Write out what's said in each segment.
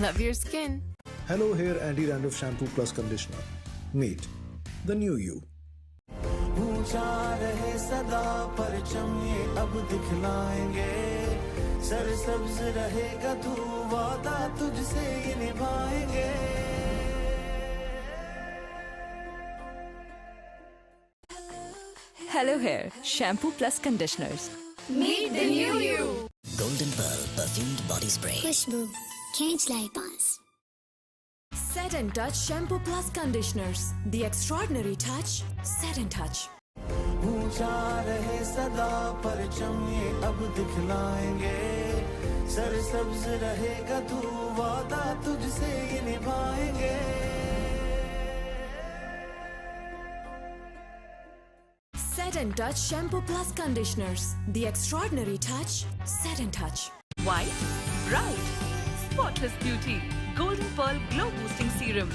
Love your skin. Hello Hair Anti-Dandruff Shampoo Plus Conditioner. Meet the new you. ऊंचा रहे सदा परचम ये अब दिखलाएंगे, सरसब्ज रहेगा तू वादा तुझसे ये निभाएंगे। Hello Hair Shampoo Plus Conditioners. Meet the new you. Golden Pearl Perfumed Body Spray. खुशबू खींच लाए पास। Set and Touch Shampoo Plus Conditioners. The extraordinary touch. Set and Touch. ऊंचा रहे सदा परचम ये अब दिखलाएंगे, सरसब्ज रहेगा तू वादा तुझसे ये निभाएंगे। Set and Touch Shampoo Plus Conditioners. The extraordinary touch. Set and Touch. White, bright, spotless beauty. Golden Pearl Glow Boosting Serum.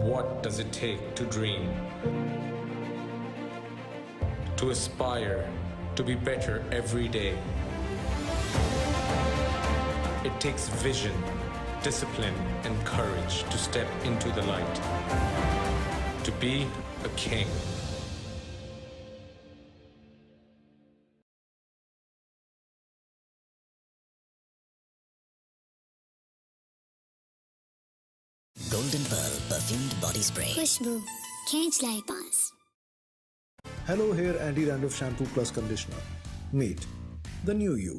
What does it take to dream? To aspire, to be better every day. It takes vision, discipline, and courage to step into the light. To be a king. Golden Pearl Perfumed Body Spray. खुशबू खींच लाए पास। Hello Hair Anti-Dandruff Shampoo Plus Conditioner. Meet the new you.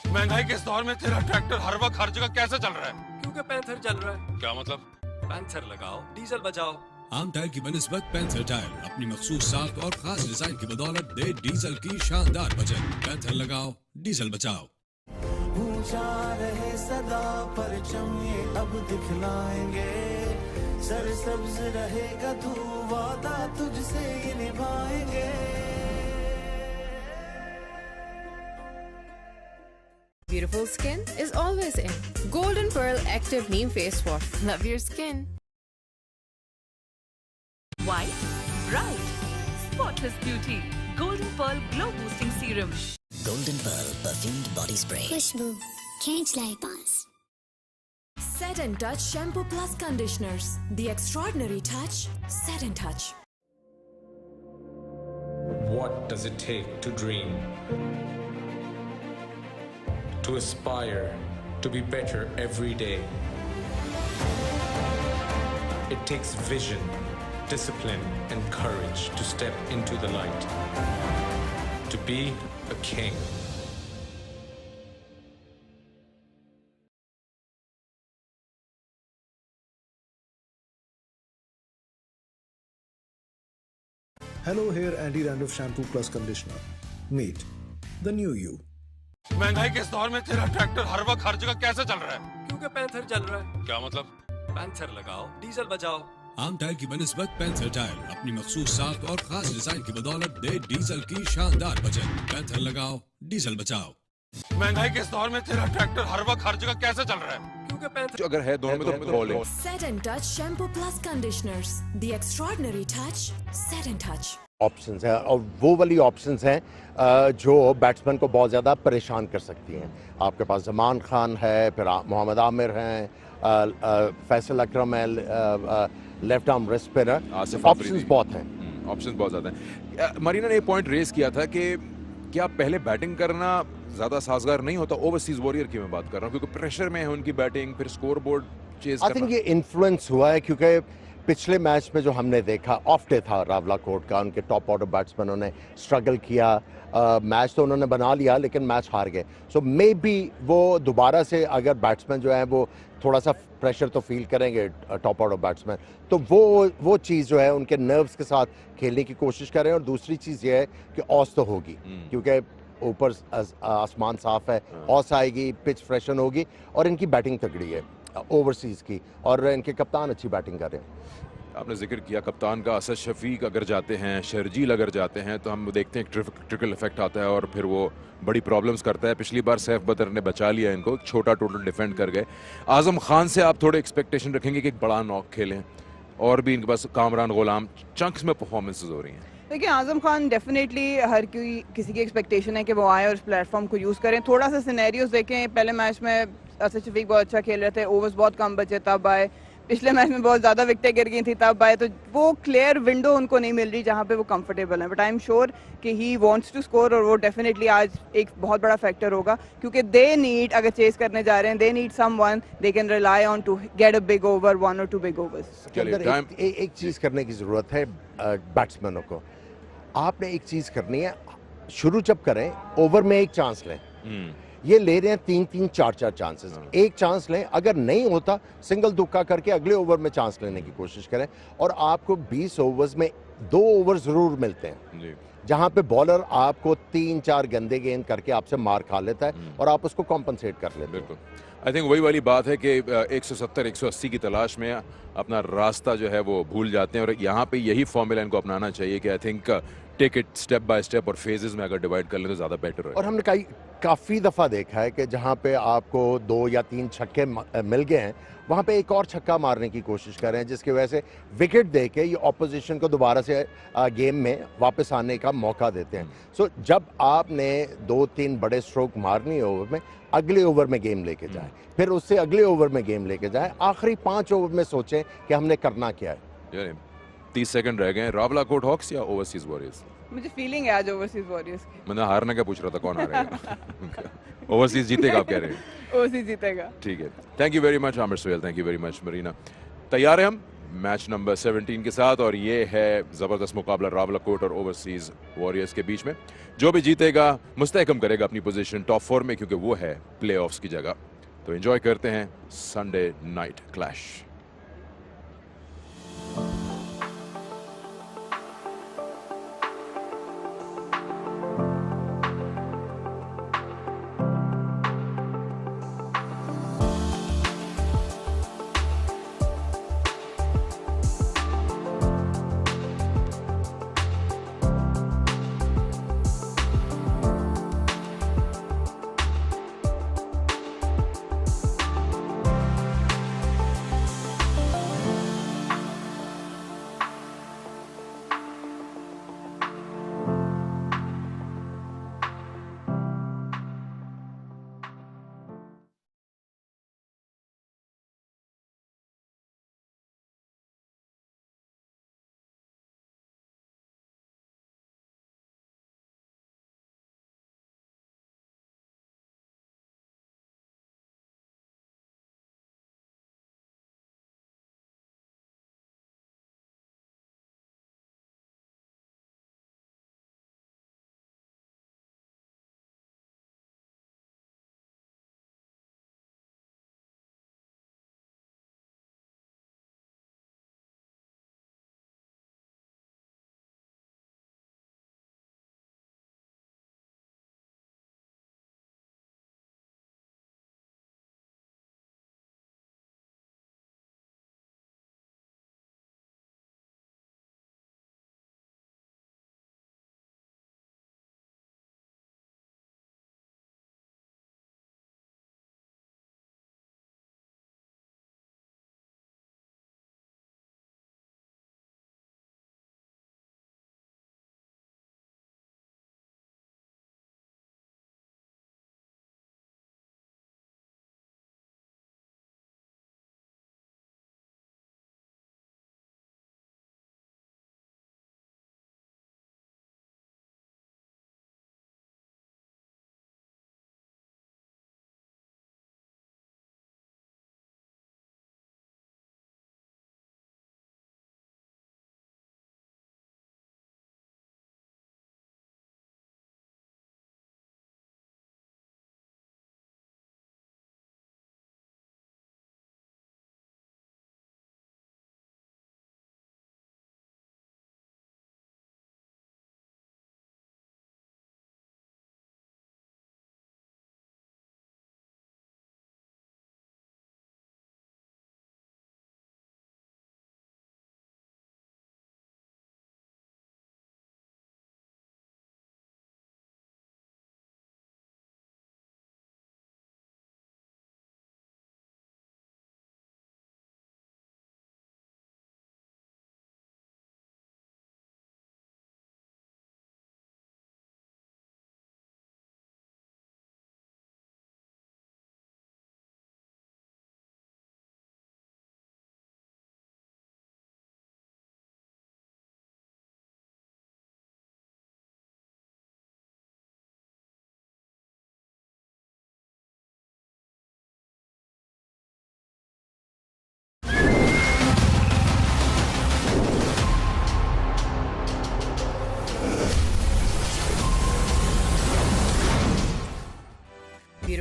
महंगाई के इस दौर में तेरा tractor हर वक्त हर जगह कैसे चल रहा है? क्योंकि पैंथर चल रहा है। क्या मतलब? पैंथर लगाओ, डीजल बचाओ। आम टायर की बनिस्बत पैंथर टायर अपनी मखसूस साख और खास डिजाइन की बदौलत दे डीजल की शानदार बचत। पैंथर लगाओ, डीजल बचाओ। ऊंचा रहे सदा परचम ये अब दिखलाएंगे, सरसब्ज रहेगा तू वादा तुझसे ये निभाएंगे। Beautiful skin is always in. Golden Pearl Active Neem Face Wash. Love your skin. White, bright, spotless beauty. Golden Pearl Glow Boosting Serum. Golden Pearl Perfumed Body Spray. खुशबू खींच लाए पास। Set and Touch Shampoo Plus Conditioners. The extraordinary touch. Set and Touch. What does it take to dream? To aspire, to be better every day. It takes vision, discipline, and courage to step into the light. To be a king. Hello Hair Anti-Dandruff Shampoo Plus Conditioner. Meet the new you. महंगाई के इस दौर में तेरा tractor हर वक्त हर जगह कैसे चल रहा है? क्योंकि पैंथर चल रहा है। क्या मतलब? पैंथर लगाओ, डीजल बचाओ। आम टायर की बनिस्बत पैंथर टायर अपनी मखसूस साख और खास डिजाइन की बदौलत दे डीजल की शानदार बचत। पैंथर लगाओ, डीजल बचाओ। महंगाई के इस दौर में तेरा ट्रैक्टर हर वक्त हर जगह कैसे चल रहा है? क्योंकि पैंथर अगर है दोनों में तो बोले। Set and Touch Shampoo Plus Conditioners. The extraordinary touch. Set and Touch. Options हैं और वो वाली ऑप्शंस हैं जो बैट्समैन को बहुत ज़्यादा परेशान कर सकती हैं। आपके पास ज़मान खान है, फिर मोहम्मद आमिर हैं, फैसल अकरम है, लेफ्ट आर्म रेस्ट पर ऑप्शंस बहुत हैं। ऑप्शंस बहुत ज़्यादा हैं। मरीना ने एक पॉइंट रेस किया था कि क्या पहले बैटिंग करना ज़्यादा साजगार नहीं होता? ओवरसीज वॉरियर की मैं बात कर रहा हूँ, क्योंकि प्रेशर में है उनकी बैटिंग, फिर score board chase I think ये इन्फ्लुएंस हुआ है क्योंकि पिछले मैच में जो हमने देखा ऑफ डे था रावलाकोट का, उनके टॉप ऑर्डर बैट्समैनों ने स्ट्रगल किया। मैच तो उन्होंने बना लिया लेकिन मैच हार गए। सो मे बी वो दोबारा से अगर बैट्समैन जो है वो थोड़ा सा प्रेशर तो फील करेंगे टॉप ऑर्डर बैट्समैन, तो वो चीज़ जो है उनके नर्व्स के साथ खेलने की कोशिश कर रहे हैं। और दूसरी चीज़ ये है कि ऑस तो होगी क्योंकि ऊपर आसमान साफ है, ऑस आएगी, पिच फ्रेशन होगी और इनकी बैटिंग तगड़ी है ओवरसीज़ की और इनके कप्तान अच्छी बैटिंग कर रहे हैं। आपने जिक्र किया कप्तान का, असद शफीक अगर जाते हैं, शर्जील अगर जाते हैं तो हम देखते हैं ट्रिकल इफेक्ट आता है और फिर वो बड़ी प्रॉब्लम्स करता है। पिछली बार सैफ बदर ने बचा लिया इनको, छोटा टोटल डिफेंड कर गए। आजम खान से आप थोड़े एक्सपेक्टेशन रखेंगे कि एक बड़ा नॉक खेलें, और भी इनके पास कामरान गुलाम चंक्स में परफॉर्मेंसेज हो रही हैं। देखिए आजम खान डेफिनेटली हर किसी की एक्सपेक्टेशन है कि वो आए और इस प्लेटफॉर्म को यूज़ करें। थोड़ा सा सिनेरियोज देखें, पहले मैच में असद शफीक बहुत अच्छा खेल रहे थे, ओवर्स बहुत कम बचे तब आए, पिछले मैच में बहुत ज़्यादा विकेटें गिर गई थी तब आए, तो वो क्लियर विंडो उनको नहीं मिल रही जहाँ पे वो कंफर्टेबल हैं, बट आई एम श्योर कि ही वांट्स टू स्कोर और वो डेफिनेटली आज एक बहुत बड़ा फैक्टर होगा, क्योंकि दे नीड, अगर चेस करने जा रहे हैं, they need someone they can rely on to get a big over, 1 or 2 big overs. एक चीज़ करने की ज़रूरत है बैट्समैनों को, आपने एक चीज़ करनी है, शुरू जब करें ओवर में एक चांस लें, ये ले रहे हैं 3-3, 4-4 चांसेस, एक चांस लें, अगर नहीं होता सिंगल दुक्का करके अगले ओवर में चांस लेने की कोशिश करें, और आपको 20 ओवर्स में 2 ओवर जरूर मिलते हैं जहां पे बॉलर आपको 3-4 गंदे गेंद करके आपसे मार खा लेता है और आप उसको कॉम्पनसेट कर लेते हैं। बिल्कुल, आई थिंक वही वाली बात है कि 170-180 की तलाश में अपना रास्ता जो है वो भूल जाते हैं, और यहाँ पे यही फॉर्मूला इनको अपनाना चाहिए कि I think take it step by step और फेजेस में अगर डिवाइड कर लें तो ज़्यादा बेटर है। और हमने काफ़ी दफ़ा देखा है कि जहाँ पे आपको 2 या 3 छक्के मिल गए हैं, वहाँ पे एक और छक्का मारने की कोशिश कर रहे हैं, जिसकी वजह से विकेट दे के ये ऑपोजिशन को दोबारा से गेम में वापस आने का मौका देते हैं। सो जब आपने 2-3 बड़े स्ट्रोक मारनी है ओवर में, अगले ओवर में गेम लेके जाए, फिर उससे अगले ओवर में गेम लेके जाए, आखिरी 5 ओवर में सोचें कि हमने करना क्या है। 30 सेकंड रह गए। रावलाकोट हॉक्स या ओवरसीज वॉरियर्स? मुझे फीलिंग है आज ओवरसीज वॉरियर्स की। मैंने हारने का पूछ रहा था, कौन हारेगा? ओवरसीज जीतेगा, आप कह रहे हैं? ओवरसीज जीतेगा। ठीक है, thank you very much Aamir Sohail, thank you very much Marina. तैयार हैं हम मैच नंबर 17 के साथ, और ये है ज़बरदस्त मुकाबला रावलाकोट और ओवरसीज वॉरियर्स के बीच में। जो भी जीतेगा मुस्तहकम करेगा अपनी पोजीशन टॉप 4 में, क्योंकि वो है प्लेऑफ्स की जगह। तो एंजॉय करते हैं Sunday night clash.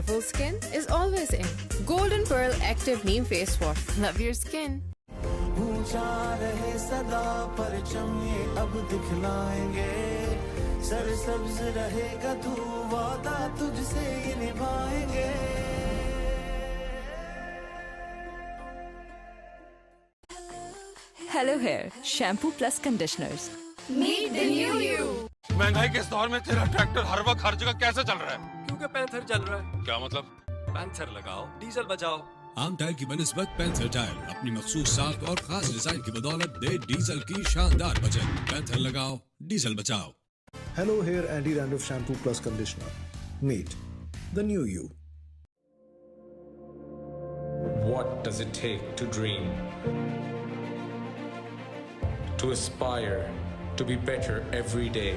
beautiful skin is always in. Golden Pearl Active Neem Face Wash. Love your skin. ऊंचा रहे सदा परचम ये अब दिखलाएंगे सरसब्ज रहेगा तू वादा तुझसे ये निभाएंगे Hello Hair Shampoo Plus Conditioners. Meet the new you. महंगाई के इस दौर में तेरा ट्रैक्टर हर वक्त हर जगह कैसे चल रहा है? क्योंकि पैंथर चल रहा है। क्या मतलब? पैंथर लगाओ, डीजल बचाओ। आम टायर की बनिस्बत पैंथर टायर अपनी मखसूस साख और खास डिजाइन की बदौलत दे डीजल की शानदार बचत। पैंथर लगाओ, डीजल बचाओ। Hello Hair Anti-Dandruff Shampoo Plus Conditioner. Meet the new you. What does it take to dream? To aspire, to be better every day.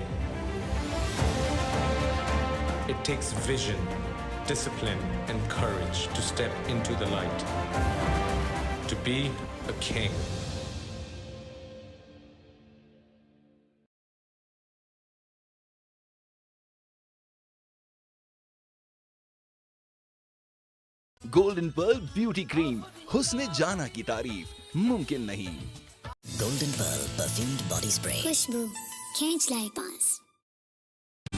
It takes vision, discipline, and courage to step into the light. To be a king. Golden pearl beauty cream हुस्न जाना की तारीफ मुमकिन नहीं। Golden Pearl perfumed body spray. खुशबू खींच लाए पास।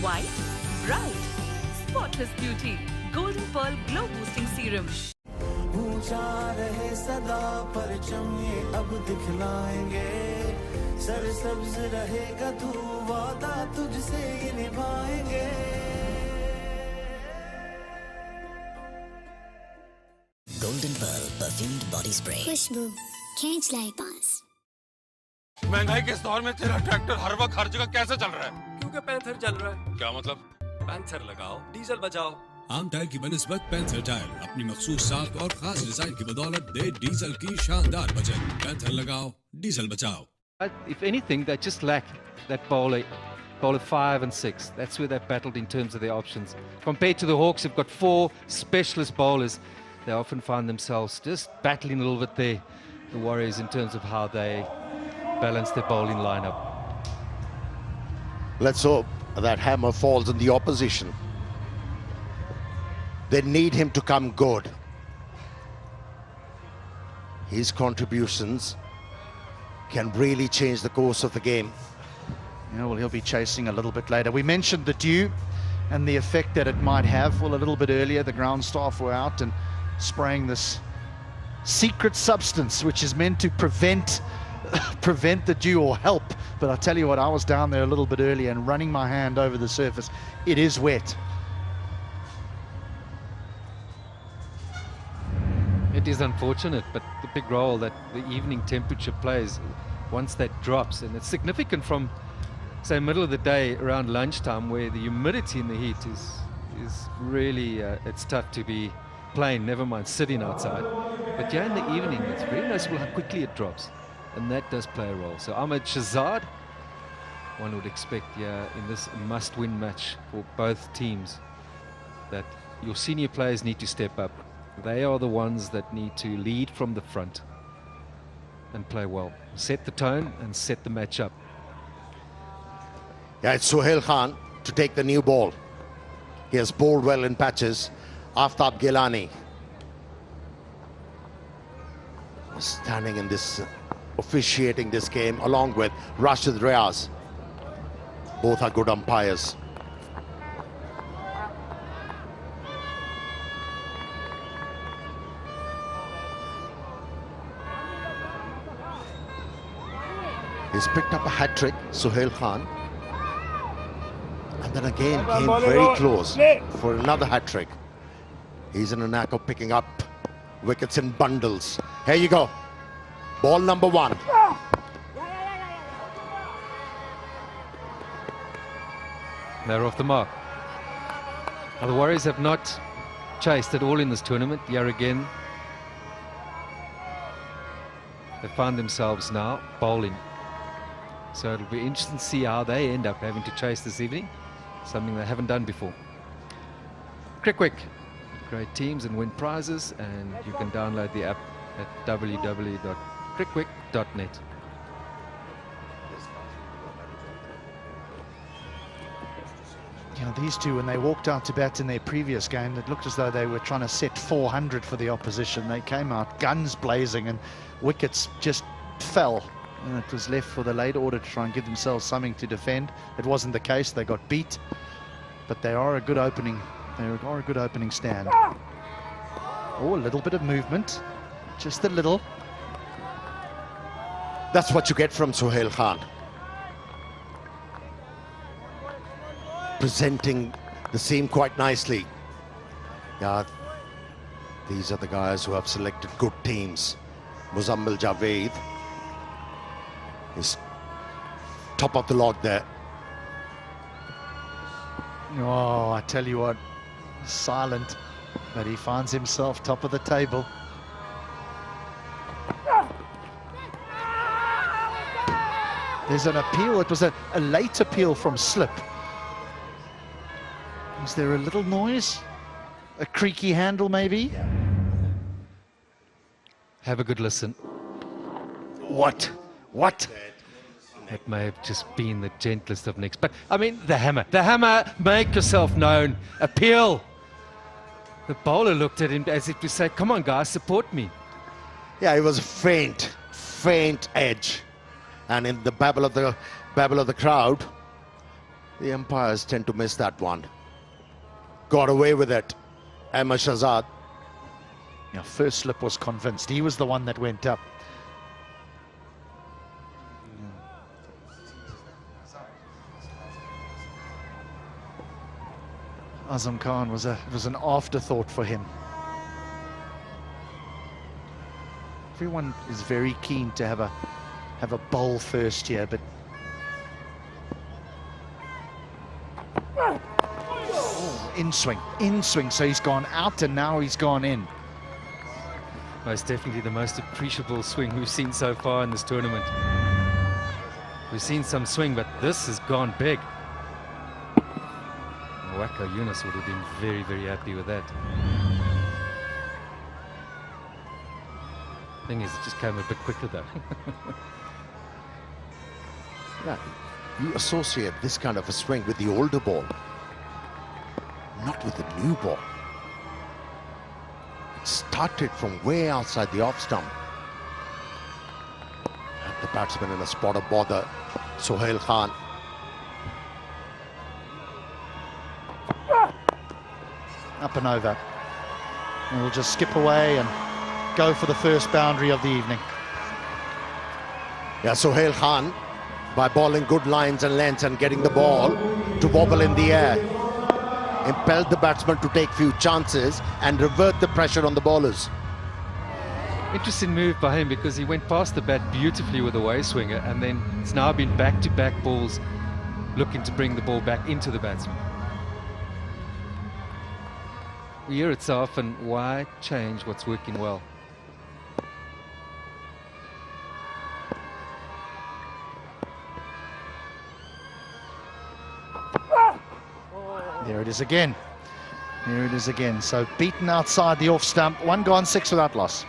White, bright, spotless beauty. Golden Pearl Glow Boosting Serum. ऊंचा रहे सदा परचम ये अब दिखलाएंगे सरसब्ज रहेगा तू वादा तुझसे ये निभाएंगे Golden Pearl perfumed body spray. खुशबू खींच लाए पास। महंगाई के इस दौर में तेरा ट्रैक्टर हर वक्त हर जगह कैसे चल रहा है? क्योंकि पैंथर चल रहा है। क्या मतलब? पैंथर लगाओ, डीजल बचाओ। आम टायर की बनिस्बत पैंथर टायर अपनी मखसूस साख और खास डिजाइन की बदौलत दे डीजल की शानदार बचत। पैंथर लगाओ, डीजल बचाओ। If anything, they just lack that bowler 5 and 6. That's where they've battled in terms of their options. Compared to the Hawks, who've got 4 specialist bowlers, they often find themselves just battling a little bit there, the Warriors, in terms of how they balance their bowling lineup. Let's hope that hammer falls on the opposition. They need him to come good. His contributions can really change the course of the game. Yeah, well, he'll be chasing a little bit later. We mentioned the dew and the effect that it might have. Well, a little bit earlier, the ground staff were out and spraying this secret substance, which is meant to prevent the dew or help. But I tell you what, I was down there a little bit earlier and running my hand over the surface. It is wet. It is unfortunate, but the big role that the evening temperature plays once that drops, and it's significant from, say, middle of the day around lunchtime, where the humidity in the heat is really it's tough to be playing, never mind sitting outside. But yeah, in the evening, it's very noticeable how quickly it drops, and that does play a role. So Ahmed Shahzad, one would expect, yeah, in this must-win match for both teams, that your senior players need to step up. They are the ones that need to lead from the front and play well. Set the tone and set the match up. Yeah, it's Sohail Khan to take the new ball. He has bowled well in patches. Aftab Gilani standing in this, officiating this game along with Rashid Riaz. Both are good umpires. He's picked up a hat-trick, Sohail Khan. And then again came very close for another hat-trick. He's in a knack of picking up wickets in bundles. Here you go. Ball number 1. They're off the mark. Now, the Warriors have not chased at all in this tournament. Yet again, they find themselves now bowling. So it'll be interesting to see how they end up having to chase this evening. Something they haven't done before. Crickwick, great teams and win prizes, and you can download the app at www.crickwick.net. Yeah, Now, these two, when they walked out to bat in their previous game, it looked as though they were trying to set 400 for the opposition. They came out guns blazing and wickets just fell. And it was left for the late order to try and give themselves something to defend. It wasn't the case. They got beat. But they are a good opening. They are a good opening stand. Oh, a little bit of movement. Just a little. That's what you get from Sohail Khan. Presenting the seam quite nicely. Yeah, these are the guys who have selected good teams. Muzammil Javed is top of the log there. Oh, I tell you what, silent, but he finds himself top of the table. There's an appeal. It was a late appeal from slip. Is there a little noise? A creaky handle, maybe? Have a good listen. What? What? It may have just been the gentlest of nicks. But, I mean, the hammer. The hammer, make yourself known. Appeal. The bowler looked at him as if to say, come on, guys, support me. Yeah, it was a faint edge. And in the babble of the crowd, the umpires tend to miss that one. Got away with it. Ahmed Shahzad. Yeah, first slip was convinced. He was the one that went up. Azam Khan was an afterthought for him. Everyone is very keen to have a bowl first here, but in swing, so he's gone out and now he's gone in. Most definitely the most appreciable swing we've seen so far in this tournament. We've seen some swing, but this has gone big. Wacko Yunus would have been very, very happy with that. Thing is, it just came a bit quicker though. Yeah, you associate this kind of a swing with the older ball, not with the new ball. It started from way outside the off stump. And the batsman in a spot of bother, Sohail Khan. Up and over. And we'll just skip away and go for the first boundary of the evening. Yeah, Sohail Khan, by bowling good lines and lengths and getting the ball to wobble in the air, impelled the batsman to take few chances and revert the pressure on the bowlers. Interesting move by him because he went past the bat beautifully with a way swinger, and then it's now been back-to-back balls looking to bring the ball back into the batsman. We hear it so often, why change what's working well? There it is again. There it is again. So beaten outside the off stump. One gone, 6 without loss.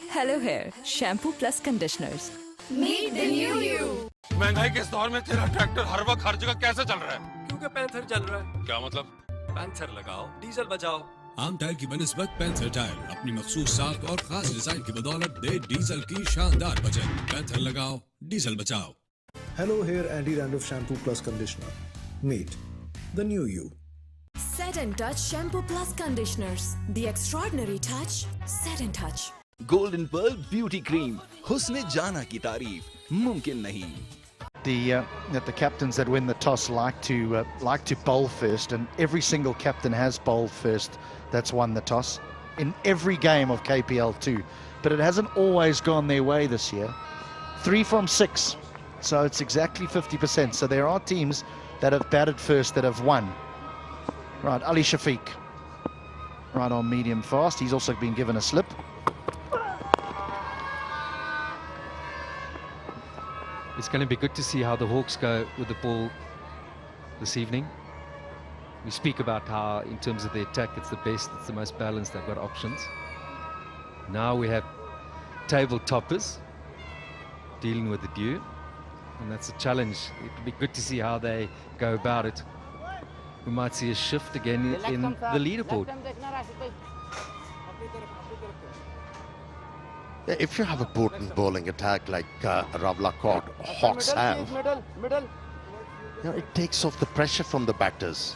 Hello Hair, shampoo plus conditioners. Meet the new you. महंगाई के इस दौर में तेरा tractor हर वक्त हर जगह कैसे चल रहा है? क्योंकि पैंथर चल रहा है। क्या मतलब? पैंथर लगाओ, डीजल बचाओ। आम टायर की बनिस्बत पैंथर टायर अपनी मखसूस साख और खास डिजाइन की बदौलत दे डीजल की शानदार बचत। पैंथर लगाओ, डीजल बचाओ। Hello Hair Anti-Dandruff Shampoo Plus Conditioner. Meet the new you. Set and Touch Shampoo Plus Conditioners. The extraordinary touch, Set and Touch. Golden pearl beauty cream, हुस्न जाना की तारीफ मुमकिन नहीं। The captains that win the toss like to bowl first, and every single captain has bowled first that's won the toss in every game of KPL too, but it hasn't always gone their way this year. 3 from 6, so it's exactly 50%. So there are teams that have batted first that have won. Right, Ali Shafiq, right on medium fast. He's also been given a slip. It's going to be good to see how the Hawks go with the ball this evening. We speak about how, in terms of the attack, it's the best, it's the most balanced, they've got options. Now we have table toppers. dealing with the dew, and that's a challenge. It would be good to see how they go about it. We might see a shift again in the leaderboard. If you have a potent bowling attack like Rawalakot, Hawks have, it takes off the pressure from the batters.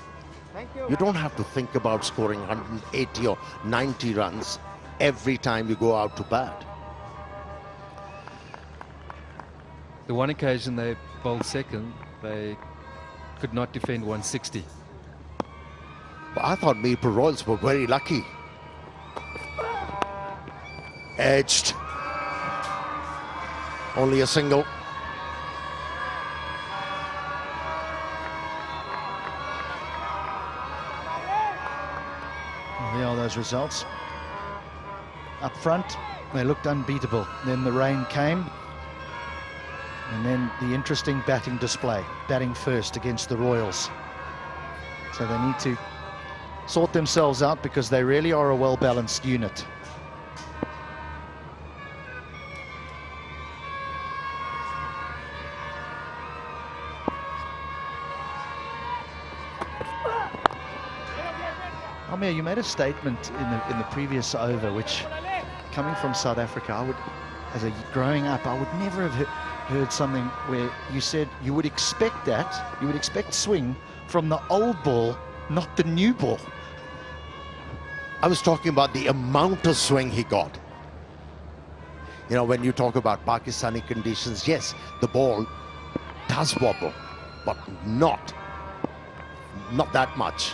You don't have to think about scoring 180 or 90 runs every time you go out to bat. The one occasion they bowled second, they could not defend 160. But I thought Maple Royals were very lucky. Edged. Only a single. Well, there are those results. Up front, they looked unbeatable. Then the rain came. And then the interesting batting display. Batting first against the Royals. So they need to sort themselves out because they really are a well-balanced unit. Amir, you made a statement in the previous over, which, coming from South Africa, growing up, I would never have heard something where you said you would expect that, you would expect swing from the old ball, not the new ball. I was talking about the amount of swing he got. You know, when you talk about Pakistani conditions, yes, the ball does wobble, but not that much.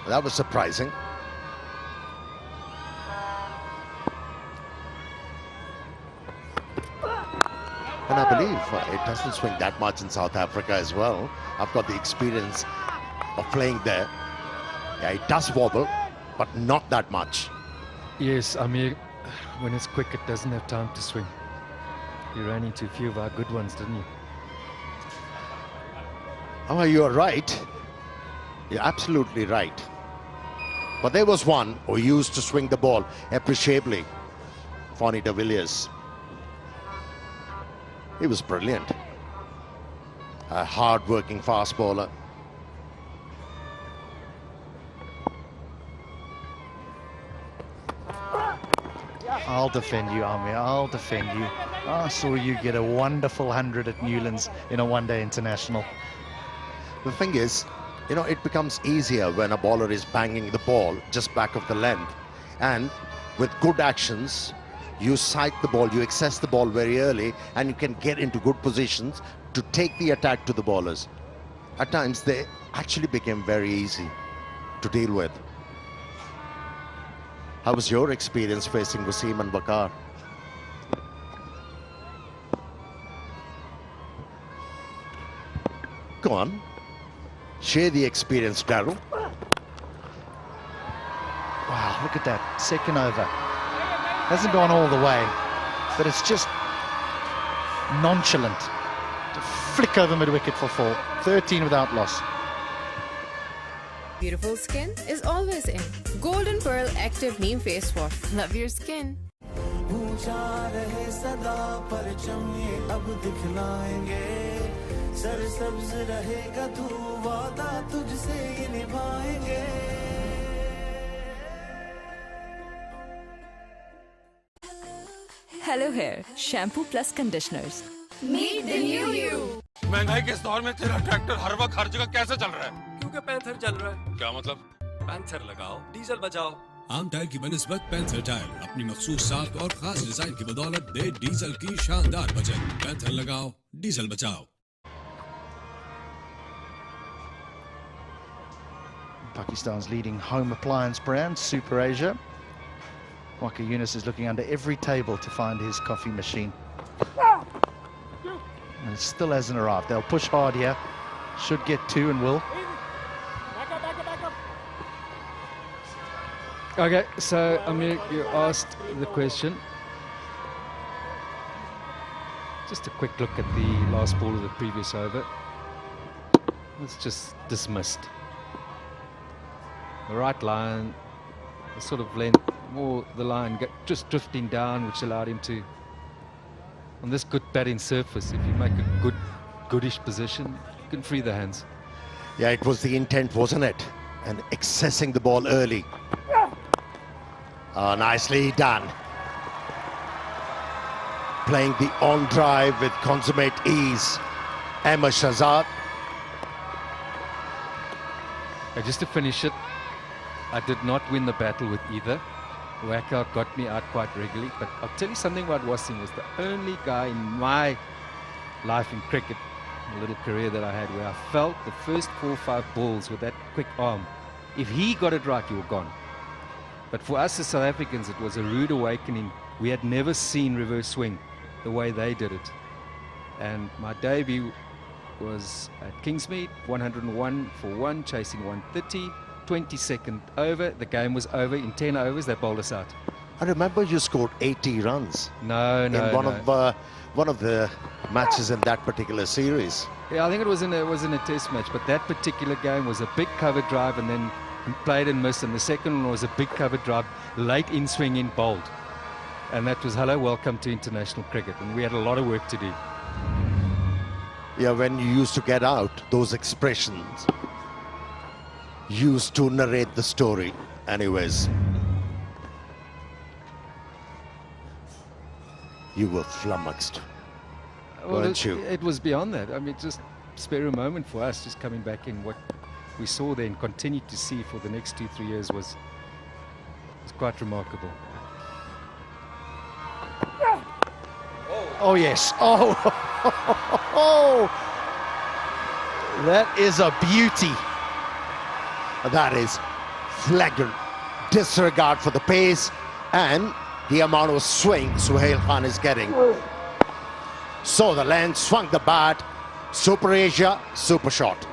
That was surprising. And I believe it doesn't swing that much in South Africa as well. I've got the experience of playing there. Yeah, it does wobble, but not that much. Yes, I mean, when it's quick, it doesn't have time to swing. You ran into a few of our good ones, didn't you? Oh, you're right. You're absolutely right. But there was one who used to swing the ball appreciably, Fonny de Villiers. He was brilliant. A hard-working fast bowler. I'll defend you, Amir. I'll defend you. I saw you get a wonderful 100 at Newlands in a one-day international. The thing is, you know, it becomes easier when a bowler is banging the ball just back of the length. And with good actions, you sight the ball, you access the ball very early, and you can get into good positions to take the attack to the bowlers. At times, they actually became very easy to deal with. How was your experience facing Wasim and Bakar? Go on. Share the experience, Darryl. Wow, look at that. Second over. Hasn't gone all the way, but it's just nonchalant to flick over mid-wicket for 4. 13 without loss. Beautiful skin is always in. Golden Pearl Active Neem Face Wash. Love your skin. ऊंचा रहे सदा परचम ये अब दिखलाएंगे सरसब्ज रहेगा तू वादा तुझसे ये निभाएंगे Hello Hair Shampoo Plus Conditioners. Meet the new you. महंगाई के इस दौर में तेरा ट्रैक्टर हर वक्त हर जगह कैसे चल रहा है? क्योंकि पैंथर चल रहा है। क्या मतलब? पैंथर लगाओ, डीजल बचाओ। आम टायर की बनिस्बत पैंथर टायर अपनी मखसूस साख और खास डिजाइन की बदौलत दे डीजल की शानदार बचत। पैंथर लगाओ, डीजल बचाओ। Pakistan's leading home appliance brand, Super Asia. Waka Yunus is looking under every table to find his coffee machine. And it still hasn't arrived. They'll push hard here. Should get 2 and will. Okay, so Amir, you asked the question. Just a quick look at the last ball of the previous over. It's just dismissed. The right line, the sort of length, more the line just drifting down, which allowed him to on this good batting surface, if you make a goodish position, you can free the hands. Yeah, it was the intent, wasn't it? And accessing the ball early. Nicely done. Playing the on drive with consummate ease. Aazadi. Just to finish it, I did not win the battle with either. Whack-out got me out quite regularly, but I'll tell you something about Wasim. Was the only guy in my life in cricket, a little career that I had, where I felt the first 4 or 5 balls with that quick arm, if he got it right, you were gone. But for us as South Africans, it was a rude awakening. We had never seen reverse swing the way they did it. And my debut was at Kingsmead, 101 for 1, chasing 130, 22nd over. The game was over. In 10 overs, they bowled us out. I remember you scored 80 runs. No. In one of the matches in that particular series. Yeah, I think it was in a test match, but that particular game was a big cover drive and then played and missed, and the second one was a big cover drive, late in swing in bowled. And that was hello, welcome to international cricket, and we had a lot of work to do. Yeah, when you used to get out, those expressions used to narrate the story. Anyways, you were flummoxed, weren't you? It was beyond that. I mean, just spare a moment for us, just coming back in what we saw there and continued to see for the next 2-3 years was quite remarkable. Oh, yes. Oh, that is a beauty. That is flagrant disregard for the pace and the amount of swing Suhail Khan is getting. So the length, swung the bat, Super Asia, super shot.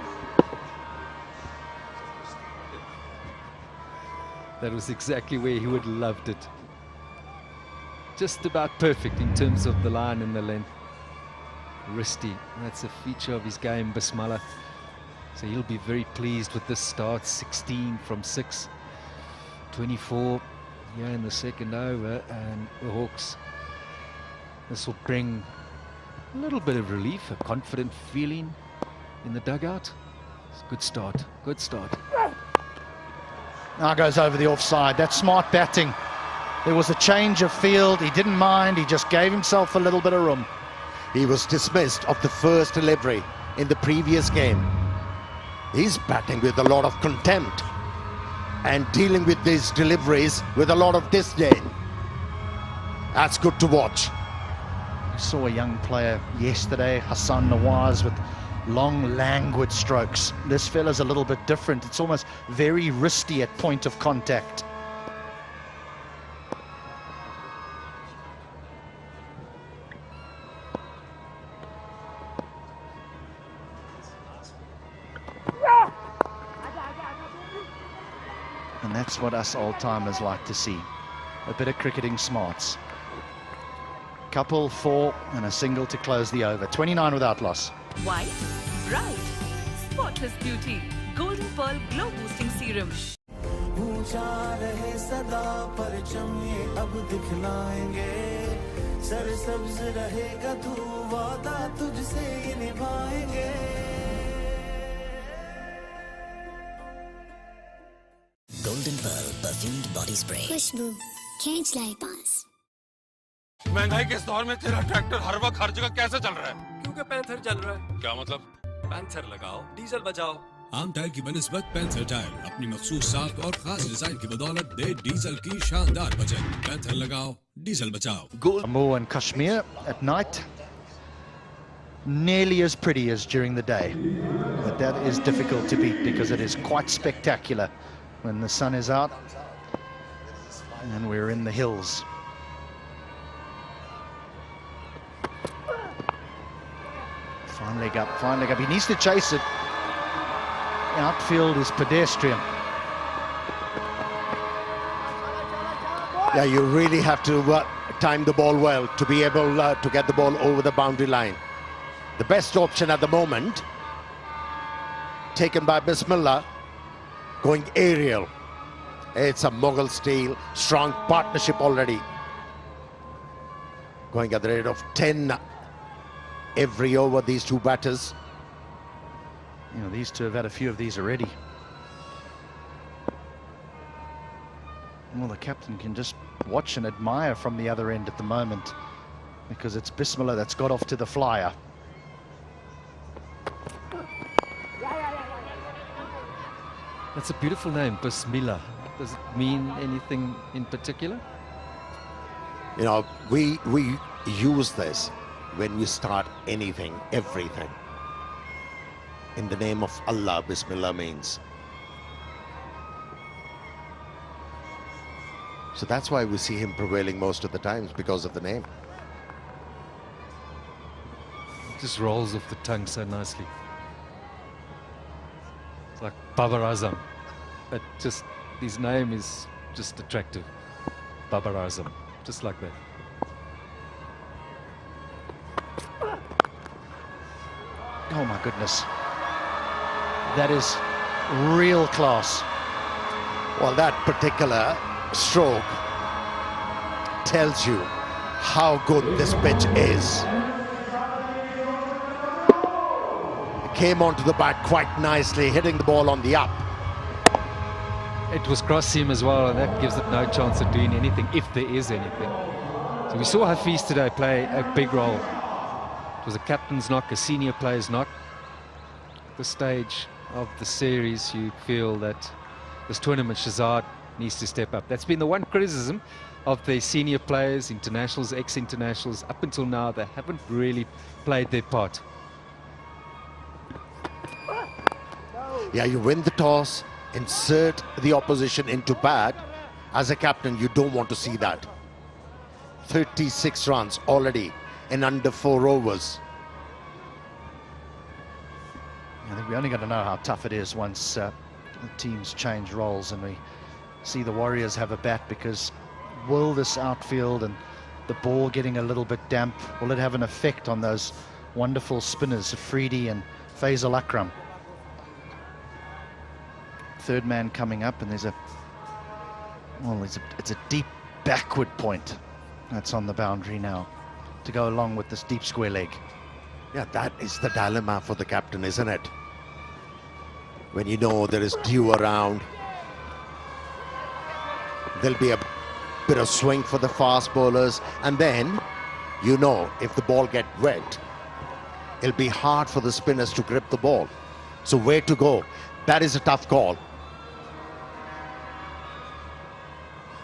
That was exactly where he would have loved it. Just about perfect in terms of the line and the length. Wristy, that's a feature of his game, Bismillah. So he'll be very pleased with this start. 16 from 6, 24 here in the second over, and the Hawks, this will bring a little bit of relief, a confident feeling in the dugout. It's a good start, good start. Now goes over the offside. That's smart batting. There was a change of field. He didn't mind. He just gave himself a little bit of room. He was dismissed of the first delivery in the previous game. He's batting with a lot of contempt and dealing with these deliveries with a lot of disdain. That's good to watch. We saw a young player yesterday, Hassan Nawaz, with long, languid strokes. This fella's a little bit different. It's almost very wristy at point of contact. And that's what us old-timers like to see. A bit of cricketing smarts. Couple, 4 and a single to close the over. 29 without loss. White, bright, spotless beauty. Golden Pearl Glow Boosting Serum. ऊंचा रहे सदा परचम ये अब दिखलाएंगे सरसब्ज रहेगा तू वादा तुझसे ये निभाएंगे Golden Pearl perfumed body spray. खुशबू खींच लाई पास। महंगाई के इस दौर में तेरा ट्रैक्टर हर वक्त हर जगह कैसे चल रहा है? क्योंकि पैंथर चल रहा है। क्या मतलब? पैंथर लगाओ, डीजल बचाओ। आम टाइल की बनिस्बत पैंथर टाइल अपनी मखसूस साख और खास डिजाइन की बदौलत दे डीजल की शानदार बचत। पैंथर लगाओ, डीजल बचाओ। Jammu and Kashmir at night, nearly as pretty as during the day, but that is difficult to beat because it is quite spectacular when the sun is out and we're in the hills. Fine leg up, fine leg up. He needs to chase it. The outfield is pedestrian. Yeah, you really have to time the ball well to be able to get the ball over the boundary line. The best option at the moment, taken by Bismillah, going aerial. It's a Mughal style, strong partnership already. going at the rate of 10 every over, these two batters. You know, these two have had a few of these already. Well, the captain can just watch and admire from the other end at the moment, because it's Bismillah that's got off to the flyer. That's a beautiful name, Bismillah. Does it mean anything in particular? You know, we use this when we start anything, everything. In the name of Allah, Bismillah means. So that's why we see him prevailing most of the times, because of the name. It just rolls off the tongue so nicely. It's like Babar Azam, but just his name is just attractive. Babar Azam, just like that. Oh my goodness. That is real class. Well, that particular stroke tells you how good this pitch is. It came onto the bat quite nicely, hitting the ball on the up. It was cross seam as well, and that gives it no chance of doing anything, if there is anything. So we saw Hafiz today play a big role. It was a captain's knock, a senior player's knock. At this stage of the series, you feel that this tournament, Shahzad needs to step up. That's been the one criticism of the senior players, internationals, ex-internationals. Up until now, they haven't really played their part. Yeah, you win the toss, insert the opposition into bat. As a captain, you don't want to see that. 36 runs already in under 4 overs. I think we're only going to know how tough it is once the teams change roles and we see the Warriors have a bat, because will this outfield and the ball getting a little bit damp, will it have an effect on those wonderful spinners, Afridi and Faisal Akram? Third man coming up, and it's a deep backward point that's on the boundary now to go along with this deep square leg. Yeah, that is the dilemma for the captain, isn't it? When you know there is dew around, there'll be a bit of swing for the fast bowlers, and then, you know, if the ball gets wet, it'll be hard for the spinners to grip the ball. So where to go? That is a tough call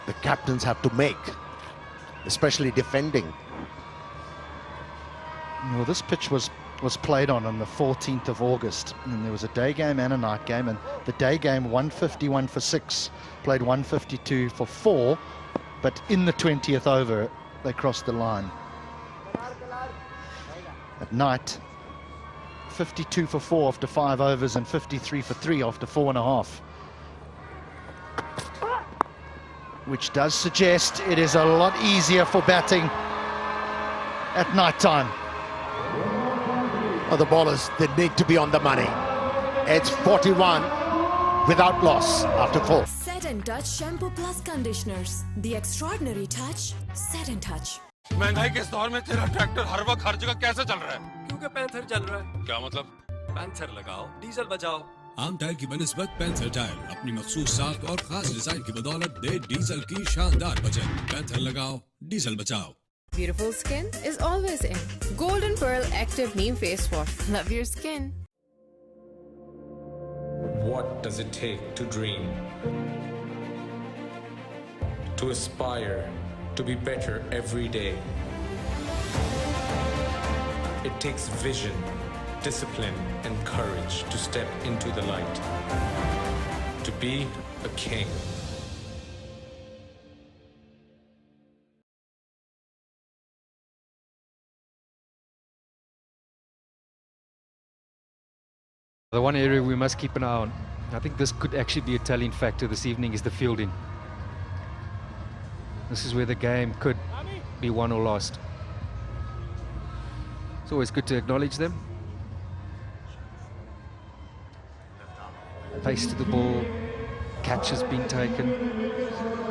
the captains have to make, especially defending. Well, this pitch was played on the 14th of August, and there was a day game and a night game, and the day game 151 for 6, played 152 for 4, but in the 20th over they crossed the line. At night, 52 for 4 after 5 overs and 53 for 3 after 4.5, which does suggest it is a lot easier for batting at night time. The bowlers, they need to be on the money. It's 41 without loss after 4. Set and Touch Shampoo Plus Conditioners. The extraordinary touch, Set and Touch. महंगाई के इस दौर में तेरा tractor हर वक्त हर जगह कैसे चल रहा है? क्योंकि पैंथर चल रहा है। क्या मतलब? पैंथर लगाओ, डीजल बचाओ। आम टाइल की बनिस्बत पैंथर टाइल अपनी मखसूस साख और खास डिजाइन की बदौलत दे डीजल की शानदार बचत। पैंथर लगाओ, डीजल बचाओ। Beautiful skin is always in. Golden Pearl Active Neem Face Wash. Love your skin. What does it take to dream? To aspire, to be better every day. It takes vision, discipline, and courage to step into the light. To be a king. The one area we must keep an eye on, I think this could actually be a telling factor this evening, is the fielding. This is where the game could be won or lost. It's always good to acknowledge them. Face to the ball, catches being taken,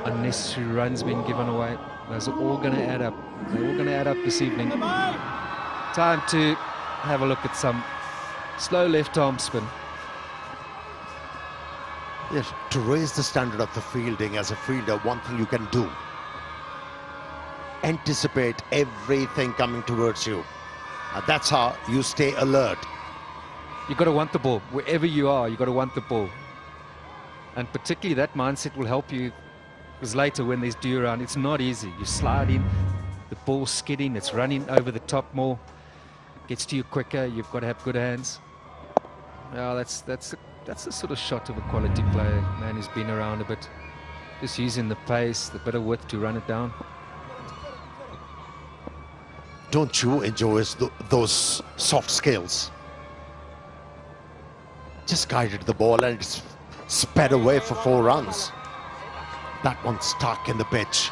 unnecessary runs being given away. Those are all going to add up. They're all going to add up this evening. Time to have a look at some slow left arm spin. Yes, to raise the standard of the fielding as a fielder, one thing you can do: anticipate everything coming towards you. That's how you stay alert. You've got to want the ball. Wherever you are, you've got to want the ball. And particularly that mindset will help you, because later when there's dew around, it's not easy. You slide in, the ball's skidding, it's running over the top more, gets to you quicker, you've got to have good hands. Well, that's the sort of shot of a quality player, man who's been around a bit. Just using the pace, the bit of width to run it down. Don't you enjoy those soft skills? Just guided the ball and it's sped away for 4 runs. That one stuck in the pitch.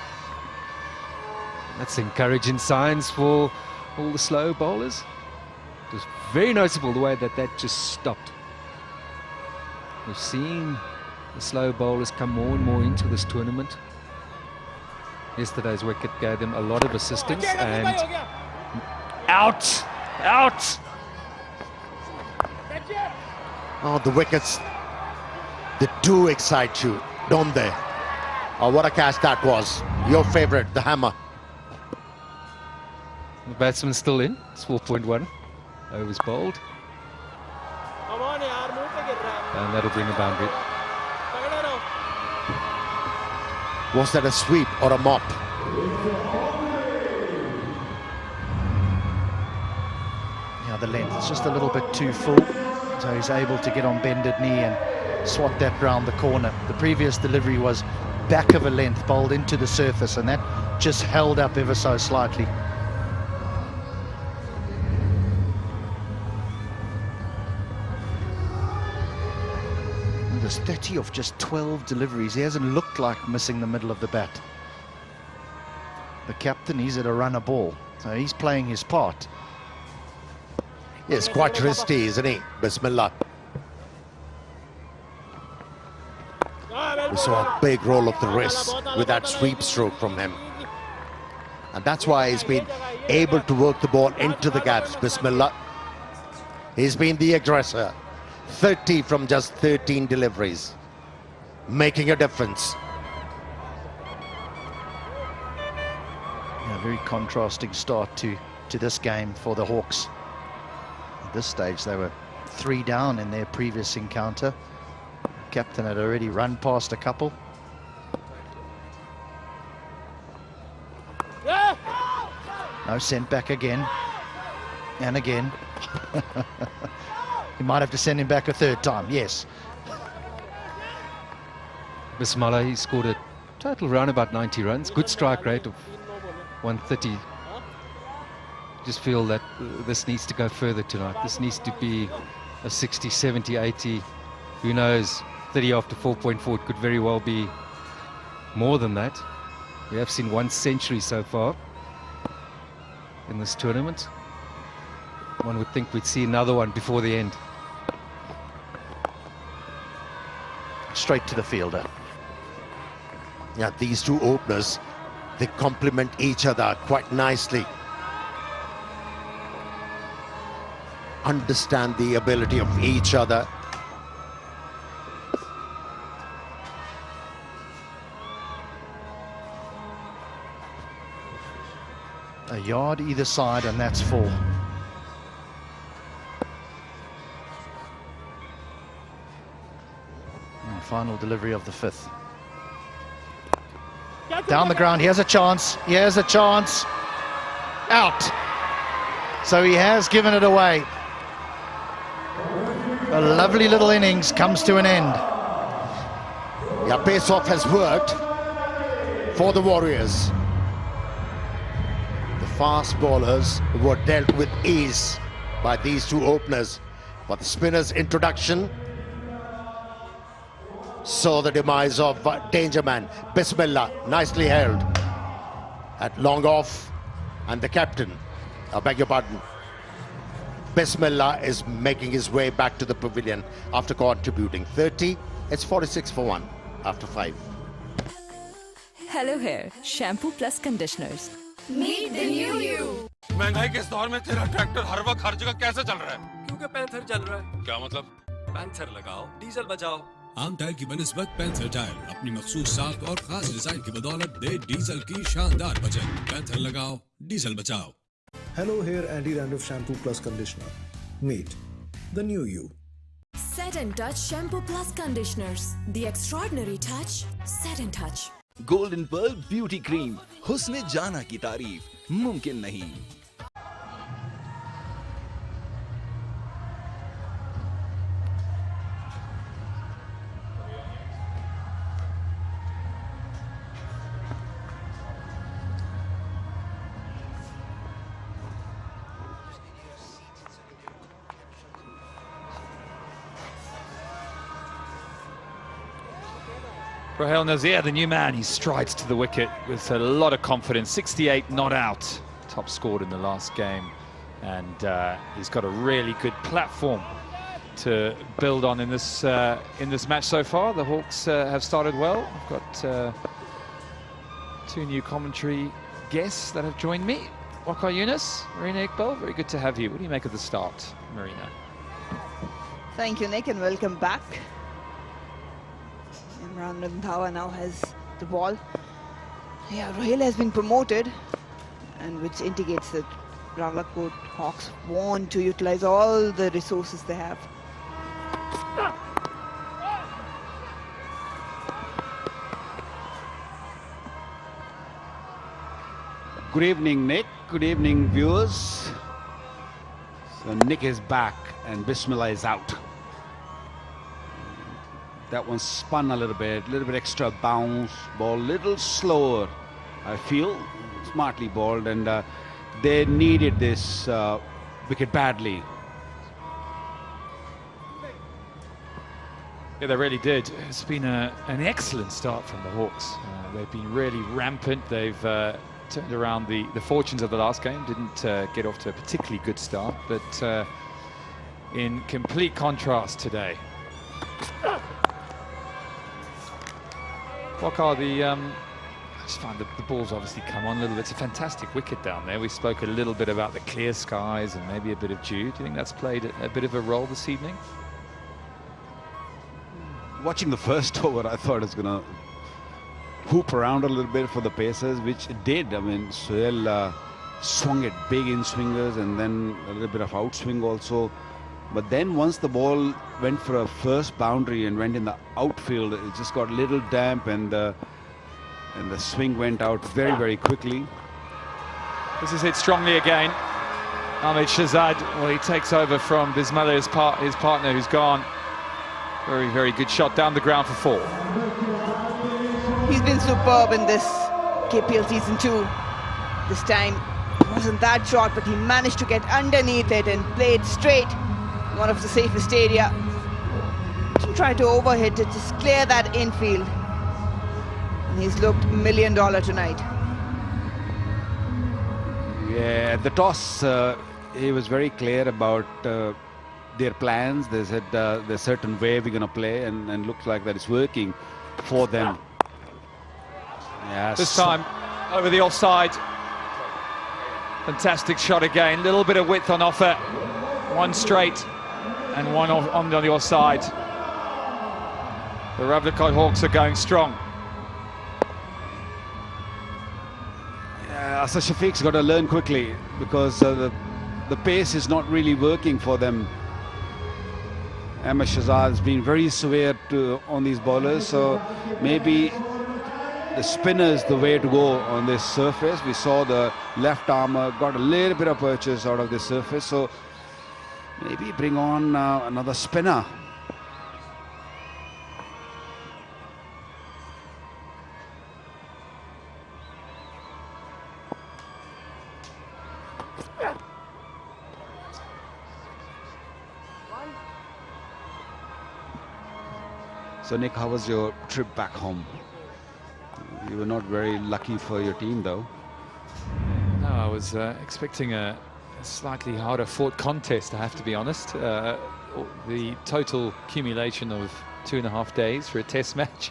That's encouraging signs for all the slow bowlers. It was very noticeable the way that just stopped. We've seen the slow bowlers come more and more into this tournament. Yesterday's wicket gave them a lot of assistance and out. Oh, the wickets, they do excite you, don't they? Oh, what a catch that was. Your favorite, the hammer. The batsman's still in. It's 4.1. Overs bowled. And that'll bring a boundary. Was that a sweep or a mop? Yeah, the length is just a little bit too full. So he's able to get on bended knee and swat that round the corner. The previous delivery was back of a length, bowled into the surface, and that just held up ever so slightly. There's 30 of just 12 deliveries. He hasn't looked like missing the middle of the bat. The captain, he's at a runner ball, so he's playing his part. Yes, quite risky, isn't he? Bismillah. We saw a big roll of the wrist with that sweep stroke from him. And that's why he's been able to work the ball into the gaps. Bismillah. He's been the aggressor. 30 from just 13 deliveries. Making a difference. Yeah, very contrasting start to this game for the Hawks. At this stage, they were 3 down in their previous encounter. Captain had already run past a couple. No, sent back again. And again. He might have to send him back a 3rd time, yes. Bismillah, he scored a total round about 90 runs. Good strike rate of 130. Just feel that this needs to go further tonight. This needs to be a 60, 70, 80. Who knows? 30 after 4.4, it could very well be more than that. We have seen 1 century so far in this tournament. One would think we'd see another one before the end. Straight to the fielder. Yeah, these two openers, they complement each other quite nicely. Understand the ability of each other. A yard either side, and that's 4. And final delivery of the 5th. Down the ground, he has a chance. He has a chance. Out. So he has given it away. A lovely little innings comes to an end. Yeah, pace-off has worked for the Warriors. The fast bowlers were dealt with ease by these two openers. But the spinner's introduction saw the demise of Danger Man. Bismillah, nicely held. At long off, and the captain, I beg your pardon, Bismillah is making his way back to the pavilion after contributing 30. It's 46 for 1. after 5. Hello Hair Shampoo Plus Conditioners. Meet the new you. महंगाई के इस दौर में तेरा tractor हर वक्त हर जगह कैसे चल रहा है? क्योंकि पैंथर चल रहा है। क्या मतलब? पैंथर लगाओ, डीजल बचाओ। आम टायर की बनिस्बत पैंथर टायर अपनी मखसूस साख और खास डिजाइन की बदौलत दे डीजल की शानदार बचत। पैंथर लगाओ, डीजल बचाओ। Hello Hair Anti-Dandruff Shampoo Plus Conditioner. Meet the new you. Set and Touch Shampoo Plus Conditioners. The extraordinary touch. Set and Touch. Golden pearl beauty cream, हुस्न जाना की तारीफ मुमकिन नहीं। Rahel Nazir, the new man, he strides to the wicket with a lot of confidence. 68 not out, top scored in the last game, and he's got a really good platform to build on in this match so far. The Hawks have started well. I've got two new commentary guests that have joined me. Waqar Yunus, Marina Iqbal, very good to have you. What do you make of the start, Marina? Thank you, Nick, and welcome back. Imran Randhawa now has the ball. Yeah, Rahel has been promoted, and which indicates that Rawalakot Hawks want to utilize all the resources they have. Good evening, Nick. Good evening, viewers. So Nick is back and Bismillah is out. That one spun a little bit extra bounce, ball a little slower, I feel, smartly balled, and they needed this wicket badly. Yeah, they really did. It's been an excellent start from the Hawks. They've been really rampant. They've turned around the fortunes of the last game. Didn't get off to a particularly good start, but in complete contrast today. Waqar, I just find the ball's obviously come on a little bit. It's a fantastic wicket down there. We spoke a little bit about the clear skies and maybe a bit of dew. Do you think that's played a bit of a role this evening? Watching the first over, I thought it was going to hoop around a little bit for the Pacers, which it did. I mean, Sohail swung it big in swingers and then a little bit of outswing also. But then once the ball went for a first boundary and went in the outfield, it just got a little damp, and the swing went out very, very quickly. This is hit strongly again. Ahmed Shahzad, well, he takes over from Bismillah, his partner, who's gone. Very, very good shot down the ground for 4. He's been superb in this KPL Season 2. This time, it wasn't that shot, but he managed to get underneath it and play it straight. One of the safest area. Didn't try to overhit it, just clear that infield. And he's looked $1 million tonight. Yeah, at the toss, he was very clear about their plans. They said there's a certain way we're going to play, and looks like that it's working for them. Yes. This time over the offside. Fantastic shot again. Little bit of width on offer. One straight and one on the offside. The Rawalakot Hawks are going strong. Asad Shafiq's got to learn quickly, because the pace is not really working for them. Ahmed Shahzad has been very severe on these bowlers, so maybe the spinner is the way to go on this surface. We saw the left armour got a little bit of purchase out of this surface, so maybe bring on another spinner. So Nick, how was your trip back home? You were not very lucky for your team, though. No, I was expecting a slightly harder fought contest, I have to be honest. The total accumulation of 2.5 days for a test match.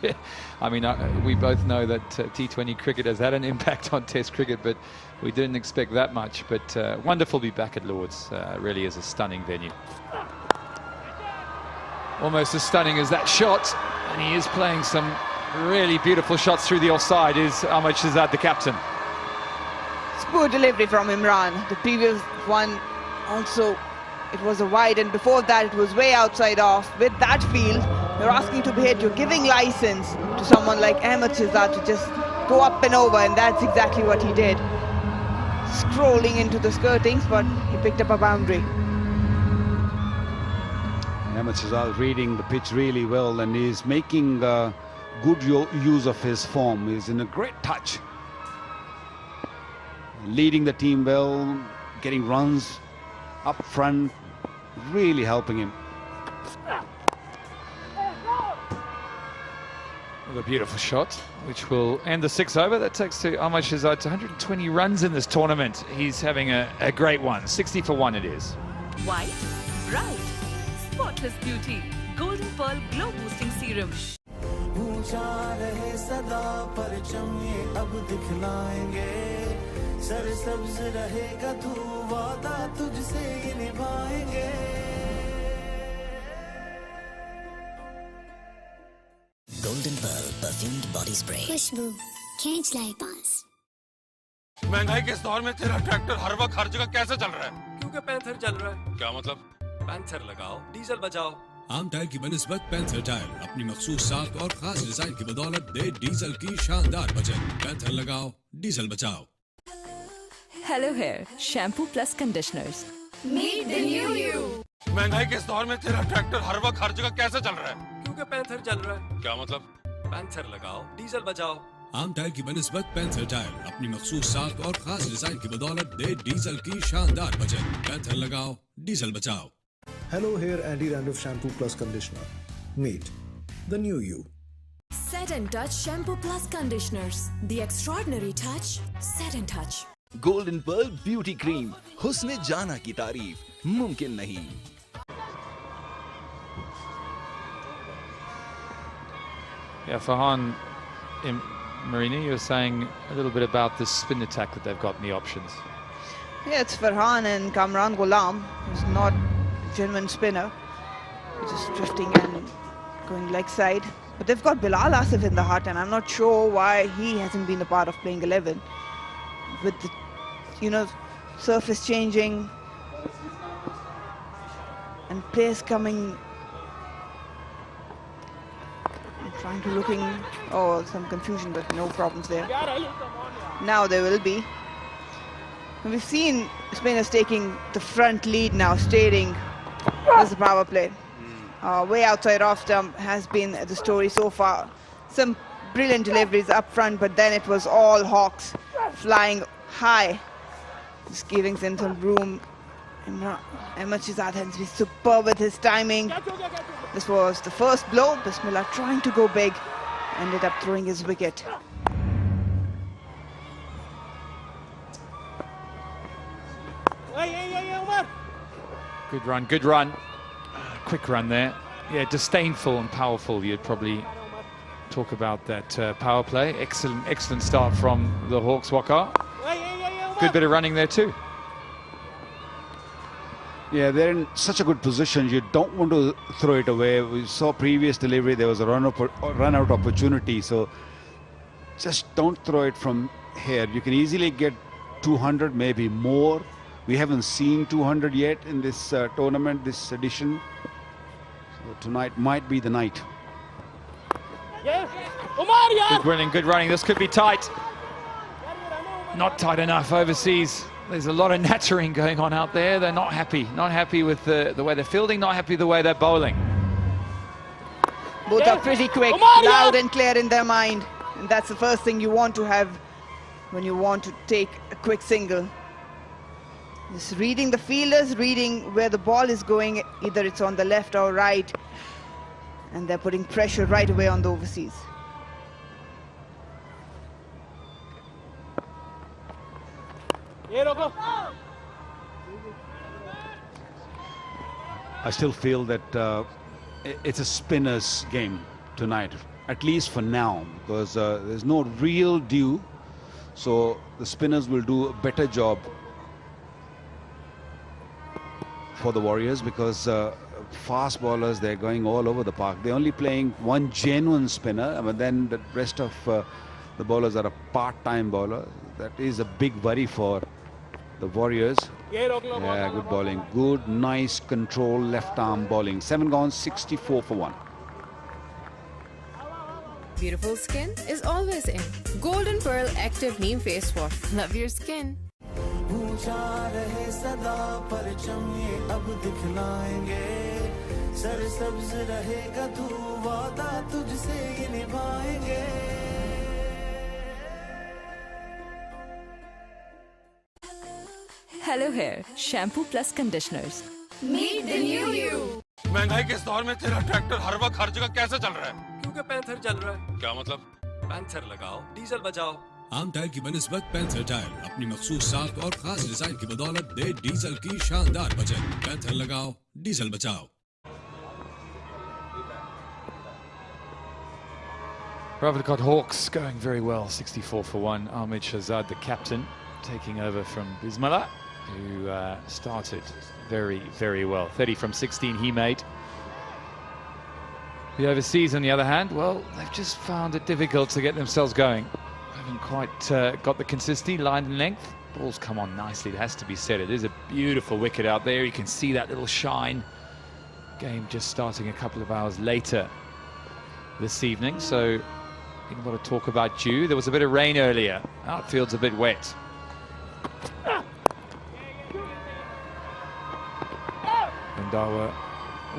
I mean, we both know that T20 cricket has had an impact on test cricket, but we didn't expect that much. But wonderful to be back at Lord's. Really is a stunning venue. Almost as stunning as that shot, and he is playing some really beautiful shots through the offside, is Ahmed Shahzad, the captain. Poor delivery from Imran. The previous one also, it was a wide, and before that it was way outside off. With that field, you're asking to be hit, you're giving license to someone like Ahmed Shahzad to just go up and over, and that's exactly what he did. Scrolling into the skirtings, but he picked up a boundary. Ahmed Shahzad reading the pitch really well, and he's making good use of his form. He's in a great touch. Leading the team well, getting runs up front, really helping him. A beautiful shot, which will end the 6 over. That takes to Ahmed Shahzad to 120 runs in this tournament. He's having a great one. 60 for 1 it is. White, bright, spotless beauty. Golden Pearl Glow Boosting Serum. ऊंचा रहे सदा परचम ये अब दिखलाएंगे सरसब्ज रहेगा तू वादा तुझसे ये निभाएंगे Golden Pearl perfumed body spray. खुशबू खींच लाई पास। महंगाई के इस दौर में तेरा ट्रैक्टर हर वक्त हर जगह कैसे चल रहा है? क्योंकि पैंथर चल रहा है। क्या मतलब? पैंथर लगाओ, डीजल बचाओ। आम टायर की बनिस्बत पैंथर टायर अपनी मखसूस साख और खास डिजाइन की बदौलत दे डीजल की शानदार बचत। पैंथर लगाओ, डीजल बचाओ। Hello Hair Shampoo Plus Conditioners. Meet the new you. महंगाई के इस दौर में तेरा ट्रैक्टर हर वक्त हर जगह कैसे चल रहा है? क्योंकि पैंथर चल रहा है। क्या मतलब? पैंथर लगाओ, डीजल बचाओ। आम टायर की बनिस्बत पैंथर टायर अपनी मखसूस साख और खास डिजाइन की बदौलत दे डीजल की शानदार बचत। पैंथर लगाओ, डीजल बचाओ। Hello Hair Anti-Dandruff Shampoo Plus Conditioner. Meet the new you. Set and Touch Shampoo Plus Conditioners. The extraordinary touch. Set and Touch. Golden pearl beauty cream, हुस्न जाना की तारीफ मुमकिन नहीं। Yeah, Farhan, Marina, you were saying a little bit about the spin attack that they've got in the options. Yeah, it's Farhan and Kamran Ghulam, who's not a genuine spinner, just drifting and going leg side. But they've got Bilal Asif in the heart, and I'm not sure why he hasn't been a part of playing 11. With the, surface changing and players coming, I'm trying to looking, some confusion, but no problems there. Now there will be. We've seen spinners taking the front lead now, stating there's the power play. Way outside off stump has been the story so far. Some brilliant deliveries up front, but then it was all hawks flying high, just giving them some room. Ahmed Shahzad has been superb with his timing. This was the first blow. Bismillah trying to go big, ended up throwing his wicket. Good run, good run. Quick run there. Yeah, disdainful and powerful. You'd probably talk about that power play. Excellent start from the Hawks, Waqar. Good bit of running there too. Yeah, they're in such a good position. You don't want to throw it away. We saw previous delivery, there was a run-out opportunity. So just don't throw it from here. You can easily get 200, maybe more. We haven't seen 200 yet in this tournament, this edition. So tonight might be the night. Good running. This could be tight. Not tight enough overseas. There's a lot of nattering going on out there. They're not happy. Not happy with the way they're fielding, not happy with the way they're bowling. Both are pretty quick, loud and clear in their mind. And that's the first thing you want to have when you want to take a quick single. Just reading the fielders, reading where the ball is going, either it's on the left or right. And they're putting pressure right away on the overseas. I still feel that it's a spinner's game tonight, at least for now, because there's no real dew, so the spinners will do a better job for the Warriors, because fast bowlers, they're going all over the park. They're only playing one genuine spinner, but then the rest of the bowlers are a part-time bowler. That is a big worry for the Warriors. Yeah, good bowling. Good, nice control, left-arm bowling. 7 gone, 64 for 1. Beautiful skin is always in. Golden Pearl Active Neem Face Wash. Love your skin. ऊंचा रहे सदा परचम ये अब दिखलाएंगे सरसब्ज रहेगा तू वादा तुझसे ये निभाएंगे Hello Hair shampoo plus conditioners. Meet the new you. महंगाई के इस दौर में तेरा ट्रैक्टर हर वक्त हर जगह कैसे चल रहा है? क्योंकि पैंथर चल रहा है। क्या मतलब? पैंथर लगाओ, डीजल बचाओ। आम टायर की बनिस्बत पैंथर टायर अपनी मखसूस साख और खास डिजाइन की बदौलत दे डीजल की शानदार बचत। पैंथर लगाओ, डीजल बचाओ। Rawalakot Hawks going very well, 64 for 1. Aazadi, the captain, taking over from Bismillah, who started very, very well. 30 from 16 he made. The overseas, on the other hand, well, they've just found it difficult to get themselves going. Haven't quite got the consistency, line and length. Ball's come on nicely, it has to be said. It is a beautiful wicket out there. You can see that little shine. Game just starting a couple of hours later this evening, so you've got to talk about dew. There was a bit of rain earlier. Outfield's a bit wet. Rendawa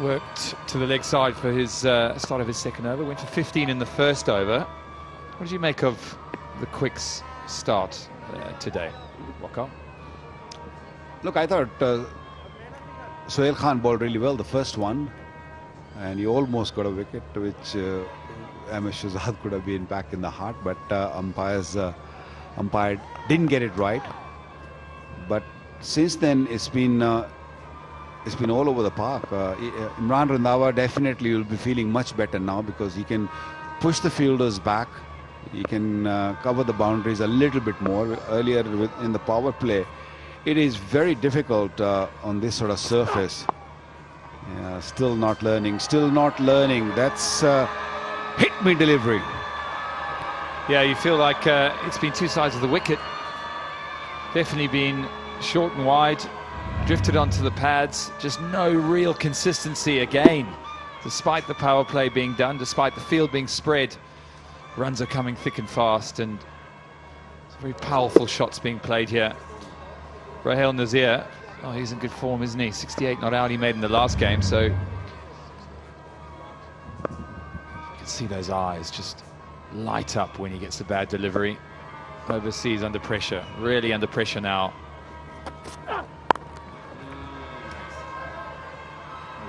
worked to the leg side for his start of his second over. Went for 15 in the first over. What did you make of the Quicks start today, Waka? Look, I thought Sohail Khan bowled really well the first one, and he almost got a wicket, which Ahmed Shahzad could have been back in the heart, but umpire didn't get it right. But since then, it's been all over the park. Imran Randawa definitely will be feeling much better now, because he can push the fielders back. He can cover the boundaries a little bit more. Earlier in the power play, it is very difficult on this sort of surface. Yeah, still not learning. That's hit me delivery. Yeah, you feel like it's been two sides of the wicket. Definitely been short and wide, drifted onto the pads. Just no real consistency again, despite the power play being done, despite the field being spread. Runs are coming thick and fast, and very powerful shots being played here. Raheel Nazir, oh, he's in good form, isn't he? 68 not out he made in the last game, so you can see those eyes just light up when he gets a bad delivery. Overseas under pressure, really under pressure now. A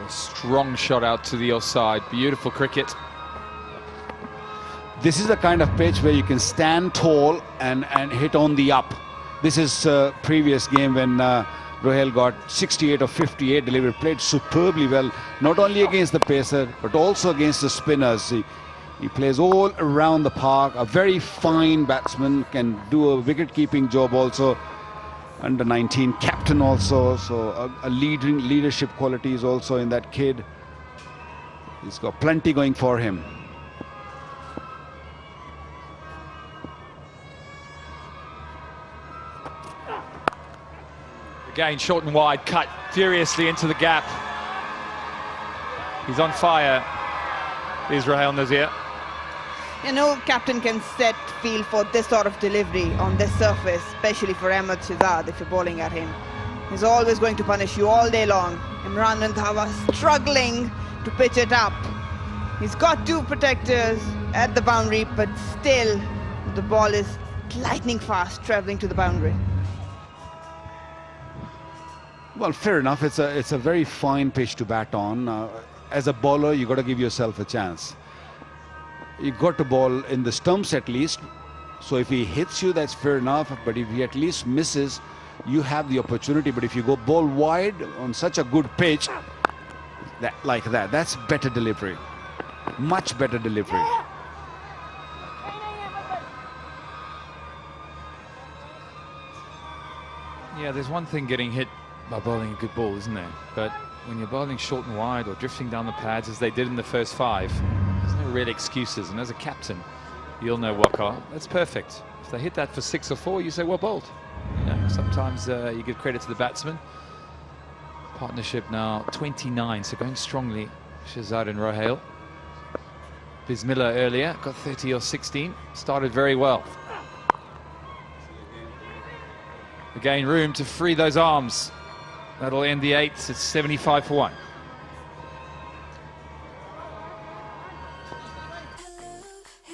strong shot out to the offside, beautiful cricket. This is the kind of pitch where you can stand tall and hit on the up. This is previous game when Raheel got 68 or 58 delivery, played superbly well, not only against the pacer, but also against the spinners. He plays all around the park, a very fine batsman, can do a wicket-keeping job also. Under 19 captain also, so a leadership qualities also in that kid. He's got plenty going for him. Again, short and wide, cut furiously into the gap. He's on fire, is Raheel Nazir. You know, captain can set feel for this sort of delivery on this surface, especially for Ahmed Shahzad if you're bowling at him. He's always going to punish you all day long. Imran Randawa struggling to pitch it up. He's got two protectors at the boundary, but still the ball is lightning fast traveling to the boundary. Well, fair enough. It's a very fine pitch to bat on. As a bowler, you got to give yourself a chance. You got to bowl in the stumps at least. So if he hits you, that's fair enough. But if he at least misses, you have the opportunity. But if you go bowl wide on such a good pitch, like that. That's better delivery. Much better delivery. Yeah, there's one thing getting hit by bowling a good ball, isn't there? But when you're bowling short and wide or drifting down the pads as they did in the first 5, there's no real excuses. And as a captain, you'll know, Waqar, that's perfect. If they hit that for 6 or 4, you say, well bowled. You know, sometimes you give credit to the batsman. Partnership now 29, so going strongly. Shahzad and Rohail. Bismillah earlier got 30 or 16, started very well. Again, room to free those arms. That'll end the 8th. It's 75 for 1.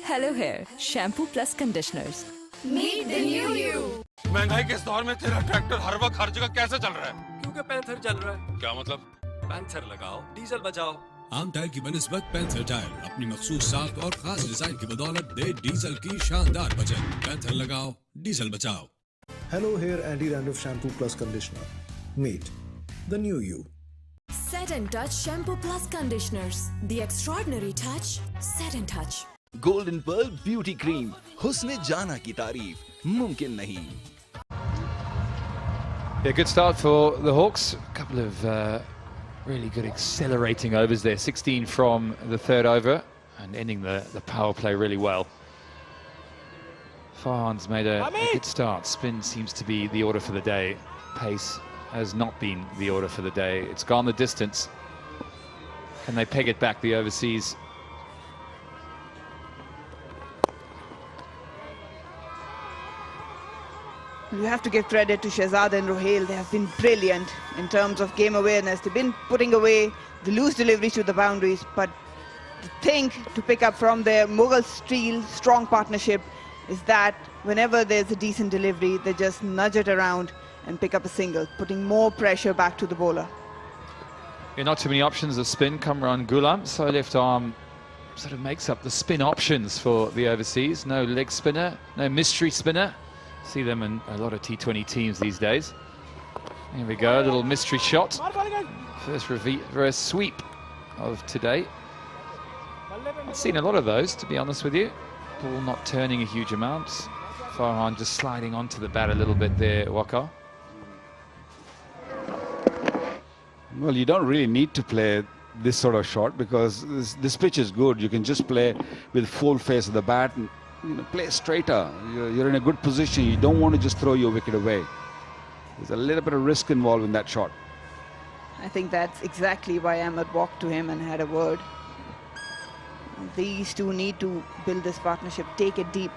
Hello Hair Shampoo Plus Conditioners. Meet the new you. महंगाई के इस दौर में तेरा tractor हर वक्त हर जगह कैसे चल रहा है? क्योंकि पैंथर चल रहा है। क्या मतलब? पैंथर लगाओ, डीजल बचाओ। आम टायर की बनिस्बत पैंथर टायर अपनी मखसूस साख्त और खास डिजाइन की बदौलत दे डीजल की शानदार बचत। पैंथर लगाओ, डीजल बचाओ। Hello Hair Anti-Dandruff Shampoo Plus Conditioner. Meet the new you. Set and Touch Shampoo Plus Conditioners. The extraordinary touch. Set and Touch. Golden Pearl Beauty Cream. हुस्न जाना की तारीफ मुमकिन नहीं. Yeah, good start for the Hawks. A couple of really good accelerating overs there. 16 from the 3rd over and ending the power play really well. Farhan's made a good start. Spin seems to be the order for the day. Pace has not been the order for the day. It's gone the distance. Can they peg it back, the overseas? You have to give credit to Shahzad and Rohail. They have been brilliant in terms of game awareness. They've been putting away the loose deliveries to the boundaries, but the thing to pick up from their Mughal Steel strong partnership is that whenever there's a decent delivery, they just nudge it around and pick up a single, putting more pressure back to the bowler. Yeah, not too many options of spin. Kamran Ghulam, so left arm sort of makes up the spin options for the overseas. No leg spinner, no mystery spinner. See them in a lot of T20 teams these days. Here we go, a little mystery shot. First reverse sweep of today. I've seen a lot of those, to be honest with you. Ball not turning a huge amount. Farhan just sliding onto the bat a little bit there, Waqar. Well, you don't really need to play this sort of shot because this pitch is good. You can just play with full face of the bat and play straighter. You're in a good position. You don't want to just throw your wicket away. There's a little bit of risk involved in that shot. I think that's exactly why Ahmed walked to him and had a word. These two need to build this partnership, take it deep.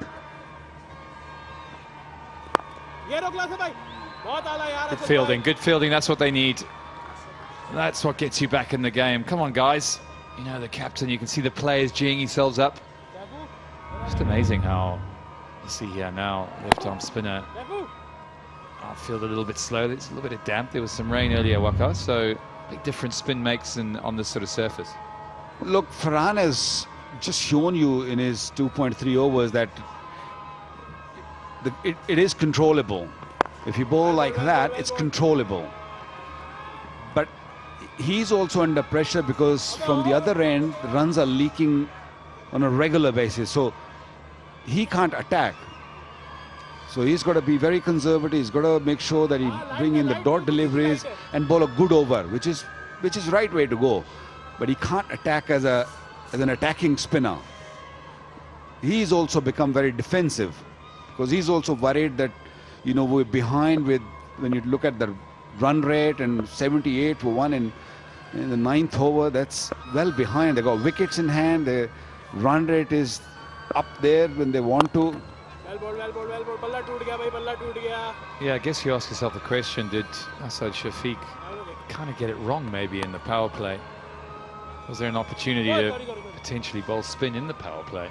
Good fielding, that's what they need. That's what gets you back in the game. Come on, guys. You know, the captain, you can see the players geeing themselves up. Just amazing how you see here now, left arm spinner. Outfield a little bit slow. There's a little bit of damp. There was some rain earlier, Waqar, so big difference spin makes on this sort of surface. Look, Farhan has just shown you in his 2.3 overs that it is controllable. If you bowl like that, it's controllable. But he's also under pressure because from the other end, the runs are leaking on a regular basis. So he can't attack. So he's got to be very conservative. He's got to make sure that he bring in the dot deliveries and bowl a good over, which is right way to go. But he can't attack as an attacking spinner. He's also become very defensive because he's also worried that, you know, we're behind with, when you look at the run rate and 78 for 1 in the 9th over, that's well behind. They got wickets in hand. The run rate is up there when they want to. Yeah, I guess you ask yourself the question, did Asad Shafiq kind of get it wrong maybe in the power play? Was there an opportunity to potentially bowl spin in the power play?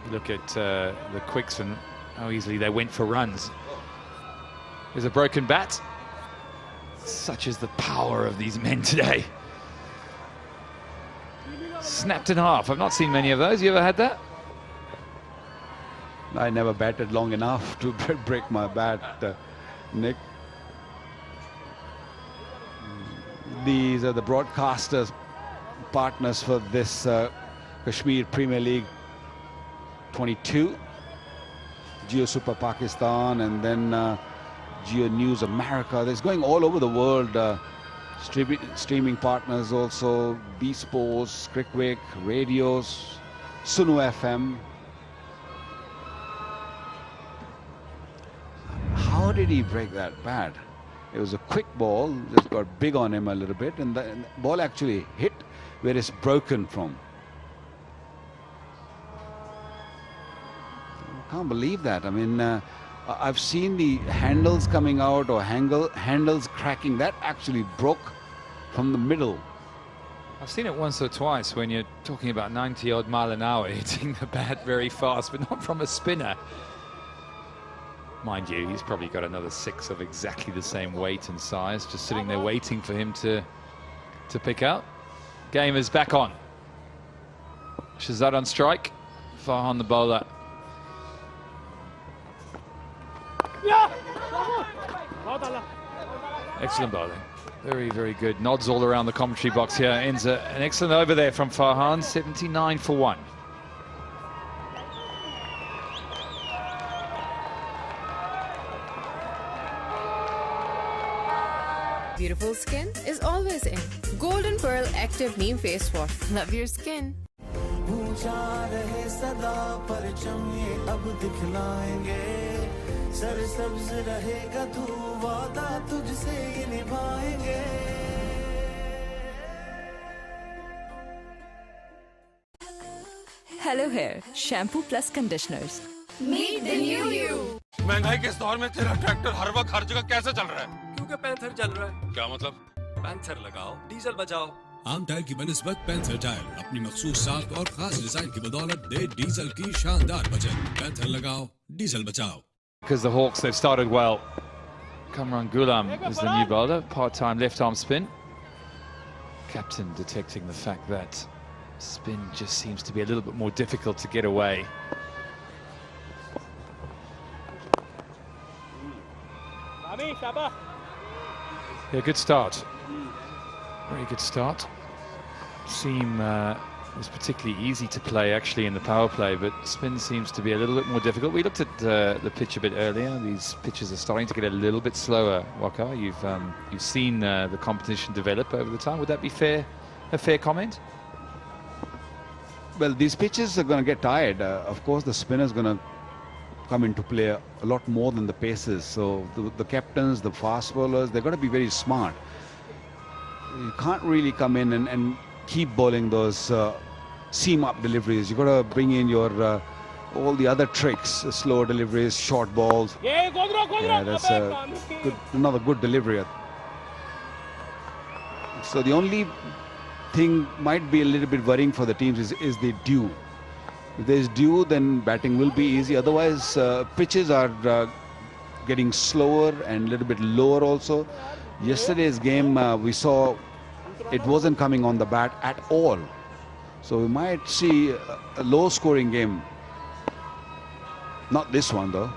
You look at the quicks and how easily they went for runs. There's a broken bat. Such is the power of these men today. Snapped in half. I've not seen many of those. You ever had that? I never batted long enough to break my bat, Nick. These are the broadcasters partners for this Kashmir Premier League 22. Geo Super Pakistan and then Geo News America. There's going all over the world. Streaming partners also. B Sports, Crickwick, Radios, Sunu FM. How did he break that bat? It was a quick ball, just got big on him a little bit, and the ball actually hit where it's broken from. I can't believe that. I mean, I've seen the handles coming out or handles cracking. That actually broke from the middle. I've seen it once or twice when you're talking about 90-odd mile an hour hitting the bat very fast, but not from a spinner. Mind you, he's probably got another 6 of exactly the same weight and size, just sitting there waiting for him to pick out. Game is back on. Shahzad on strike. Farhan the bowler. Excellent bowling. Very, very good. Nods all around the commentary box here. Ends an excellent over there from Farhan. 79 for 1. Beautiful skin is always in. Golden Pearl Active Neem Face Wash. Love your skin. पूछा रहे सदा परचम ये अब दिखलाएंगे सरसब्ज रहेगा तू वादा तुझसे ये निभाएंगे Hello Hair Shampoo Plus Conditioners. Meet the new you. महंगाई के इस दौर में तेरा ट्रैक्टर हर वक्त हर जगह कैसे चल रहा है? क्योंकि पैंथर चल रहा है। क्या मतलब? पैंथर लगाओ, डीजल बचाओ। आम टायर की बनिस्बत पैंथर टायर अपनी मखसूस साख और खास डिजाइन की बदौलत दे डीजल की शानदार बचत। पैंथर लगाओ, डीजल बचाओ। Because the Hawks, they've started well. Kamran Ghulam is the new bowler, part-time left-arm spin. Captain detecting the fact that spin just seems to be a little bit more difficult to get away. Yeah, good start. Very good start. Seam was particularly easy to play actually in the power play, but spin seems to be a little bit more difficult. We looked at the pitch a bit earlier. These pitches are starting to get a little bit slower. Waqar, you've seen the competition develop over the time. Would that be a fair comment? Well, these pitches are going to get tired. Of course, the spinner is going to come into play a lot more than the pacers. So the captains, the fast bowlers, they're going to be very smart. You can't really come in and keep bowling those seam-up deliveries. You've got to bring in your all the other tricks, slower deliveries, short balls. Yeah, that's another good delivery. So the only thing might be a little bit worrying for the teams is the dew. If there's dew, then batting will be easy. Otherwise, pitches are getting slower and a little bit lower also. Yesterday's game, we saw it wasn't coming on the bat at all. So we might see a low-scoring game. Not this one, though.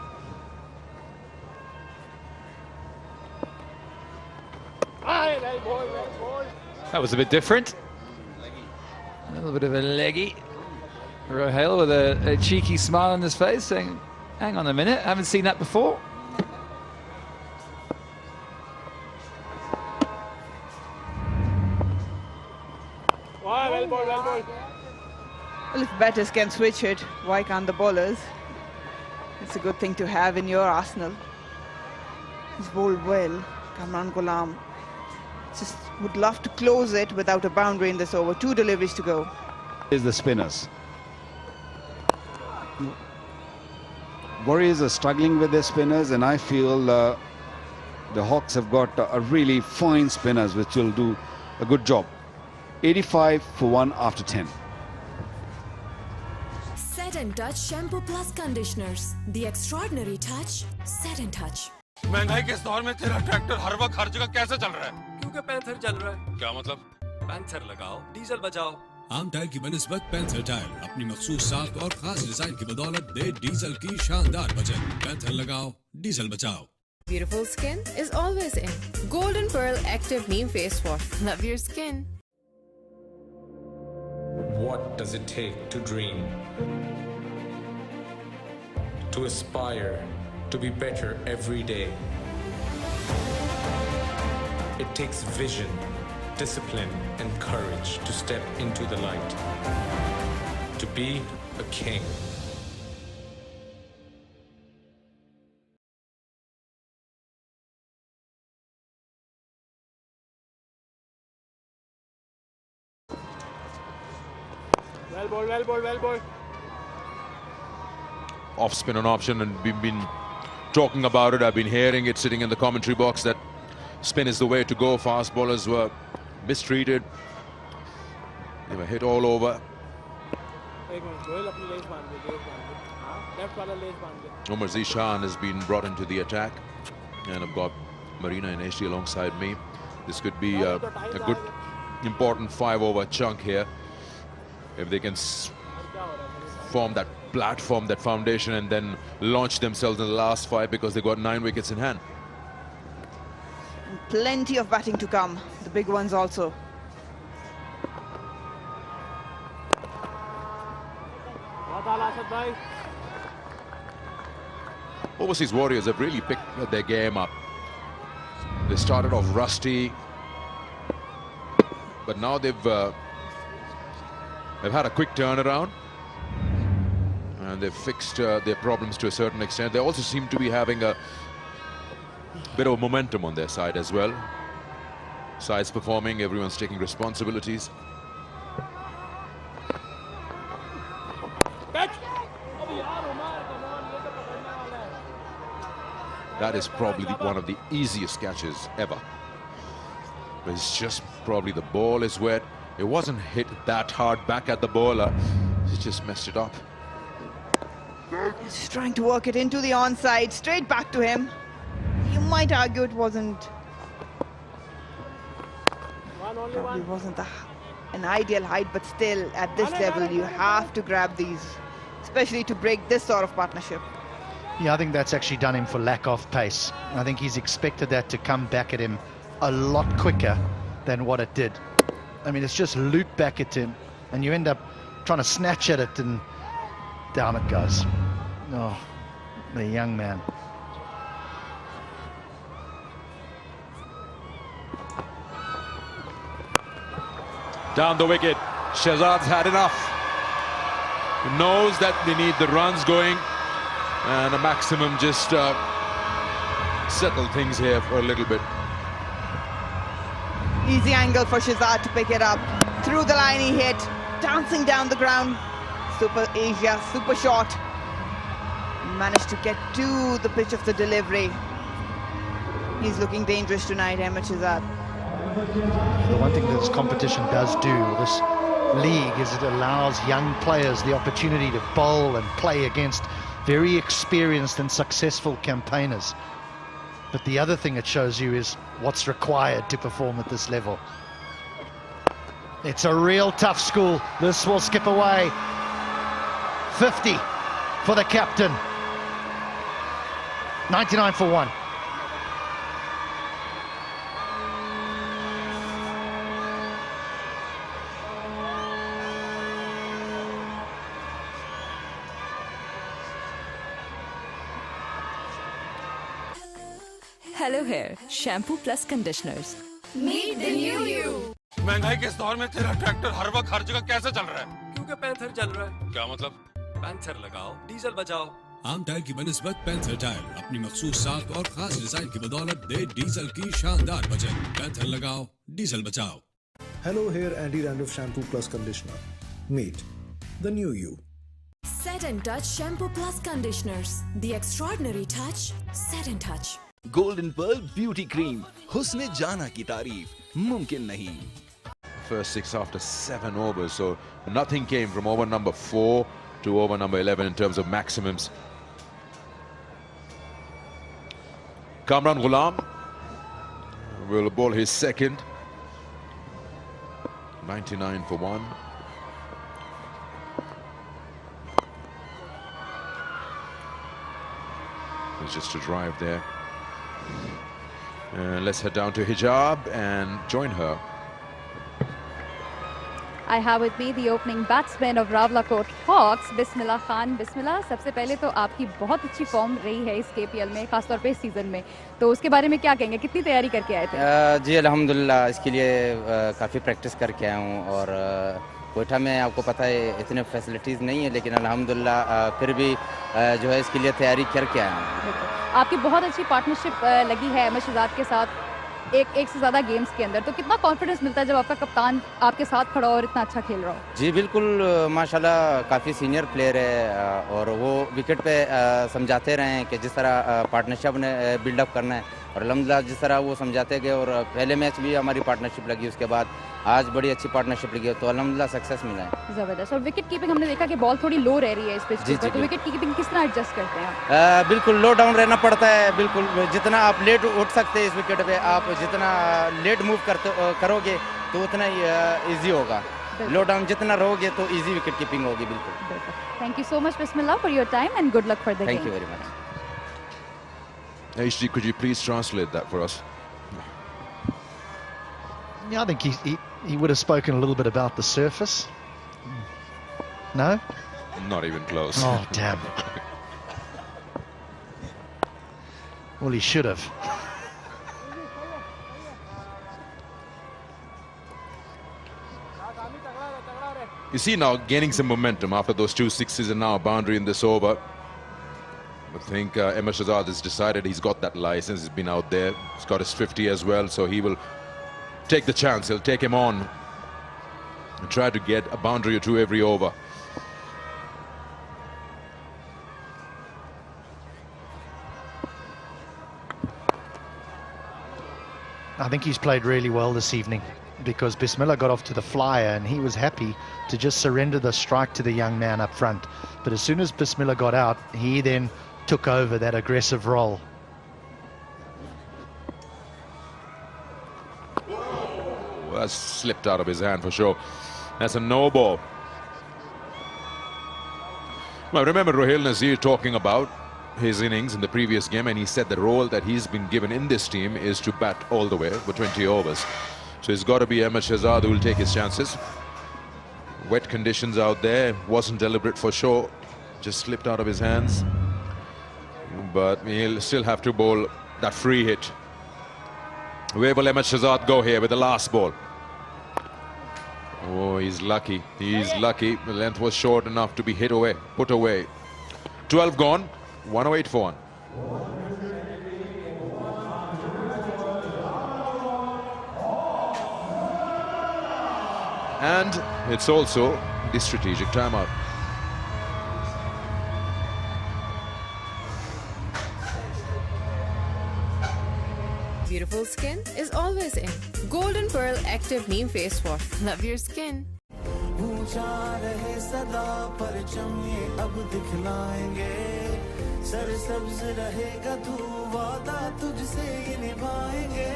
That was a bit different. A little bit of a leggy. Rohail with a cheeky smile on his face saying, hang on a minute, I haven't seen that before. Well, if batters can switch it, why can't the bowlers? It's a good thing to have in your arsenal. He's bowled well, Kamran Ghulam. Just would love to close it without a boundary in this over. 2 deliveries to go. Is the spinners. Warriors are struggling with their spinners, and I feel the Hawks have got a really fine spinners which will do a good job. 85 for 1 after 10. Set and Touch Shampoo Plus Conditioners. The extraordinary touch. Set and Touch. महंगाई के इस दौर में तेरा tractor हर वक्त हर जगह कैसे चल रहा है? क्योंकि पैंथर चल रहा है। क्या मतलब? पैंथर लगाओ, डीजल बचाओ। आम टायर की बनिस्बत पैंथर टायर अपनी मखसूस साख और खास डिजाइन की बदौलत दे डीजल की शानदार बचत। पैंथर लगाओ, डीजल बचाओ। Beautiful skin is always in. Golden Pearl Active Neem Face Wash. Love your skin. what does it take to dream, to aspire, to be better every day. It takes vision, discipline, and courage to step into the light, to be a king. Well ball, well ball, well ball. Off spin on option, and we've been talking about it. I've been hearing it sitting in the commentary box that spin is the way to go. Fast bowlers were mistreated. They were hit all over. Umar Zishan has been brought into the attack, and I've got Marina and Ashley alongside me. This could be a good, important 5-over chunk here. If they can form that platform, that foundation, and then launch themselves in the last 5, because they got 9 wickets in hand. And plenty of batting to come, the big ones also. Overseas Warriors have really picked their game up. They started off rusty, but now they've had a quick turnaround, and they've fixed their problems to a certain extent. They also seem to be having a bit of momentum on their side as well. Sides performing, everyone's taking responsibilities. That is probably one of the easiest catches ever. But it's just probably the ball is wet. It wasn't hit that hard back at the bowler. He just messed it up. He's trying to work it into the onside, straight back to him. You might argue it wasn't... Probably wasn't an ideal height, but still, at this level, you have to grab these, especially to break this sort of partnership. Yeah, I think that's actually done him for lack of pace. I think he's expected that to come back at him a lot quicker than what it did. I mean, it's just looped back at him, and you end up trying to snatch at it, and down it goes. Oh, the young man. Down the wicket. Shehzad's had enough. He knows that they need the runs going, and a maximum just settle things here for a little bit. Easy angle for Shehzad to pick it up. Through the line he hit, dancing down the ground. Super Asia, super short. Managed to get to the pitch of the delivery. He's looking dangerous tonight, Ahmed Shehzad. The one thing that this competition does do, or this league, is it allows young players the opportunity to bowl and play against very experienced and successful campaigners. But the other thing it shows you is what's required to perform at this level. It's a real tough school. This will skip away. 50 for the captain. 99 for 1. Hello Hair, shampoo plus conditioners. Meet the new you. महंगाई के इस दौर में तेरा tractor हर वक्त हर जगह कैसे चल रहा है? क्योंकि पैंथर चल रहा है। क्या मतलब? पैंथर लगाओ, डीजल बचाओ। आम टायर की बनिस्बत पैंथर टायर अपनी मखसूस साख और खास डिजाइन की बदौलत दे डीजल की शानदार बचत। पैंथर लगाओ, डीजल बचाओ। Hello Hair Anti-Dandruff Shampoo Plus Conditioner. Meet the new you. Set and Touch Shampoo Plus Conditioners. The extraordinary touch, Set and Touch. Golden Pearl Beauty Cream. हुस्न जाना की तारीफ मुमकिन नहीं. First 6 after 7 overs, so nothing came from over number 4 to over number 11 in terms of maximums. Kamran Ghulam will bowl his second. 99 for 1. It's just a drive there. Let's head down to Hijab and join her. I have with me the opening batsman of Rawalakot Hawks, Bismillah Khan. Bismillah, सबसे पहले तो आपकी बहुत अच्छी form रही है इस KPL में, खासतौर पे इस सीज़न में, तो उसके बारे में क्या कहेंगे, कितनी तैयारी करके आए थे? जी अल्हम्दुलिल्लाह, इसके लिए काफ़ी प्रैक्टिस करके आया हूँ और कोयटा में आपको पता है इतने फैसिलिटीज़ नहीं है, लेकिन अल्हम्दुलिल्लाह फिर भी जो है इसके लिए तैयारी करके आया हूँ। आपकी बहुत अच्छी पार्टनरशिप लगी है एम एस शहजाद के साथ एक से ज़्यादा गेम्स के अंदर, तो कितना कॉन्फिडेंस मिलता है जब आपका कप्तान आपके साथ खड़ा और इतना अच्छा खेल रहा हो? जी बिल्कुल, माशाल्लाह काफ़ी सीनियर प्लेयर है और वो विकेट पे समझाते रहे हैं कि जिस तरह पार्टनरशिप ने बिल्डअप करना है और अल्हम्दुलिल्लाह जिस तरह वो समझाते गए और पहले मैच भी हमारी पार्टनरशिप लगी, उसके बाद आज बड़ी अच्छी पार्टनरशिप लगी, तो अल्हम्दुलिल्लाह सक्सेस मिला है। ज़बरदस्त। और विकेट कीपिंग हमने देखा कि बॉल थोड़ी लो रह रही है इस पिच पर, तो विकेट कीपिंग किस तरह एडजस्ट करते हैं? बिल्कुल लो डाउन रहना पड़ता है, बिल्कुल जितना आप लेट उठ सकते हैं इस विकेट पे, आप जितना लेट मूव करोगे तो उतना ही ईजी होगा, लो डाउन जितना रहोगे तो ईजी विकेट कीपिंग होगी। बिल्कुल। Thank you so much Bismillah for your time and good luck for the game. Thank you very much. HD, could you please translate that for us? Yeah, I think he would have spoken a little bit about the surface. No? Not even close. Oh, damn. Well, he should have. You see now gaining some momentum after those 2 sixes and now a boundary in this over. I think MS Aazadi has decided he's got that license, he's been out there, he's got his 50 as well, so he will take the chance, he'll take him on and try to get a boundary or two every over. I think he's played really well this evening because Bismillah got off to the flyer and he was happy to just surrender the strike to the young man up front. But as soon as Bismillah got out, he then took over that aggressive role. Well, that's slipped out of his hand for sure. That's a no ball. Well, I remember Rohil Nazir talking about his innings in the previous game, and he said the role that he's been given in this team is to bat all the way for 20 overs. So it's got to be Ahmed Shahzad who will take his chances. Wet conditions out there, wasn't deliberate for sure, just slipped out of his hands. But he'll still have to bowl that free hit. Where will Ahmed Shahzad go here with the last ball? Oh, he's lucky. He's lucky. The length was short enough to be hit away, put away. 12 gone, 108 for 1. And it's also the strategic timeout. Beautiful skin is always in. Golden Pearl Active Neem Face Wash. Love your skin. पूछा रहे सदा परचम ये अब दिखलाएंगे, सरसब्ज रहेगा तू वादा तुझसे ये निभाएंगे।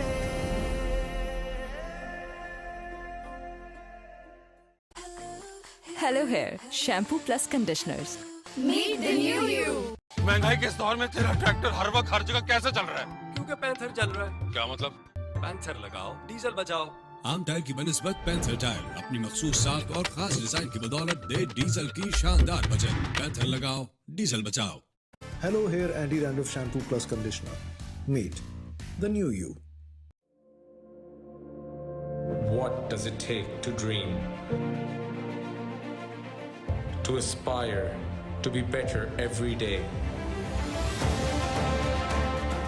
Hello Hair Shampoo Plus Conditioners. Meet the new you. महंगाई के इस दौर में तेरा ट्रैक्टर हर वक्त हर जगह कैसे चल रहा है? क्योंकि पैंथर चल रहा है। क्या मतलब? पैंथर लगाओ, डीजल बचाओ। आम टायर की बनिस्बत पैंथर टायर अपनी मखसूस साख और खास डिजाइन की बदौलत दे डीजल की शानदार बचत। पैंथर लगाओ, डीजल बचाओ। Hello Hair Anti-Dandruff Shampoo Plus Conditioner. Meet the new you. What does it take to dream? To aspire, to be better every day.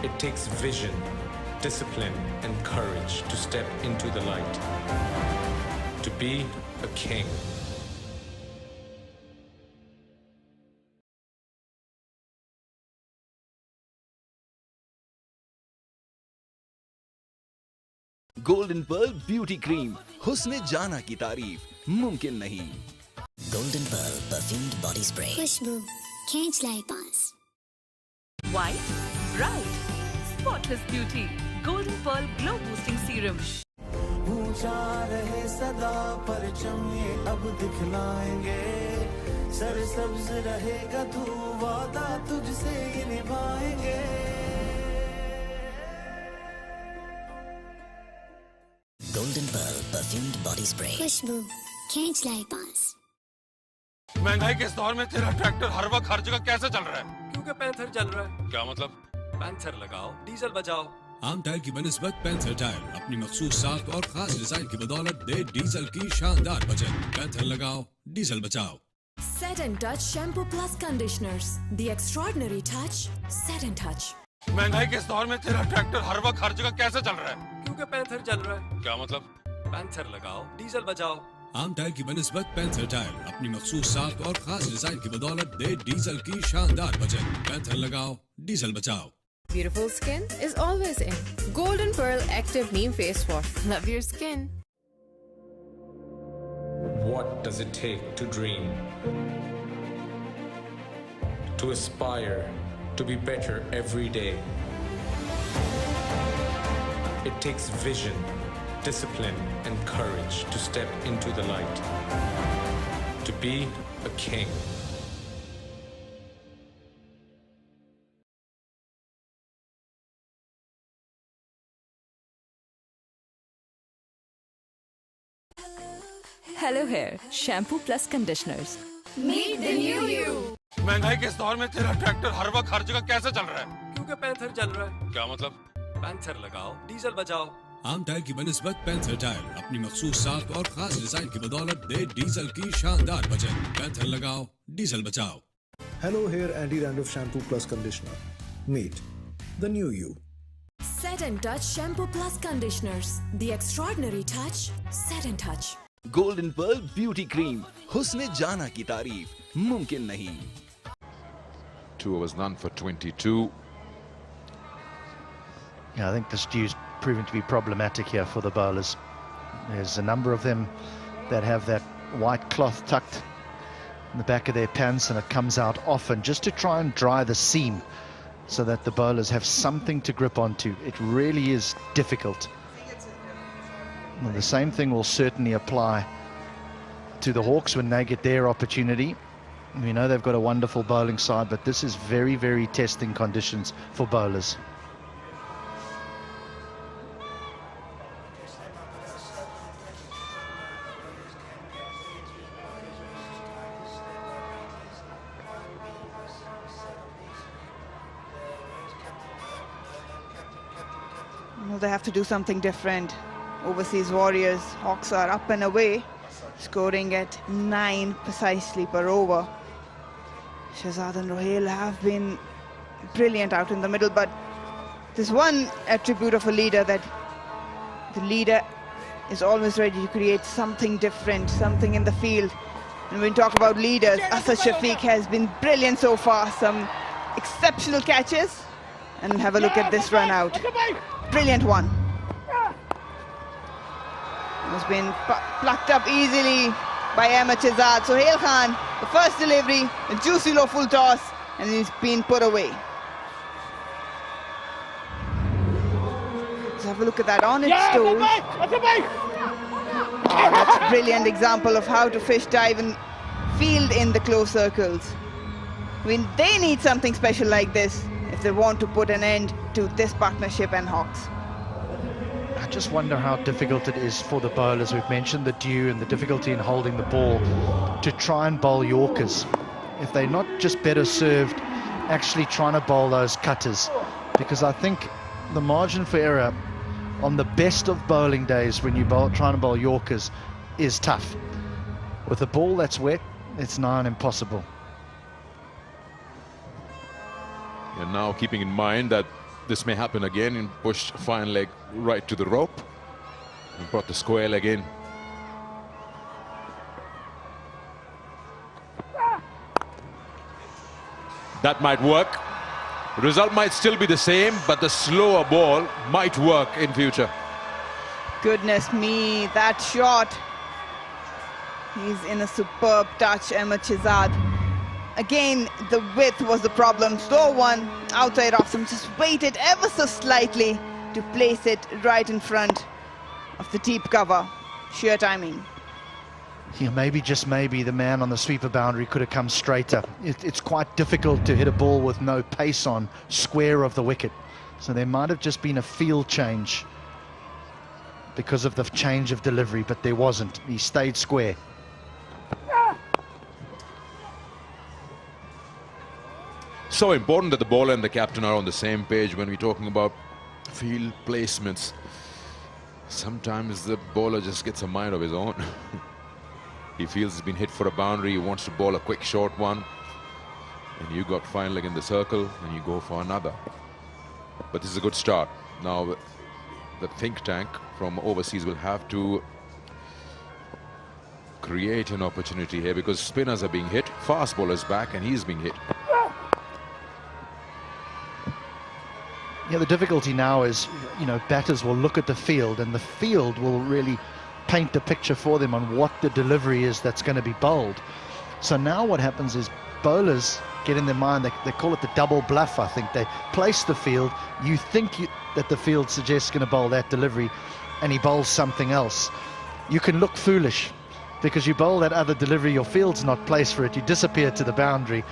It takes vision, discipline, and courage to step into the light. To be a king. Golden pearl beauty cream, हुस्ने जाना की तारीफ मुमकिन नहीं। Golden Pearl perfumed body spray. खुशबू खींच लाए पास। White, bright, spotless beauty. Golden Pearl Glow Boosting Serum. पूछा रहे सदा परचम ये अब दिखलाएंगे, सरसब्ज रहेगा तू वादा तुझसे ये निभाएंगे। Golden Pearl perfumed body spray. खुशबू खींच लाई पास। महंगाई के इस दौर में तेरा ट्रैक्टर हर वक्त हर जगह कैसे चल रहा है? क्योंकि पैंथर चल रहा है। क्या मतलब? पैंथर लगाओ, डीजल बचाओ। आम टायर की बनिस्बत पैंथर टायर अपनी मखसूस साख और खास डिजाइन की बदौलत दे डीजल की शानदार बचत। पैंथर लगाओ, डीजल बचाओ। Set and Touch Shampoo Plus Conditioners. The extraordinary touch. Set and Touch. महंगाई के इस दौर में तेरा ट्रैक्टर हर वक्त हर जगह कैसे चल रहा है? क्योंकि पैंथर चल रहा है। क्या मतलब? पैंथर लगाओ, डीजल बचाओ। आम टायर की बनिस्बत पैंथर टायर अपनी मखसूस साख और खास डिजाइन की बदौलत दे डीजल की शानदार बचत। पैंथर लगाओ, डीजल बचाओ। Beautiful skin is always in. Golden Pearl Active Neem Face Wash. Love your skin. What does it take to dream? To aspire, to be better every day. It takes vision, discipline, and courage to step into the light. To be a king. Hello Hair Shampoo Plus Conditioners. Meet the new you. महंगाई के इस दौर में तेरा tractor हर वक्त हर जगह कैसे चल रहा है? क्योंकि पैंथर चल रहा है। क्या मतलब? पैंथर लगाओ, डीजल बचाओ। आम टायर की बनिस्बत पैंथर टायर अपनी मखसूस साख और खास डिजाइन की बदौलत दे डीजल की शानदार बचत। पैंथर लगाओ, डीजल बचाओ। Hello Hair Anti-Dandruff Shampoo Plus Conditioner. Meet the new you. Set and Touch Shampoo Plus Conditioners. The extraordinary touch. Set and Touch. Golden pearl beauty cream, हुस्ने जाना की तारीफ मुमकिन नहीं। 2 overs none for 22. Yeah, I think this dew's proven to be problematic here for the bowlers. There's a number of them that have that white cloth tucked in the back of their pants, and it comes out often just to try and dry the seam so that the bowlers have something to grip onto. It really is difficult. Well, the same thing will certainly apply to the Hawks when they get their opportunity. We know they've got a wonderful bowling side, but this is very, very testing conditions for bowlers. Well, they have to do something different. Overseas Warriors, Hawks are up and away, scoring at 9 precisely per over. Shahzad and Rohail have been brilliant out in the middle, but there's one attribute of a leader, that the leader is always ready to create something different, something in the field. And when we talk about leaders, Asad Shafiq has been brilliant so far, some exceptional catches. And have a look at this run out. Brilliant one. Has been plucked up easily by Aazadi. So Hail Khan, the first delivery, a juicy low full toss, and he's been put away. Let's have a look at that on its toes. Oh, that's a brilliant example of how to fish, dive and field in the close circles. I mean, they need something special like this if they want to put an end to this partnership and Hawks. I just wonder how difficult it is for the bowlers. We've mentioned the dew and the difficulty in holding the ball to try and bowl Yorkers. If they're not just better served, actually trying to bowl those cutters. Because I think the margin for error on the best of bowling days when you're trying to bowl Yorkers is tough. With a ball that's wet, it's nigh on impossible. And now keeping in mind that this may happen again, and pushed fine leg right to the rope and brought the square leg in. That might work. The result might still be the same, but the slower ball might work in future. Goodness me, that shot. He's in a superb touch, Shahzad. Again, the width was the problem. Slow one, outside off some, just waited ever so slightly to place it right in front of the deep cover. Sheer timing. Yeah, maybe, just maybe, the man on the sweeper boundary could have come straighter. It's quite difficult to hit a ball with no pace on, square of the wicket. So there might have just been a field change because of the change of delivery, but there wasn't. He stayed square. so important that the bowler and the captain are on the same page when we're talking about field placements. Sometimes the bowler just gets a mind of his own. He feels he's been hit for a boundary, he wants to bowl a quick short one, and you got fine leg in the circle and you go for another. But this is a good start. Now the think tank from overseas will have to create an opportunity here because spinners are being hit, fast bowlers back, and he's being hit. Yeah, the difficulty now is, you know, batters will look at the field and the field will really paint the picture for them on what the delivery is that's going to be bowled. So now what happens is bowlers get in their mind, they call it the double bluff, I think. They place the field, you think that the field suggests going to bowl that delivery, and he bowls something else. You can look foolish because you bowl that other delivery, your field's not placed for it, you disappear to the boundary,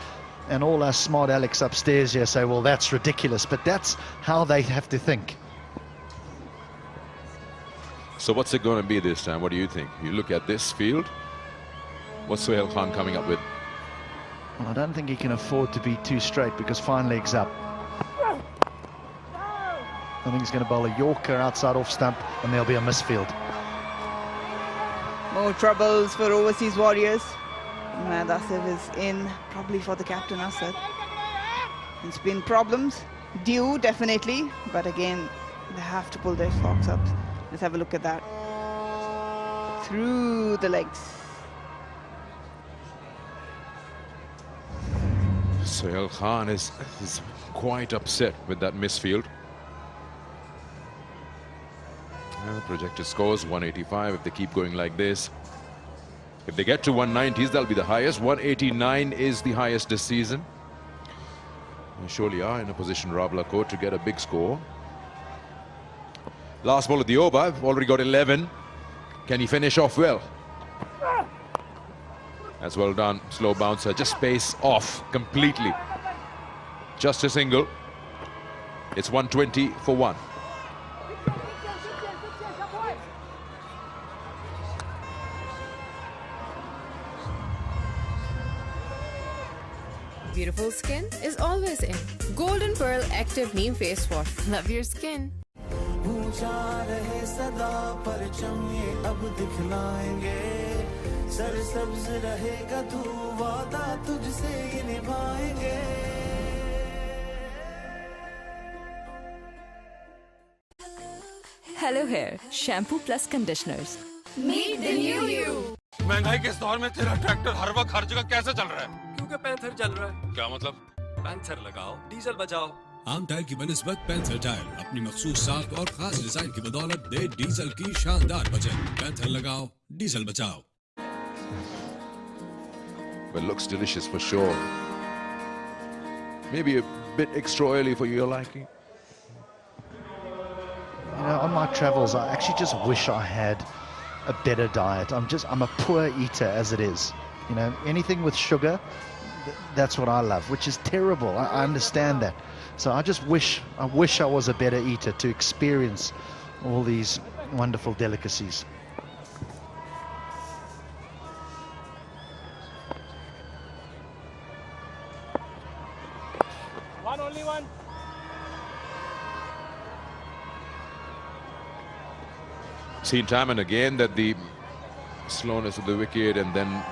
and all us smart Alex upstairs here say, well, that's ridiculous, but that's how they have to think. So what's it going to be this time? What do you think? You look at this field, what's Sohail Khan coming up with? Well, I don't think he can afford to be too straight because fine leg's up. I think he's going to bowl a Yorker outside off stump and there'll be a misfield. More troubles for overseas warriors. Ahmed Asif is in, probably for the captain Asad. It's been problems, due definitely, but again, they have to pull their socks up. Let's have a look at that. Through the legs. Sohail Khan is quite upset with that misfield. And projected scores 185 if they keep going like this. If they get to 190s, that'll be the highest. 189 is the highest this season. They surely are in a position, Rawalakot, to get a big score. Last ball of the over, I've already got 11. Can he finish off well? That's well done. Slow bouncer, just space off completely. Just a single. It's 120 for 1. Beautiful skin is always in. Golden Pearl Active Neem Face Wash. Love your skin. पूछा रहे सदा परचम ये अब दिखलाएंगे सरसब्ज रहेगा तू वादा तुझसे ये निभाएंगे Hello Hair Shampoo Plus Conditioners. Meet the new you. महंगाई के इस दौर में तेरा ट्रैक्टर हर वक्त हर जगह कैसे चल रहा है? क्योंकि पैंथर चल रहा है। क्या मतलब? पैंथर लगाओ, डीजल बचाओ। आम टाइल की बनिस्बत पैंथर टाइल अपनी मखसूस साख और खास डिजाइन की बदौलत दे डीजल की शानदार बचत। पैंथर लगाओ, डीजल बचाओ। But looks delicious for sure. Maybe a bit extra oily for your liking. You know, on my travels, I actually just wish I had a better diet. I'm a poor eater as it is. You know, anything with sugar, that's what I love, which is terrible. I understand that. So I just wish I was a better eater to experience all these wonderful delicacies. One, only one. Seen time and again that the slowness of the wicket and then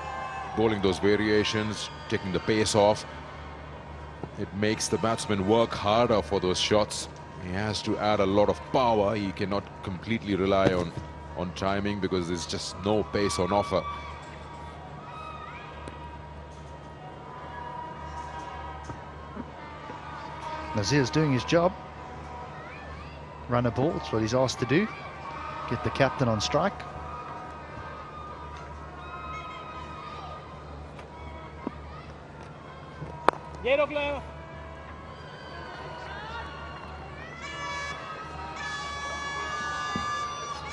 bowling those variations, taking the pace off, it makes the batsman work harder for those shots. He has to add a lot of power. He cannot completely rely on timing because there's just no pace on offer. Nazir's doing his job. Run a ball, that's what he's asked to do. Get the captain on strike.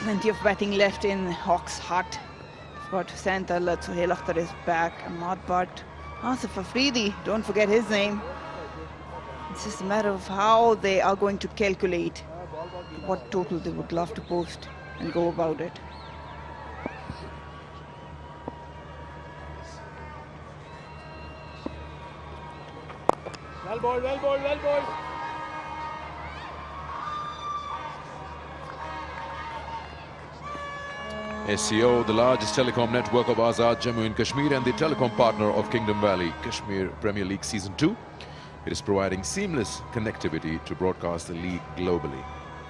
Plenty of batting left in Hawks' heart. Got Hussain Tallat, Sohail Akhtar is back, Ahmad Butt, Asif Afridi, don't forget his name. It's just a matter of how they are going to calculate what total they would love to post and go about it. Well ball, well ball, well ball. SCO, the largest telecom network of Aazad, Jammu and Kashmir, and the telecom partner of Kingdom Valley Kashmir Premier League Season 2. It is providing seamless connectivity to broadcast the league globally.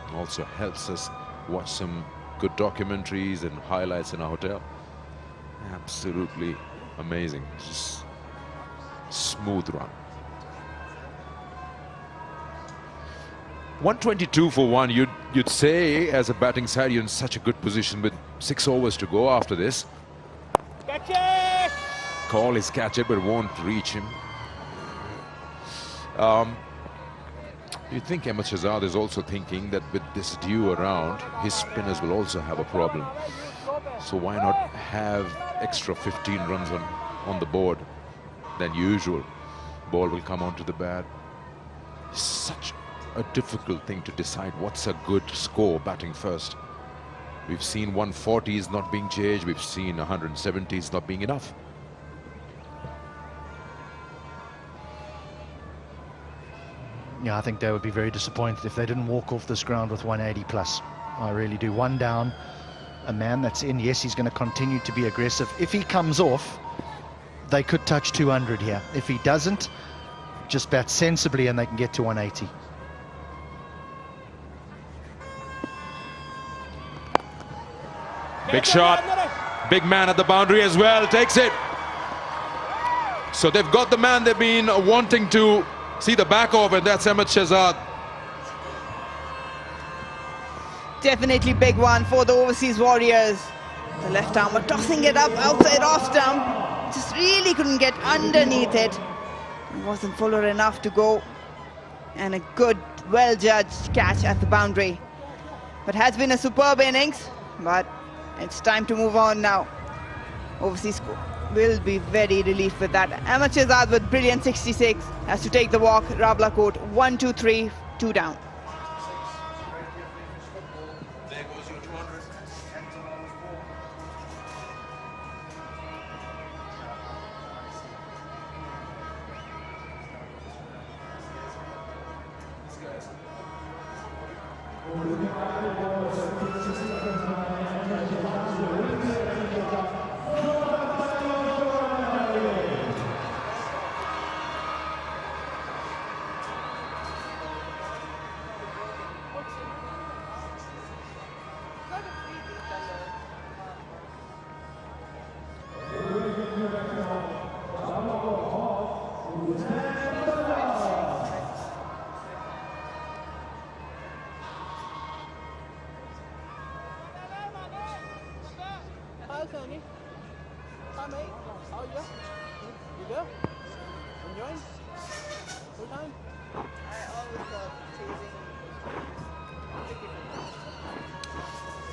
It also helps us watch some good documentaries and highlights in our hotel. Absolutely amazing. Just smooth run. 122 for 1. You'd say, as a batting side, you're in such a good position with 6 overs to go after this. Catch it! Call is catch it, but won't reach him. You think Ahmed Shahzad is also thinking that with this due around, his spinners will also have a problem. So why not have extra 15 runs on the board than usual? Ball will come onto the bat. Such a difficult thing to decide what's a good score batting first. We've seen 140s not being changed. We've seen 170s not being enough. Yeah, I think they would be very disappointed if they didn't walk off this ground with 180 plus. I really do. One down, a man that's in. Yes, he's going to continue to be aggressive. If he comes off, they could touch 200 here. If he doesn't, just bat sensibly and they can get to 180. Big shot. Big man at the boundary as well. Takes it. So they've got the man they've been wanting to see the back of, and that's Ahmed Shahzad. Definitely big one for the overseas warriors. The left arm tossing it up outside off stump. Just really couldn't get underneath it. It wasn't fuller enough to go. And a good, well-judged catch at the boundary. But has been a superb innings. But it's time to move on now. Overseas will be very relieved with that. Ahmed Shahzad with brilliant 66 has to take the walk. Rawalakot 1, 2, 3, 2 down. There goes your 200.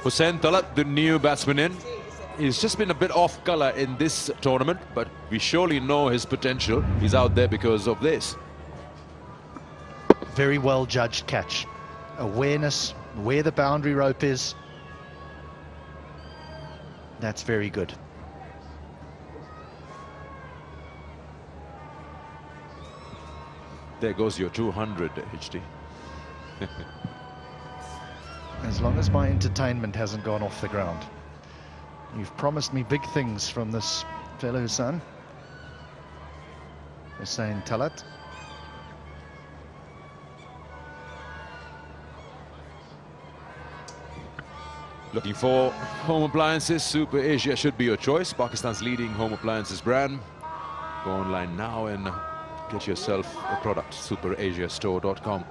Hussain Talat, the new batsman in. He's just been a bit off colour in this tournament, but we surely know his potential. He's out there because of this. Very well judged catch. Awareness where the boundary rope is. That's very good. There goes your 200, HD. As long as my entertainment hasn't gone off the ground. You've promised me big things from this fellow son, Hussain Talat. Looking for home appliances, Super Asia should be your choice. Pakistan's leading home appliances brand. Go online now and get yourself a product, superasiastore.com.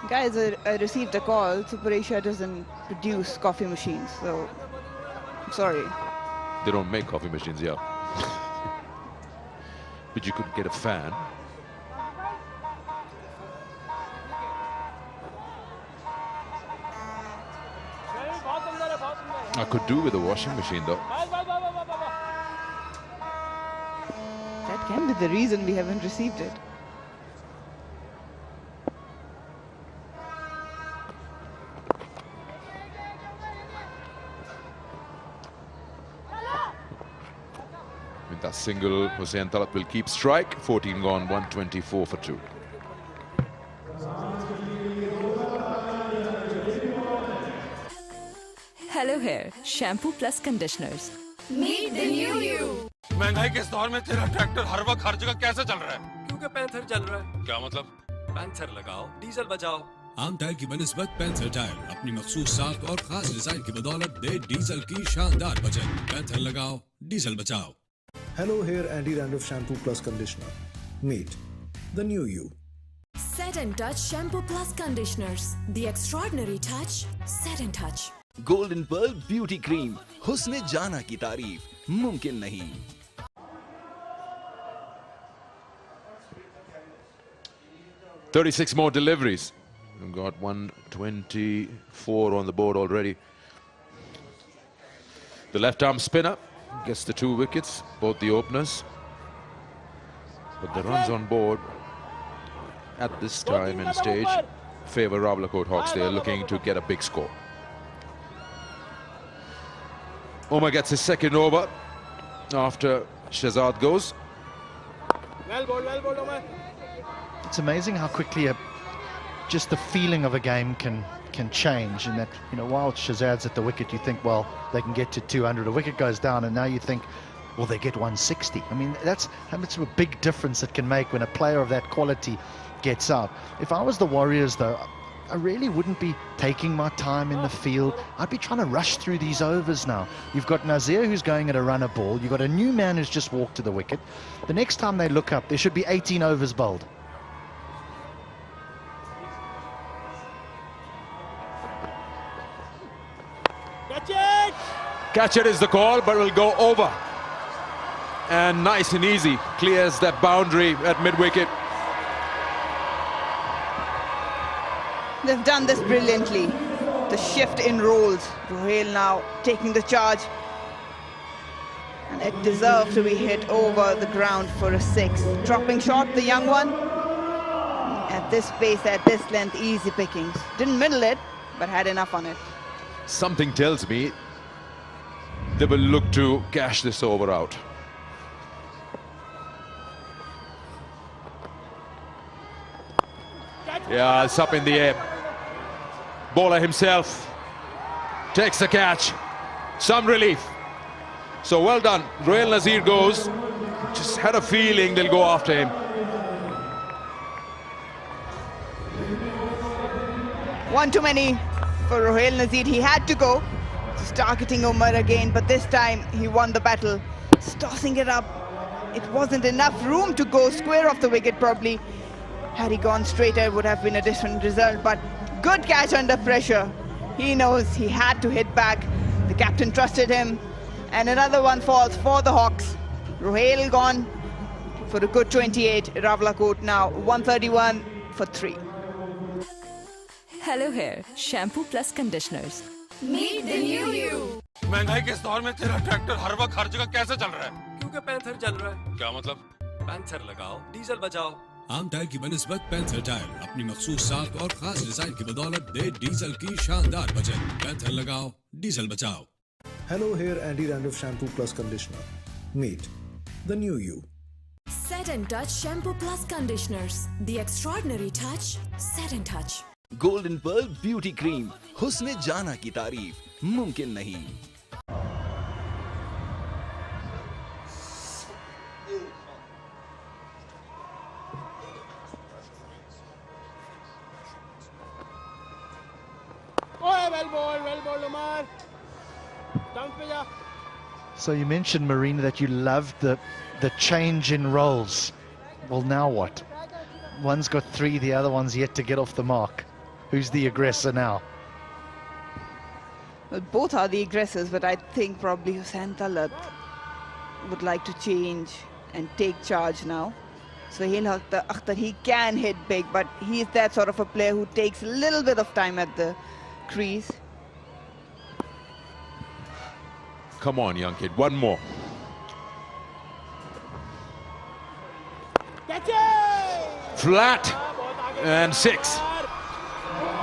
Guys, I received a call. Super Asia doesn't produce coffee machines, so I'm sorry. They don't make coffee machines, yeah. But you could get a fan. I could do with a washing machine, though. That can be the reason we haven't received it. Ka single. Hussain Talat will keep strike. 14 gone, 124 for 2. Hello Hair Shampoo Plus Conditioners. Meet the new you. महंगाई के इस दौर में तेरा tractor हर वक्त हर जगह कैसे चल रहा है? क्योंकि पैंथर चल रहा है। क्या मतलब? पैंथर लगाओ, डीजल बचाओ। आम टायर की बनिस्बत पैंथर टायर अपनी मखसूस साख और खास डिजाइन की बदौलत दे डीजल की शानदार बचत। पैंथर लगाओ, डीजल बचाओ। Hello Hair Anti-Dandruff Shampoo Plus Conditioner. Meet the new you. Set and Touch Shampoo Plus Conditioners. The extraordinary touch. Set and Touch. Golden pearl beauty cream, हुस्न जाना की तारीफ मुमकिन नहीं। "36 more deliveries. We've got 124 on the board already. The left arm spinner gets the 2 wickets, both the openers. But the runs on board at this time and stage favor Rawalakot Hawks. They are looking to get a big score. Omar gets his second over after Shahzad goes. Well bowled, Omar. It's amazing how quickly just the feeling of a game can change. And that, you know, while Shahzad's at the wicket, you think, well, they can get to 200. A wicket goes down, and now you think, well, they get 160. I mean, that's how much of a big difference it can make when a player of that quality gets out. If I was the Warriors, though, I really wouldn't be taking my time in the field. I'd be trying to rush through these overs now. You've got Nazir who's going at a runner ball. You've got a new man who's just walked to the wicket. The next time they look up, there should be 18 overs bowled. Catch it! Catch it is the call, but will go over. And nice and easy. Clears that boundary at mid-wicket. They've done this brilliantly. The shift in roles. Ruhail now taking the charge. And it deserved to be hit over the ground for a 6. Dropping shot, the young one. At this pace, at this length, easy pickings. Didn't middle it, but had enough on it. Something tells me they will look to cash this over out. Yeah, it's up in the air. Bowler himself takes the catch. Some relief. So well done. Ruhail Nazir goes. Just had a feeling they'll go after him. One too many for Ruhail Nazir. He had to go. Just targeting Umar again, but this time he won the battle. Just tossing it up. It wasn't enough room to go square off the wicket probably. Had he gone straighter, it would have been a different result, but good catch under pressure. He knows he had to hit back. The captain trusted him. And another one falls for the Hawks. Ruhail gone for a good 28. Rawalakot now 131 for 3. Hello Hair Shampoo Plus Conditioners. Meet the new you. महंगाई के इस दौर में तेरा tractor हर वक्त हर जगह कैसे चल रहा है? क्योंकि पैंथर चल रहा है। क्या मतलब? पैंथर लगाओ, डीजल बचाओ। आम टायर की बनिस्बत पैंथर टायर अपनी मखसूस साख और खास डिजाइन की बदौलत दे डीजल की शानदार बचत। पैंथर लगाओ, डीजल बचाओ। Hello Hair Anti-Dandruff Shampoo Plus Conditioner. Meet the new you. Set and Touch Shampoo Plus Conditioners. The extraordinary touch. Set and Touch. Golden pearl beauty cream, हुस्न जाना की तारीफ मुमकिन नहीं। Well bowled, Omar. Down pe ja. So you mentioned, Marina, that you loved the change in roles. Well, now what? One's got 3, the other one's yet to get off the mark. Who's the aggressor now? Well, both are the aggressors, but I think probably Hussain Talat would like to change and take charge now. So Akhtar, he can hit big, but he's that sort of a player who takes a little bit of time at the crease. Come on, young kid, one more. Catch it! Flat and 6.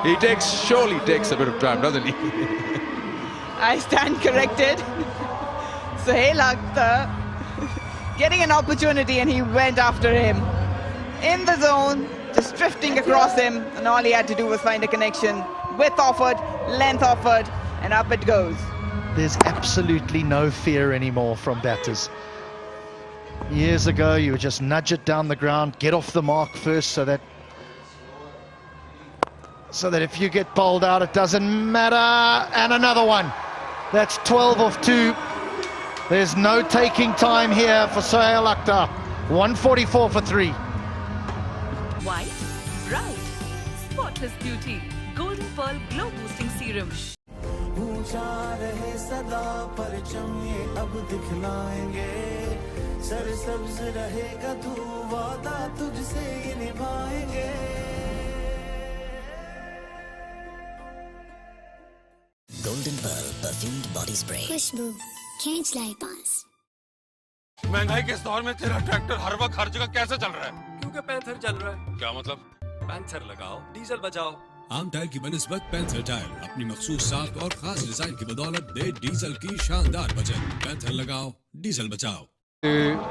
He surely takes a bit of time, doesn't he? I stand corrected. Sohail Akhtar getting an opportunity, and he went after him. In the zone, just drifting across him, and all he had to do was find a connection. Width offered, length offered, and up it goes. There's absolutely no fear anymore from batters. Years ago, you would just nudge it down the ground, get off the mark first, so that if you get bowled out, it doesn't matter. And another one. That's 12 off 2. There's no taking time here for Sohail Akhtar. 144 for 3. White, bright, spotless beauty. Golden Pearl Glow Boosting Serum. ऊंचा रहे सदा परचम ये अब दिखलाएंगे सरसब्ज रहेगा तू वादा तुझसे ये निभाएंगे Golden Pearl perfumed body spray. खुशबू खींच लाई पास। महंगाई के इस दौर में तेरा ट्रैक्टर हर वक्त हर जगह कैसे चल रहा है? क्योंकि पैंथर चल रहा है। क्या मतलब? पैंथर लगाओ, डीजल बचाओ। आम टाइल की बनिस्बत पैंथर टाइल अपनी मखसूस साख और खास डिजाइन की बदौलत दे डीजल की शानदार बचत। पैंथर लगाओ, डीजल बचाओ।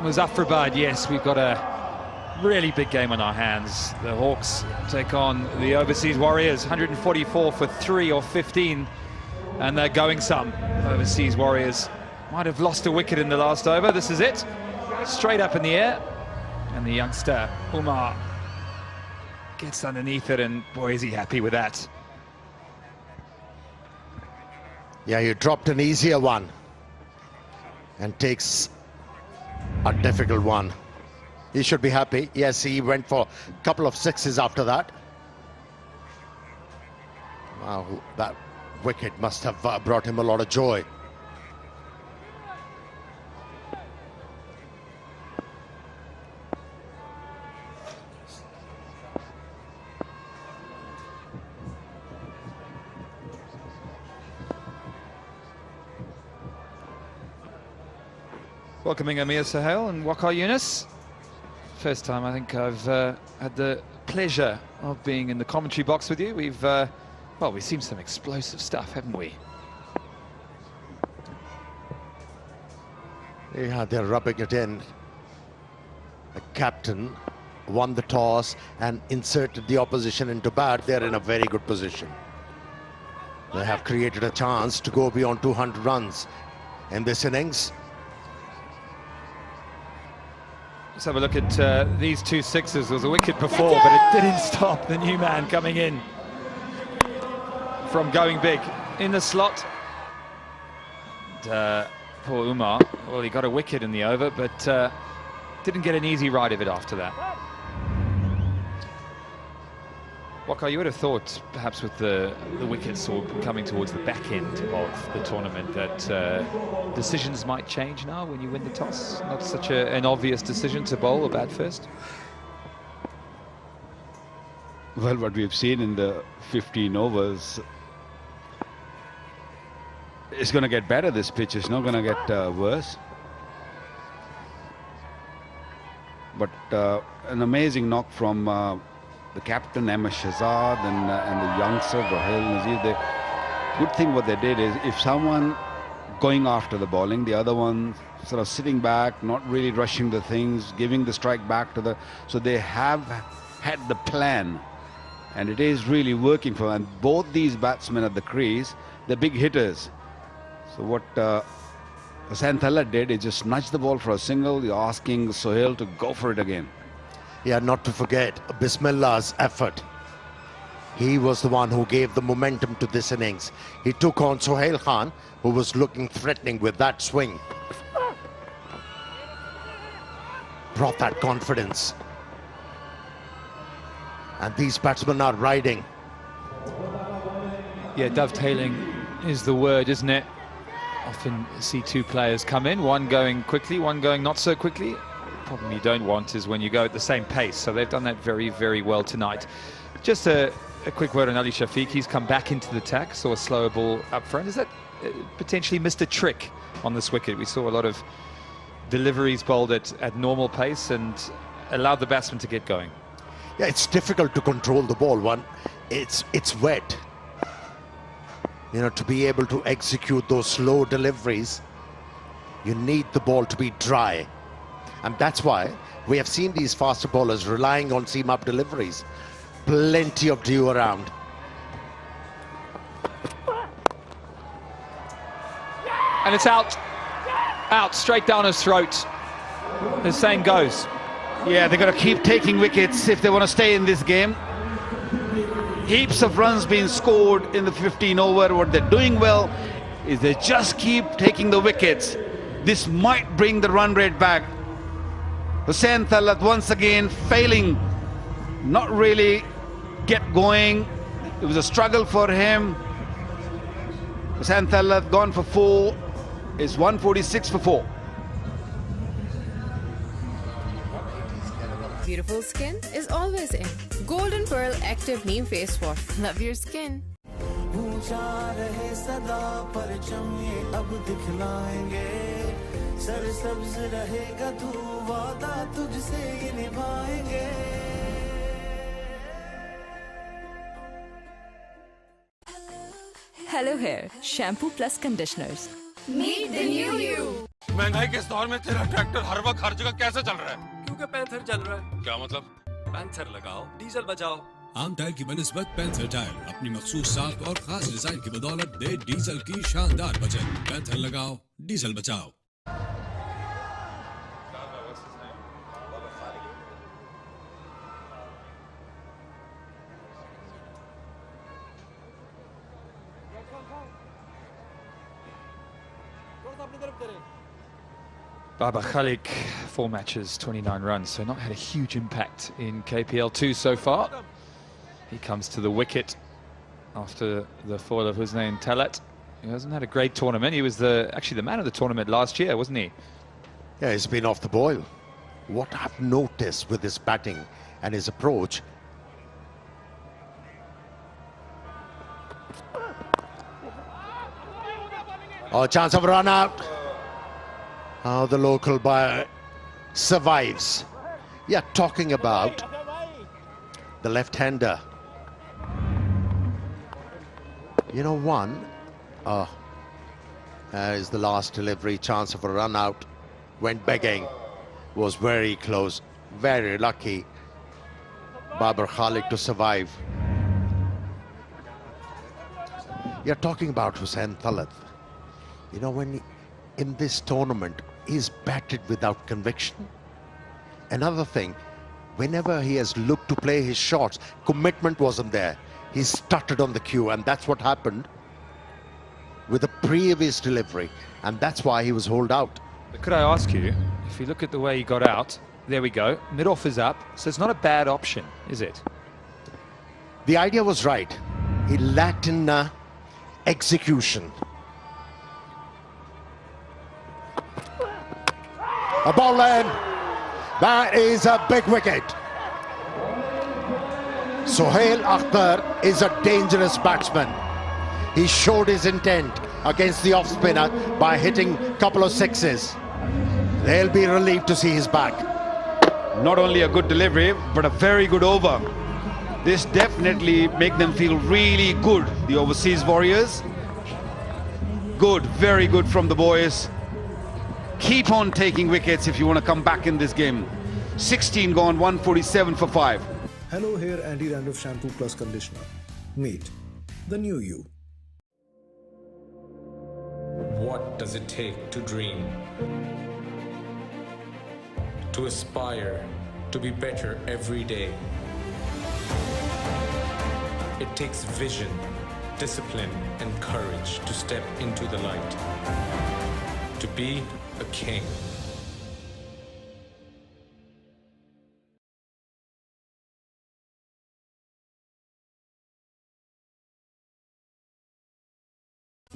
Muzaffarabad, yes, we've got a really big game on our hands. The Hawks take on the Overseas Warriors, 144 for 3 or 15, and they're going some. Overseas Warriors might have lost a wicket in the last over. This is it, straight up in the air, and the youngster Umar gets underneath it, and boy, is he happy with that. Yeah, you dropped an easier one and takes a difficult one. He should be happy. Yes, he went for a couple of sixes after that. Wow, that wicket must have brought him a lot of joy. Welcoming Amir Sohail and Waqar Younis. First time I think I've had the pleasure of being in the commentary box with you. We've seen some explosive stuff, haven't we? Yeah, they're rubbing it in. The captain won the toss and inserted the opposition into bat. They're in a very good position. They have created a chance to go beyond 200 runs in this innings. Let's have a look at these 2 sixes. There was a wicket before, but it didn't stop the new man coming in from going big in the slot. And, poor Umar, well, he got a wicket in the over, but didn't get an easy ride of it after that. Waqar, you would have thought, perhaps with the wickets or coming towards the back end of the tournament, that decisions might change now when you win the toss. Not such an obvious decision to bowl or bat first. Well, what we've seen in the 15 overs, it's going to get better, this pitch. It's not going to get worse. But an amazing knock from the captain, Shahzad, and the youngster, Raheel Nazir. The good thing what they did is, if someone going after the bowling, the other one sort of sitting back, not really rushing the things, giving the strike back to the... So they have had the plan, and it is really working for them. And both these batsmen at the crease, they're big hitters. So what Santhala did is just nudge the ball for a single. You're asking Sohail to go for it again. Yeah, not to forget Bismillah's effort. He was the one who gave the momentum to this innings. He took on Sohail Khan, who was looking threatening with that swing. Brought that confidence. And these batsmen are riding. Yeah, dovetailing is the word, isn't it? Often see 2 players come in, one going quickly, one going not so quickly. The problem you don't want is when you go at the same pace. So they've done that very, very well tonight. Just a quick word on Ali Shafiq. He's come back into the attack, saw a slower ball up front. Is that potentially missed a trick on this wicket? We saw a lot of deliveries bowled at normal pace and allowed the batsman to get going. Yeah, it's difficult to control the ball. It's wet. You know, to be able to execute those slow deliveries, you need the ball to be dry. And that's why we have seen these faster bowlers relying on seam-up deliveries. Plenty of dew around. And it's out. Out, straight down his throat. The saying goes. Yeah, they've got to keep taking wickets if they want to stay in this game. Heaps of runs being scored in the 15 over. What they're doing well is they just keep taking the wickets. This might bring the run rate back. Hussain Talat once again failing, not really get going. It was a struggle for him. Hussain Talat gone for 4. It's 146 for 4. Beautiful skin is always in. Golden Pearl Active Neem Face Wash. Love your skin. ऊंचा रहे सदा परचम ये अब दिखलाएंगे सरसब्ज रहेगा तू वादा तुझसे ये निभाएंगे Hello Hair Shampoo Plus Conditioners. Meet the new you. महंगाई के इस दौर में तेरा ट्रैक्टर हर वक्त हर जगह कैसे चल रहा है? क्योंकि पैंथर चल रहा है। क्या मतलब? पैंथर लगाओ, डीजल बचाओ। आम टायर की बनिस्बत पैंथर टायर अपनी मखसूस साख और खास डिजाइन की बदौलत दे डीजल की शानदार बचत। पैंथर लगाओ, डीजल बचाओ। Baba Khalik, 4 matches, 29 runs, so not had a huge impact in KPL 2 so far. He comes to the wicket after the foil of Hussain Talat. He hasn't had a great tournament. He was actually the man of the tournament last year, wasn't he? Yeah, he's been off the boil. What I've noticed with his batting and his approach, oh, chance of run out. How the local buyer survives. Yeah, talking about the left-hander. You know, is the last delivery, chance of a run out, went begging, was very close, very lucky Babar Khalik to survive. You're talking about Hussain Talat. You know, when in this tournament, he's batted without conviction. Another thing, whenever he has looked to play his shots, commitment wasn't there. He stuttered on the cue, and that's what happened with the previous delivery, and that's why he was holed out. But could I ask you, if you look at the way he got out, there we go, mid-off is up, so it's not a bad option, is it? The idea was right. He lacked in execution. A ball in. That is a big wicket. Sohail Akhtar is a dangerous batsman. He showed his intent against the off-spinner by hitting a couple of sixes. They'll be relieved to see his back. Not only a good delivery, but a very good over. This definitely make them feel really good, the overseas warriors. Good, very good from the boys. Keep on taking wickets if you want to come back in this game. 16 gone, 147 for 5. Hello Hair Anti-Dandruff Shampoo Plus Conditioner. Meet the new you. What does it take to dream? To aspire, to be better every day. It takes vision, discipline, and courage to step into the light. To be a king.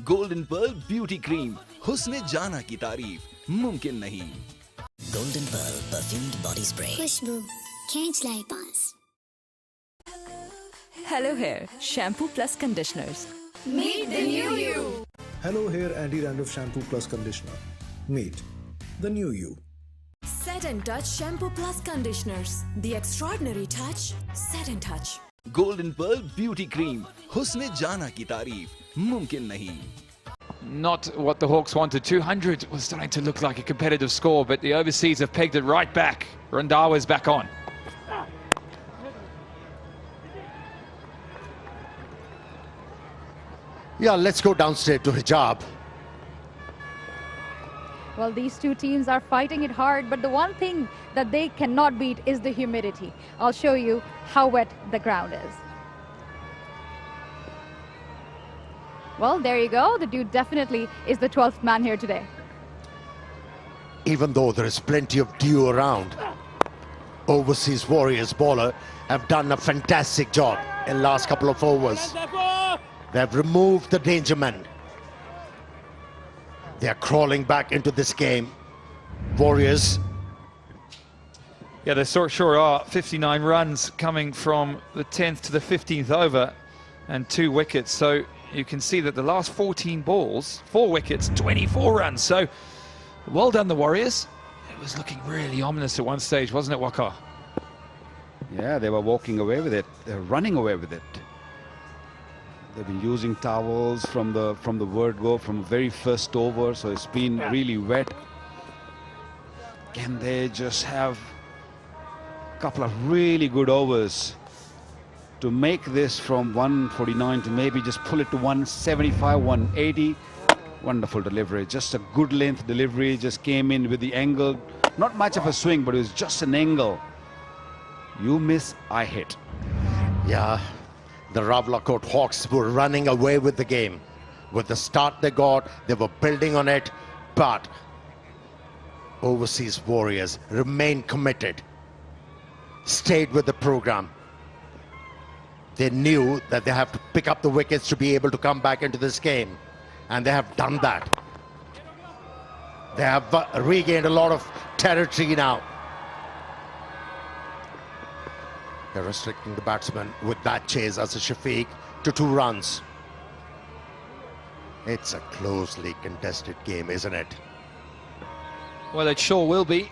Golden Pearl Beauty Cream. हुस्न जाना की तारीफ मुमकिन नहीं. Golden Pearl Perfumed Body Spray. खुशबू खींच लाए पास. Hello Hair Shampoo Plus Conditioners. Meet the new you. Hello Hair Anti-Dandruff Shampoo Plus Conditioner. Meet the new you. Set and Touch Shampoo Plus Conditioners. The extraordinary touch. Set and Touch. Golden Pearl Beauty Cream. हुस्न जाना की तारीफ मुमकिन नहीं. not what the Hawks wanted. 200 was starting to look like a competitive score, but the overseas have pegged it right back. Randhawa's back on. Yeah, let's go downstairs to Hijab. Well, these two teams are fighting it hard, but the one thing that they cannot beat is the humidity. I'll show you how wet the ground is. Well, there you go. The dude definitely is the 12th man here today. Even though there is plenty of dew around, overseas Warriors bowler have done a fantastic job in last couple of overs. They have removed the danger men. They are crawling back into this game. Warriors. Yeah, there sure are. 59 runs coming from the 10th to the 15th over and 2 wickets. So you can see that the last 14 balls, 4 wickets, 24 runs. So well done, the Warriors. It was looking really ominous at one stage, wasn't it, Waqar? Yeah, they were walking away with it. They're running away with it. They've been using towels from the word go, from very first over, so it's been really wet. Can they just have a couple of really good overs to make this from 149 to maybe just pull it to 175, 180? Wonderful delivery, just a good length delivery, just came in with the angle. Not much of a swing, but it was just an angle. You miss, I hit. Yeah. The Rawalakot Hawks were running away with the game. With the start they got, they were building on it, but overseas Warriors remained committed, stayed with the program. They knew that they have to pick up the wickets to be able to come back into this game, and they have done that. They have regained a lot of territory now. They're restricting the batsman with that chase as a Shafiq to 2 runs. It's a closely contested game, isn't it? Well, it sure will be.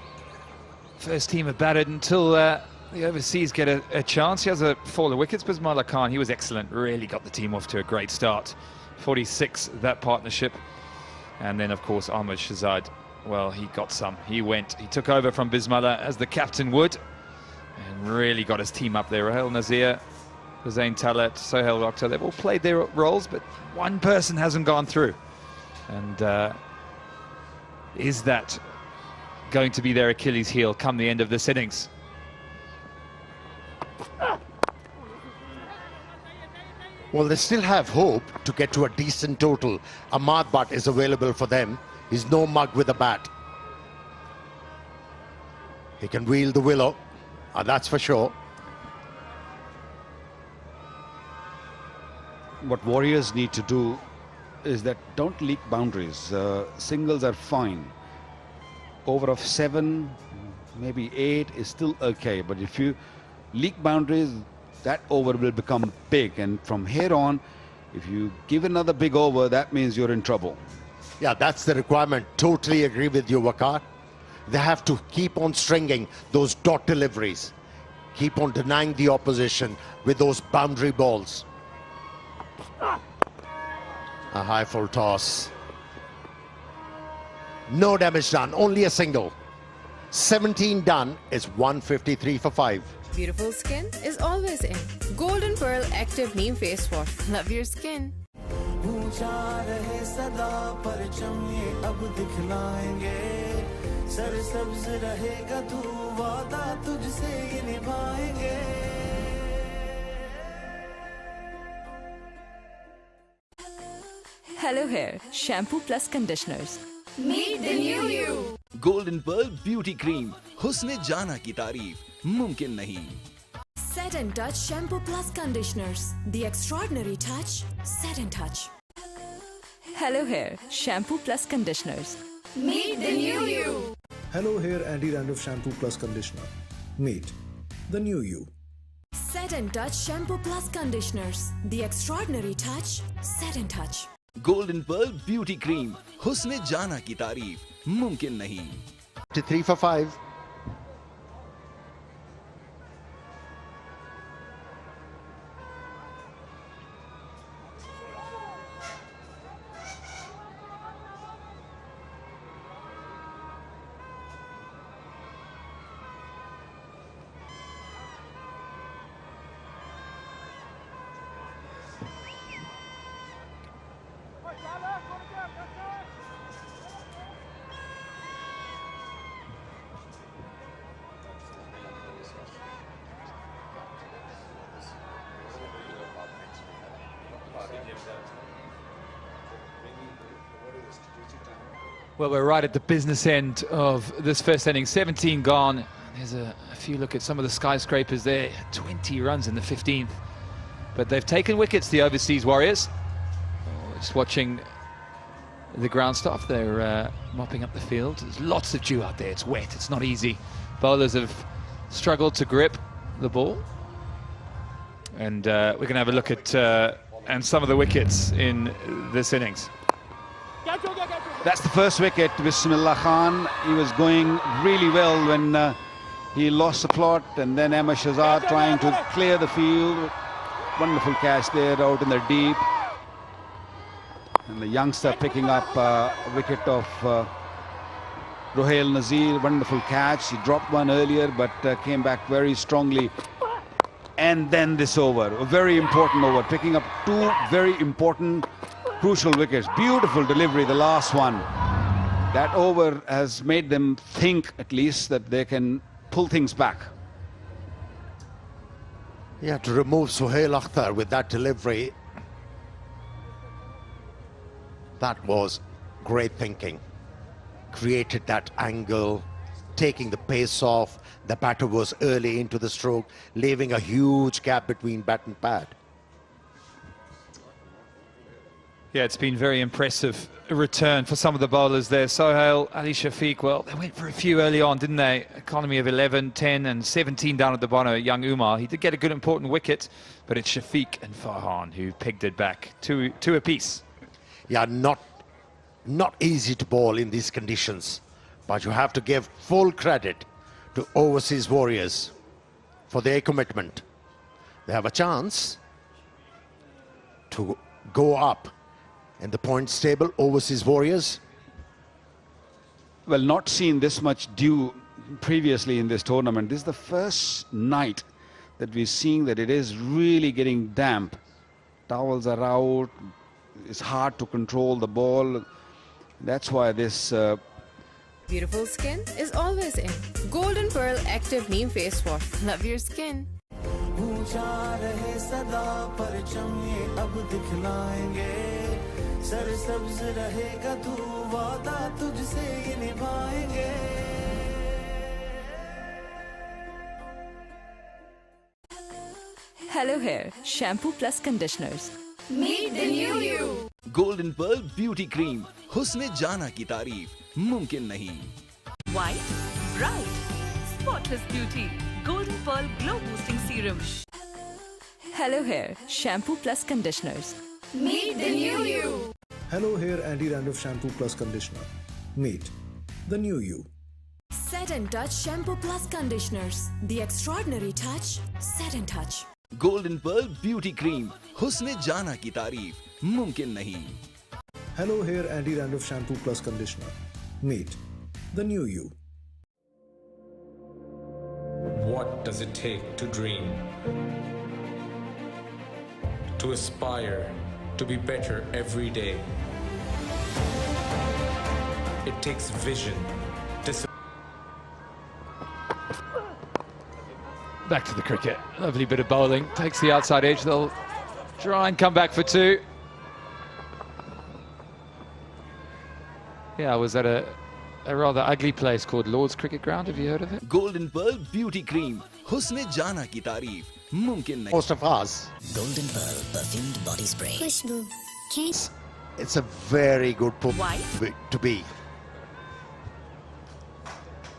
First team have batted until the overseas get a chance. He has a fall of wickets. Bismillah Khan, he was excellent. Really got the team off to a great start. 46, that partnership. And then, of course, Ahmed Shahzad. Well, he got some. He took over from Bismillah as the captain would. And really got his team up there. Rahul Nazir, Hussain Talat, Sohail Rakhtar, they've all played their roles, but one person hasn't gone through. And is that going to be their Achilles heel come the end of this innings? Well, they still have hope to get to a decent total. Ahmad Butt is available for them. He's no mug with a bat. He can wield the willow. That's for sure. What Warriors need to do is that don't leak boundaries. Singles are fine. Over of 7, maybe 8 is still okay. But if you leak boundaries, that over will become big. And from here on, if you give another big over, that means you're in trouble. Yeah, that's the requirement. Totally agree with you, Waqar. They have to keep on stringing those dot deliveries. Keep on denying the opposition with those boundary balls. A high full toss. No damage done, only a single. 17 done is 153 for 5. Beautiful skin is always in. Golden Pearl Active Neem Face Wash. Love your skin. ऊंचा रहे सदा परचम ये अब दिखलाएंगे सरसब्ज रहेगा तू वादा तुझसे ये निभाएंगे Hello Hair Shampoo Plus Conditioners. Meet the new you. Golden Pearl Beauty Cream. हुस्न जाना की तारीफ मुमकिन नहीं. Set and Touch Shampoo Plus Conditioners. The extraordinary touch. Set and Touch. Hello Hair Shampoo Plus Conditioners. Meet the new you. Hello Hair Anti-Dandruff Shampoo Plus Conditioner. Meet the new you. Set and Touch Shampoo Plus Conditioners. The extraordinary touch. Set and Touch. Golden Pearl Beauty Cream. हुस्न जाना की तारीफ मुमकिन नहीं. 3 for 5. Well, we're right at the business end of this first inning. 17 gone. There's a few look at some of the skyscrapers there. 20 runs in the 15th. But they've taken wickets, the overseas Warriors. Just watching the ground staff. They're mopping up the field. There's lots of dew out there. It's wet. It's not easy. Bowlers have struggled to grip the ball. And we're going to have a look at and some of the wickets in this innings. That's the first wicket. Bismillah Khan. He was going really well when he lost the plot, and then Ahmed Shahzad trying to clear the field. Wonderful catch there out in the deep. And the youngster picking up a wicket of Rohail Nazir. Wonderful catch. He dropped one earlier, but came back very strongly. And then this over, a very important over, picking up two very important, crucial wickets. Beautiful delivery, the last one. That over has made them think, at least, that they can pull things back. Yeah, to remove Sohail Akhtar with that delivery, that was great thinking. Created that angle, taking the pace off. The batter was early into the stroke, leaving a huge gap between bat and pad. Yeah, it's been very impressive return for some of the bowlers there. Sohail, Ali Shafiq, well, they went for a few early on, didn't they? Economy of 11, 10 and 17 down at the bottom. Young Umar, he did get a good important wicket, but it's Shafiq and Farhan who pegged it back, two apiece. Yeah, not easy to bowl in these conditions, but you have to give full credit to overseas Warriors for their commitment. They have a chance to go up in the points table, overseas Warriors. Well, not seen this much dew previously in this tournament. This is the first night that we're seeing that it is really getting damp. Towels are out. It's hard to control the ball. That's why this Beautiful skin is always in. Golden Pearl Active Neem Face Wash. Love your skin. ऊंचा रहे सदा परचम ये अब दिखलाएंगे सरसब्ज रहेगा तू वादा तुझसे ये निभाएंगे Hello Hair Shampoo Plus Conditioners. Meet the new you. Golden Pearl Beauty Cream. हुस्न जाना की तारीफ मुमकिन नहीं. White, bright, spotless beauty. Golden Pearl Glow Boosting Serum. Hello Hair Shampoo Plus Conditioners. Meet the new you. Hello Hair Anti-Dandruff Shampoo Plus Conditioner. Meet the new you. Set and Touch Shampoo Plus Conditioners. The extraordinary touch. Set and Touch. Golden Pearl Beauty Cream. हुस्न जाना की तारीफ मुमकिन नहीं. Hello Hair Anti-Dandruff Shampoo Plus Conditioner. Meet the new you. What does it take to dream? To aspire to be better every day. It takes vision, discipline. Back to the cricket. Lovely bit of bowling. Takes the outside edge. They'll try and come back for two. Yeah, I was at a rather ugly place called Lord's Cricket Ground. Have you heard of it? Golden Pearl Beauty Cream. हुस्न जाना की तारीफ मुमकिन नहीं. Most of us. Golden Pearl perfumed body spray. Khushbu. Can't. It's a very good White. to be.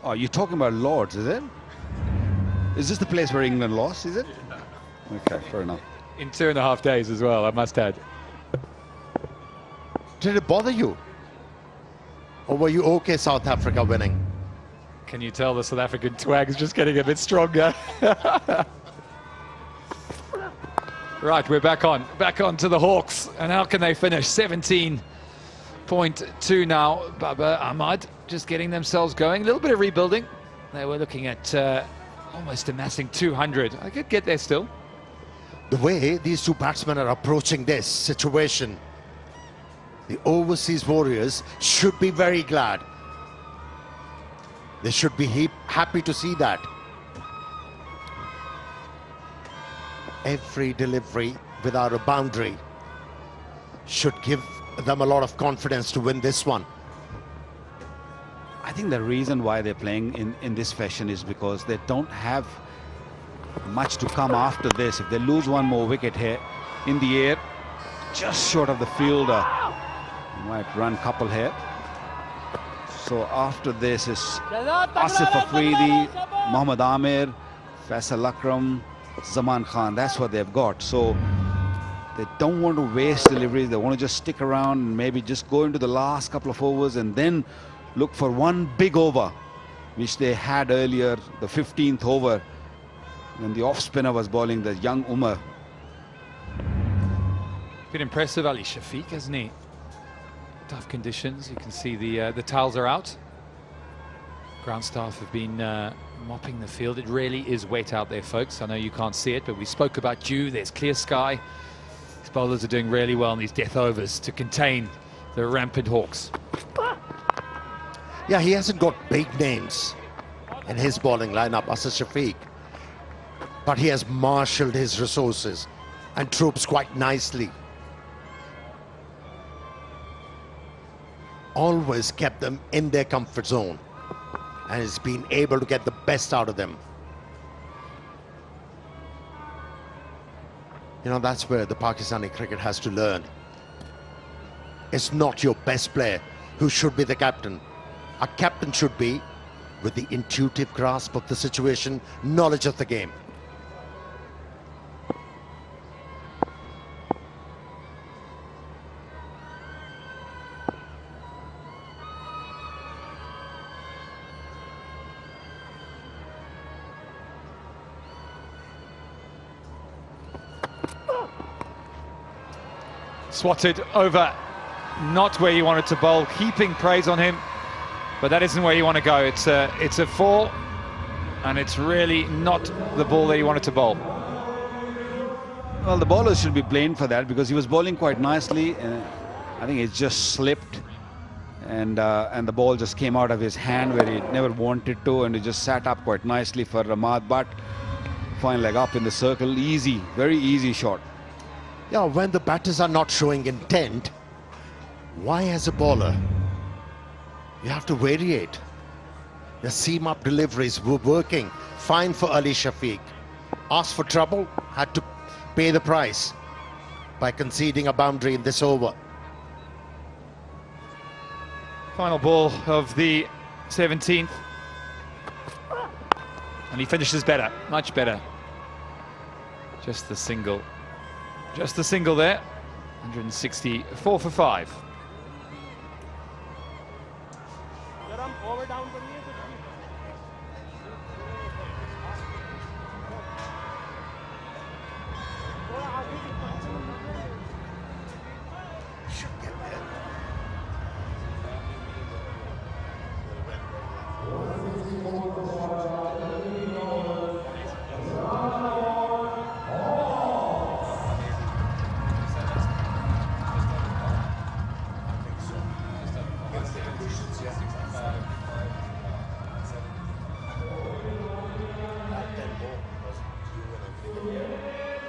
Oh, you're talking about Lords, is it? Is this the place where England lost, is it? Okay, fair enough. In 2.5 days as well, I must add. Did it bother you? Or were you okay South Africa winning? Can you tell the South African twag is just getting a bit stronger? Right, we're back on to the Hawks. And how can they finish? 17.2 now. Baba Ahmad just getting themselves going. A little bit of rebuilding. They were looking at almost amassing 200. I could get there still. The way these two batsmen are approaching this situation, the overseas Warriors should be very glad. They should be happy to see that. Every delivery without a boundary should give them a lot of confidence to win this one. think the reason why they're playing in this fashion is because they don't have much to come after this. If they lose one more wicket here in the air, just short of the fielder, might run couple here. So after this is Asif Afridi, Mohammad Amir, Faisal Akram, Zaman Khan. That's what they've got. So they don't want to waste deliveries. They want to just stick around and maybe just go into the last couple of overs and then look for one big over, which they had earlier, the 15th over, when the off spinner was bowling, the young Umar. Been impressive, Ali Shafiq, hasn't he? Tough conditions. You can see the towels are out. Ground staff have been mopping the field. It really is wet out there, folks. I know you can't see it, but we spoke about dew. There's clear sky. These bowlers are doing really well in these death overs to contain the rampant Hawks. Yeah, he hasn't got big names in his bowling lineup, Asif Shafiq, but he has marshaled his resources and troops quite nicely. Always kept them in their comfort zone and has been able to get the best out of them. You know, that's where the Pakistani cricket has to learn. It's not your best player who should be the captain. A captain should be with the intuitive grasp of the situation, knowledge of the game. Swatted over, not where you wanted to bowl. Heaping praise on him, but that isn't where you want to go. It's a four, and it's really not the ball that you wanted to bowl. Well, the bowlers should be blamed for that because he was bowling quite nicely. I think it just slipped, and the ball just came out of his hand where he never wanted to, and it just sat up quite nicely for Ramad. But fine leg up in the circle, easy, very easy shot. Yeah, when the batters are not showing intent, why as a bowler? You have to variate. The seam-up deliveries were working fine for Ali Shafiq. Asked for trouble, had to pay the price by conceding a boundary in this over. Final ball of the 17th. And he finishes better, much better. Just the single. Just the single there. 164 for 5.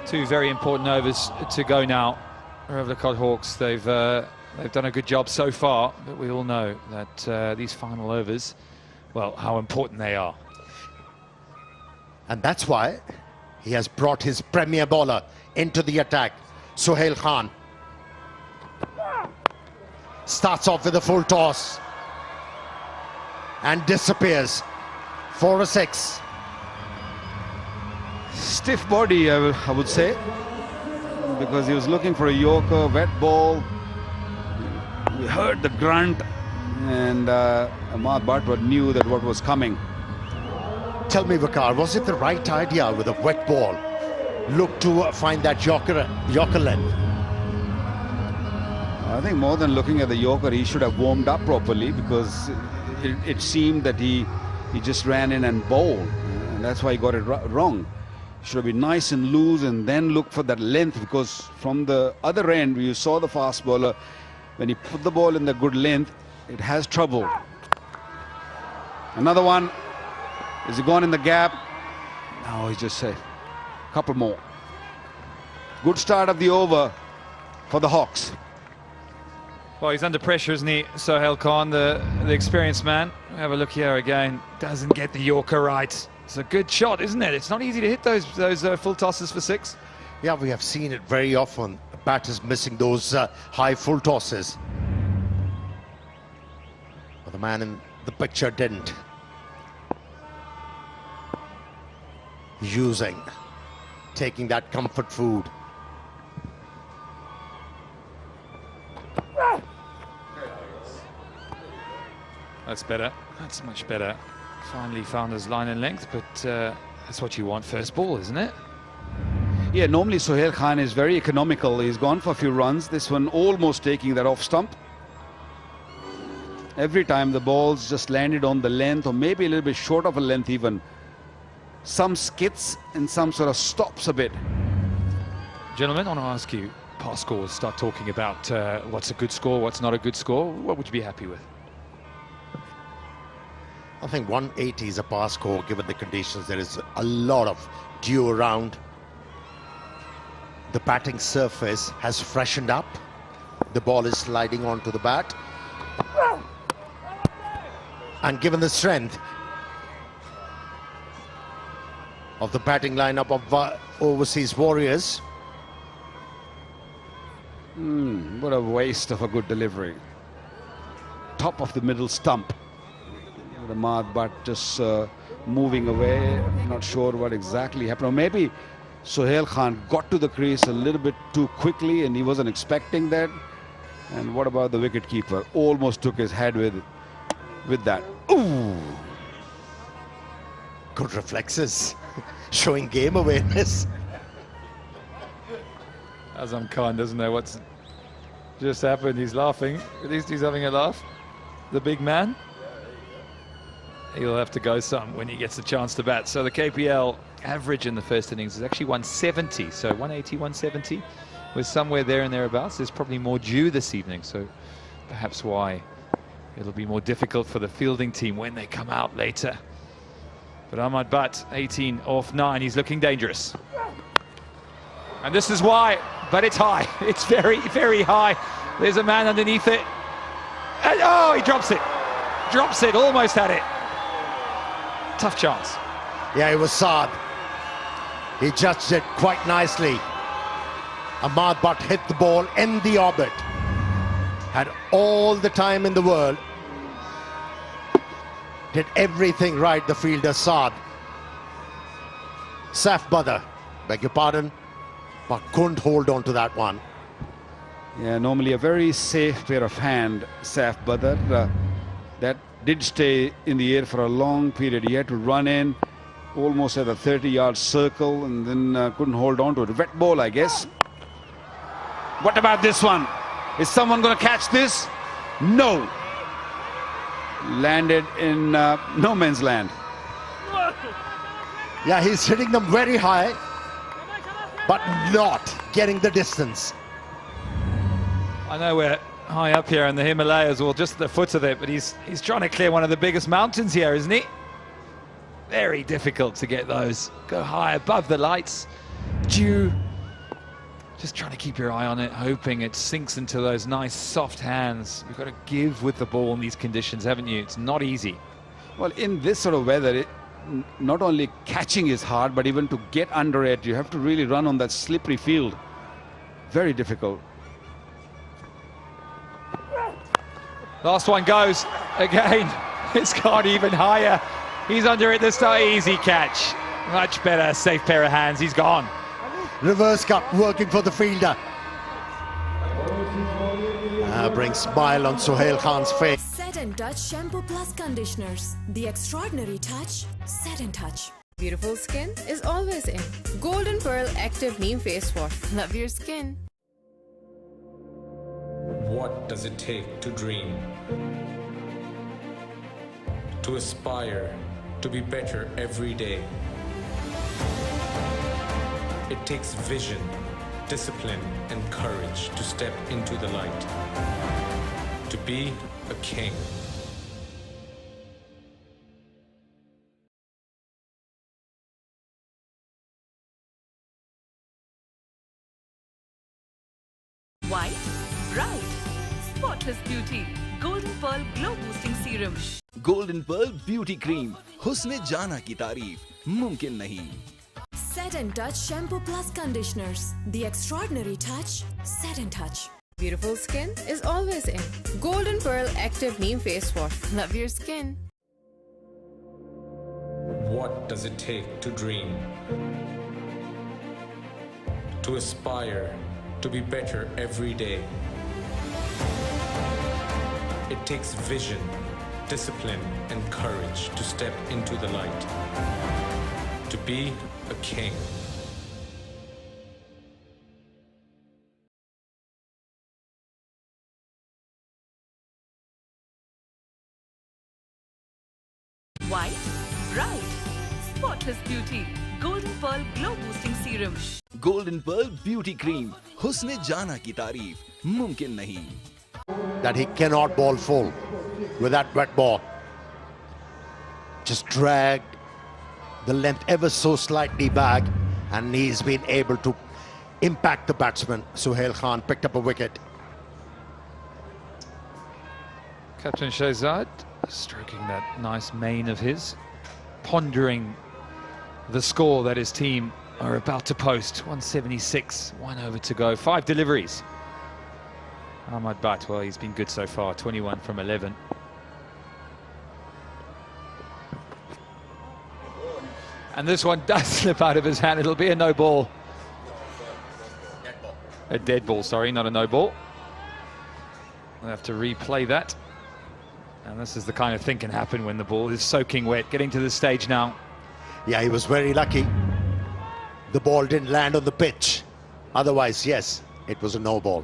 Two very important overs to go now. Rawalakot Hawks, they've done a good job so far, but we all know that these final overs, well, how important they are. And that's why he has brought his premier bowler into the attack, Sohail Khan. Starts off with a full toss and disappears for a 6. Stiff body, I would say, because he was looking for a yorker, wet ball. We heard the grunt, and Ahmad Bhatt knew that what was coming. Tell me, Vakar, was it the right idea with a wet ball? Look to find that yorker length. I think more than looking at the yorker, he should have warmed up properly, because it seemed that he just ran in and bowled, and that's why he got it wrong. Should have been nice and loose and then look for that length, because from the other end, you saw the fast bowler, when he put the ball in the good length, it has trouble. Another one. Is he gone in the gap? No, he's just safe. Couple more. Good start of the over for the Hawks. Well, he's under pressure, isn't he, Sohail Khan, the experienced man. Have a look here again. Doesn't get the Yorker right. It's a good shot, isn't it? It's not easy to hit those full tosses for six. Yeah, we have seen it very often. The batters missing those high full tosses. But the man in the picture didn't. Taking that comfort food. That's better. That's much better. Finally found his line and length, but that's what you want first ball, isn't it? Yeah, normally Sohail Khan is very economical. He's gone for a few runs. This one almost taking that off stump. Every time the ball's just landed on the length, or maybe a little bit short of a length even. Some skits and some sort of stops a bit. Gentlemen, I want to ask you, past scores start talking about what's a good score, what's not a good score. What would you be happy with? I think 180 is a pass score given the conditions. There is a lot of dew around. The batting surface has freshened up. The ball is sliding onto the bat. And given the strength of the batting lineup of overseas warriors. What a waste of a good delivery. Top of the middle stump. The Ahmad Butt just moving away. Not sure what exactly happened. Or maybe Sohail Khan got to the crease a little bit too quickly and he wasn't expecting that. And what about the wicketkeeper? Almost took his head with that. Ooh! Good reflexes. Showing game awareness. Azam Khan doesn't know what's just happened. He's laughing. At least he's having a laugh. The big man. He'll have to go some when he gets the chance to bat. So the KPL average in the first innings is actually 170. So 180, 170 was somewhere there and thereabouts. There's probably more dew this evening. So perhaps why it'll be more difficult for the fielding team when they come out later. But Ahmad Butt, 18 off 9. He's looking dangerous. And this is why. But it's high. It's very, very high. There's a man underneath it. And, oh, he drops it. Drops it. Almost had it. Tough chance. Yeah, it was Saad. He judged it quite nicely. Ahmad Butt hit the ball in the orbit. Had all the time in the world. Did everything right, the fielder Saad. Saif Badr, beg your pardon, but couldn't hold on to that one. Yeah, normally a very safe pair of hand, Saif Badr. That did stay in the air for a long period. He had to run in almost at a 30-yard circle and then couldn't hold on to it. Wet ball, I guess. What about this one? Is someone going to catch this? No. Landed in no man's land. Yeah, he's hitting them very high, but not getting the distance. I know we're high up here in the Himalayas, or just the foot of it, but he's trying to clear one of the biggest mountains here, isn't he? Very difficult to get those. Go high above the lights. Dew. Just trying to keep your eye on it, hoping it sinks into those nice soft hands. You've got to give with the ball in these conditions, haven't you? It's not easy. Well, in this sort of weather, not only catching is hard, but even to get under it, you have to really run on that slippery field. Very difficult. Last one goes again. It's gone even higher. He's under it this time. Easy catch. Much better. Safe pair of hands. He's gone. Reverse cut working for the fielder. Brings smile on Sohail Khan's face. Set and Touch Shampoo Plus Conditioners. The extraordinary touch, Set and Touch. Beautiful skin is always in. Golden Pearl Active Neem Face Wash. Love your skin. What does it take to dream? To aspire, to be better every day. It takes vision, discipline, and courage to step into the light. To be a king. White, bright, spot spotless beauty. Golden Pearl Glow Boosting Serum. Golden Pearl Beauty Cream. हुस्न जाना की तारीफ मुमकिन नहीं. Set and Touch Shampoo Plus Conditioners. The extraordinary touch. Set and Touch. Beautiful skin is always in. Golden Pearl Active Neem Face Wash. Love your skin. What does it take to dream? To aspire, to be better every day. It takes vision, discipline, and courage to step into the light. To be a king. White, bright, spotless beauty. Golden Pearl Glow Boosting Serum. Golden Pearl Beauty Cream. हुस्न जाना की तारीफ मुमकिन नहीं. That he cannot bowl full with that wet ball. Just dragged the length ever so slightly back, and he's been able to impact the batsman. Suhail Khan picked up a wicket. Captain Shahzad stroking that nice mane of his, pondering the score that his team are about to post. 176, 1 over to go, 5 deliveries. Ahmad Butt, well, he's been good so far, 21 from 11. And this one does slip out of his hand. It'll be a no ball. A dead ball, sorry, not a no ball. We'll have to replay that. And this is the kind of thing can happen when the ball is soaking wet. Getting to this stage now. Yeah, he was very lucky. The ball didn't land on the pitch. Otherwise, yes, it was a no ball.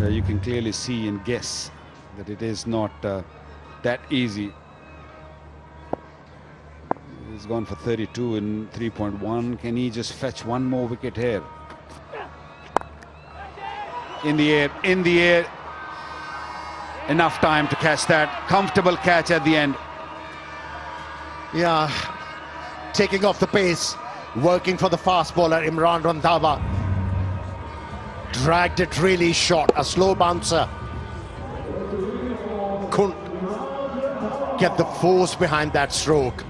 You can clearly see and guess that it is not that easy. He's gone for 32 in 3.1. Can he just fetch one more wicket here? In the air, in the air. Enough time to catch that. Comfortable catch at the end. Yeah, taking off the pace, working for the fast bowler Imran Randhawa. Dragged it really short, a slow bouncer. Couldn't get the force behind that stroke.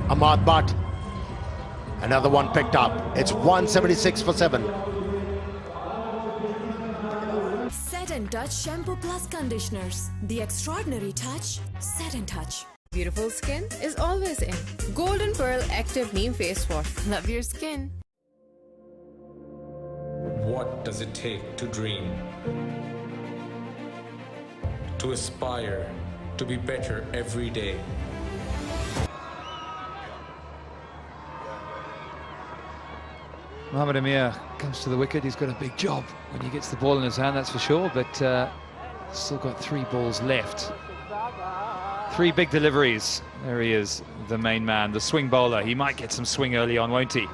Ahmad Butt, another one picked up. It's 176 for 7. Set and Touch Shampoo Plus Conditioners. The extraordinary touch. Set and Touch. Beautiful skin is always in. Golden Pearl Active Neem Face Wash. Love your skin. What does it take to dream? To aspire, to be better every day. Mohammad Amir comes to the wicket. He's got a big job when he gets the ball in his hand, that's for sure, but still got 3 balls left. 3 big deliveries. There he is, the main man, the swing bowler. He might get some swing early on, won't he?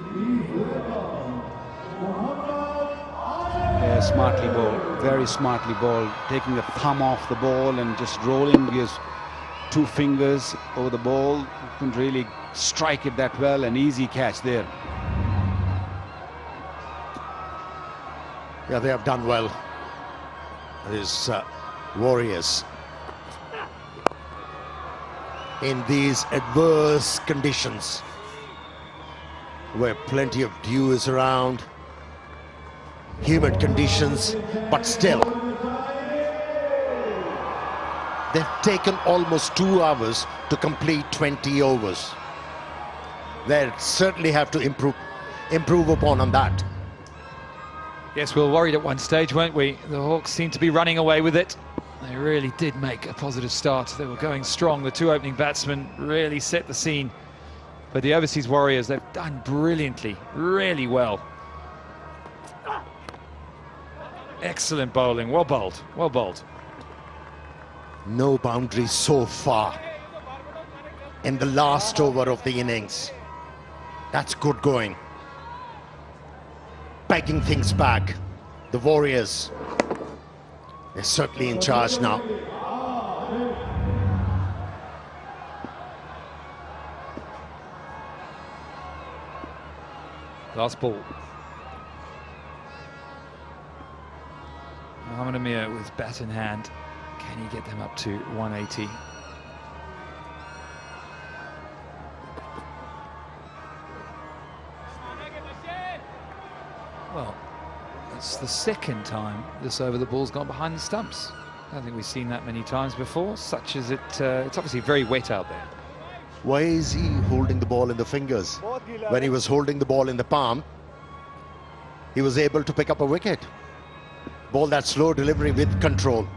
Yeah, smartly bowled, very smartly bowled, taking the thumb off the ball and just rolling his 2 fingers over the ball. Couldn't really strike it that well. An easy catch there. Yeah, they have done well. These Warriors in these adverse conditions where plenty of dew is around, humid conditions, but still they've taken almost 2 hours to complete 20 overs. They certainly have to improve upon on that. Yes, we were worried at one stage, weren't we? The Hawks seemed to be running away with it. They really did make a positive start. They were going strong. The 2 opening batsmen really set the scene. But the overseas Warriors, they've done brilliantly, really well. Excellent bowling, well bowled, well bowled. No boundaries so far in the last over of the innings. That's good going. Pegging things back. The Warriors, they're certainly in charge now. Last ball. Mohamed Amir with bat in hand. Can he get them up to 180? Well, it's the second time this over the ball's gone behind the stumps. I don't think we've seen that many times before, such as it's obviously very wet out there. Why is he holding the ball in the fingers? When he was holding the ball in the palm, he was able to pick up a wicket. Ball that slow delivery with control.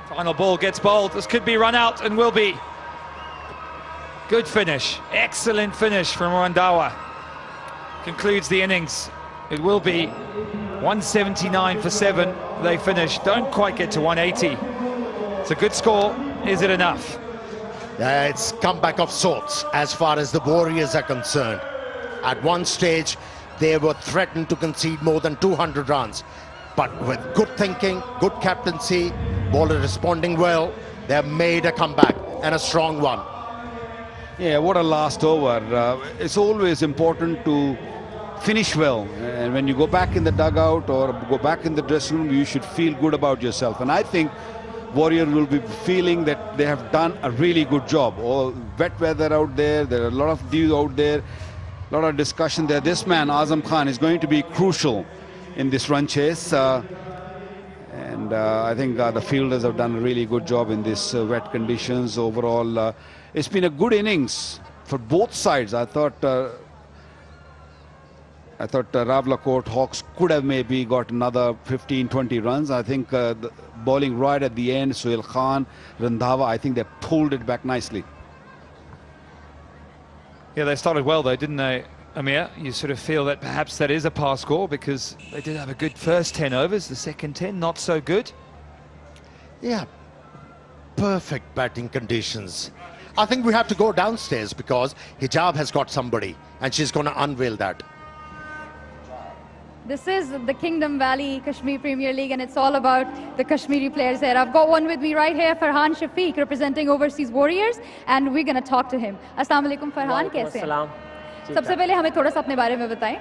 Final ball gets bowled. This could be run out and will be. Good finish. Excellent finish from Randawa. Concludes the innings. It will be 179 for 7. They finish. Don't quite get to 180. It's a good score. Is it enough? It's comeback of sorts as far as the Warriors are concerned. At one stage, they were threatened to concede more than 200 runs. But with good thinking, good captaincy, bowler responding well, they have made a comeback, and a strong one. Yeah, what a last over. It's always important to finish well. And when you go back in the dugout or go back in the dressing room, you should feel good about yourself. And I think Warriors will be feeling that they have done a really good job. All wet weather out there, there are a lot of dew out there, a lot of discussion there. This man, Azam Khan, is going to be crucial in this run chase. And I think the fielders have done a really good job in these wet conditions. Overall, it's been a good innings for both sides. I thought Rawalakot Hawks could have maybe got another 15-20 runs. I think the bowling right at the end, Sohail Khan, Randawa, I think they pulled it back nicely. Yeah, they started well though, didn't they, Amir? You sort of feel that perhaps that is a pass score because they did have a good first 10 overs, the second 10 not so good. Yeah, perfect batting conditions. I think we have to go downstairs because Hijab has got somebody and she's going to unveil that. This is the Kingdom Valley Kashmir Premier League and it's all about the Kashmiri players here. I've got one with me right here, Farhan Shafiq, representing Overseas Warriors, and we're going to talk to him. Assalamu alaikum Farhan, कैसे हैं? सबसे पहले हमें थोड़ा सा अपने बारे में बताएं।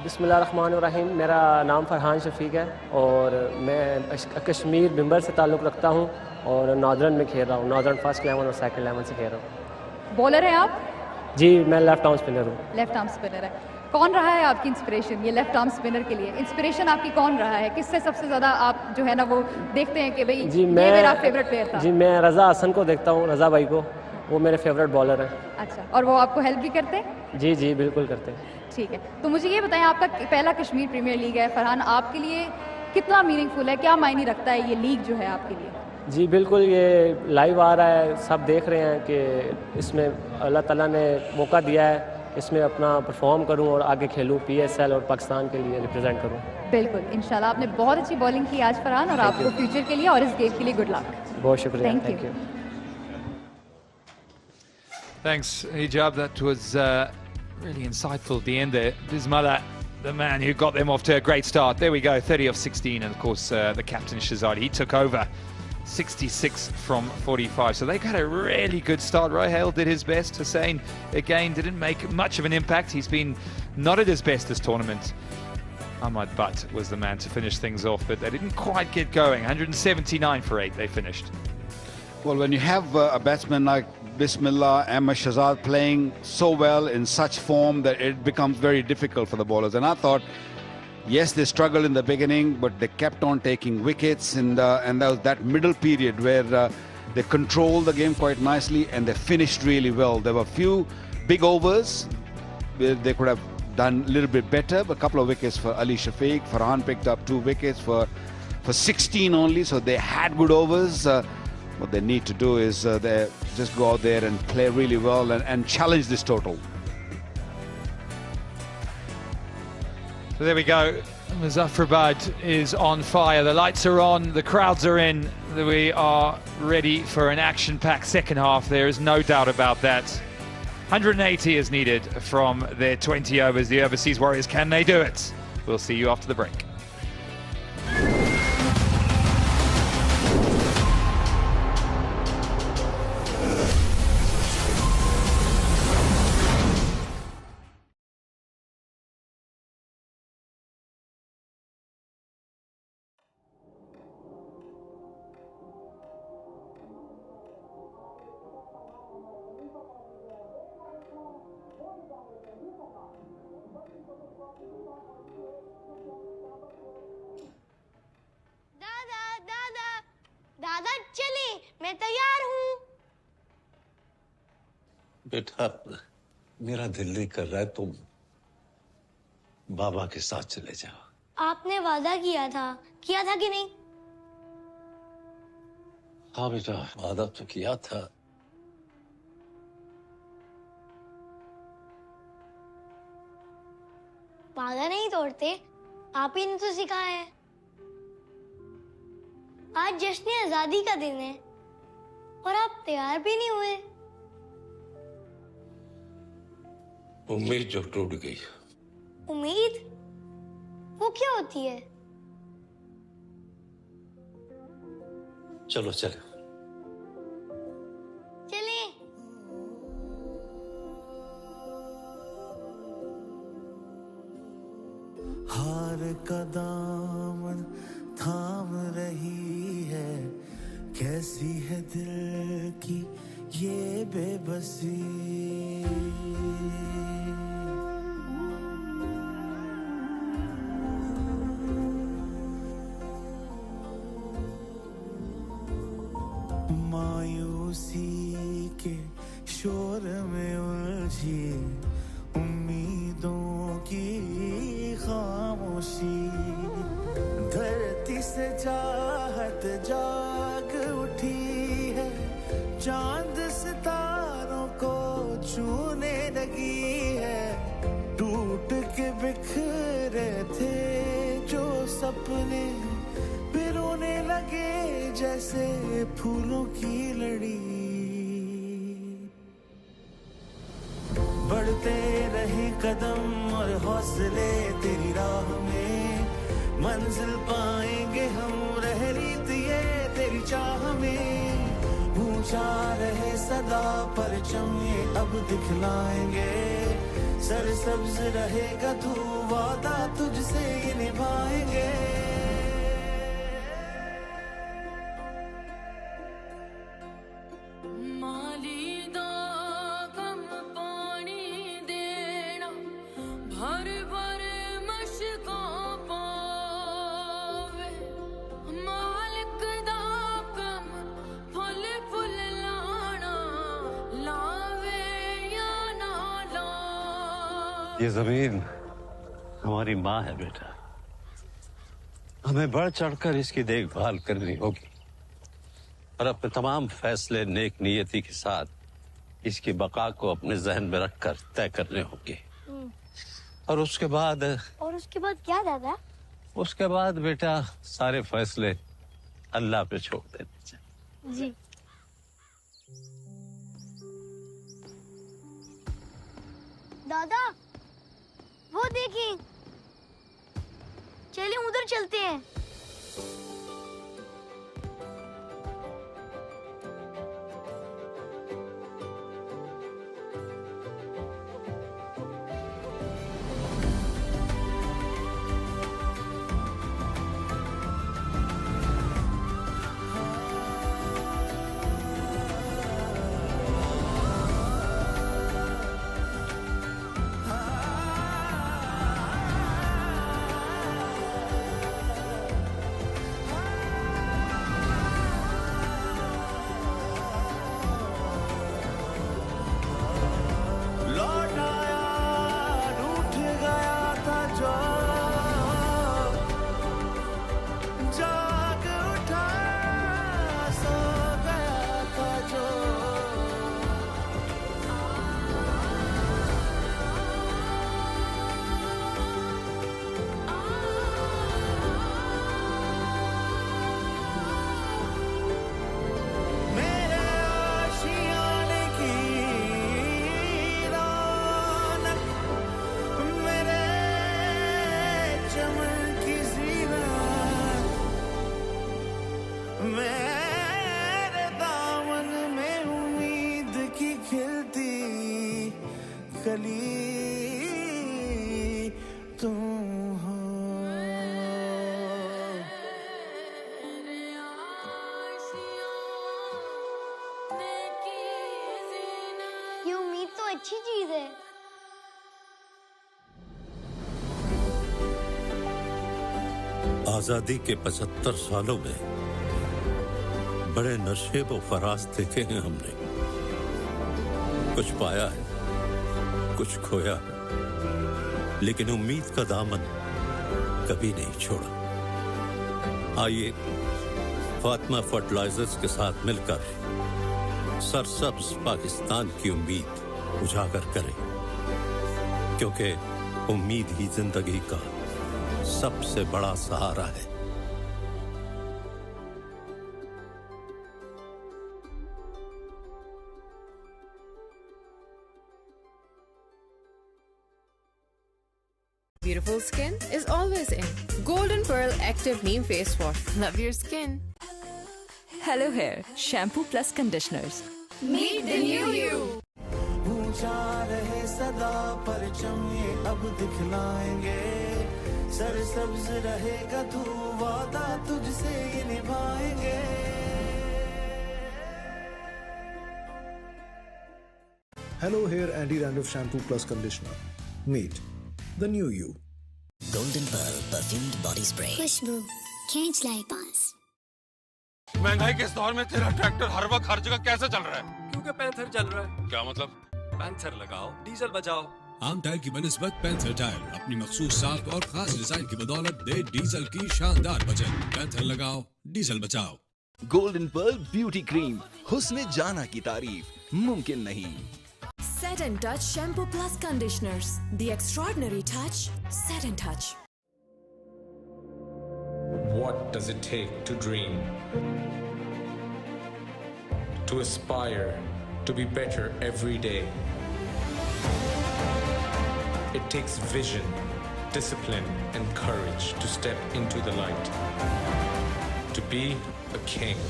बिस्मिल्लाहिर्रहमानिर्रहीम, मेरा नाम फरहान शफीक है और मैं कश्मीर बिम्बर से ताल्लुक़ रखता हूँ और नॉर्दर्न में खेल रहा हूँ, नॉर्दर्न फर्स्ट 11 और सेकंड 11 से खेल रहा हूँ। बॉलर हैं आप? जी, मैं लेफ्ट आर्म स्पिनर हूँ। लेफ्ट आर्म स्पिनर है। कौन रहा है आपकी इंस्पिरेशन ये लेफ्ट आर्म स्पिनर के लिए? इंस्पिरेशन आपकी कौन रहा है? किससे सबसे ज़्यादा आप जो है ना वो देखते हैं कि भाई ये मेरा फेवरेट प्लेयर था? जी, मैं रज़ा हसन को देखता हूँ, रज़ा भाई को, वो मेरे फेवरेट बॉलर हैं। अच्छा, और वो आपको हेल्प भी करते हैं? जी जी, बिल्कुल करते हैं। ठीक है, तो मुझे ये बताएं, आपका पहला कश्मीर प्रीमियर लीग है फरहान, आपके लिए कितना मीनिंगफुल है, क्या मायने रखता है ये लीग जो है आपके लिए? जी बिल्कुल, ये लाइव आ रहा है, सब देख रहे हैं कि इसमें अल्लाह ताला ने मौका दिया है, इसमें अपना परफॉर्म करूं और आगे खेलूं, PSL और पाकिस्तान के लिए रिप्रेजेंट करूं। बिल्कुल, इंशाल्लाह। आपने बहुत अच्छी बॉलिंग की आज फरहान और आपको फ्यूचर के लिए और इस गेम के लिए गुड लक। बहुत शुक्रिया, thank you. Thanks, Hijab. That was really insightful at the end there. Bismillah, the man who got them off to a great start. There we go, 30 of 16. And of course, the captain, Aazadi, he took over 66 from 45. So they got a really good start. Rohail did his best. Hussain, again, didn't make much of an impact. He's been not at his best this tournament. Ahmad Butt was the man to finish things off, but they didn't quite get going. 179 for 8, they finished. Well, when you have a batsman like Bismillah, Ahmad Shahzad playing so well in such form that it becomes very difficult for the bowlers. And I thought, yes, they struggled in the beginning, but they kept on taking wickets. And that was that middle period where they controlled the game quite nicely and they finished really well. There were a few big overs where they could have done a little bit better. But a couple of wickets for Ali Shafiq. Farhan picked up 2 wickets for 16 only. So they had good overs. What they need to do is they just go out there and play really well and challenge this total. So there we go. Muzaffarabad is on fire. The lights are on. The crowds are in. We are ready for an action-packed second half. There is no doubt about that. 180 is needed from their 20 overs. The Overseas Warriors, can they do it? We'll see you after the break. मैं तैयार हूँ। बेटा, मेरा दिल नहीं कर रहा है तुम बाबा के साथ चले जाओ। आपने वादा किया था कि नहीं? हाँ बेटा, वादा तो किया था। वादा नहीं तोड़ते, आप ही ने तो सिखाया है। आज जश्न आजादी का दिन है और आप तैयार भी नहीं हुए। उम्मीद जो टूट गई। उम्मीद? वो क्या होती है? चलो चलो। चले। हार का दामन थाम रही है, कैसी है दिल की ये बेबसी। मायूसी के शोर में उलझी उम्मीदों की खामोशी, धरती से चाहत जाग उठी है, चांद सितारों को छूने लगी है। टूट के बिखरे थे जो सपने पिरोने लगे जैसे फूलों की लड़ी। बढ़ते रहे कदम और हौसले तेरी राह में, मंजिल पाएंगे हम, रह रीत ये तेरी चाह में। ऊंचा रहे सदा परचम ये अब दिखलाएंगे, सरसब्ज रहेगा तू वादा तुझसे ये निभाएंगे। ये जमीन हमारी माँ है बेटा, हमें बढ़ चढ़कर इसकी देखभाल करनी होगी और अपने तमाम फैसले नेक नियति के साथ इसकी बका को अपने जहन में रखकर तय करने होंगे। और उसके बाद क्या दादा? उसके बाद बेटा सारे फैसले अल्लाह पे छोड़ देने चाहिए। जी। दादा वो देखिए, चलिए उधर चलते हैं। अच्छी चीज है। आजादी के 75 सालों में बड़े नशेब व फराज देखे हैं हमने। कुछ पाया है, कुछ खोया है, लेकिन उम्मीद का दामन कभी नहीं छोड़ा। आइए फातिमा फर्टिलाइजर्स के साथ मिलकर सरसब्ज पाकिस्तान की उम्मीद उजागर करें, क्योंकि उम्मीद ही जिंदगी का सबसे बड़ा सहारा है। Beautiful skin is always in. Golden Pearl Active Neem Face Wash. Love your skin. Hello Hair Shampoo Plus Conditioners. Meet the new you. ऊंचा रहे सदा परचम ये अब दिखलाएंगे, सरसब्ज रहेगा तू वादा तुझसे ये निभाएंगे। Hello Hair Anti-Dandruff Shampoo Plus Conditioner. Meet the new you. Golden Pearl Perfumed Body Spray. खुशबू खींच लाई पास। महंगाई के इस दौर में तेरा ट्रैक्टर हर वक्त हर जगह कैसे चल रहा है? क्योंकि पैंथर चल रहा है। क्या मतलब? पैंथर लगाओ, डीजल बचाओ। आम टायर की बनिस्बत पैंथर टायर अपनी मखसूस साख और खास डिजाइन की बदौलत दे डीजल की शानदार बचत। पैंथर लगाओ, डीजल बचाओ। गोल्डन पर्ल ब्यूटी क्रीम, हुस्न जाना की तारीफ मुमकिन नहीं। Set and Touch Shampoo Plus Conditioners. The extraordinary touch. Set and Touch. What does it take to dream? To aspire, to be better every day. It takes vision, discipline, and courage to step into the light. To be a king.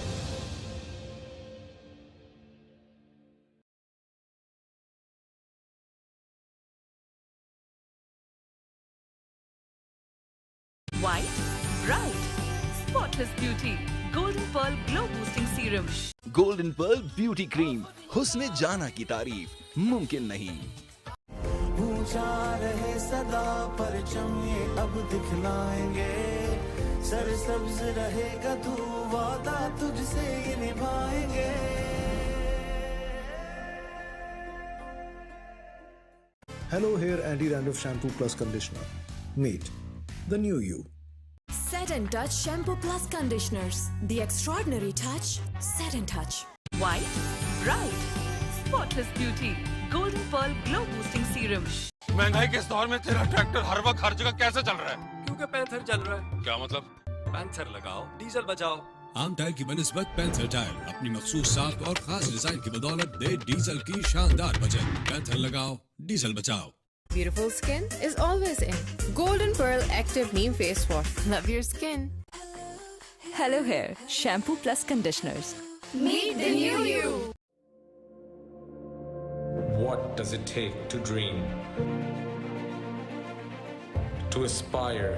White, bright, spotless beauty. Golden Pearl Glow Boosting Serum. Golden pearl beauty cream, हुस्न जाना की तारीफ मुमकिन नहीं। ऊंचा रहे सदा परचम ये अब दिखलाएंगे, सरसब्ज रहेगा तू वादा तुझसे ये निभाएंगे। Hello Hair Anti-Dandruff Shampoo Plus Conditioner. Meet the new you. Set and Touch Shampoo Plus Conditioners. The extraordinary touch. Set and Touch. White, bright, spotless beauty. Golden Pearl Glow Boosting Serum. महंगाई के इस दौर में तेरा tractor हर वक्त हर जगह कैसे चल रहा है? क्योंकि पैंथर चल रहा है। क्या मतलब? पैंथर लगाओ, डीजल बचाओ। आम टायर की बनिस्बत पैंथर टायर अपनी मखसूस साख और खास डिजाइन की बदौलत दे डीजल की शानदार बचत। पैंथर लगाओ, डीजल बचाओ। Beautiful skin is always in. Golden Pearl Active Neem Face Wash. Love your skin. Hello Hair Shampoo Plus Conditioners. Meet the new you. What does it take to dream? To aspire,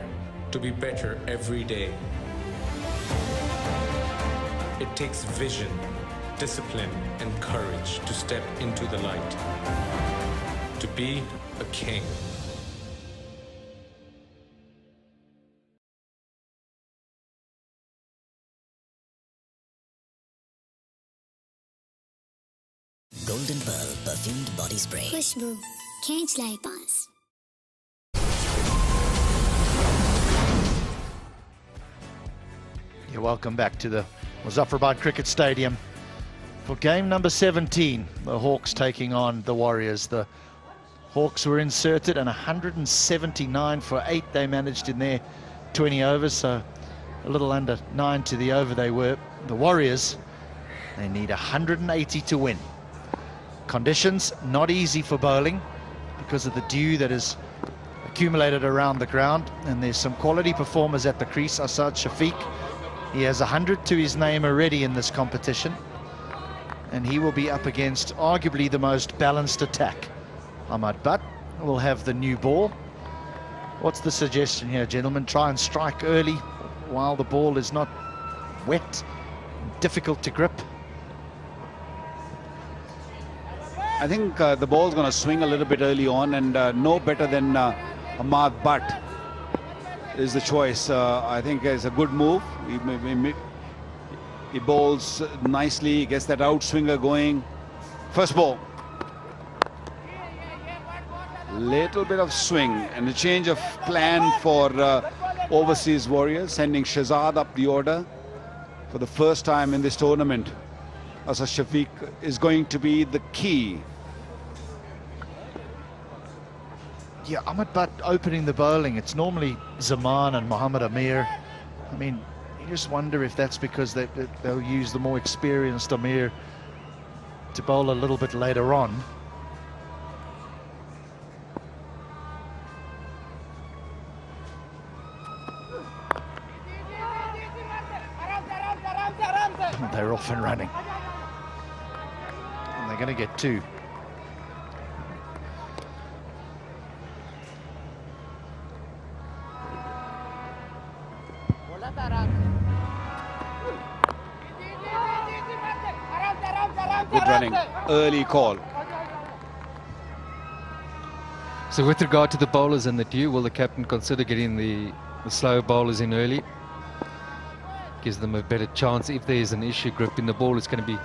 to be better every day. It takes vision, discipline, and courage to step into the light. To be a king. Golden Pearl Perfumed Body Spray. खुशबू खींच लाई पास। You're welcome back to the Muzaffarabad Cricket Stadium for game number 17. The Hawks taking on the Warriors. The Hawks were inserted and 179 for 8 they managed in their 20 overs, so a little under 9 to the over they were. The Warriors, they need 180 to win. Conditions not easy for bowling because of the dew that is accumulated around the ground, and there's some quality performers at the crease. Aazadi Shafiq, he has 100 to his name already in this competition, and he will be up against arguably the most balanced attack. Ahmad Butt will have the new ball. What's the suggestion here, gentlemen? Try and strike early while the ball is not wet, difficult to grip. I think the ball's going to swing a little bit early on, and no better than Ahmad Butt is the choice. I think it's a good move. He bowls nicely, gets that outswinger going. First ball. Little bit of swing and a change of plan for overseas Warriors, sending Shahzad up the order for the first time in this tournament. Aazadi Shafiq is going to be the key. Yeah, Ahmed Butt opening the bowling. It's normally Zaman and Mohammad Amir. I mean, you just wonder if that's because they'll use the more experienced Amir to bowl a little bit later on. They're off and running. And they're going to get two. Good running, early call. So with regard to the bowlers and the due, will the captain consider getting the slower bowlers in early? Gives them a better chance. If there is an issue gripping the ball, it's going to be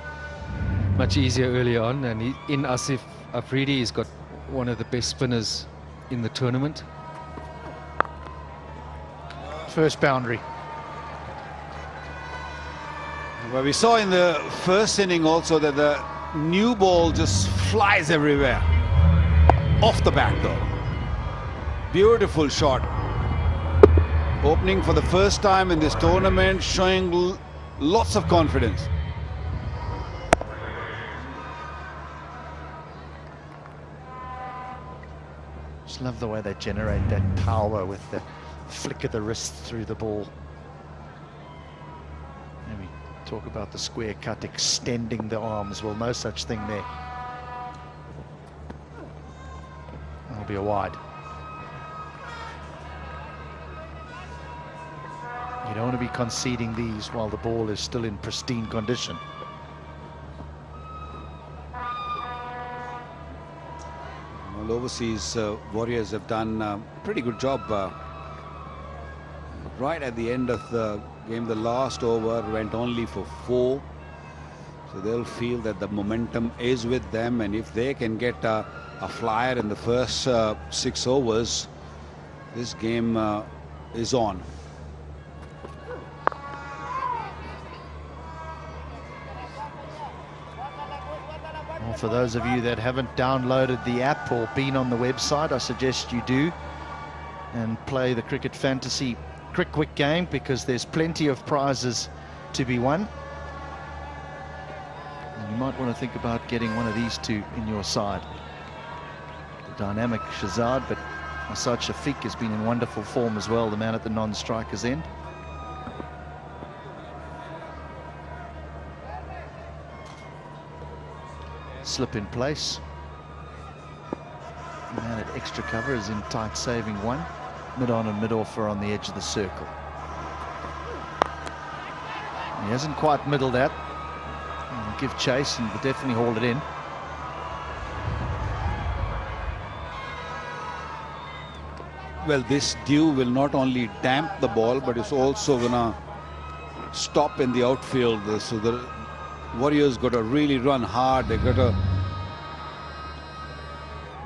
much easier early on. And in Asif Afridi, he's got one of the best spinners in the tournament. First boundary. Well, we saw in the first inning also that the new ball just flies everywhere. Off the bat though. Beautiful shot. Opening for the first time in this tournament, showing lots of confidence. Just love the way they generate that power with the flick of the wrist through the ball. And we talk about the square cut extending the arms. Well, no such thing there. That'll be a wide. You don't want to be conceding these while the ball is still in pristine condition. Well, overseas Warriors have done a pretty good job. Right at the end of the game, the last over went only for 4. So they'll feel that the momentum is with them, and if they can get a flyer in the first 6 overs, this game is on. Well, for those of you that haven't downloaded the app or been on the website, I suggest you do and play the Cricket Fantasy Quick game, because there's plenty of prizes to be won. And you might want to think about getting one of these two in your side. The dynamic Shahzad, but Aazadi Shafiq has been in wonderful form as well, the man at the non-striker's end. Slip in place. The man at extra cover is in tight saving one. Mid-on and mid-off are on the edge of the circle. He hasn't quite middled that. He'll give chase and will definitely haul it in. Well, this dew will not only damp the ball, but it's also gonna stop in the outfield. So the Warriors got to really run hard. They got to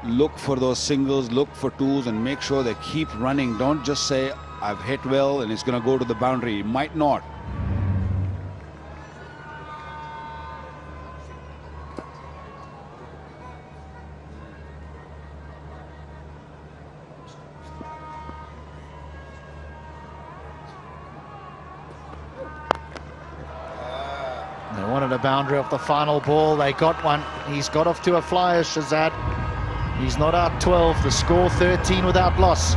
look for those singles, look for twos, and make sure they keep running. Don't just say, I've hit well and it's going to go to the boundary. It might not. They wanted a boundary off the final ball. They got one. He's got off to a flyer, Shahzad. He's not out 12. The score 13 without loss.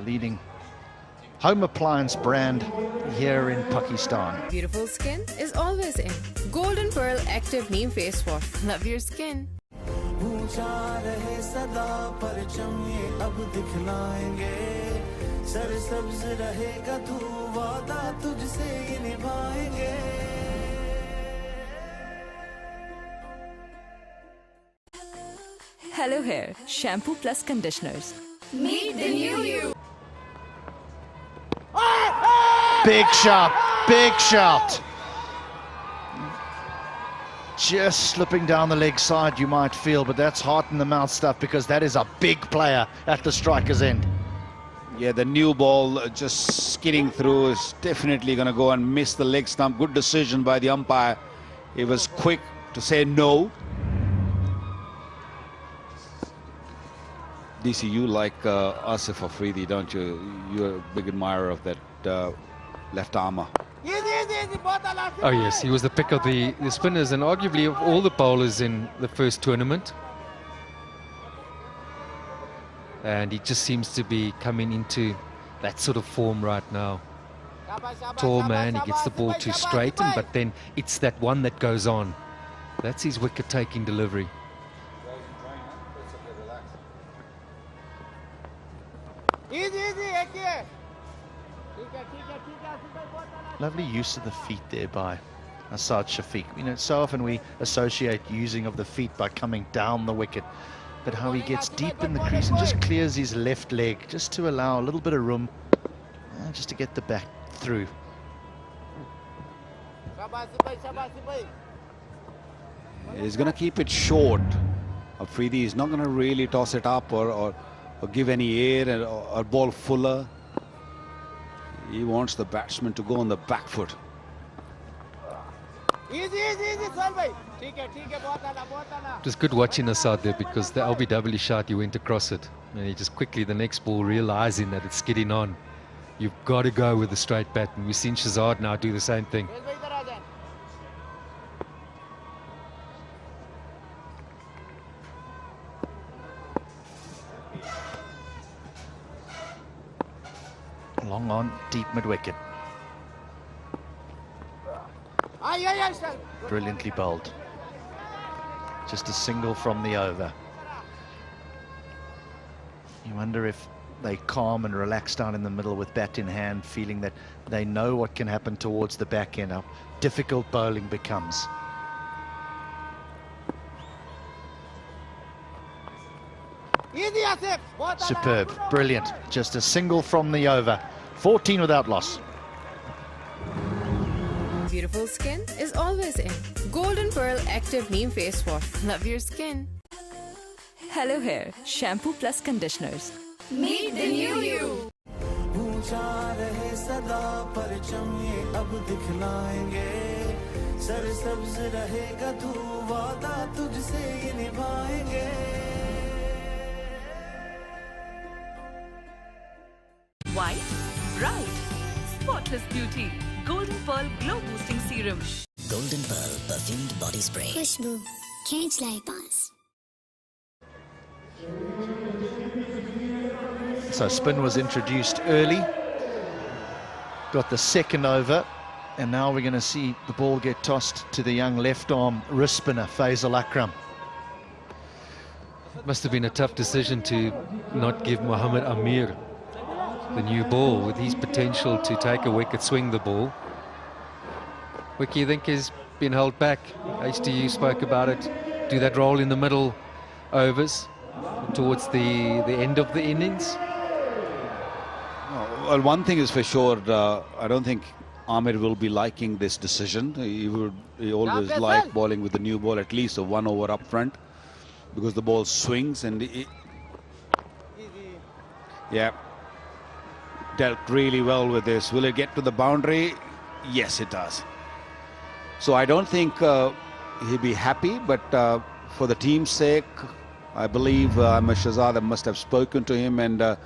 leading home appliance brand here in Pakistan. Beautiful skin is always in. Golden Pearl Active Neem Face Wash. Love your skin. ऊंचा रहे सदा परचम ये अब दिखलाएंगे सरसब्ज रहेगा तू वादा तुझसे ये निभाएंगे Hello Hair Shampoo Plus Conditioners. Meet the new you. Big shot, big shot. Just slipping down the leg side, you might feel, but that's heart in the mouth stuff because that is a big player at the striker's end. Yeah, the new ball just skidding through is definitely going to go and miss the leg stump. Good decision by the umpire. He was quick to say no. DC, you like Asif Afridi, don't you? You're a big admirer of that left armour. Oh yes, he was the pick of the spinners and arguably of all the bowlers in the first tournament. And he just seems to be coming into that sort of form right now. Tall man, he gets the ball too straight, but then it's that one that goes on. That's his wicket-taking delivery. Lovely use of the feet there by Aazadi Shafiq. You know, so often we associate using of the feet by coming down the wicket, but how he gets deep in the crease and just clears his left leg just to allow a little bit of room just to get the back through. He's going to keep it short. Afridi is not going to really toss it up or give any air or ball fuller. He wants the batsman to go on the back foot. Just good watching Aazadi there because the LBW shot, he went across it. And he just quickly, the next ball, realizing that it's skidding on. You've got to go with the straight bat. And we've seen Shahzad now do the same thing. Long on, deep mid-wicket. Brilliantly bowled. Just a single from the over. You wonder if they calm and relax down in the middle with bat in hand, feeling that they know what can happen towards the back end, how difficult bowling becomes. Superb, brilliant. Just a single from the over. 14 without loss. Beautiful skin is always in. Golden Pearl Active Neem Face Wash. Love your skin. Hello Hair Shampoo Plus Conditioners. Meet the new you. ऊंचा रहे सदा परचम ये अब दिखलाएंगे सरसब्ज रहेगा तू वादा तुझसे ये निभाएंगे White, bright, spotless beauty. Golden Pearl Glow Boosting Serum. Golden Pearl Perfumed Body Spray. खुशबू खींच लाए पास. So spin was introduced early. Got the second over. And now we're going to see the ball get tossed to the young left arm wrist spinner, Faisal Akram. Must have been a tough decision to not give Mohammad Amir the new ball with his potential to take a wicket, swing the ball. Wiki, you think, has been held back. HTU spoke about it. Do that role in the middle overs towards the end of the innings. Well, one thing is for sure, I don't think Amir will be liking this decision. He always liked bowling with the new ball, at least a 1 over up front, because the ball swings and yeah, dealt really well with this. Will it get to the boundary? Yes, it does. So I don't think he'll be happy, but for the team's sake, I believe Shahzad must have spoken to him and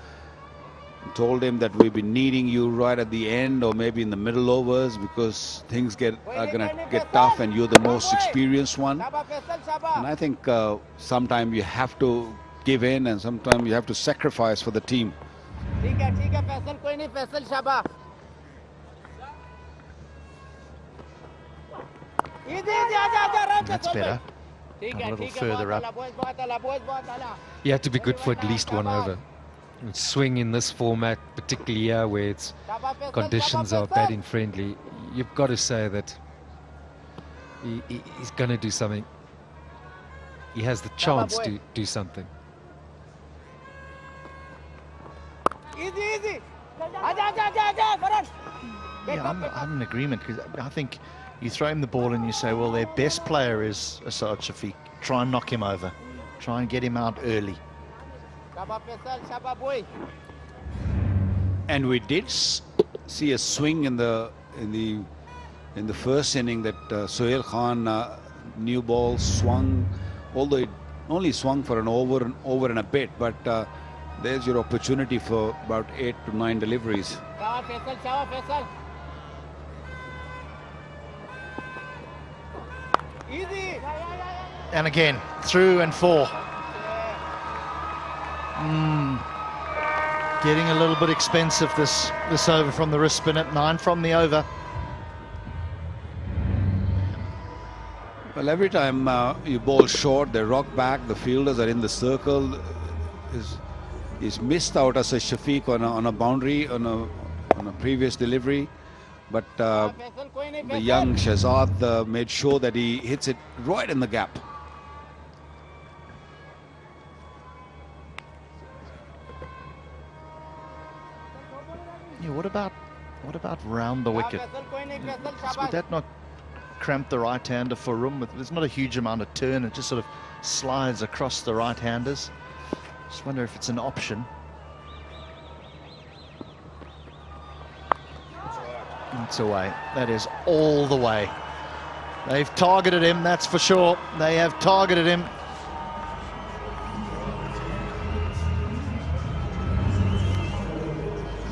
told him that we've been needing you right at the end or maybe in the middle overs because things are going to get tough and you're the most experienced one. And I think sometimes you have to give in and sometimes you have to sacrifice for the team. ठीक है फैसल कोई नहीं फैसल शाबाश That's better. A little further up. You have to be good for at least one over. And swing in this format, particularly here where it's conditions are batting friendly, you've got to say that he's going to do something. He has the chance to do something. Easy. Yeah, I'm in agreement, because I think you throw him the ball and you say, well, their best player is Aazadi Shafiq. Try and knock him over. Try and get him out early. And we did see a swing in the first inning that Sohail Khan new ball swung, although it only swung for an over and a bit, but there's your opportunity for about 8 to 9 deliveries. Easy. And again, through and 4. Getting a little bit expensive this over from the wrist spin at 9 from the over. Well, every time you bowl short, they rock back, the fielders are in the circle. Is missed out as a Shafiq on a boundary on a previous delivery, but the young Shahzad made sure that he hits it right in the gap. Yeah, what about round the wicket? Would that not cramp the right-hander for room? There's not a huge amount of turn, it just sort of slides across the right-handers. Just wonder if it's an option. It's away. That is all the way. They've targeted him, that's for sure. They have targeted him.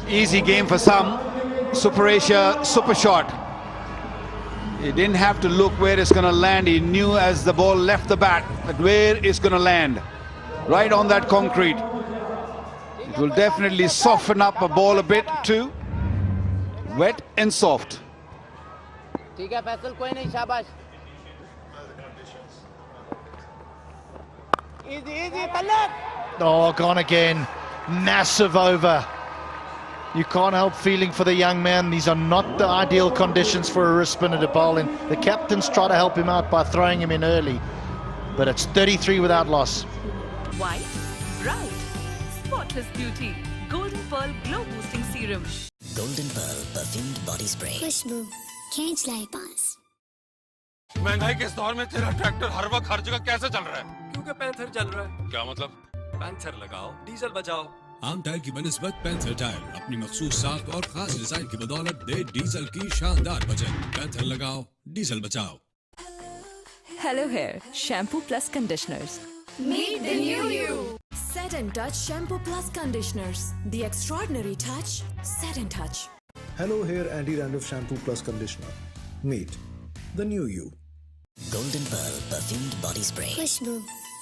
Easy game for some. Super Asia, super shot. He didn't have to look where it's going to land. He knew as the ball left the bat that where it's going to land. Right on that concrete. It will definitely soften up a ball a bit too. Wet and soft. ठीक है फैसल कोई नहीं शाबाश easy Talib. Oh, gone again. Massive over. You can't help feeling for the young man. These are not the ideal conditions for a wrist spinner to bowl in. The captains try to help him out by throwing him in early, but it's 33 without loss. White, bright, spotless beauty. Golden Pearl Glow Boosting Serum. Golden Pearl Perfumed Body Spray. खुशबू खींच लाए पास महंगाई के इस दौर में तेरा tractor हर वक्त हर जगह कैसे चल रहा है? क्योंकि पैंथर चल रहा है। क्या मतलब? पैंथर लगाओ, डीजल बचाओ। आम टाइल की बनिस्बत पैंथर टाइल अपनी मखसूस साख और खास डिजाइन की बदौलत दे डीजल की शानदार बचत। पैंथर लगाओ, डीजल बचाओ। Hello Hair Shampoo Plus Conditioners. Meet the new you. Set and Touch Shampoo Plus Conditioners. The extraordinary touch. Set and Touch. Hello Hair Anti-Dandruff Shampoo Plus Conditioner. Meet the new you. Golden Pearl Perfumed Body Spray. खुशबू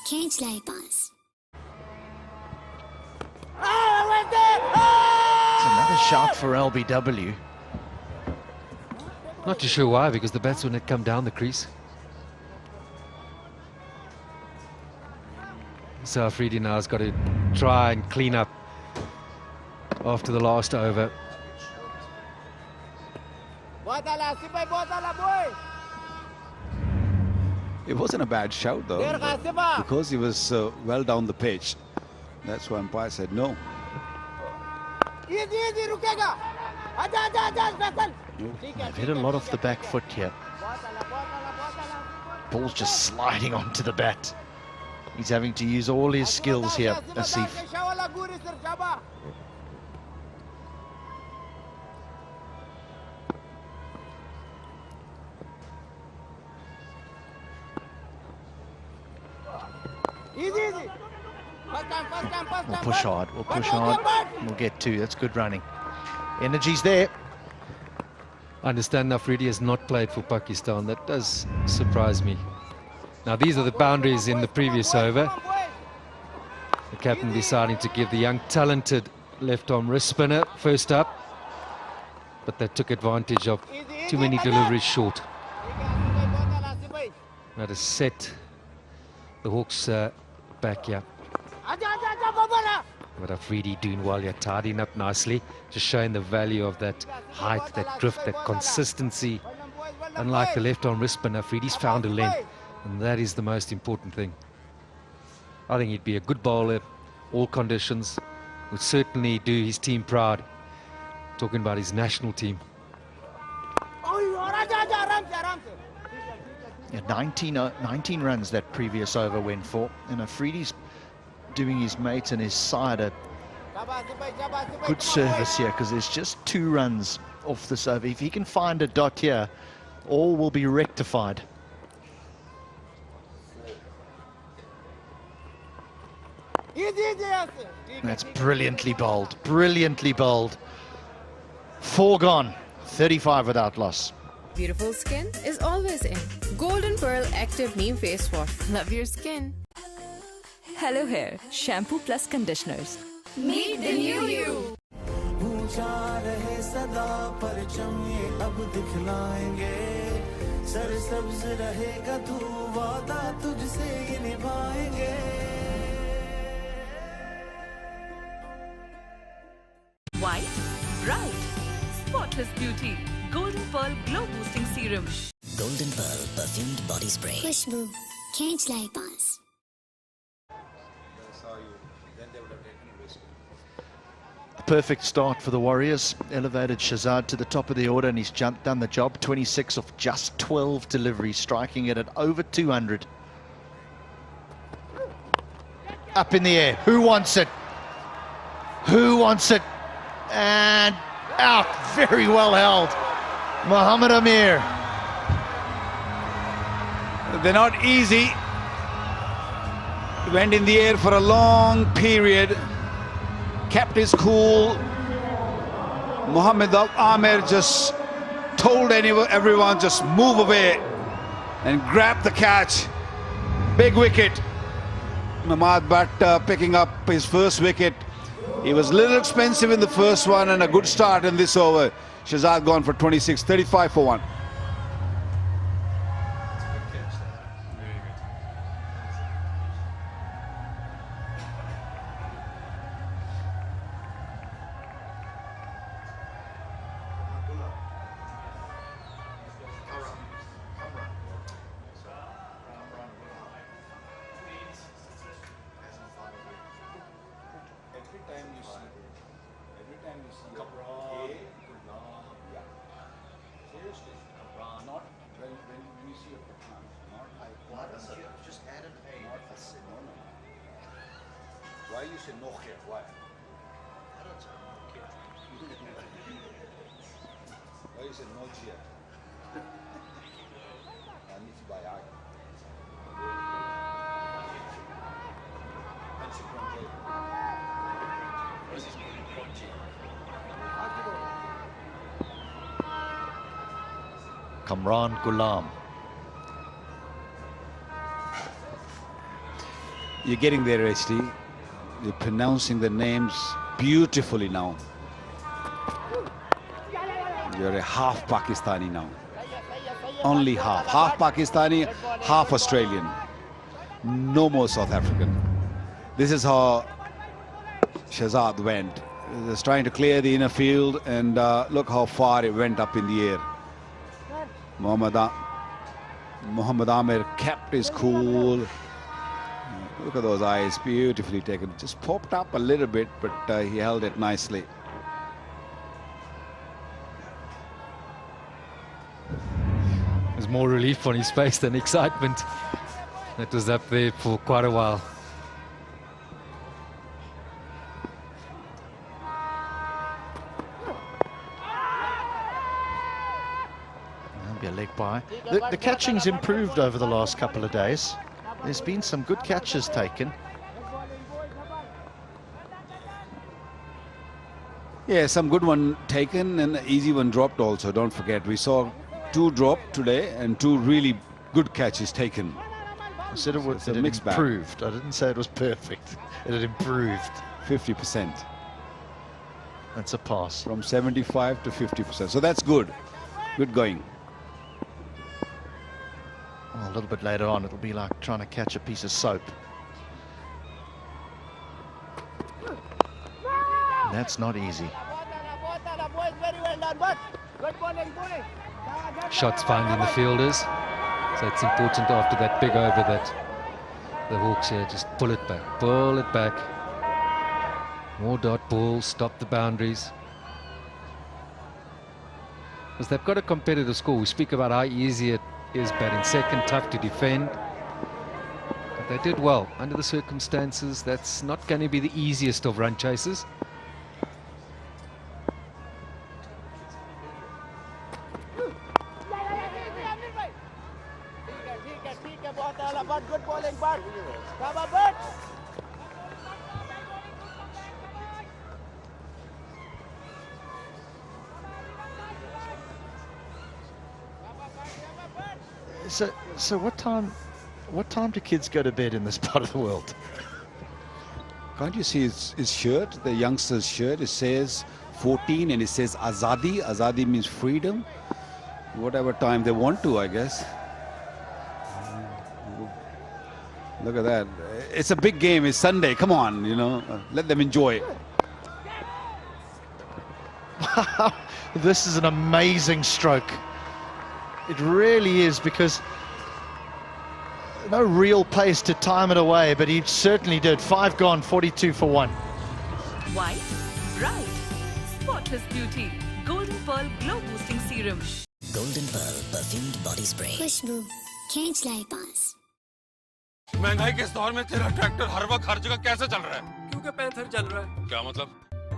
खींच लाए पास It's another shout for LBW. Not too sure why, because the batsman had come down the crease. So Afridi now has got to try and clean up after the last over. It wasn't a bad shout though, because he was well down the pitch. That's why umpire said no. They've hit a lot off the back foot here. Ball's just sliding onto the bat. He's having to use all his skills here, Asif. We'll push hard, we'll get two. That's good running. Energy's there. I understand Afridi has not played for Pakistan. That does surprise me. Now these are the boundaries in the previous over. The captain deciding to give the young talented left arm wrist spinner first up, but they took advantage of too many deliveries short. Now to set the Hawks back here. But Afridi doing well here, tidying up nicely, just showing the value of that height, that drift, that consistency. Unlike the left arm wrist spinner, Afridi's found a length, and that is the most important thing. I think he'd be a good bowler, all conditions, would certainly do his team proud. Talking about his national team. Yeah, 19 runs that previous over went for, and Afridi's doing his mates and his side a good service here, because there's just 2 runs off this over. If he can find a dot here, all will be rectified. That's brilliantly bowled, brilliantly bowled. 4 gone, 35 without loss. Beautiful skin is always in. Golden Pearl Active Neem Face Wash. Love your skin. Hello Hair Shampoo Plus Conditioners. Meet the new you. ऊंचा रहे सदा परचम ये अब दिखलाएंगे सरसब्ज रहेगा तू वादा तुझसे ये निभाएंगे White, bright, spotless beauty. Golden Pearl Glow Boosting Serum. Golden Pearl Perfumed Body Spray. खुशबू खींच लाए पास. Perfect start for the Warriors. Elevated Shahzad to the top of the order, and he's done the job. 26 off just 12 deliveries, striking it at over 200. Up in the air. Who wants it? Who wants it? And out. Very well held. Mohammad Amir. They're not easy. Went in the air for a long period. Kept his cool. Mohammad Amir just told everyone just move away and grab the catch. Big wicket. Namad Bhatt picking up his first wicket. He was a little expensive in the first one and a good start in this over. Shahzad gone for 26, 35 for 1. Why you say no here? Why? Why you say no here? I need to buy art. Kamran Ghulam. You're getting there, HD. You're pronouncing the names beautifully now. You're a half Pakistani now. Only half. Half Pakistani, half Australian. No more South African. This is how Shahzad went. He was trying to clear the inner field, and look how far it went up in the air. Mohammad Amir kept his cool. Look at those eyes, beautifully taken. Just popped up a little bit, but he held it nicely. There's more relief on his face than excitement. That was up there for quite a while. That'll be a leg by. The catching's improved over the last couple of days. There's been some good catches taken. Yeah, some good one taken and easy one dropped also. Don't forget, we saw 2 dropped today and 2 really good catches taken. I said it improved. I didn't say it was perfect. It had improved. 50%. That's a pass. From 75 to 50%. So that's good. Good going. Oh, a little bit later on, it'll be like trying to catch a piece of soap. And that's not easy. Shots finding the fielders. So it's important after that big over that the Hawks here just pull it back. Pull it back. More dot balls, stop the boundaries. Because they've got a competitive score. We speak about how easy it is batting second, tough to defend. But they did well under the circumstances. That's not going to be the easiest of run chases. So what time do kids go to bed in this part of the world? Can't you see his shirt, the youngster's shirt? It says 14 and it says Aazadi. Aazadi means freedom. Whatever time they want to, I guess. Look at that. It's a big game. It's Sunday. Come on, you know. Let them enjoy. This is an amazing stroke. It really is, because no real pace to time it away, but he certainly did. 5 gone, 42 for 1. White, bright, spotless beauty. Golden Pearl Glow Boosting Serum. Golden Pearl Perfumed Body Spray. खुशबू खींच लाए पास। महंगाई के इस दौर में तेरा tractor हर वक्त हर जगह कैसे चल रहा है? क्योंकि पैंथर चल रहा है। क्या मतलब?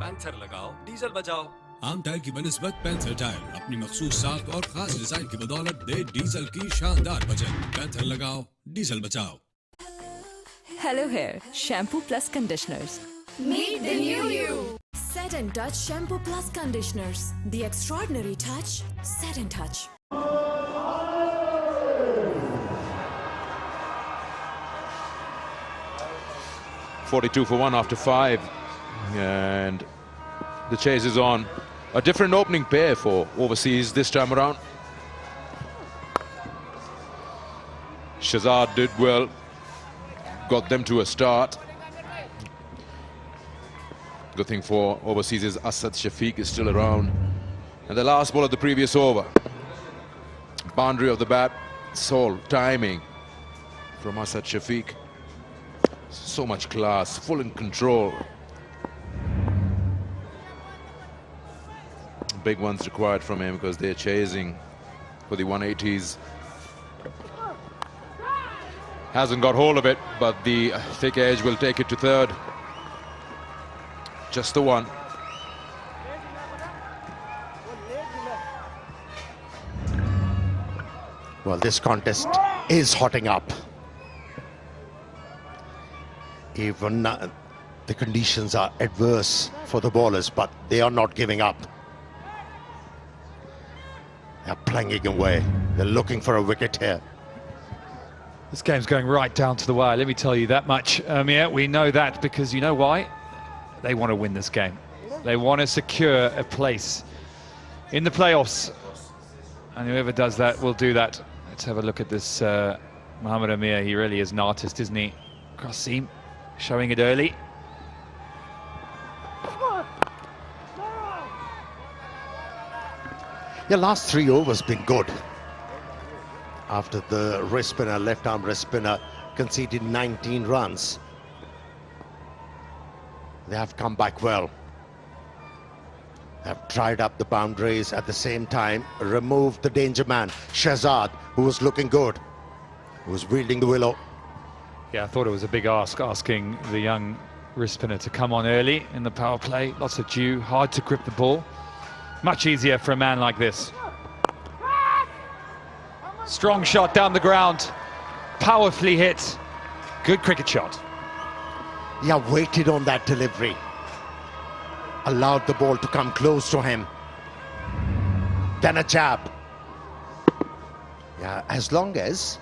पैंथर लगाओ, डीजल बचाओ। आम टाइल की बनिस्बत पैंथर टाइल अपनी मखसूस साख और खास डिजाइन की बदौलत दे डीजल की शानदार बचत। पैंथर लगाओ, डीजल बचाओ। Hello Hair Shampoo Plus Conditioners. Meet the new you. Set and Touch Shampoo Plus Conditioners. The extraordinary touch, set and touch. 42 for 1 after 5, and the chase is on. A different opening pair for overseas this time around. Shahzad did well, got them to a start. Good thing for overseas is Asad Shafiq is still around. And the last ball of the previous over. Boundary of the bat, sole timing from Asad Shafiq. So much class, full in control. Big ones required from him because they're chasing for the 180s. Hasn't got hold of it, but the thick edge will take it to third. Just the one. Well, this contest is hotting up. Even the conditions are adverse for the bowlers, but they are not giving up. They're plunging away. They're looking for a wicket here. This game's going right down to the wire, let me tell you that much. Yeah, we know that because you know why? They want to win this game. They want to secure a place in the playoffs. And whoever does that will do that. Let's have a look at this Mohammad Amir. He really is an artist, isn't he? Cross seam, showing it early. Yeah, last 3 overs been good. After the wrist spinner, left arm wrist spinner, conceded 19 runs. They have come back well. They have tried up the boundaries, at the same time removed the danger man, Shahzad, who was looking good, who was wielding the willow. Yeah, I thought it was a big ask, asking the young wrist spinner to come on early in the power play. Lots of dew, hard to grip the ball. Much easier for a man like this. Strong shot down the ground, powerfully hit. Good cricket shot. Yeah, waited on that delivery. Allowed the ball to come close to him. Then a jab. Yeah, as long as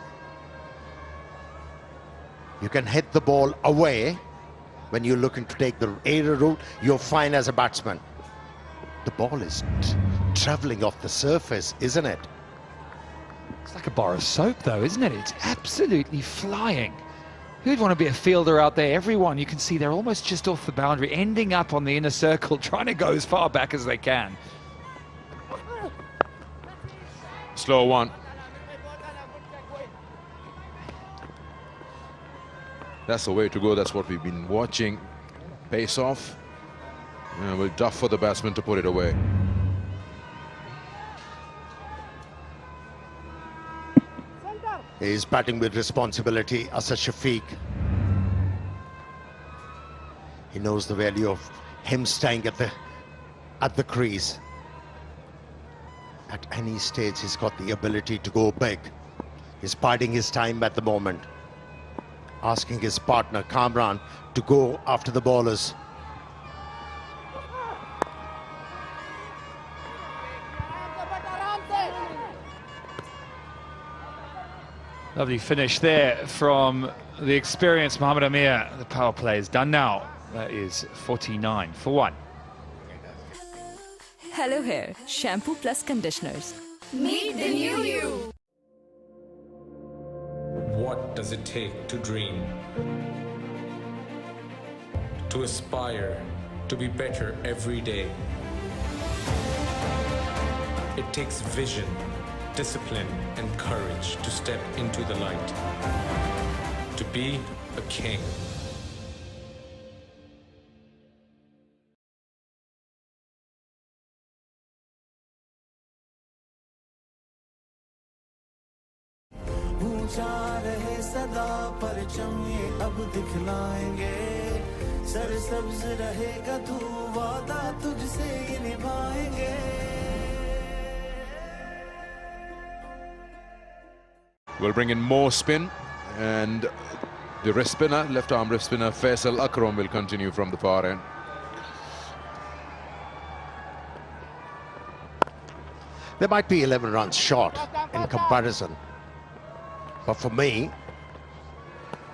you can hit the ball away when you're looking to take the aerial route, you're fine as a batsman. The ball is travelling off the surface, isn't it? It's like a bar of soap, though, isn't it? It's absolutely flying. Who'd want to be a fielder out there? Everyone, you can see they're almost just off the boundary, ending up on the inner circle, trying to go as far back as they can. Slow one. That's the way to go. That's what we've been watching. Pace off. And we'll tough for the batsman to put it away. He's batting with responsibility, Asad Shafiq. He knows the value of him staying at the crease. At any stage, he's got the ability to go big. He's biding his time at the moment, asking his partner, Kamran, to go after the bowlers. Lovely finish there from the experienced Mohammad Amir. The power play is done now. That is 49 for 1. Hello Hair, shampoo plus conditioners. Meet the new you. What does it take to dream? To aspire, to be better every day. It takes vision, discipline, and courage to step into the light. To be a king. ऊंचा रहे सदा परचम ये अब दिखलाएंगे सरसब्ज रहेगा तू वादा तुझसे ये निभाएंगे. We'll bring in more spin, and the wrist spinner, left arm wrist spinner Faisal Akram will continue from the far end. There might be 11 runs short in comparison, but for me,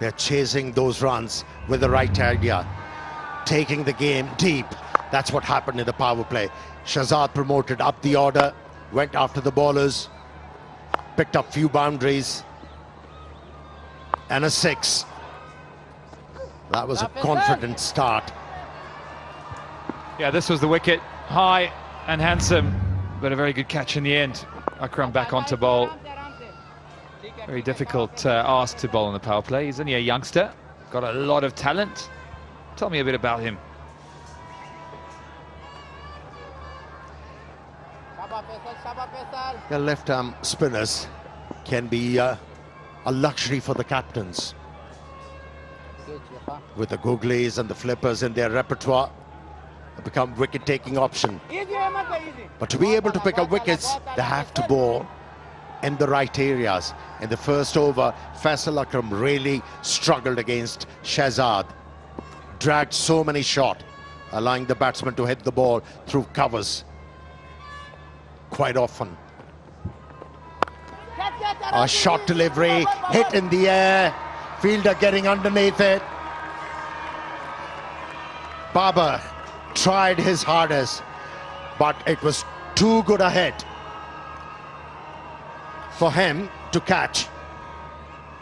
they're chasing those runs with the right idea, taking the game deep. That's what happened in the power play. Shahzad promoted up the order, went after the bowlers, picked up few boundaries, and a 6. That was a confident start. Yeah, this was the wicket, high and handsome, but a very good catch in the end. Akram back onto bowl. Very difficult ask to bowl in the power play. He's only a youngster, got a lot of talent. Tell me a bit about him. The left-arm spinners can be a luxury for the captains. With the googlies and the flippers in their repertoire, they become wicket-taking option. But to be able to pick up wickets, they have to bowl in the right areas. In the first over, Faisal Akram really struggled against Shahzad. Dragged so many shots, allowing the batsman to hit the ball through covers quite often. A shot delivery, hit in the air, fielder getting underneath it. Babar tried his hardest, but it was too good a hit for him to catch.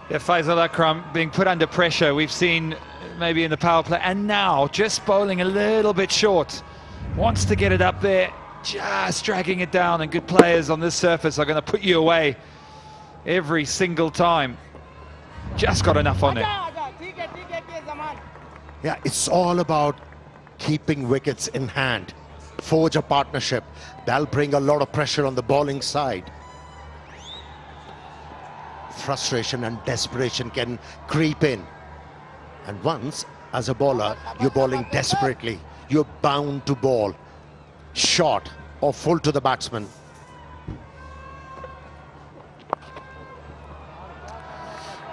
Yeah, Faisal Akram being put under pressure. We've seen maybe in the power play, and now just bowling a little bit short. Wants to get it up there, just dragging it down, and good players on this surface are going to put you away every single time. Just got enough on it. Yeah, it's all about keeping wickets in hand. Forge a partnership. That'll bring a lot of pressure on the bowling side. Frustration and desperation can creep in. And once, as a bowler, you're bowling desperately, you're bound to bowl short or full to the batsman.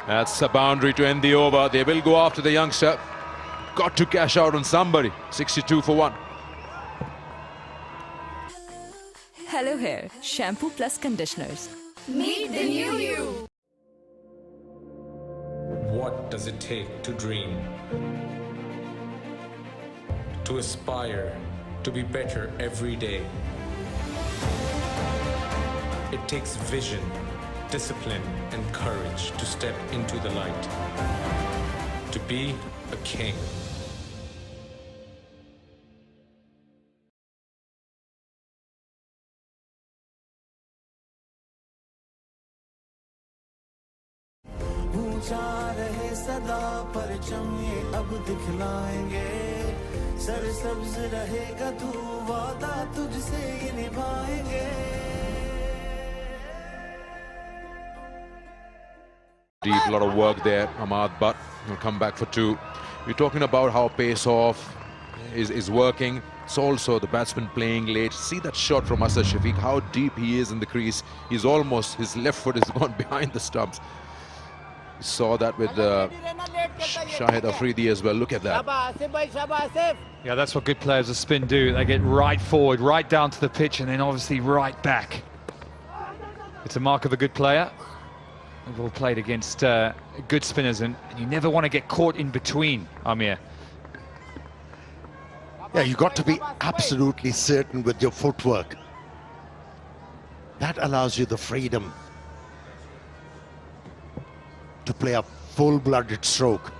That's a boundary to end the over. They will go after the youngster. Got to cash out on somebody. 62 for 1. Hello Hair, shampoo plus conditioners. Meet the new you. What does it take to dream? To aspire, to be better every day. It takes vision, discipline, and courage to step into the light. To be a king. ऊंचा रहे सदा परचम ये अब दिखलाएंगे सरसब्ज रहेगा तू वादा तुझसे ये निभाएंगे Deep, a lot of work there, Ahmad, but he'll come back for two. You're talking about how pace off is working. It's also the batsman playing late. See that shot from Aazadi Shafiq, how deep he is in the crease. He's almost, his left foot has gone behind the stumps. You saw that with Shahid Afridi as well. Look at that. Yeah, that's what good players of spin do. They get right forward, right down to the pitch, and then obviously right back. It's a mark of a good player. We've all played against good spinners, and you never want to get caught in between, Amir. Yeah, you've got to be absolutely certain with your footwork. That allows you the freedom to play a full-blooded stroke.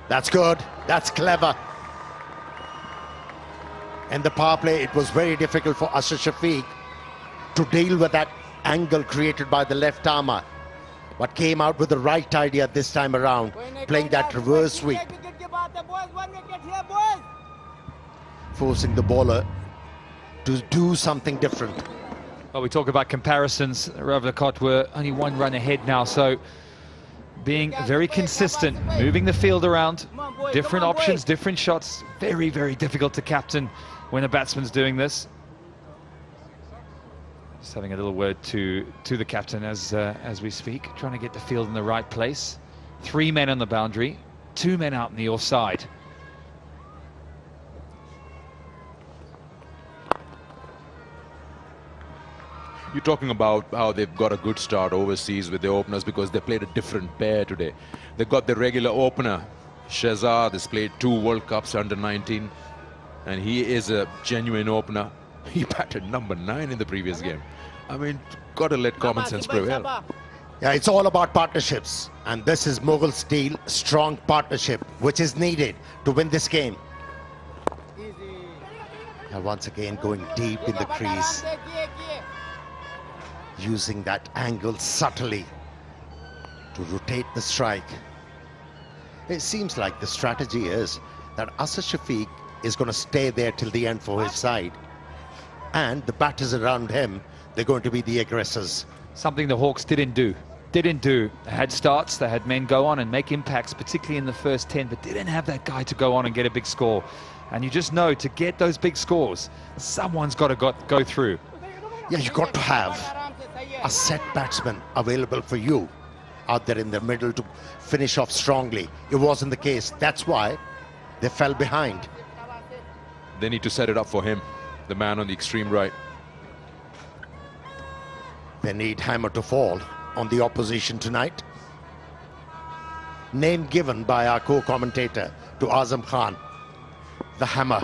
That's good. That's clever. In the power play, it was very difficult for Aazadi Shafiq to deal with that angle created by the left armour, but came out with the right idea this time around, playing that reverse sweep, forcing the bowler to do something different. Well, we talk about comparisons. Rawalakot were only one run ahead now, so being very consistent, moving the field around, different options, different shots. Very, very difficult to captain when a batsman's doing this. Just having a little word to the captain as we speak, trying to get the field in the right place. 3 men on the boundary, 2 men out in the offside. You're talking about how they've got a good start overseas with the openers because they played a different pair today. They've got the regular opener, Shehzad, has played 2 World Cups under 19, and he is a genuine opener. He batted number 9 in the previous game. I mean, got to let common sense prevail. Yeah, it's all about partnerships, and this is Mughal steel, strong partnership, which is needed to win this game. And once again, going deep in the crease, using that angle subtly to rotate the strike. It seems like the strategy is that Aazadi Shafiq is going to stay there till the end for his side, and the batters around him, they're going to be the aggressors. Something the Hawks didn't do. They had starts, they had men go on and make impacts, particularly in the first 10, but didn't have that guy to go on and get a big score. And you just know, to get those big scores, someone's got to go through. Yeah, you've got to have a set batsman available for you out there in the middle to finish off strongly. It wasn't the case. That's why they fell behind. They need to set it up for him, the man on the extreme right. They need hammer to fall on the opposition tonight. Name given by our co-commentator to Azam Khan, the hammer.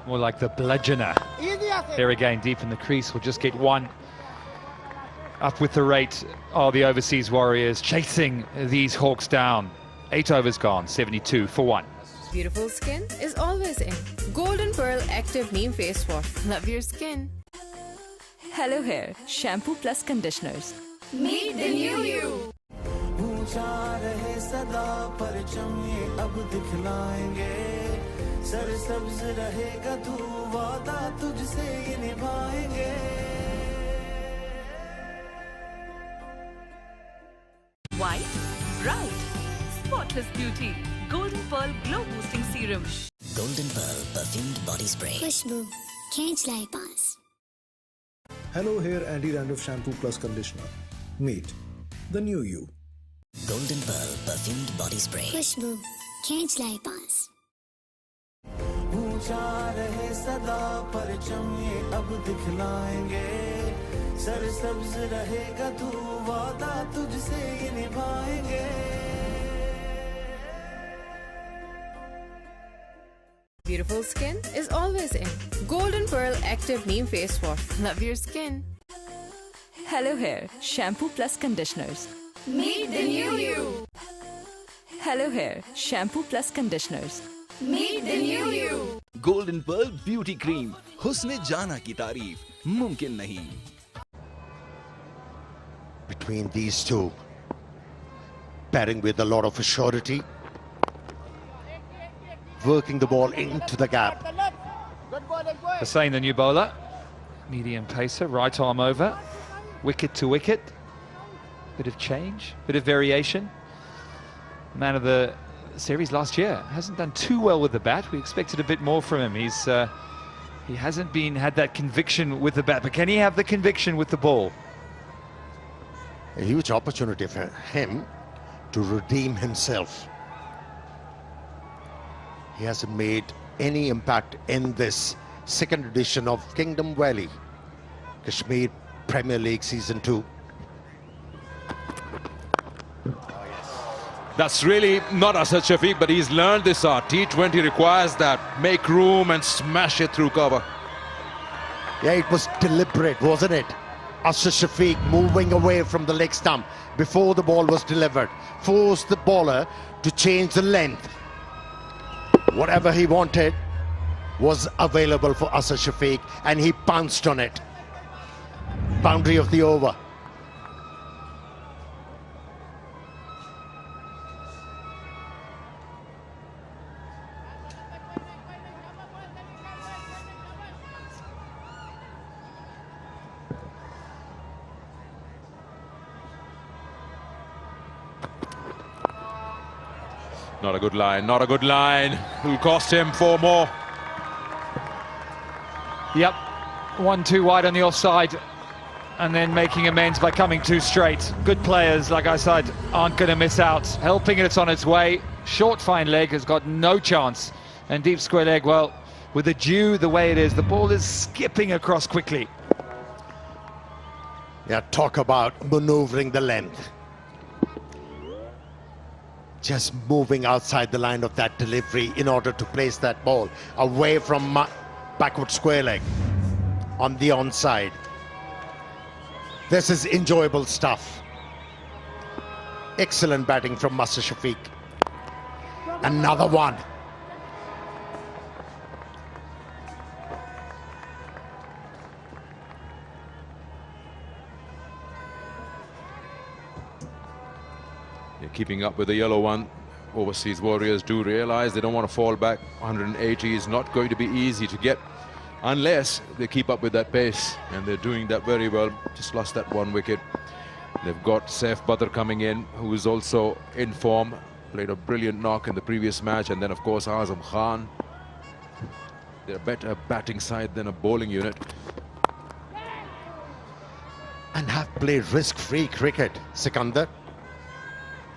More like the bludgeoner. Here again, deep in the crease, will just get one. Up with the rate of the overseas warriors, chasing these Hawks down. 8 overs gone, 72 for 1. Beautiful skin is always in. Golden Pearl Active Neem Face Wash. Love your skin. Hello Hair, shampoo plus conditioners. Meet the new you. ऊंचा रहे सदा परचम ये अब दिखलाएंगे सरसब्ज रहेगा तू वादा तुझसे ये निभाएंगे White, bright, spotless beauty. Golden Pearl Glow Boosting Serum. Golden Pearl Perfumed Body Spray. खुशबू खींच लाए पास. Hello Hair Anti-Dandruff Shampoo Plus Conditioner. Meet the new you. Golden Pearl Perfumed Body Spray. खुशबू खींच लाए पास. ऊंचा रहे सदा परचम ये अब दिखलाएंगे सरसब्ज रहेगा तू वादा तुझसे ये निभाएंगे beautiful skin is always in. Golden Pearl Active Neem Face Wash. Love your skin. Hello Hair Shampoo Plus Conditioners. Meet the new you. Hello Hair Shampoo Plus Conditioners. Meet the new you. Golden Pearl Beauty Cream. हुस्न जाना की तारीफ मुमकिन नहीं. Between these two, batting with a lot of surety, working the ball into the gap. Hussain, the new bowler, medium pacer, right arm over, wicket to wicket, bit of change, bit of variation. Man of the series last year, hasn't done too well with the bat. We expected a bit more from him. He hasn't had that conviction with the bat, but can he have the conviction with the ball? A huge opportunity for him to redeem himself. He hasn't made any impact in this second edition of Kingdom Valley Kashmir Premier League Season 2. That's really not Asad Shafiq, but he's learned this art. T20 requires that. Make room and smash it through cover. Yeah, it was deliberate, wasn't it? Asad Shafiq moving away from the leg stump before the ball was delivered. Forced the bowler to change the length. Whatever he wanted was available for Asad Shafiq, and he pounced on it. Boundary of the over. Not a good line, not a good line. Will cost him 4 more. Yep, 1-2 wide on the offside, and then making amends by coming 2 straight. Good players, like I said, aren't going to miss out. Helping it on its way. Short fine leg has got no chance, and deep square leg, well, with the dew the way it is, the ball is skipping across quickly. Yeah, talk about maneuvering the length. Just moving outside the line of that delivery in order to place that ball away from backward square leg on the onside. This is enjoyable stuff. Excellent batting from Asad Shafiq. Another one. Keeping up with the yellow one. Overseas Warriors do realize they don't want to fall back. 180 is not going to be easy to get unless they keep up with that pace, and they're doing that very well. Just lost that 1 wicket. They've got Saif Badr coming in, who is also in form, played a brilliant knock in the previous match, and then of course Azam Khan. They're a better batting side than a bowling unit, and have played risk-free cricket, Sikandar.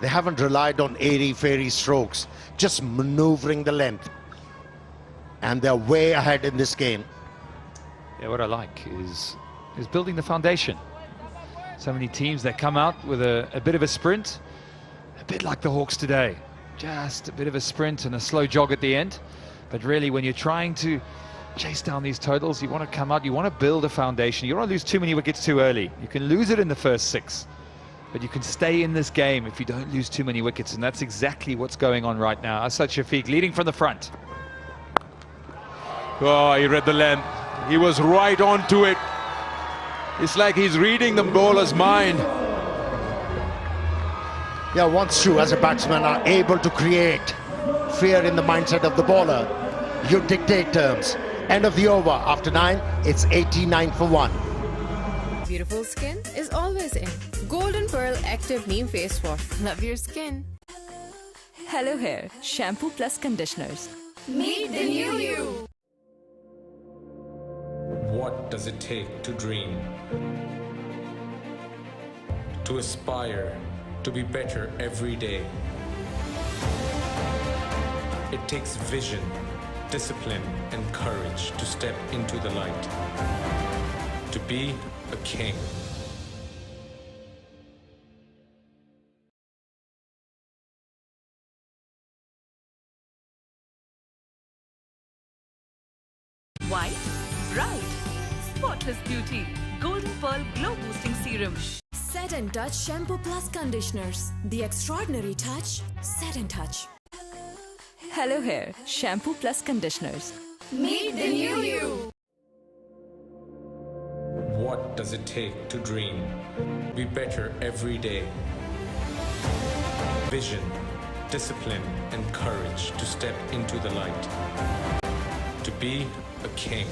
They haven't relied on airy-fairy strokes, just maneuvering the length. And they're way ahead in this game. Yeah, what I like is building the foundation. So many teams that come out with a bit of a sprint, a bit like the Hawks today. Just a bit of a sprint and a slow jog at the end. But really, when you're trying to chase down these totals, you want to come out, you want to build a foundation. You don't want to lose too many wickets too early. You can lose it in the first 6. But you can stay in this game if you don't lose too many wickets, and that's exactly what's going on right now. Asad Shafiq leading from the front. Oh, he read the length. He was right onto it. It's like he's reading the bowler's mind. Yeah, once you as a batsman are able to create fear in the mindset of the bowler, you dictate terms. End of the over. After 9, it's 89 for 1. Beautiful skin is always in. Golden Pearl Active Neem Face Wash. Love your skin. Hello Hair Shampoo Plus Conditioners. Meet the new you. What does it take to dream? To aspire, to be better every day. It takes vision, discipline, and courage to step into the light. To be a king. White, bright, spotless beauty. Golden Pearl Glow Boosting Serum. Set and Touch Shampoo Plus Conditioners. The extraordinary touch. Set and Touch. Hello Hair Shampoo Plus Conditioners. Meet the new you. What does it take to dream? Be better every day. Vision, discipline, and courage to step into the light. To be a king.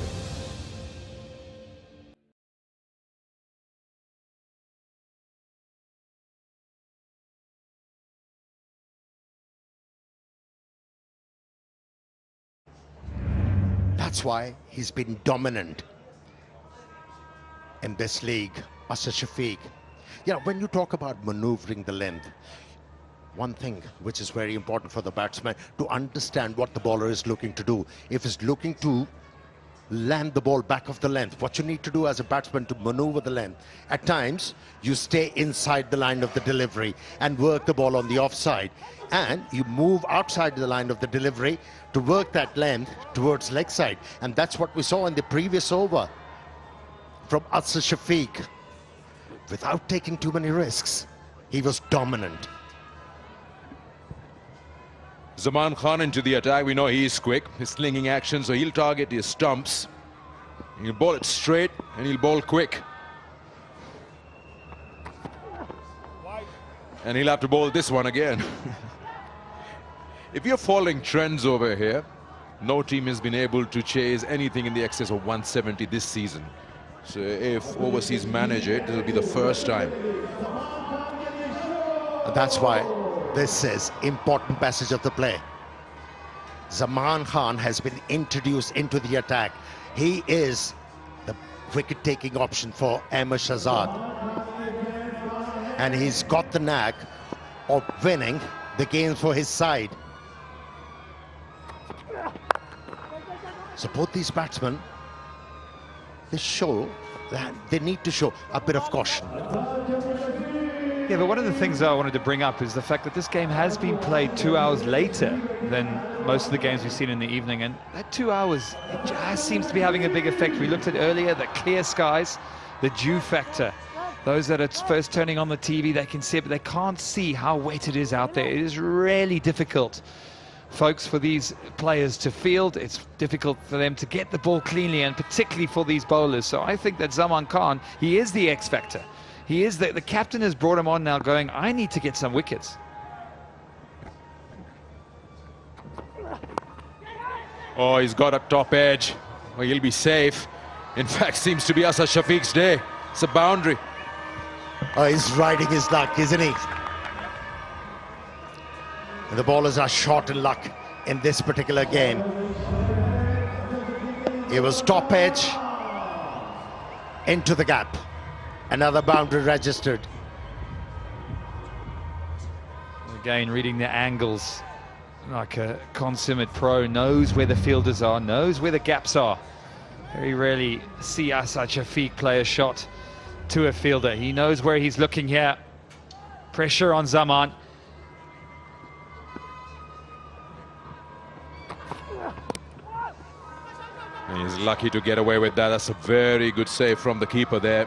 That's why he's been dominant in this league, Asad Shafiq. You know, when you talk about maneuvering the length, one thing which is very important for the batsman to understand what the bowler is looking to do. If he's looking to land the ball back of the length, what you need to do as a batsman to maneuver the length, at times you stay inside the line of the delivery and work the ball on the offside, and you move outside the line of the delivery to work that length towards leg side. And that's what we saw in the previous over from Asad Shafiq. Without taking too many risks, he was dominant. Zaman Khan into the attack. We know he is quick. His slinging action, so he'll target his stumps. He'll bowl it straight and he'll bowl quick. And he'll have to bowl this one again. If you're following trends over here, no team has been able to chase anything in the excess of 170 this season. So if overseas manage it, it'll be the first time. And that's why this is important passage of the play. Zaman Khan has been introduced into the attack. He is the wicket-taking option for Ahmed Shahzad. And he's got the knack of winning the games for his side. So both these batsmen, they show that they need to show a bit of caution. Yeah, but one of the things I wanted to bring up is the fact that this game has been played 2 hours later than most of the games we've seen in the evening, and that 2 hours, it just seems to be having a big effect. We looked at earlier the clear skies, the dew factor. Those that are first turning on the TV, they can see it, but they can't see how wet it is out there. It is really difficult, folks, for these players to field. It's difficult for them to get the ball cleanly, and particularly for these bowlers. So I think that Zaman Khan, he is the X factor. He is the captain has brought him on now going, I need to get some wickets. Oh, he's got a top edge. Well, he'll be safe. In fact, seems to be Asad Shafiq's day. It's a boundary. Oh, he's riding his luck, isn't he? And the bowlers are short in luck in this particular game. It was top edge into the gap. Another boundary registered. Again, reading the angles like a consummate pro, knows where the fielders are, knows where the gaps are. Very rarely see Asad Shafiq play a shot to a fielder. He knows where he's looking here. Pressure on Zaman. And he's lucky to get away with that. That's a very good save from the keeper there.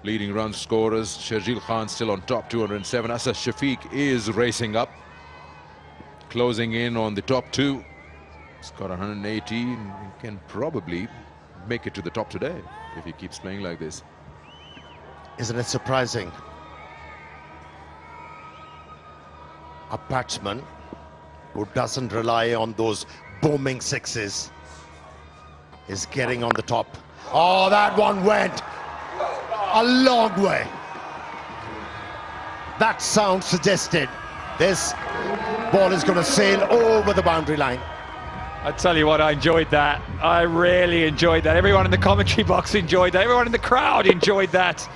Leading run scorers, Sharjeel Khan still on top, 207. Asad Shafiq is racing up, closing in on the top two. He's got 118. He can probably make it to the top today if he keeps playing like this. Isn't it surprising? A batsman who doesn't rely on those booming sixes is getting on the top. Oh, that one went a long way. That sound suggested this ball is going to sail over the boundary line. I tell you what, I enjoyed that. I really enjoyed that. Everyone in the commentary box enjoyed that. Everyone in the crowd enjoyed that.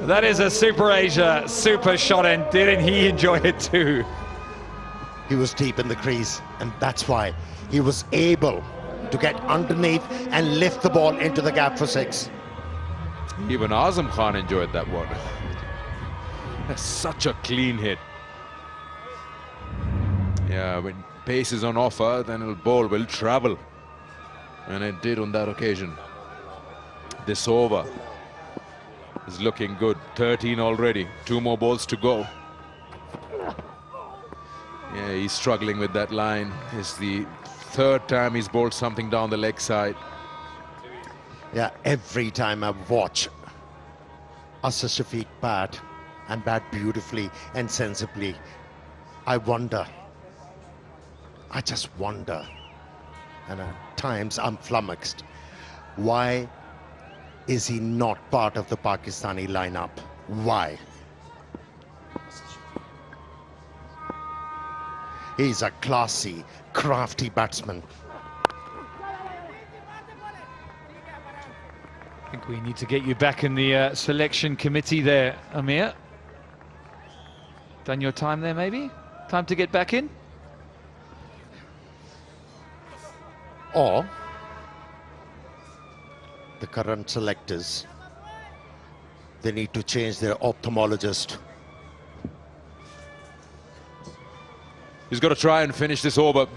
That is a Super Asia super shot, and didn't he enjoy it too? He was deep in the crease, and that's why he was able to get underneath and lift the ball into the gap for six. Even Azam Khan enjoyed that one. That's such a clean hit. Yeah, when pace is on offer, then the ball will travel. And it did on that occasion. This over is looking good. 13 already. 2 more balls to go. Yeah, he's struggling with that line. It's the 3rd time he's bowled something down the leg side. Yeah, every time I watch Aazadi Shafiq bat and bat beautifully and sensibly, I wonder. I just wonder. And at times I'm flummoxed. Why is he not part of the Pakistani lineup? Why? He's a classy, crafty batsman. I think we need to get you back in the selection committee there, Amir. Done your time there, maybe? Time to get back in? Or the current selectors, they need to change their ophthalmologist. He's got to try and finish this over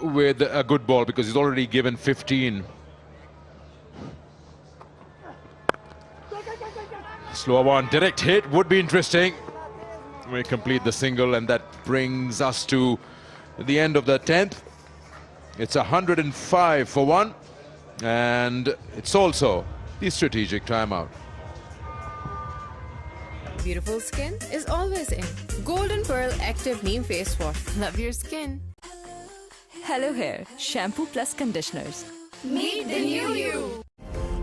with a good ball because he's already given 15. Slower one, direct hit would be interesting. We complete the single, and that brings us to the end of the 10th. It's 105 for 1, and it's also the strategic timeout. Beautiful skin is always in. Golden Pearl Active Neem Face Wash. Love your skin. Hello Hair Shampoo Plus Conditioners. Meet the new you.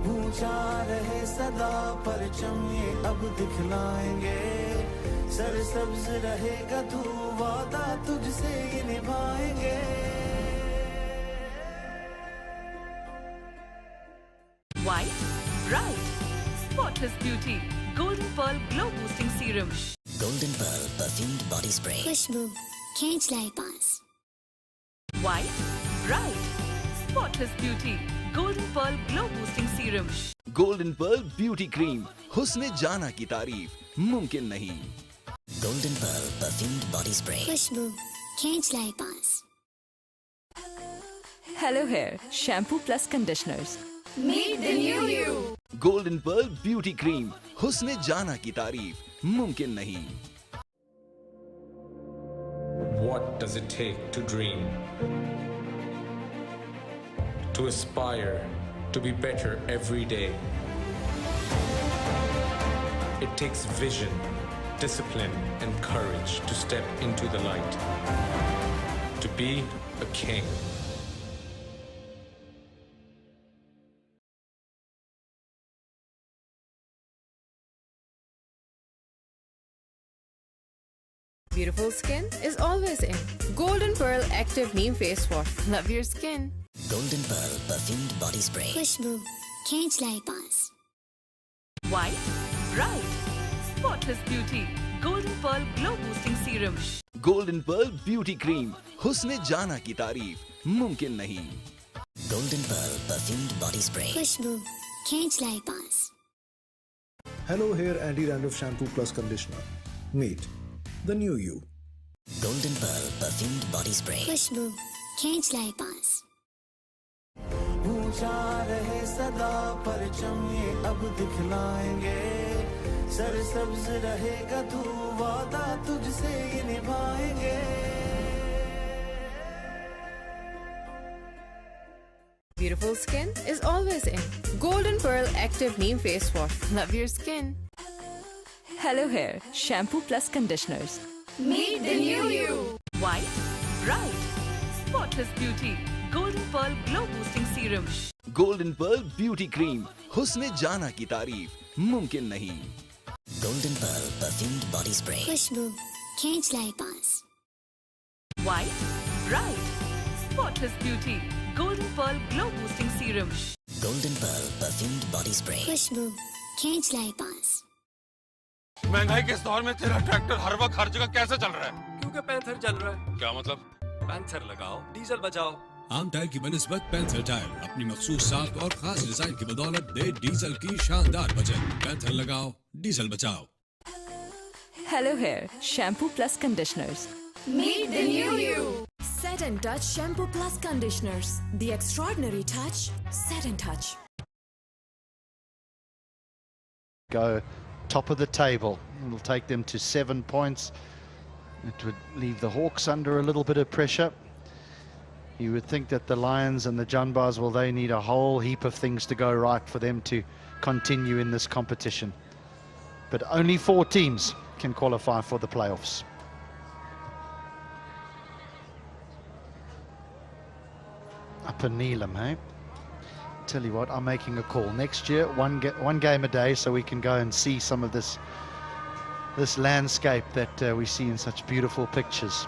ऊंचा रहे सदा परचम ये अब दिखलाएंगे सरसब्ज रहेगा तू वादा तुझसे ये निभाएंगे White, bright, spotless beauty. Golden Pearl Glow Boosting Serum. Golden Pearl Perfumed Body Spray. खुशबू खींच लाए पास. White, bright, spotless beauty. Golden Pearl Glow Boosting Serum. Golden Pearl Beauty Cream. हुस्न जाना की तारीफ मुमकिन नहीं. Golden Pearl Perfumed Body Spray. खुशबू खींच लाए पास. Hello Hair Shampoo Plus Conditioners. Meet the new you. Golden Pearl Beauty Cream. हुस्न जाना की तारीफ मुमकिन नहीं. What does it take to dream? To aspire, to be better every day. It takes vision, discipline, and courage to step into the light. To be a king. Beautiful skin is always in. Golden Pearl Active Neem Face Wash. Love your skin. Golden Pearl Perfumed Body Spray. खुशबू खींच लाए पास. White, bright, spotless beauty. Golden Pearl Glow Boosting Serum. Golden Pearl Beauty Cream. हुस्न जाना की तारीफ मुमकिन नहीं. Golden Pearl Perfumed Body Spray. खुशबू खींच लाए पास. Hello Hair Anti-Dandruff Shampoo Plus Conditioner. Meet the new you. Golden Pearl Perfumed Body Spray. खुशबू खींच लाए पास. ऊंचा रहे सदा परचम ये अब दिखलाएंगे सरसब्ज रहेगा तू वादा तुझसे ये निभाएंगे Beautiful skin is always in. Golden Pearl Active Neem Face Wash. Love your skin. Hello Hair Shampoo Plus Conditioners. Meet the new you. White, bright, spotless beauty. Golden Pearl Glow Boosting Serum. Golden Pearl Beauty Cream. हुस्न जाना की तारीफ मुमकिन नहीं. Golden Pearl Perfumed Body Spray. खुशबू खींच लाए पास. White, bright, spotless beauty. Golden Pearl Glow Boosting Serum. Golden Pearl Perfumed Body Spray. खुशबू खींच लाए पास. महंगाई के इस दौर में तेरा ट्रैक्टर हर वक्त हर जगह कैसे चल रहा है? क्योंकि पैंथर चल रहा है. क्या मतलब? पैंथर लगाओ, डीजल बचाओ. आम टायर की बनिस्बत पैंथर टायर अपनी मखसूस साख और खास डिजाइन की बदौलत दे डीजल की शानदार बचत. पैंथर लगाओ, डीजल बचाओ. Hello Hair Shampoo Plus Conditioners. Meet the new you. Set and Touch Shampoo Plus Conditioners. The extraordinary touch. Set and Touch. Go top of the table. It'll take them to 7 points. It would leave the Hawks under a little bit of pressure. You would think that the Lions and the Junbars, well, they need a whole heap of things to go right for them to continue in this competition. But only 4 teams can qualify for the playoffs. Upper Neelam, hey? Tell you what, I'm making a call. Next year, one game a day, so we can go and see some of this landscape that we see in such beautiful pictures.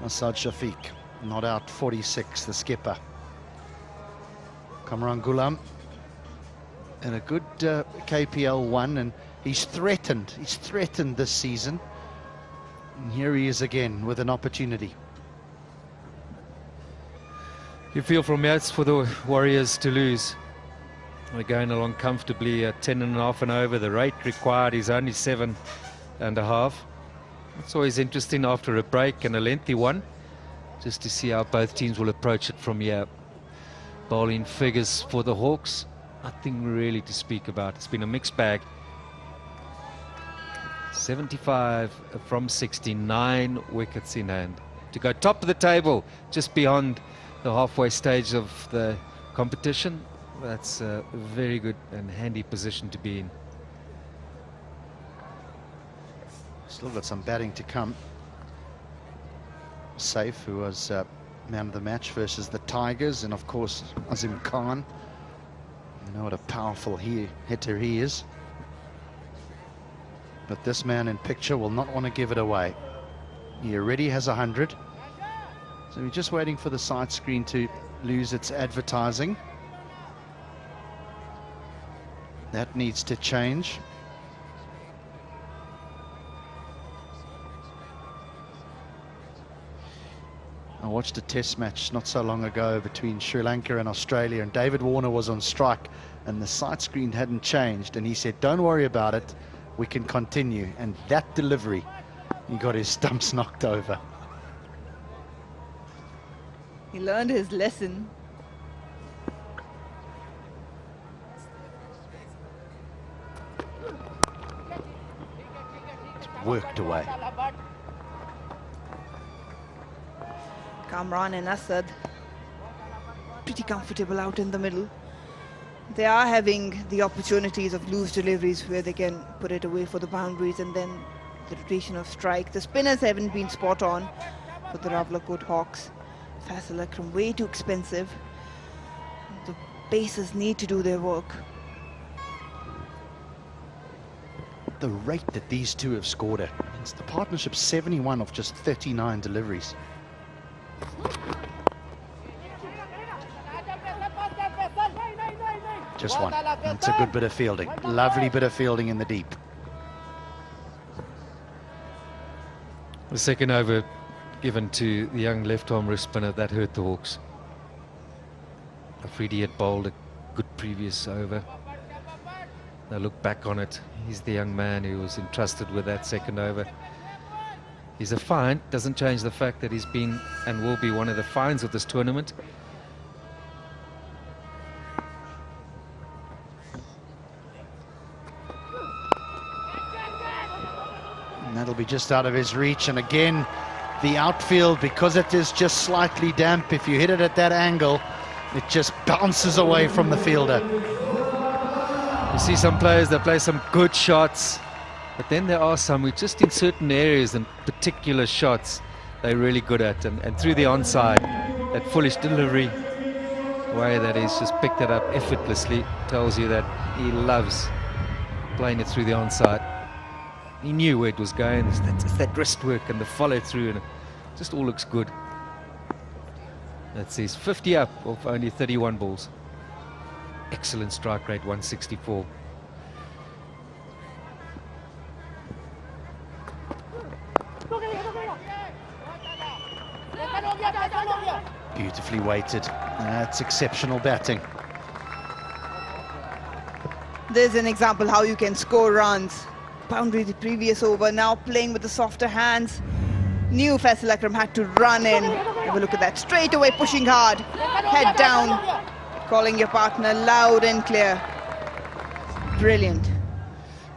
Aazadi Shafiq, not out 46, the skipper. Kamran Ghulam in a good KPL 1, and he's threatened this season. And here he is again with an opportunity. You feel from here it's for the Warriors to lose. They're going along comfortably at 10.5 and over. The rate required is only 7.5. It's always interesting after a break and a lengthy one, just to see how both teams will approach it from here. Bowling figures for the Hawks, nothing really to speak about. It's been a mixed bag. 75 from 69 wickets in hand. To go top of the table, just beyond the halfway stage of the competition, that's a very good and handy position to be in. Still got some batting to come. Saif, who was man of the match versus the Tigers, and of course Azim Khan. You know what a powerful hitter he is. But this man in picture will not want to give it away. He already has 100. So we're just waiting for the side screen to lose its advertising. That needs to change. I watched a test match not so long ago between Sri Lanka and Australia, and David Warner was on strike and the side screen hadn't changed, and he said, don't worry about it, we can continue. And that delivery, he got his stumps knocked over. He learned his lesson. It's worked away. Kamran and Asad pretty comfortable out in the middle. They are having the opportunities of loose deliveries where they can put it away for the boundaries, and then the rotation of strike. The spinners haven't been spot on for the Rawalakot Hawks. Faisal Akram way too expensive. The bases need to do their work. The rate that these two have scored at, it's the partnership 71 of just 39 deliveries. Just one. It's a good bit of fielding. Lovely bit of fielding in the deep. The second over given to the young left-arm wrist spinner, that hurt the Hawks. Afridi had bowled a good previous over. They look back on it. He's the young man who was entrusted with that second over. He's a find. Doesn't change the fact that he's been and will be one of the finds of this tournament. And that'll be just out of his reach. And again, the outfield, because it is just slightly damp, if you hit it at that angle, it just bounces away from the fielder. You see some players that play some good shots, but then there are some who just in certain areas and particular shots they're really good at, and through the onside, that foolish delivery way that he's just picked it up effortlessly tells you that he loves playing it through the onside. He knew where it was going. It's that wrist work and the follow through, and it just all looks good. That's his 50 up of only 31 balls. Excellent strike rate, 164. Beautifully weighted. That's exceptional batting. There's an example how you can score runs. Boundary the previous over, now playing with the softer hands. Knew Faisal Akram had to run in. Have a look at that, straight away pushing hard. Head down, calling your partner loud and clear. Brilliant.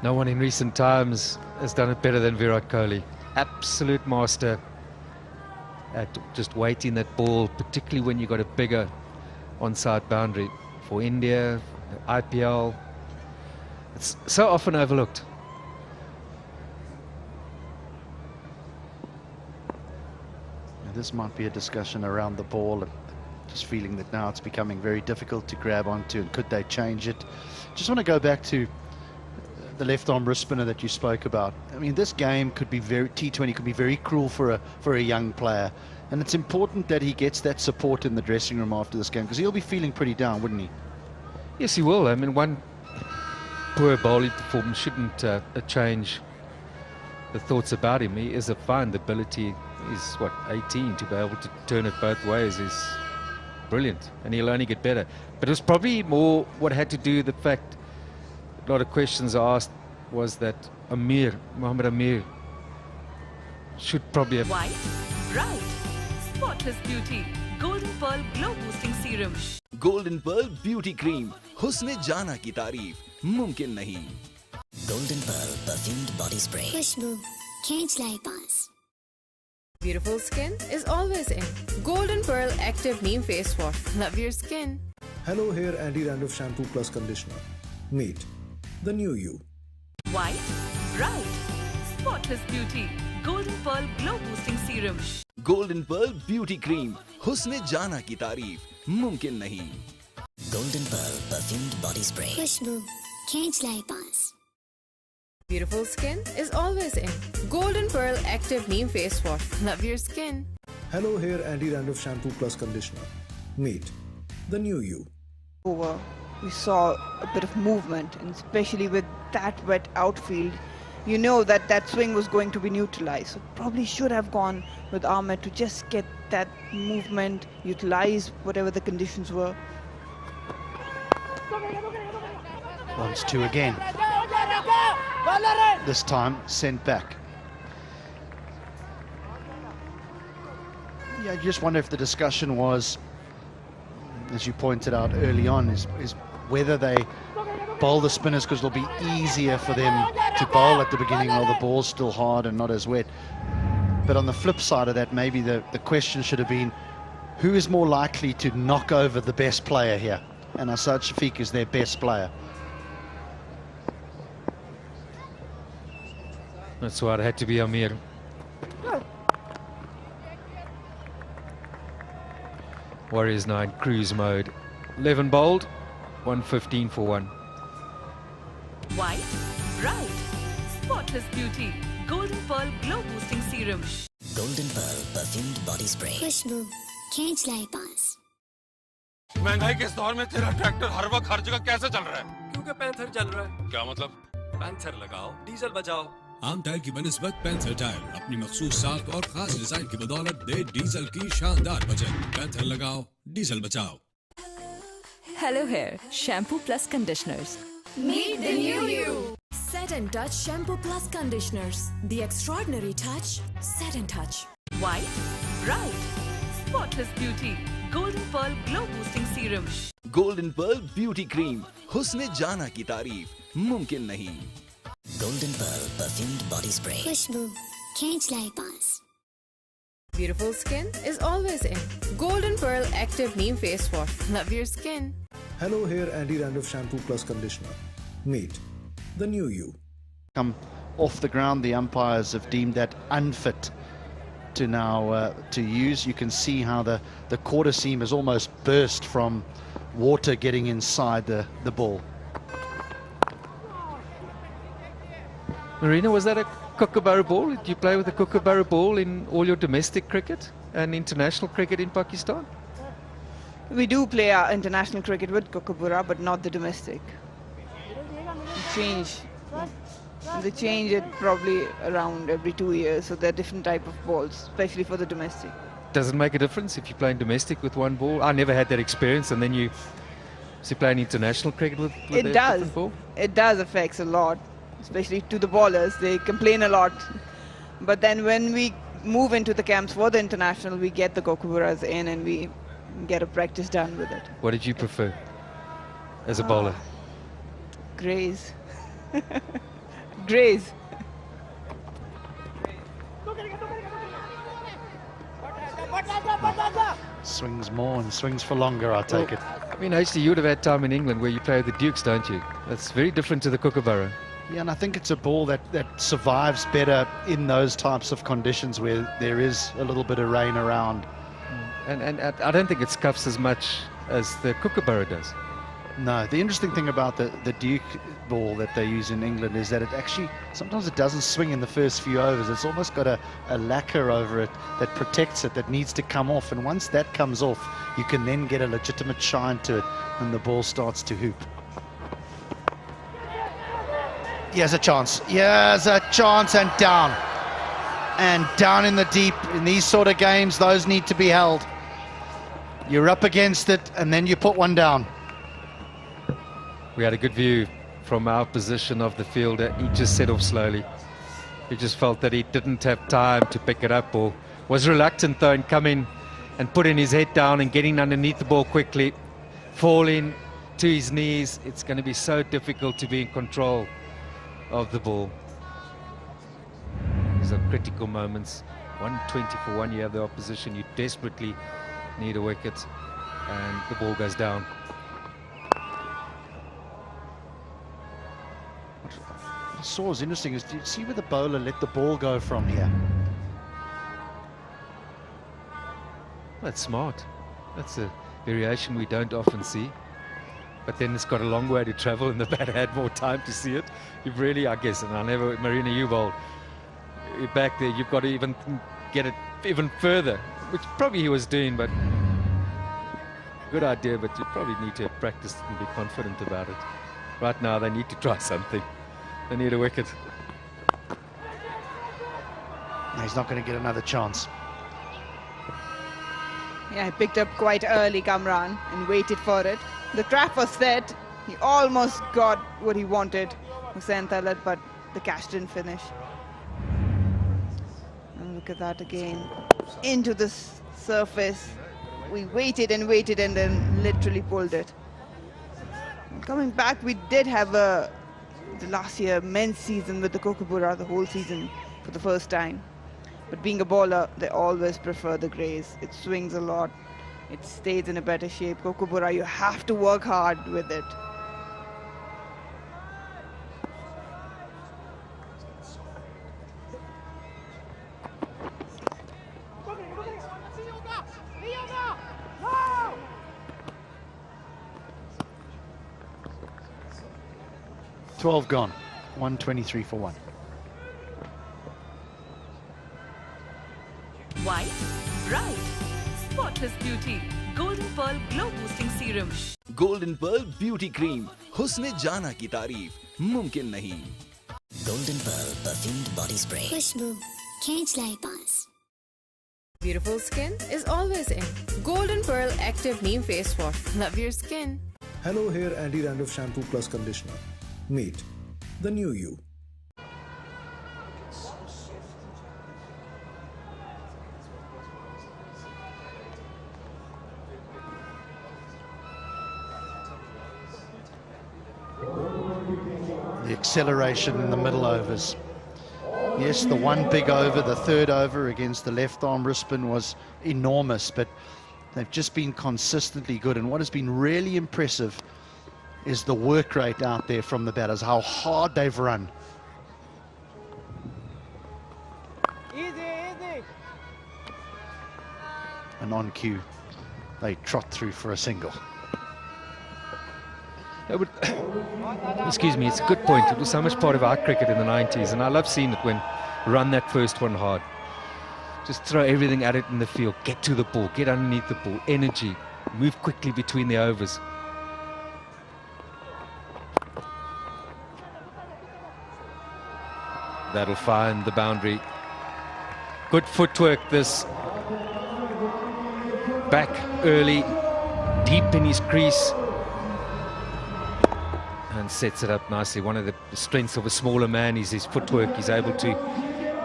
No one in recent times has done it better than Virat Kohli. Absolute master at just waiting that ball, particularly when you got a bigger onside boundary. For India, IPL, it's so often overlooked. This might be a discussion around the ball, and just feeling that now it's becoming very difficult to grab onto, and could they change it? Just want to go back to the left arm wrist spinner that you spoke about. I mean, this game could be T20 could be very cruel for a young player, and it's important that he gets that support in the dressing room after this game, because he'll be feeling pretty down, wouldn't he? Yes, he will. I mean, one poor bowling performance shouldn't change the thoughts about him. He is a fine. The ability is, what, 18, to be able to turn it both ways is brilliant, and he'll only get better. But it was probably more what had to do with the fact a lot of questions asked was that Mohammad Amir should probably have... White, bright, spotless beauty, Golden Pearl Glow Boosting Serum. Golden Pearl Beauty Cream. Husne jana ki tareef mumkin nahi. Golden Pearl Perfumed Body Spray. Khushbu, Khech Laye Paas. Beautiful skin is always in. Golden Pearl Active Neem Face Wash. Love your skin. Hello Hair Anti-Dandruff Shampoo Plus Conditioner. Meet the new you. White, bright, spotless beauty, Golden Pearl Glow Boosting Serum. Golden Pearl Beauty Cream. Husne jana ki tareef mumkin nahi. Golden Pearl Perfumed Body Spray. Khushbu, Khech Laye Paas. Beautiful skin is always in. Golden Pearl Active Neem Face Wash. Love your skin. Hello Hair Anti-Dandruff Shampoo Plus Conditioner. Meet the new you. Over, we saw a bit of movement, and especially with that wet outfield, you know that that swing was going to be neutralized. So probably should have gone with Ahmed to just get that movement, utilize whatever the conditions were. Wants to again. This time sent back. Yeah, I just wonder if the discussion was, as you pointed out early on, is whether they bowl the spinners because it'll be easier for them to bowl at the beginning while the ball's still hard and not as wet. But on the flip side of that, maybe the question should have been, who is more likely to knock over the best player here? And Aazadi Shafiq is their best player. That's why it had to be Amir. Warriors 9 cruise mode. 11 bowled, 115 for 1. White, bright, spotless beauty, Golden Pearl Glow Boosting Serum. Golden Pearl Perfumed Body Spray. Khushbu, Khech Laye Paas. महंगाई के इस दौर में तेरा tractor हर वक्त हर जगह कैसे चल रहा है? क्योंकि पैंथर चल रहा है। क्या मतलब? पैंथर लगाओ, डीजल बचाओ। आम टाइल की बनिस्बत पैंथर टाइल अपनी मखसूस साख और खास डिजाइन की बदौलत दे डीजल की शानदार बचत। पैंथर लगाओ, डीजल बचाओ। Hello Hair Shampoo Plus Conditioners. Meet the new you. Set and Touch Shampoo Plus Conditioners. The extraordinary touch, Set and Touch. White, bright, spotless beauty, Golden Pearl Glow Boosting Serum. Golden Pearl Beauty Cream. Husne jana ki tareef mumkin nahi. Golden Pearl Perfumed Body Spray. Khushbu, Khech Laye Paas. Beautiful skin is always in. Golden Pearl Active Neem Face Wash. Love your skin. Hello Hair Anti-Dandruff Shampoo Plus Conditioner. Meet the new you. Come off the ground, the umpires have deemed that unfit to now to use. You can see how the quarter seam has almost burst from water getting inside the ball. Marina, was that a kookaburra ball? Did you play with a kookaburra ball in all your domestic cricket and international cricket in Pakistan? We do play our international cricket with kookaburra, but not the domestic. They change it probably around every 2 years, so they're different type of balls, especially for the domestic. Does it make a difference if you play in domestic with one ball? I never had that experience, and then you Is he playing international cricket with It does. It does affects a lot, especially to the bowlers. They complain a lot. But then when we move into the camps for the international, we get the Kookaburras in and we get a practice done with it. What did you prefer as a bowler? Grays. Grays. Swings more and swings for longer, I take it. I mean, actually, you would have had time in England where you play with the Dukes, don't you? That's very different to the Kookaburra. Yeah, and I think it's a ball that survives better in those types of conditions where there is a little bit of rain around. And I don't think it scuffs as much as the Kookaburra does. No, the interesting thing about the Duke ball that they use in England is that it actually, sometimes it doesn't swing in the first few overs. It's almost got a lacquer over it that protects it, that needs to come off. And once that comes off, you can then get a legitimate shine to it and the ball starts to hoop. Here's a chance. Here's a chance and down. And down in the deep. In these sort of games, those need to be held. You're up against it and then you put one down. We had a good view from our position of the field. He just set off slowly. He just felt that he didn't have time to pick it up, or was reluctant though in coming and putting his head down and getting underneath the ball quickly, falling to his knees. It's going to be so difficult to be in control of the ball. These are critical moments. 120 for 1, you have the opposition. You desperately need a wicket and the ball goes down. What I saw was interesting is, do you see where the bowler let the ball go from here? That's smart. That's a variation we don't often see. But then it's got a long way to travel and the batter had more time to see it. You've really, I guess, and I never, Marina, you bowled. You're back there, you've got to even get it even further, which probably he was doing, but good idea, but you probably need to have practiced and be confident about it. Right now, they need to try something. They need a wicket. He's not going to get another chance. Yeah, he picked up quite early, Kamran, and waited for it. The trap was set. He almost got what he wanted, Hussain Talat, but the catch didn't finish. And look at that again. Into the surface. We waited and waited and then literally pulled it. Coming back, we did have the last year men's season with the Kookaburra, the whole season for the first time. But being a bowler, they always prefer the greys. It swings a lot. It stays in a better shape. Kookaburra, you have to work hard with it. $12 gone. 123 for 1. White, bright, spotless beauty. Golden Pearl Glow Boosting Serum. Golden Pearl Beauty Cream. हुस्न जाना की तारीफ मुमकिन नहीं. Golden Pearl Perfumed Body Spray. Khushbu, can't lie pass. Beautiful skin is always in. Golden Pearl Active Neem Face Wash. Love your skin. Hello Hair Anti-Dandruff Shampoo Plus Conditioner. Meet the new you. The acceleration in the middle overs. Yes, the one big over, the third over against the left arm wristband was enormous, but they've just been consistently good. And what has been really impressive is the work rate out there from the batters, how hard they've run. Easy. And on cue, they trot through for a single. Excuse me, it's a good point. It was so much part of our cricket in the 90s, and I love seeing it when run that first one hard. Just throw everything at it in the field, get to the ball, get underneath the ball, energy, move quickly between the overs. That'll find the boundary. Good footwork, this. Back early, deep in his crease. and sets it up nicely. One of the strengths of a smaller man is his footwork. He's able to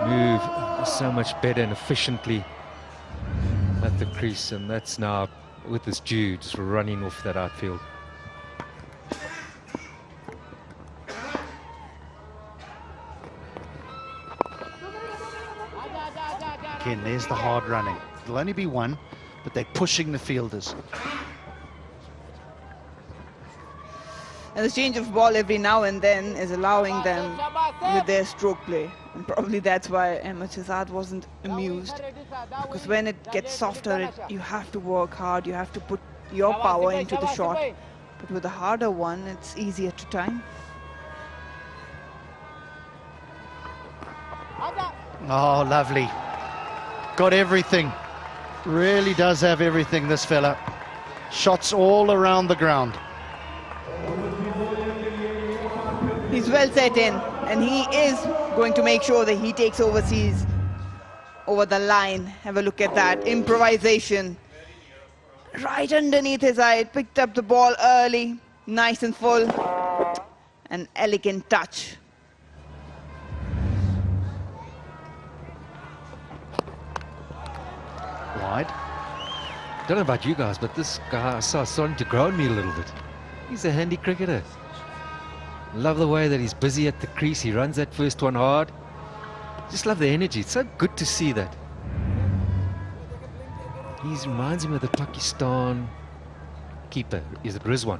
move so much better and efficiently at the crease, and that's now with this Jew just running off that outfield. Again, there's the hard running. It'll only be one, but they're pushing the fielders. And the change of ball every now and then is allowing them with their stroke play. And probably that's why Ahmed Shahzad wasn't amused. Because when it gets softer, you have to work hard, you have to put your power into the shot. But with a harder one, it's easier to time. Oh, lovely. Got everything. Really does have everything, this fella. Shots all around the ground. He's well set in, and he is going to make sure that he takes overseas over the line. Have a look at that improvisation. Right underneath his eye, picked up the ball early, nice and full. An elegant touch. Wide. Don't know about you guys, but this guy starting to grow on me a little bit. He's a handy cricketer. Love the way that he's busy at the crease. He runs that first one hard. Just love the energy. It's so good to see that. He reminds me of the Pakistan keeper. Is it Rizwan?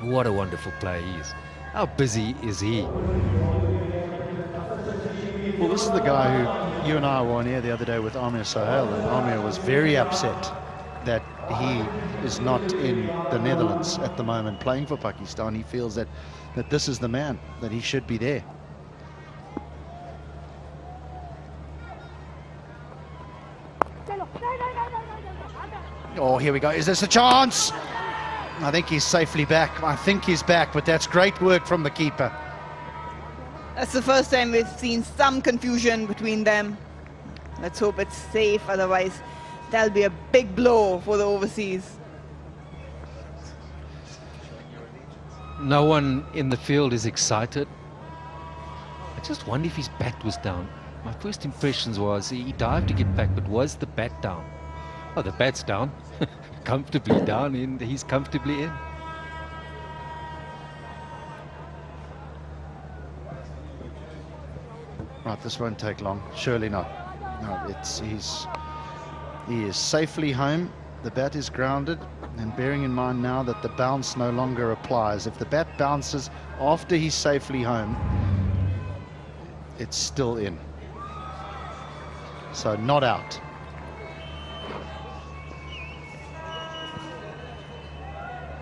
What a wonderful player he is. How busy is he? Well, this is the guy who you and I were on here the other day with Amir Sohail, and Amir was very upset that he is not in the Netherlands at the moment playing for Pakistan. He feels that this is the man, that he should be there. Oh, here we go. Is this a chance? I think he's safely back. I think he's back, but that's great work from the keeper. That's the first time we've seen some confusion between them. Let's hope it's safe, otherwise that'll be a big blow for the overseas. No one in the field is excited. I just wonder if his bat was down. My first impressions was he dived to get back, but was the bat down? Oh, the bat's down. Comfortably down, and he's comfortably in. Right, this won't take long. Surely not. No, he is safely home. The bat is grounded, and bearing in mind now that the bounce no longer applies. If the bat bounces after he's safely home, it's still in. So not out.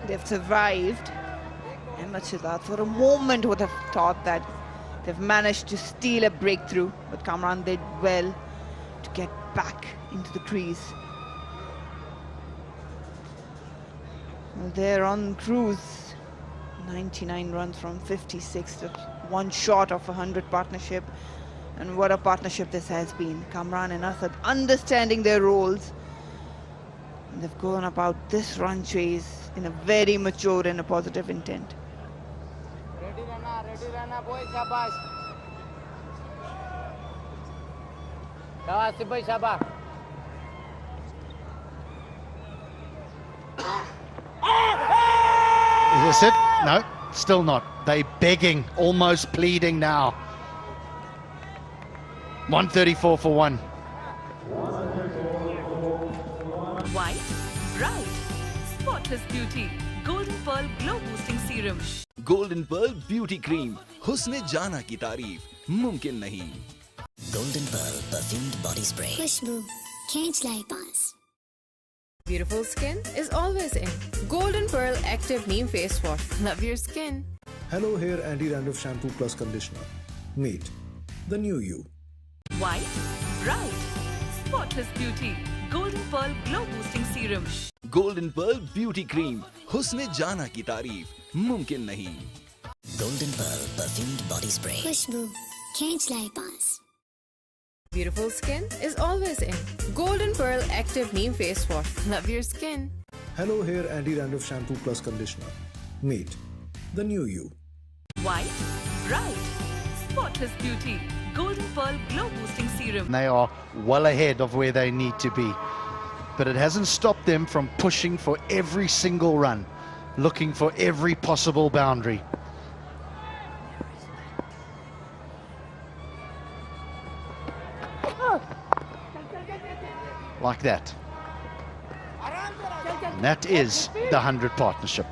They've survived. Ahmed Shahzad for a moment would have thought that they've managed to steal a breakthrough, but Kamran did well to get back into the crease. Well, they're on cruise. 99 runs from 56, to one short of 100 partnership. And what a partnership this has been. Kamran and Aazadi understanding their roles. And they've gone about this run chase in a very mature and a positive intent. Ready rana, boy, shabash. Shabash, boy, shabash. Is this it? No, still not. They begging, almost pleading now. 134 for one. White, bright, spotless beauty. Golden Pearl Glow Boosting Serum. Golden Pearl Beauty Cream. हुस्न जाना की तारीफ मुमकिन नहीं. Golden Pearl Perfumed Body Spray. Khushbu, can't lie pass. Beautiful skin is always in. Golden Pearl Active Neem Face Wash. Love your skin. Hello Hair Anti-Dandruff Shampoo Plus Conditioner. Meet the new you. White, bright, spotless beauty. Golden Pearl Glow Boosting Serum. Golden Pearl Beauty Cream. हुस्न जाना की तारीफ मुमकिन नहीं. Golden Pearl Perfumed Body Spray. Khushbu, can't lie pass. Beautiful skin is always in. Golden Pearl Active Neem Face Wash. Love your skin. Hello Hair Anti-Dandruff Shampoo Plus Conditioner. Meet the new you. White, bright, spotless beauty. Golden Pearl Glow Boosting Serum. They are well ahead of where they need to be. But it hasn't stopped them from pushing for every single run, looking for every possible boundary. Like that. And that is the 100 partnership.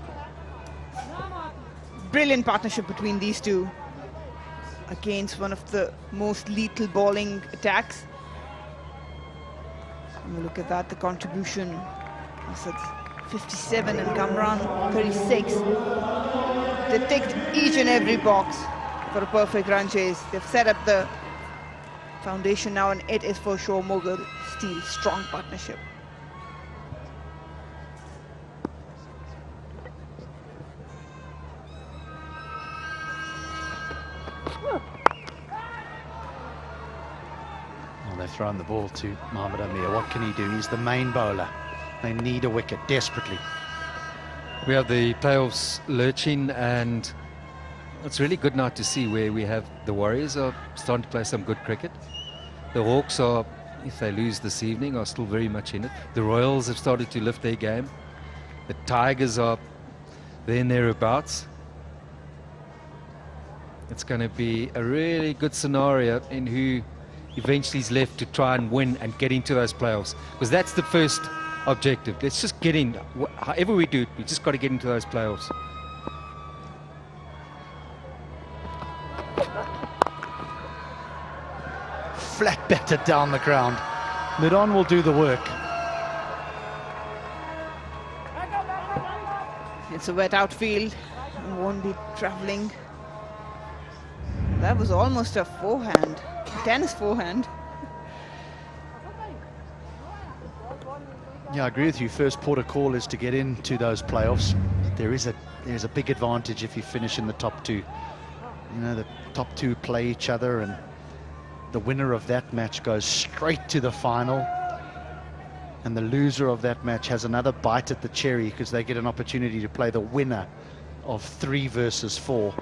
Brilliant partnership between these two against one of the most lethal bowling attacks. And look at that, the contribution. That's 57 and Kamran 36. They ticked each and every box for a perfect run chase. They've set up the foundation now, and it is for sure Mughal Steel strong partnership. Well, they've thrown the ball to Mohammad Amir. What can he do? He's the main bowler. They need a wicket desperately. We have the playoffs lurching, and it's really good now to see where we have the Warriors are starting to play some good cricket. The Hawks are, if they lose this evening, are still very much in it. The Royals have started to lift their game. The Tigers are there and thereabouts. It's going to be a really good scenario in who eventually is left to try and win and get into those playoffs, because that's the first objective. Let's just get in. However we do it, we just got to get into those playoffs. Flat batted down the ground. Midon will do the work. It's a wet outfield. Won't be travelling. That was almost a forehand. Tennis forehand. Yeah, I agree with you. First port of call is to get into those playoffs. There's a big advantage if you finish in the top two. You know, the top two play each other, and the winner of that match goes straight to the final, and the loser of that match has another bite at the cherry because they get an opportunity to play the winner of 3 versus 4.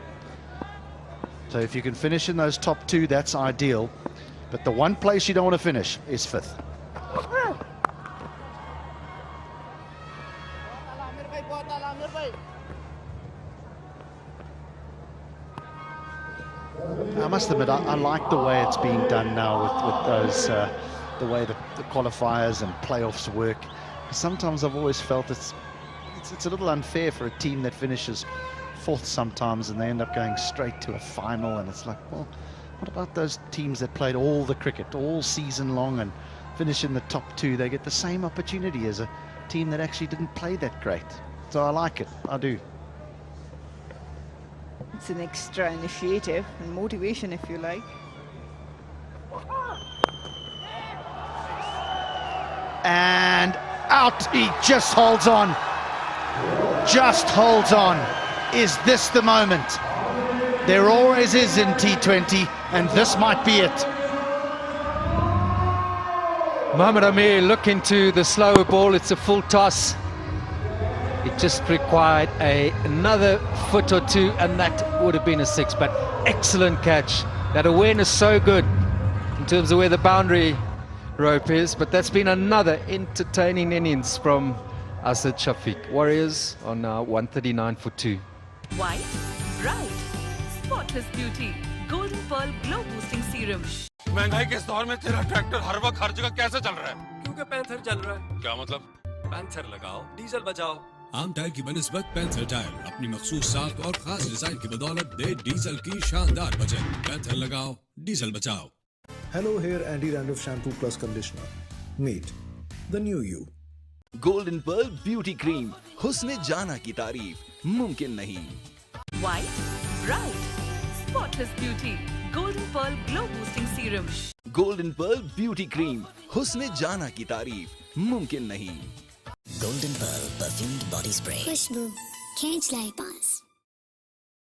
So if you can finish in those top two, that's ideal. But the one place you don't want to finish is 5th. I must admit, I like the way it's being done now with those, the way the qualifiers and playoffs work. Sometimes I've always felt it's a little unfair for a team that finishes 4th sometimes and they end up going straight to a final, and it's like, well, what about those teams that played all the cricket all season long and finish in the top 2? They get the same opportunity as a team that actually didn't play that great. So I like it, I do. It's an extra initiative and motivation, if you like. And out, he just holds on. Just holds on. Is this the moment? There always is in T20, and this might be it. Mohammad Amir looking to the slower ball. It's a full toss. It just required another foot or two, and that would have been a 6. But excellent catch. That awareness so good in terms of where the boundary rope is. But that's been another entertaining innings from Aazadi Shafiq. Warriors are now 139 for 2. White, bright, spotless beauty. Golden Pearl Glow Boosting Serum. महंगाई के इस दौर में तेरा tractor हर वक्त हर जगह कैसे चल रहा है? क्योंकि पैंथर चल रहा है। क्या मतलब? पैंथर लगाओ, डीजल बचाओ। आम टायर की बनिस्बत पैंथर टायर अपनी मखसूस साख और खास डिजाइन की बदौलत दे डीजल की शानदार बचत। पैंथर लगाओ, डीजल बचाओ। Hello Hair Anti-Dandruff Shampoo Plus Conditioner. Meet the new you. Golden pearl beauty cream, हुस्न जाना की तारीफ मुमकिन नहीं। White, bright, spotless beauty. Golden Pearl Glow Boosting Serum. Golden pearl beauty cream, हुस्न जाना की तारीफ मुमकिन नहीं। Golden Pearl perfumed body spray. Khushbu, can't lie pass.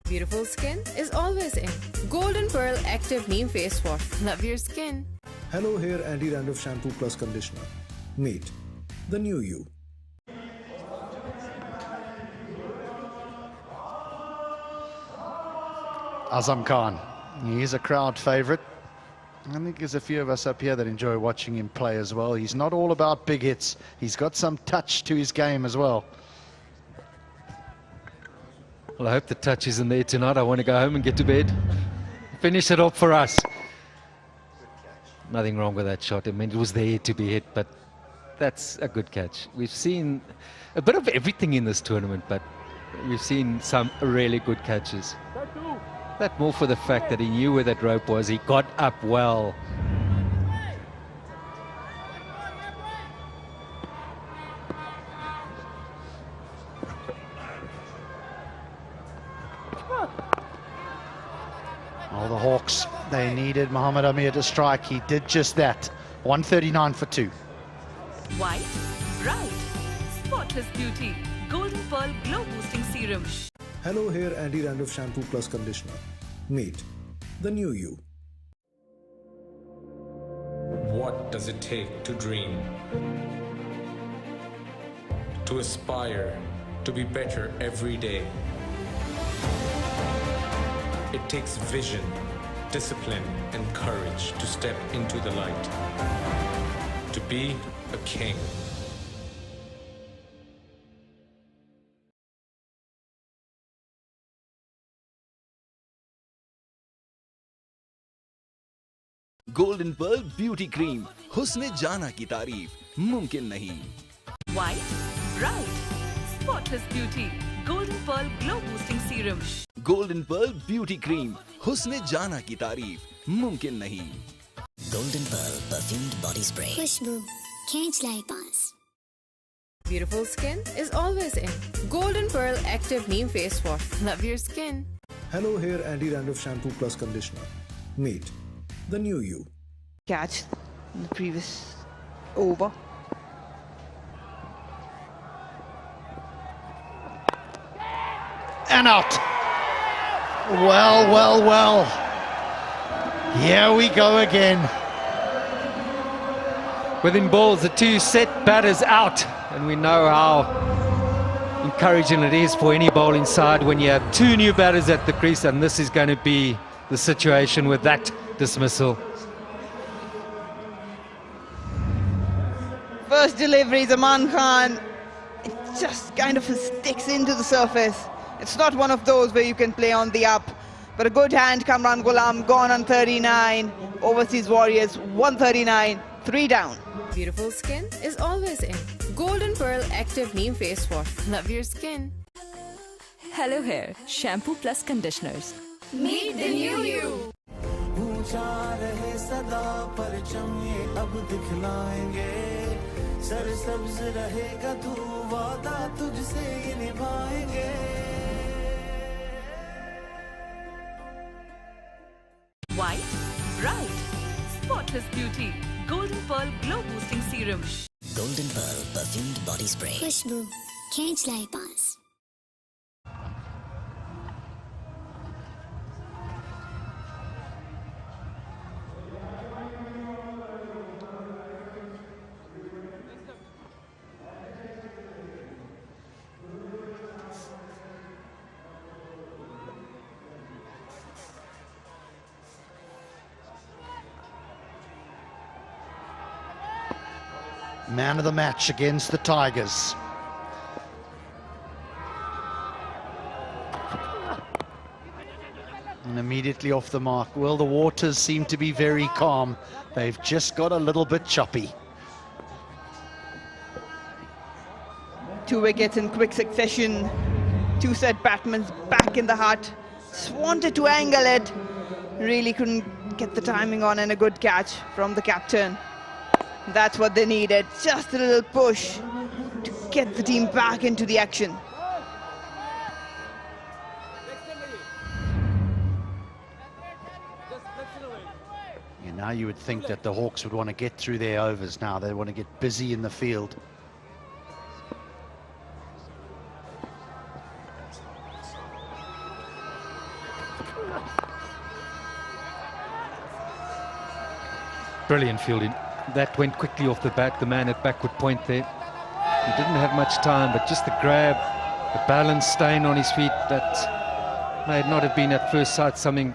Beautiful skin is always in. Golden Pearl Active Neem Face Wash. Love your skin. Hello Hair Anti-Dandruff Shampoo Plus Conditioner. Meet the new you. Azam Khan. He's a crowd favourite. I think there's a few of us up here that enjoy watching him play as well. He's not all about big hits. He's got some touch to his game as well. Well, I hope the touch isn't there tonight. I want to go home and get to bed. Finish it off for us. Nothing wrong with that shot. I mean, it was there to be hit, but that's a good catch. We've seen a bit of everything in this tournament, but we've seen some really good catches. That more for the fact that he knew where that rope was. He got up well. Oh, the Hawks, they needed Mohammad Amir to strike. He did just that. 139 for 2. White, bright, spotless beauty. Golden Pearl Glow Boosting Serum. Hello Hair Anti-Dandruff Shampoo Plus Conditioner. Meet the new you. What does it take to dream? To aspire, to be better every day. It takes vision, discipline, and courage to step into the light. To be a king. Golden pearl beauty cream हुस्न जाना की तारीफ मुमकिन नहीं. White, bright, spotless beauty. Golden Pearl Glow Boosting Serum. Golden pearl beauty cream हुस्न जाना की तारीफ मुमकिन नहीं. Golden Pearl perfumed body spray. खुशबू खींच लाए पास. Beautiful skin is always in. Golden Pearl Active Neem Face Wash. Love your skin. Hello Hair Anti-Dandruff Shampoo Plus Conditioner. Meet the new you. Catch in the previous over. And out. Well, well, well. Here we go again. Within balls, the two set batters out. And we know how encouraging it is for any bowling side when you have two new batters at the crease, and this is going to be the situation with that dismissal. First delivery, Zaman Khan, it just kind of sticks into the surface. It's not one of those where you can play on the up. But a good hand, Kamran Ghulam, gone on 39. Overseas Warriors, 139, 3 down. Beautiful skin is always in. Golden Pearl Active Neem Face Wash. Love your skin. Hello Hair Shampoo Plus Conditioners. Meet the new you. ऊंचा रहे सदा परचम ये अब दिखलाएंगे सरसब्ज रहेगा तू वादा तुझसे ये निभाएंगे White, bright, spotless beauty. Golden Pearl Glow Boosting Serum. Golden Pearl perfumed body spray. खुशबू खींच लाए पास. Man of the match against the Tigers. And immediately off the mark. Well, the waters seem to be very calm. They've just got a little bit choppy. 2 wickets in quick succession. 2 set batsmen back in the hut. Just wanted to angle it. Really couldn't get the timing on, and a good catch from the captain. That's what they needed, just a little push to get the team back into the action. Yeah, now you would think that the Hawks would want to get through their overs now. They want to get busy in the field. Brilliant fielding. That went quickly off the bat. The man at backward point there. He didn't have much time, but just the grab, the balance, staying on his feet, that May not have been at first sight something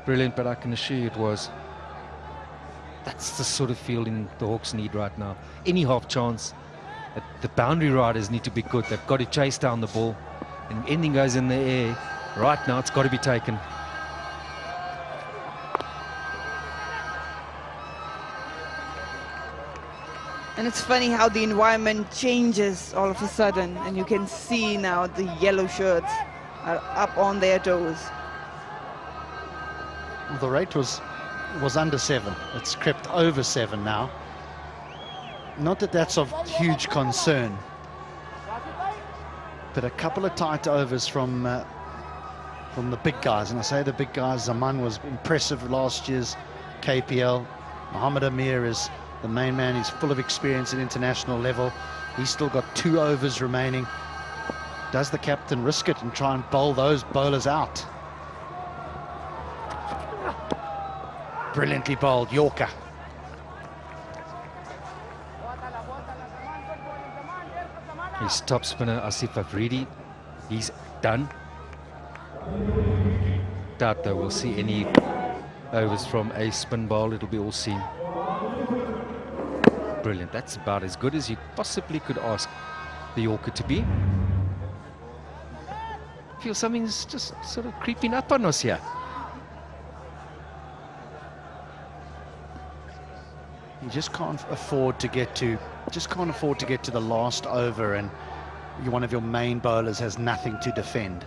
brilliant, but I can assure you it was. That's the sort of fielding the Hawks need right now. Any half chance, the boundary riders need to be good. They've got to chase down the ball, and anything goes in the air. Right now, it's got to be taken. And it's funny how the environment changes all of a sudden, and you can see now the yellow shirts are up on their toes. Well, the rate was under 7. It's crept over 7 now. Not that that's of huge concern, but a couple of tight overs from the big guys. And I say the big guys, Zaman was impressive last year's KPL. Mohammed Amir is the main man. He's full of experience at international level. He's still got 2 overs remaining. Does the captain risk it and try and bowl those bowlers out? Brilliantly bowled, Yorker. His top spinner, Asif Afridi, he's done. Doubt though we'll see any overs from a spin bowl. It'll be all seam. Brilliant. That's about as good as you possibly could ask the Yorker to be. Feel something's just sort of creeping up on us here. You just can't afford to get to the last over and one of your main bowlers has nothing to defend.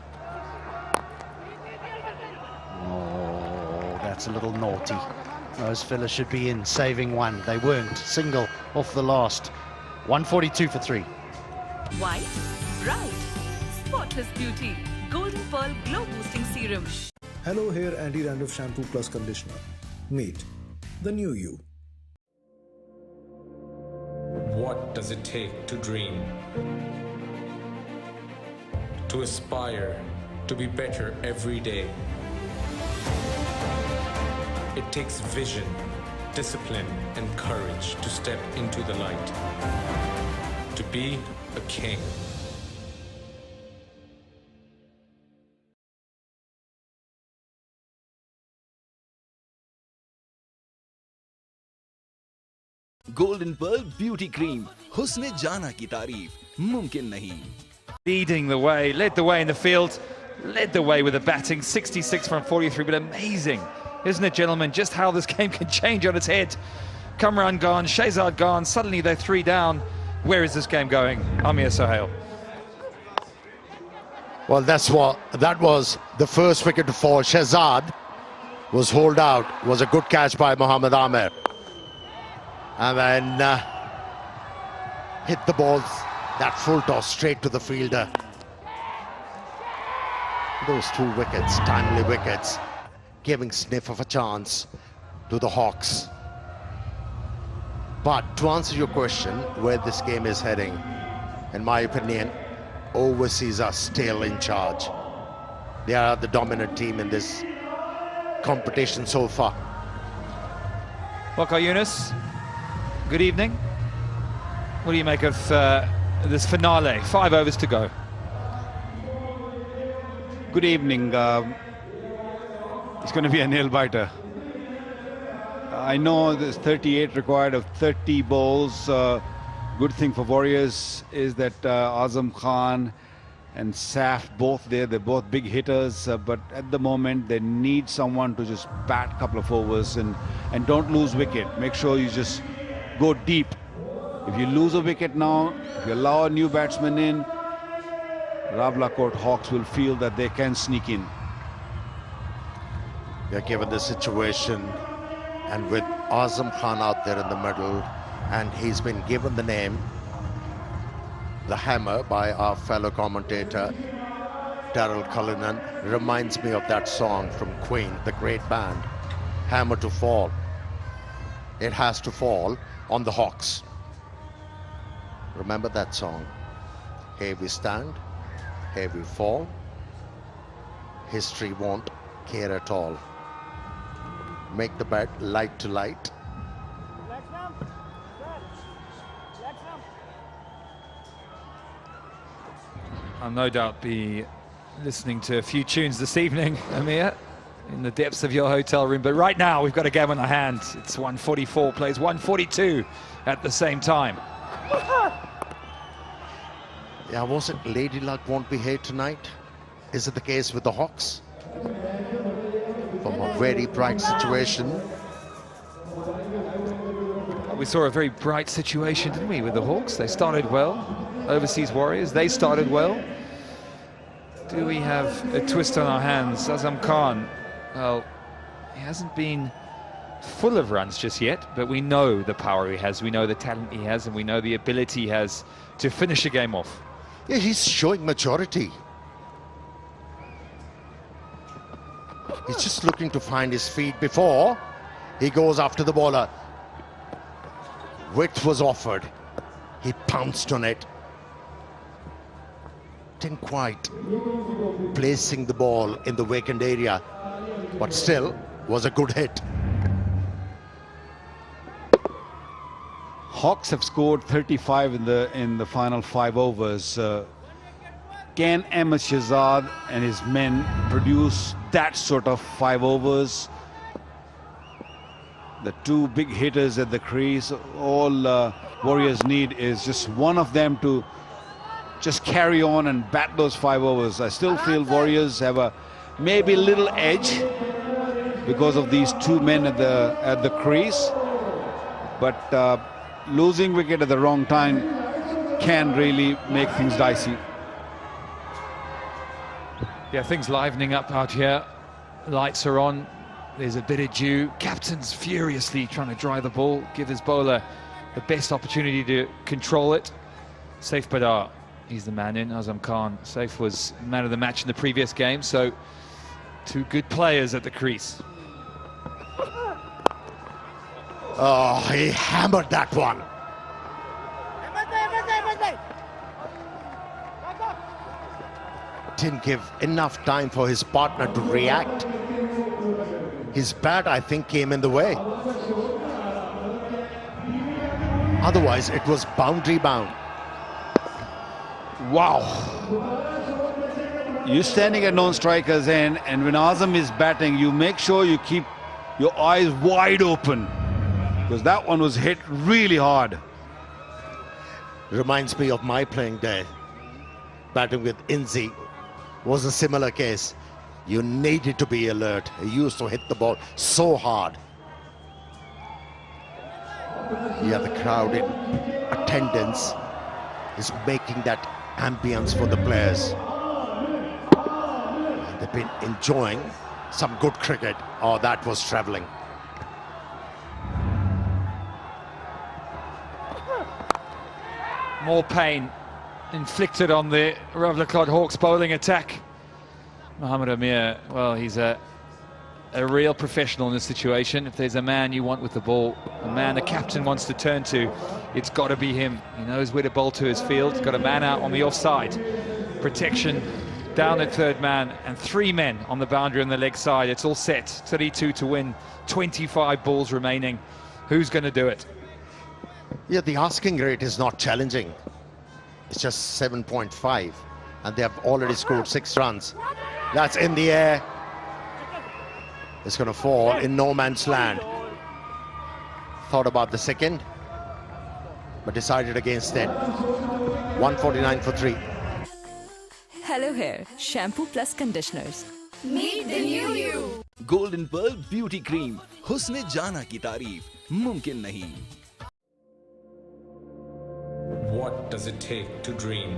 Oh, that's a little naughty. Those fellas should be in, saving one. They weren't. Single off the last. 142 for 3. White, bright, spotless beauty. Golden Pearl Glow Boosting Serum. Hello Hair Anti-Dandruff Shampoo Plus Conditioner. Meet the new you. What does it take to dream? To aspire, to be better every day. It takes vision, discipline, and courage to step into the light. To be a king. Golden Pearl Beauty Cream. Husne jana ki tareef. Mumkin nahi. Leading the way, led the way in the field, led the way with the batting. 66 from 43, but amazing, isn't it, gentlemen, just how this game can change on its head. Kamran gone, Shehzad gone, suddenly they're 3 down. Where is this game going? Amir Sohail. Well, that was the first wicket to fall. Shehzad was holed out. Was a good catch by Mohammed Amir. And then hit the ball, that full toss straight to the fielder. Those 2 wickets, timely wickets, giving sniff of a chance to the Hawks. But to answer your question, where this game is heading, in my opinion, overseas are still in charge. They are the dominant team in this competition so far. Waqar Yunus, good evening. What do you make of this finale? 5 overs to go. Good evening. It's going to be a nail-biter. I know there's 38 required of 30 balls. Good thing for Warriors is that Azam Khan and Saf both there. They're both big hitters, but at the moment they need someone to just bat a couple of overs and don't lose wicket. Make sure you just go deep. If you lose a wicket now, if you allow a new batsman in, Rawalakot Hawks will feel that they can sneak in. They're given the situation, and with Azam Khan out there in the middle, and he's been given the name the Hammer by our fellow commentator Daryl Cullinan. Reminds me of that song from Queen, the great band, Hammer to Fall. It has to fall on the Hawks. Remember that song? Here we stand, here we fall. History won't care at all. Make the bet light to light. And no doubt the listening to a few tunes this evening, Amir, in the depths of your hotel room. But right now, we've got a game on our hands. It's 144, plays 142 at the same time. Yeah, was it Lady Luck won't be here tonight? Is it the case with the Hawks? From a very bright situation. We saw a very bright situation, didn't we, with the Hawks? They started well. Overseas Warriors, they started well. Do we have a twist on our hands? Azam Khan, well, he hasn't been full of runs just yet, but we know the power he has, we know the talent he has, and we know the ability he has to finish a game off. Yeah, he's showing maturity. He's just looking to find his feet before he goes after the bowler. Width was offered. He pounced on it. Didn't quite placing the ball in the vacant area, but still was a good hit. Hawks have scored 35 in the final 5 overs. Can Ahmed Shahzad and his men produce that sort of 5 overs? The 2 big hitters at the crease, all Warriors need is just one of them to just carry on and bat those 5 overs. I still feel Warriors have a maybe little edge because of these 2 men at the crease, but losing wicket at the wrong time can really make things dicey. Yeah, things livening up out here. Lights are on. There's a bit of dew. Captain's furiously trying to dry the ball, give his bowler the best opportunity to control it. Saif Badar, he's the man in. Azam Khan. Saif was man of the match in the previous game, so 2 good players at the crease. Oh, he hammered that one. Didn't give enough time for his partner to react. His bat, I think, came in the way. Otherwise, it was boundary bound. Wow. You're standing at non-strikers end, and when Azam is batting, you make sure you keep your eyes wide open, because that one was hit really hard. Reminds me of my playing day. Batting with Inzi was a similar case. You needed to be alert. He used to hit the ball so hard. Yeah, the crowd in attendance is making that ambience for the players. And they've been enjoying some good cricket. Oh, that was travelling. More pain inflicted on the Rawalakot Hawks bowling attack. Mohammad Amir, well, he's a real professional in this situation. If there's a man you want with the ball, a man the captain wants to turn to, it's got to be him. He knows where to bowl to his field. He's got a man out on the offside. Protection down at 3rd man, and 3 men on the boundary on the leg side. It's all set. 32 to win, 25 balls remaining. Who's going to do it? Yeah, the asking rate is not challenging. It's just 7.5, and they have already scored 6 runs. That's in the air. It's going to fall in no man's land. Thought about the second, but decided against it. 149 for 3. Hello Hair, shampoo plus conditioners. Meet the new you. Golden Pearl Beauty Cream. हुस्न जाना की तारीफ मुमकिन नहीं. What does it take to dream?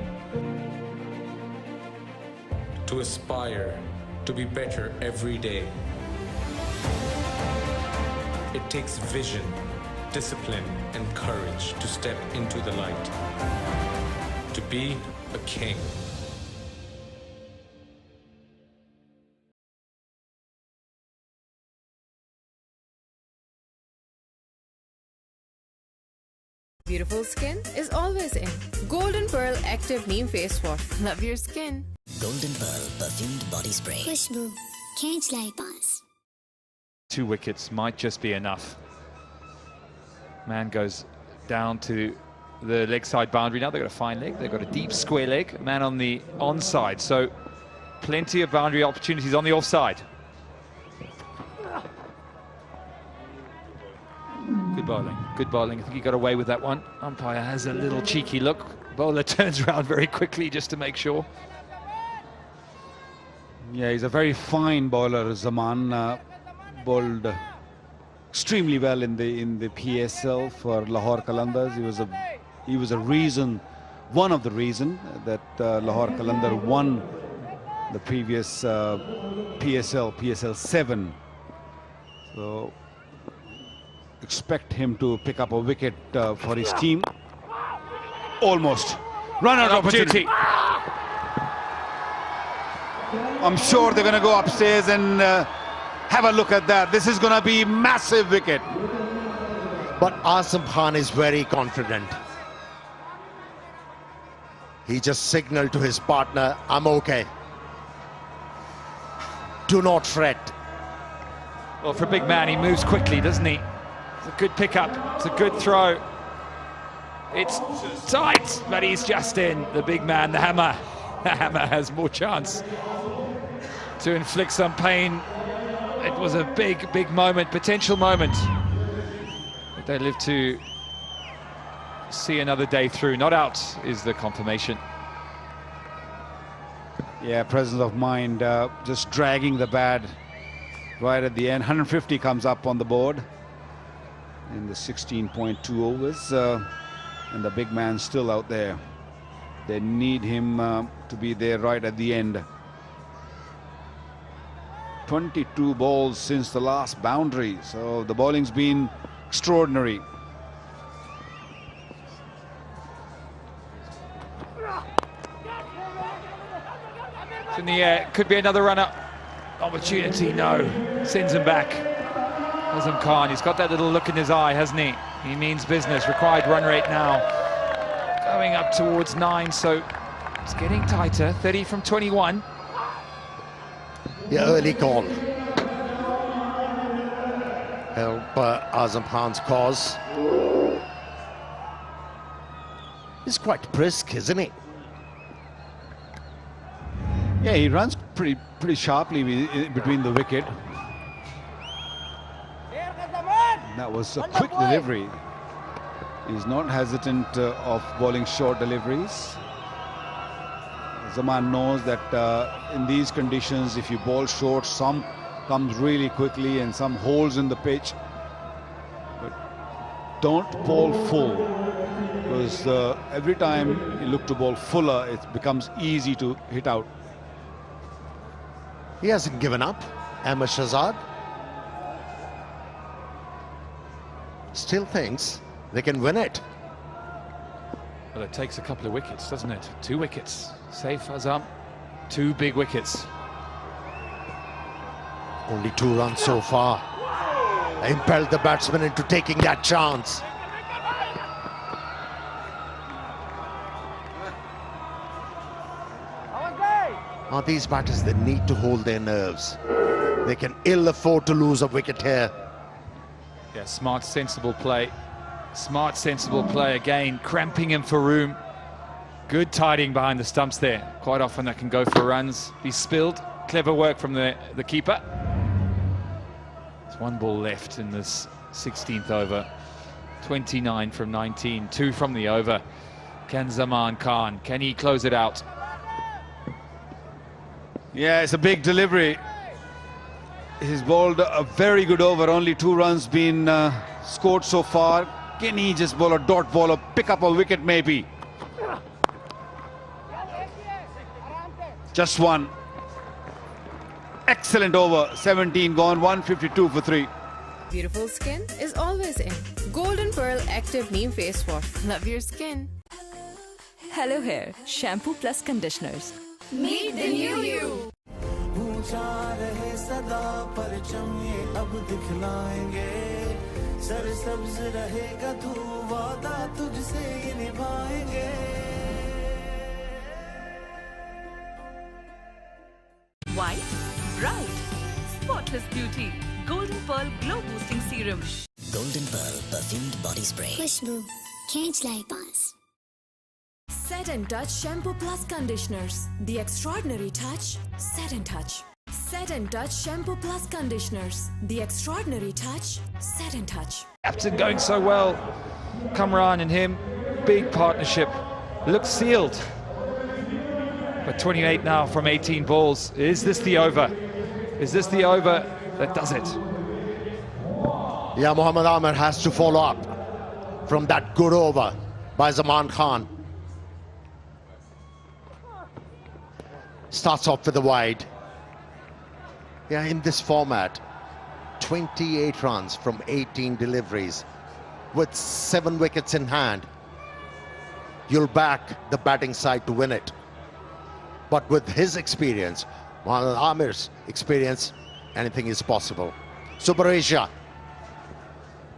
To aspire, to be better every day. It takes vision, discipline, and courage to step into the light. To be a king. Beautiful skin is always in. Golden Pearl Active Neem Face Wash. Love your skin. Golden Pearl Perfumed Body Spray. खुशबू खींच लाई पास. 2 wickets might just be enough. Man goes down to the leg side boundary now. They've got a fine leg. They've got a deep square leg. Man on the onside. So Plenty of boundary opportunities on the offside. Good bowling, good bowling. I think he got away with that one. Umpire has a little cheeky look. Bowler turns around very quickly just to make sure. Yeah, he's a very fine bowler, Zaman. Bowled extremely well in the PSL for Lahore Qalandars. He was a reason, one of the reason that Lahore Qalandar won the previous PSL 7. So expect him to pick up a wicket for his team. Almost run out opportunity. I'm sure they're going to go upstairs and have a look at that. This is going to be massive wicket. But Azam Khan is very confident. He just signaled to his partner, I'm okay. Do not fret. Well, for a big man, he moves quickly, doesn't he? It's a good pickup. It's a good throw. It's tight, but he's just in. The big man, the hammer. The hammer has more chance to inflict some pain. It was a big, big moment, potential moment. But they live to see another day through. Not out is the confirmation. Yeah, presence of mind, just dragging the bat right at the end. 150 comes up on the board in the 16.2 overs. And the big man still out there. They need him to be there right at the end. 22 balls since the last boundary, so the bowling's been extraordinary. It's in the air, could be another run-up opportunity. No, sends him back. Azam Khan, he's got that little look in his eye, hasn't he? He means business. Required run rate now going up towards 9, so it's getting tighter. 30 from 21. Yeah, early call. Help Azam Khan's cause. He's quite brisk, isn't he? Yeah, he runs pretty sharply between the wicket. That was a quick delivery. He's not hesitant of bowling short deliveries. Zaman knows that in these conditions, if you bowl short, some comes really quickly and some holes in the pitch. But don't bowl full, because every time you look to bowl fuller, it becomes easy to hit out. He hasn't given up, Ahmed Shahzad. Still thinks they can win it. Well, it takes a couple of wickets, doesn't it? 2 wickets. Safe Azam. 2 big wickets. Only 2 runs so far. Impelled the batsman into taking that chance. Now these batters, they need to hold their nerves. They can ill afford to lose a wicket here. Yeah, smart, sensible play. Smart, sensible play again, cramping him for room. Good tidying behind the stumps there. Quite often that can go for runs. Be spilled. Clever work from the keeper. There's 1 ball left in this 16th over. 29 from 19, 2 from the over. Can Zaman Khan, can he close it out? Yeah, it's a big delivery. He's bowled a very good over. Only 2 runs been scored so far. Can he just bowl a dot ball or pick up a wicket maybe? Just 1. Excellent over. 17 gone, 152 for 3. Beautiful skin is always in. Golden Pearl Active Neem Face Wash. Love your skin. Hello Hair, shampoo plus conditioners. Meet the new you. सरसब्ज रहेगा तू वादा तुझसे ये निभाएंगे White, bright, spotless beauty. Golden Pearl Glow Boosting Serum. Golden Pearl Perfumed Body Spray. Khushbu, खींच लाई पास. Set Set and Touch Shampoo Plus Conditioners. The extraordinary touch. Set and Touch. Set and Touch Shampoo Plus Conditioners. The extraordinary touch. Set and Touch. Captain going so well. Kamran and him, big partnership. Looks sealed. But 28 now from 18 balls. Is this the over? Is this the over that does it? Yeah, Mohammad Amir has to follow up from that good over by Zaman Khan. Starts off with the wide. Yeah, in this format, 28 runs from 18 deliveries with 7 wickets in hand. You'll back the batting side to win it. But with his experience, Mohammad Amir's experience, anything is possible. Super Asia,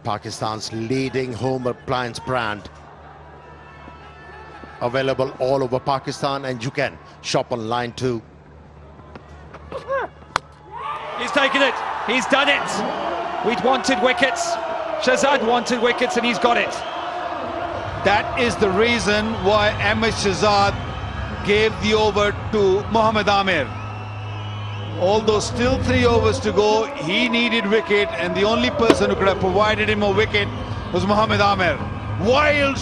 Pakistan's leading home appliance brand, available all over Pakistan, and you can shop online too. He's taken it. He's done it. We'd wanted wickets. Shahzad wanted wickets and he's got it. That is the reason why Ahmed Shahzad gave the over to Mohammad Amir. Although still 3 overs to go, he needed wicket, and the only person who could have provided him a wicket was Mohammad Amir. Wild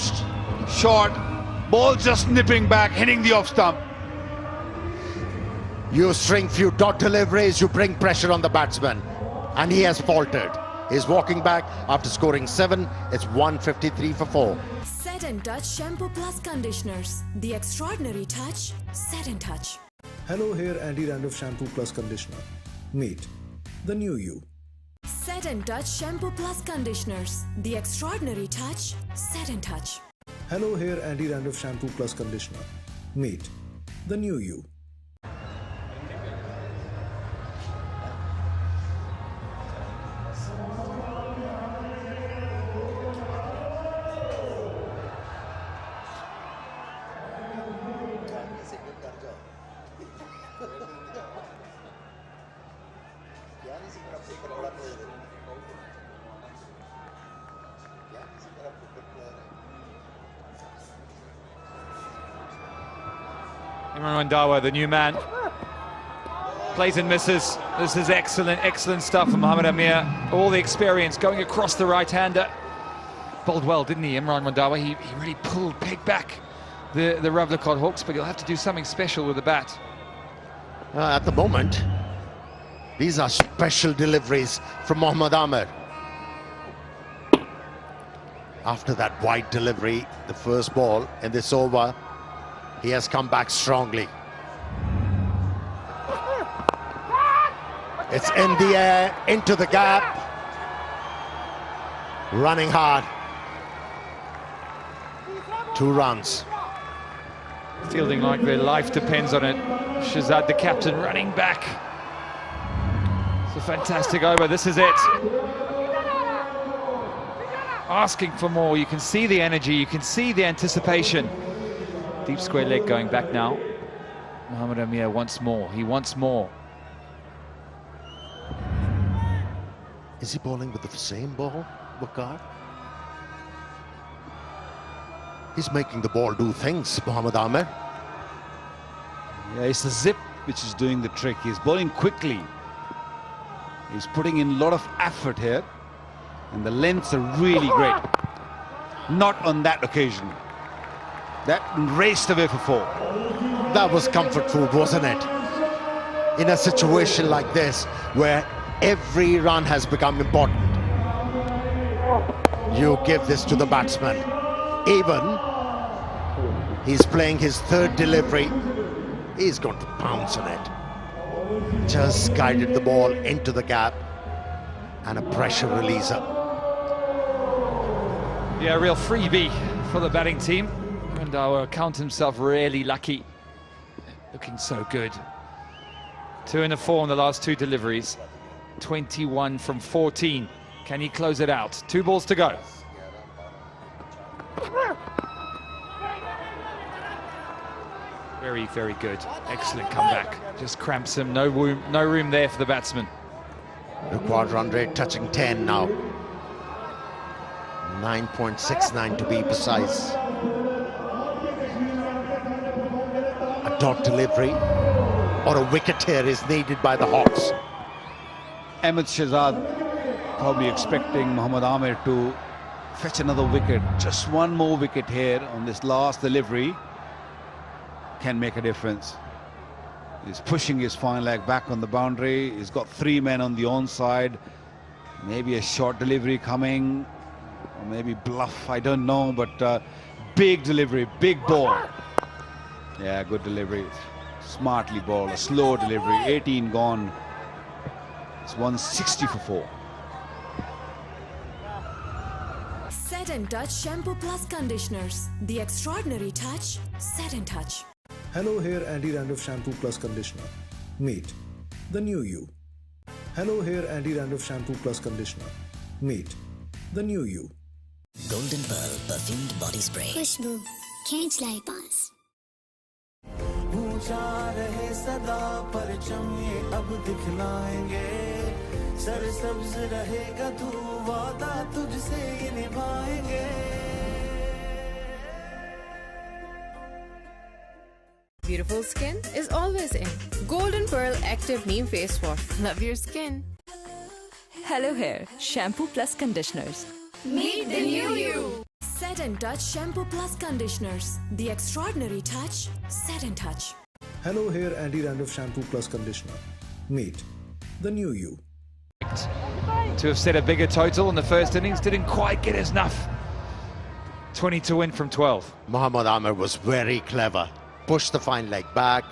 shot, ball just nipping back, hitting the off stump. You string few dot deliveries, you bring pressure on the batsman, and he has faltered. He's walking back after scoring 7. It's 153 for 4. Set and Touch Shampoo Plus Conditioners. The extraordinary touch. Set and Touch. Hello Hair Anti-Dandruff Shampoo Plus Conditioner. Meet the new you. Set and Touch Shampoo Plus Conditioners. The extraordinary touch. Set and Touch. Hello Hair Anti-Dandruff Shampoo Plus Conditioner. Meet the new you. Imran Dawa, the new man, plays and misses. This is excellent, excellent stuff from Mohammad Amir. All the experience going across the right-hander. Bowled well, didn't he, Imran Mandawa? He really pegged back the Rawalakot Hawks, but he'll have to do something special with the bat. At the moment, these are special deliveries from Mohammad Amir. After that wide delivery, the first ball in this over, he has come back strongly. It's in the air, into the gap. Running hard. 2 runs. Fielding like their life depends on it. Shahzad, the captain, running back. It's a fantastic over. This is it. Asking for more. You can see the energy. You can see the anticipation. Deep square leg going back now. Mohammad Amir wants more. He wants more. Is he bowling with the same ball, Waqar? He's making the ball do things, Mohammad Amir. Yeah, it's the zip which is doing the trick. He's bowling quickly. He's putting in a lot of effort here. And the lengths are really great. Not on that occasion. That raced away for 4. That was comfort food, wasn't it? In a situation like this, where every run has become important, you give this to the batsman. Even he's playing his 3rd delivery, he's going to pounce on it. Just guided the ball into the gap, and a pressure releaser. Yeah, a real freebie for the batting team. And I'll count himself really lucky. Looking so good. 2 in the 4 in the last 2 deliveries. 21 from 14. Can he close it out? 2 balls to go. Very, very good. Excellent comeback. Just cramps him. No room there for the batsman. Required run rate touching 10 now. 9.69 to be precise. dot delivery or a wicket here is needed by the Hawks. Ahmed Shehzad probably expecting Mohammad Amir to fetch another wicket. Just one more wicket here on this last delivery can make a difference. He's pushing his fine leg back on the boundary. He's got 3 men on the onside. Maybe a short delivery coming, or maybe bluff, I don't know, but big delivery, big ball. Yeah, good delivery. Smartly bowled, a slow delivery, 18 gone. It's 160 for 4. Set and Touch Shampoo Plus Conditioners. The extraordinary touch, Set and Touch. Hello Hair Anti-Dandruff Shampoo Plus Conditioner. Meet the new you. Hello Hair Anti-Dandruff Shampoo Plus Conditioner. Meet the new you. Golden Pearl Perfumed Body Spray. खुशबू खींच लाई पास. ऊंचा रहे सदा परचम ये अब दिखलाएंगे. सरसब्ज रहेगा तू वादा तुझसे ये निभाएंगे. Beautiful skin is always in. Golden Pearl Active Neem Face Wash. Love your skin. Hello Hair Shampoo Plus Conditioners. Meet the new you. Set and Touch Shampoo Plus Conditioners. The extraordinary touch, Set and Touch. Hello Hair Anti-Dandruff Shampoo Plus Conditioner. Meet the new you. To have set a bigger total in the first innings, didn't quite get us enough. 20 to win from 12. Mohammad Amir was very clever. Pushed the fine leg back,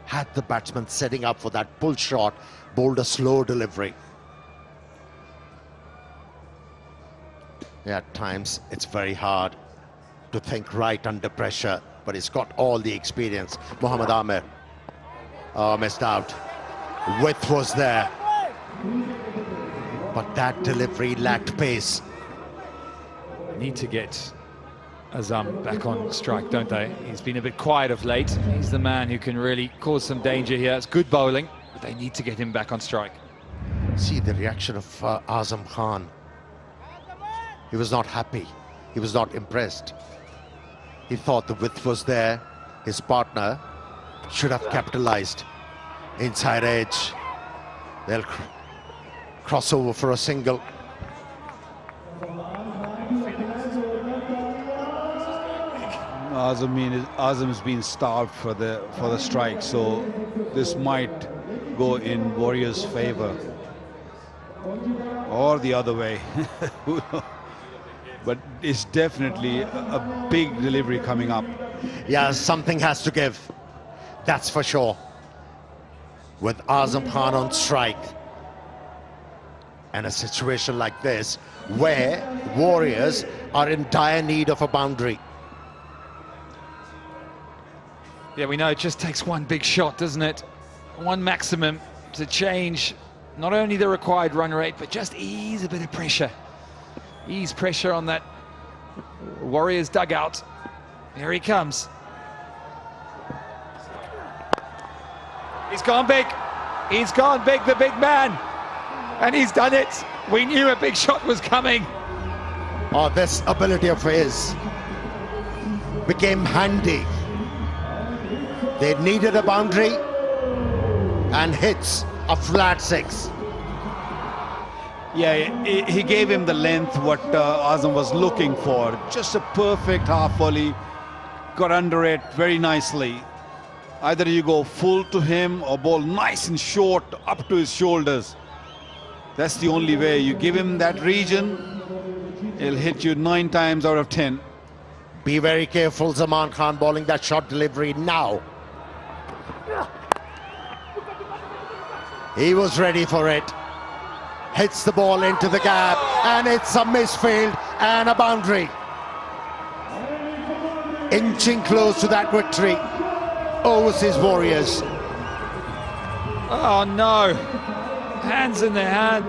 had the batsman setting up for that pull shot, bowled a slow delivery. Yeah, at times it's very hard to think right under pressure, but he's got all the experience. Mohammad Amir, oh, missed out. Width was there, but that delivery lacked pace. Need to get Azam back on strike, don't they? He's been a bit quiet of late. He's the man who can really cause some danger here. It's good bowling, but they need to get him back on strike. See the reaction of Azam Khan. He was not happy. He was not impressed. He thought the width was there. His partner should have capitalized. Inside edge. They'll cross over for a single. Azam has been starved for the strike, so this might go in Warriors' favor, or the other way. But it's definitely a big delivery coming up. Yeah, something has to give, that's for sure. With Azam Khan on strike, and a situation like this where Warriors are in dire need of a boundary. Yeah, we know it just takes one big shot, doesn't it? One maximum to change not only the required run rate, but just ease a bit of pressure. Ease pressure on that Warriors dugout. Here he comes. He's gone big. He's gone big, the big man. And he's done it. We knew a big shot was coming. Oh, this ability of his became handy. They needed a boundary and hits a flat 6. Yeah, he gave him the length what Azam was looking for. Just a perfect half volley. Got under it very nicely. Either you go full to him or bowl nice and short up to his shoulders. That's the only way. You give him that region, he'll hit you 9 times out of 10. Be very careful, Zaman Khan bowling that short delivery now. He was ready for it. Hits the ball into the gap, and it's a misfield and a boundary. Inching close to that victory. Overseas Warriors. Oh no. Hands in the hand.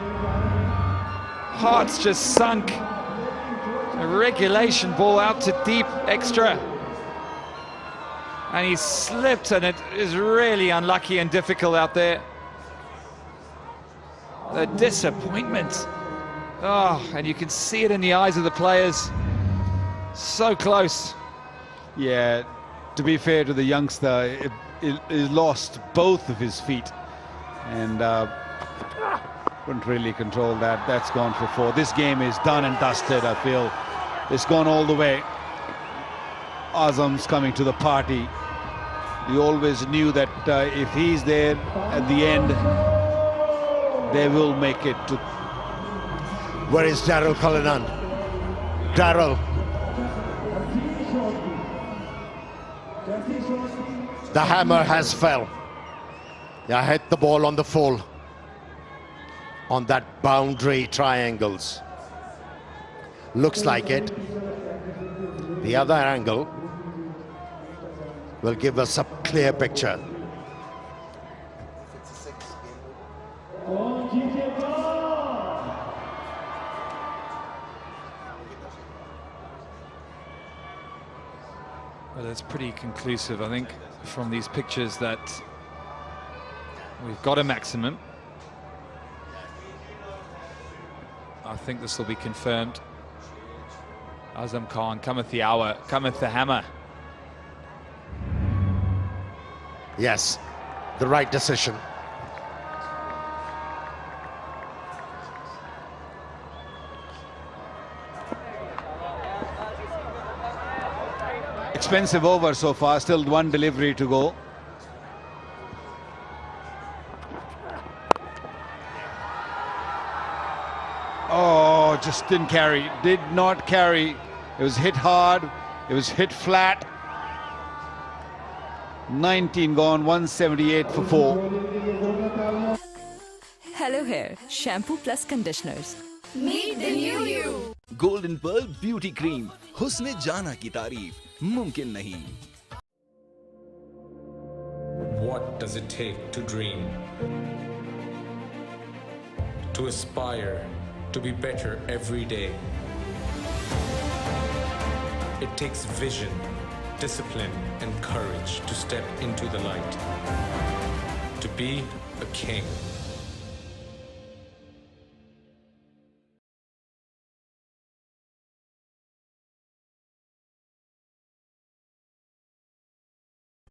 Heart's just sunk. A regulation ball out to deep extra. And he slipped, and it is really unlucky and difficult out there. The disappointment. Oh, and you can see it in the eyes of the players. So close. Yeah, to be fair to the youngster, he lost both of his feet and couldn't really control that. That's gone for 4. This game is done and dusted, I feel. It's gone all the way. Azam's coming to the party. He always knew that if he's there at the end, they will make it to... Where is Daryl Cullinan? Daryl. The hammer has fell. I hit the ball on the full. On that boundary triangles. Looks like it. The other angle will give us a clear picture. Well, it's pretty conclusive, I think, from these pictures that we've got a maximum. I think this will be confirmed. Azam Khan, cometh the hour, cometh the hammer. Yes, the right decision. Expensive over so far, still 1 delivery to go. Oh, just didn't carry, did not carry. It was hit hard, it was hit flat. 19 gone, 178 for 4. Hello Hair, shampoo plus conditioners. Meet the new you. Golden Pearl Beauty Cream. हुस्न जाना की तारीफ मुमकिन नहीं. What does it take to dream? To aspire, to be better every day. It takes vision, discipline, and courage to step into the light. To be a king.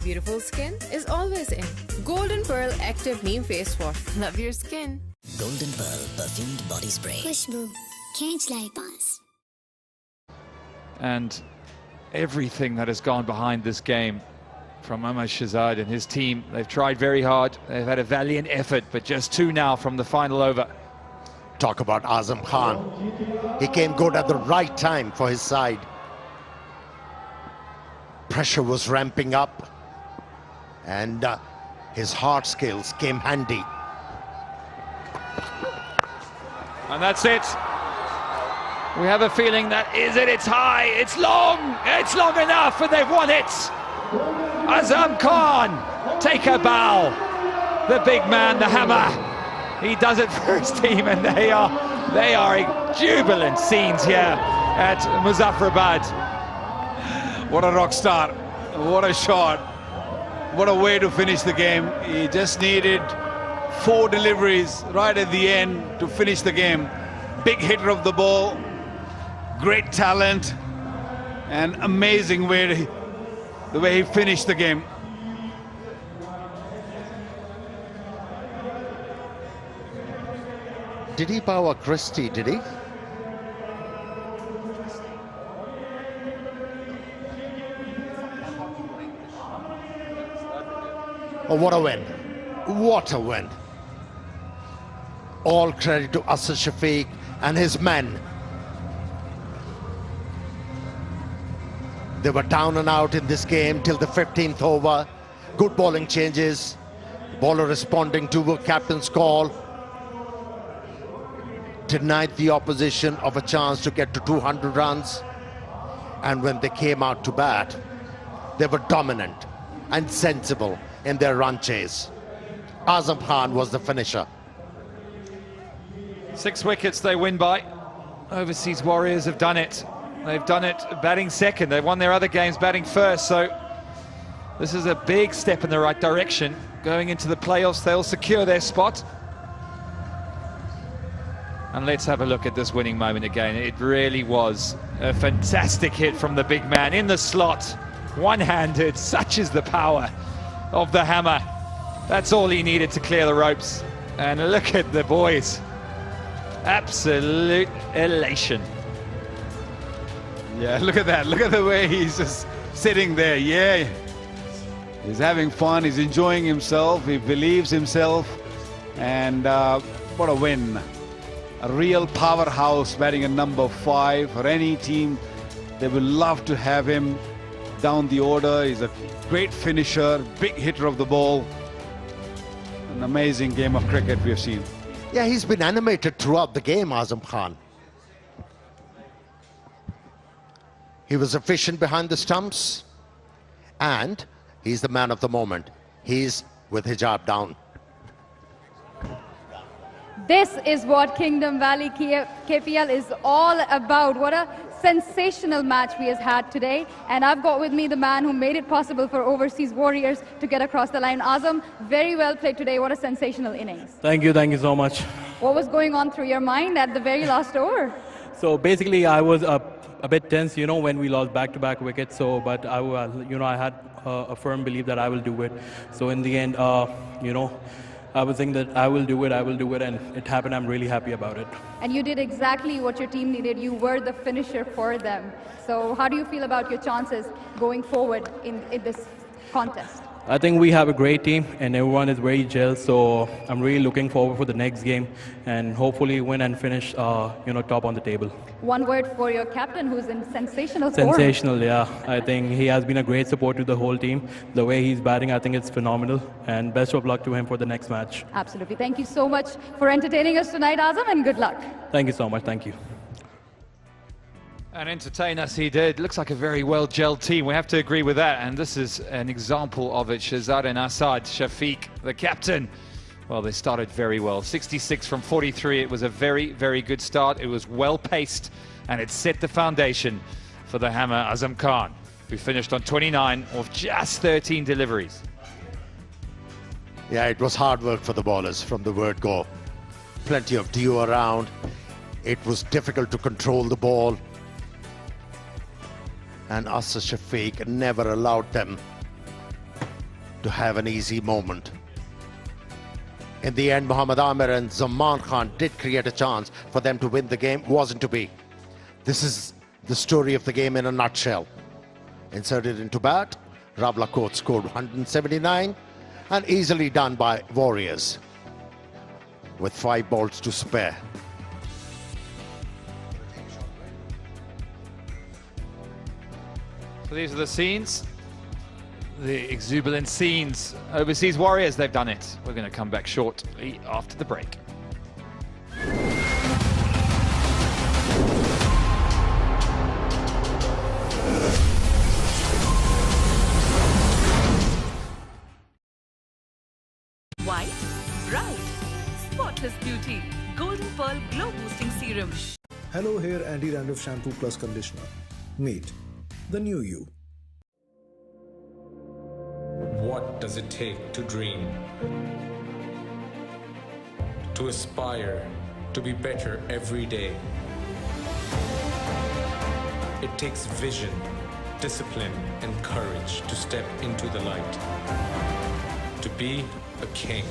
Beautiful skin is always in. Golden Pearl Active Neem Face Wash. Love your skin. Golden Pearl Perfumed Body Spray. खुशबू खींच लाए पास. And everything that has gone behind this game from Ahmad Shahzad and his team, they've tried very hard. They've had a valiant effort, but just 2 now from the final over. Talk about Azam Khan. He came good at the right time for his side. Pressure was ramping up, and his hard skills came handy. And that's it. We have a feeling that is it, it's high, it's long enough, and they've won it. Azam Khan, take a bow. The big man, the hammer, he does it for his team, and they are jubilant scenes here at Muzaffarabad. What a rock star, what a shot, what a way to finish the game. He just needed 4 deliveries right at the end to finish the game. Big hitter of the ball, great talent, and amazing way the way he finished the game. Did he power Christie, did he? Oh, what a win. What a win. All credit to Asad Shafiq and his men. They were down and out in this game till the 15th over. Good bowling changes. Bowler responding to the captain's call. Denied the opposition of a chance to get to 200 runs. And when they came out to bat, they were dominant and sensible in their run chase. Azam Khan was the finisher. 6 wickets they win by. Overseas Warriors have done it. They've done it batting second. They've won their other games batting first. So this is a big step in the right direction. Going into the playoffs, they'll secure their spot. And let's have a look at this winning moment again. It really was a fantastic hit from the big man in the slot. One-handed, such is the power of the hammer. That's all he needed to clear the ropes. And look at the boys. Absolute elation. Yeah, look at that. Look at the way he's just sitting there. Yeah. He's having fun. He's enjoying himself. He believes himself. And what a win. A real powerhouse batting at number 5 for any team. They will love to have him down the order. He's a great finisher, big hitter of the ball. An amazing game of cricket we have seen. Yeah, he's been animated throughout the game, Azam Khan. He was efficient behind the stumps, and he's the man of the moment. He's with hijab down. This is what Kingdom Valley KPL is all about. What a sensational match we have had today. And I've got with me the man who made it possible for Overseas Warriors to get across the line. Azam, very well played today. What a sensational innings. Thank you so much. What was going on through your mind at the very last over? So basically I was a bit tense, when we lost back-to-back wickets. So, but I had a firm belief that I will do it. So in the end, I was thinking that I will do it, and it happened. I'm really happy about it. And you did exactly what your team needed. You were the finisher for them. So how do you feel about your chances going forward in this contest? I think we have a great team and everyone is very gel. So I'm really looking forward for the next game and hopefully win and finish, top on the table. One word for your captain, who's in sensational form. Sensational, yeah. I think he has been a great support to the whole team. The way he's batting, I think it's phenomenal. And best of luck to him for the next match. Absolutely. Thank you so much for entertaining us tonight, Azam, and good luck. Thank you so much. Thank you. And entertain us he did. Looks like a very well-gelled team. We have to agree with that. And this is an example of it. Shehzad and Aazadi, Shafiq, the captain. Well, they started very well. 66 from 43. It was a very, very good start. It was well-paced, and it set the foundation for the hammer, Azam Khan, who finished on 29 of just 13 deliveries. Yeah, it was hard work for the bowlers from the word go. Plenty of dew around. It was difficult to control the ball. And Aazadi Shafiq never allowed them to have an easy moment. In the end, Mohammad Amir and Zaman Khan did create a chance for them to win the game. Wasn't to be. This is the story of the game in a nutshell. Inserted into bat, Rawalakot scored 179 and easily done by Warriors with 5 balls to spare. So these are the scenes, the exuberant scenes. Overseas Warriors, they've done it. We're going to come back shortly after the break. White, bright, spotless beauty. Golden Pearl Glow Boosting Serum. Hello Hair Anti-Dandruff Shampoo Plus Conditioner. Meet the new you. What does it take to dream? To aspire, to be better every day. It takes vision, discipline, and courage to step into the light. To be a king.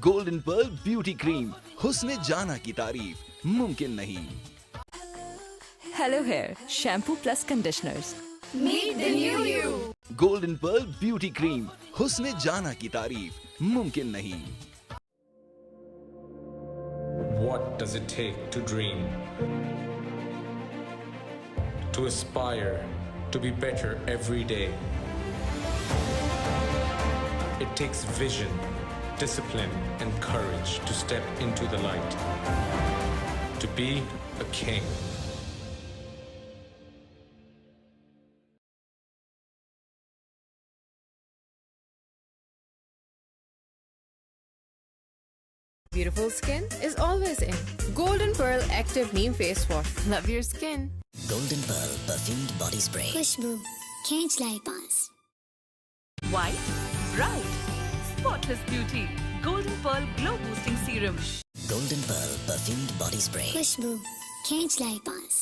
Golden Pearl Beauty Cream. हुस्न जाना की तारीफ मुमकिन नहीं. Hello Hair Shampoo Plus Conditioners. Meet the new you. Golden Pearl Beauty Cream. हुस्न जाना की तारीफ मुमकिन नहीं. What does it take to dream? To aspire, to be better every day. It takes vision, discipline, and courage to step into the light. To be a king. Beautiful skin is always in. Golden Pearl Active Neem Face Wash. Love your skin. Golden Pearl Perfumed Body Spray. खुशबू खींच लाए पास. White, bright, spotless beauty. Golden Pearl Glow Boosting Serum. Golden Pearl Perfumed Body Spray. खुशबू खींच लाई पास।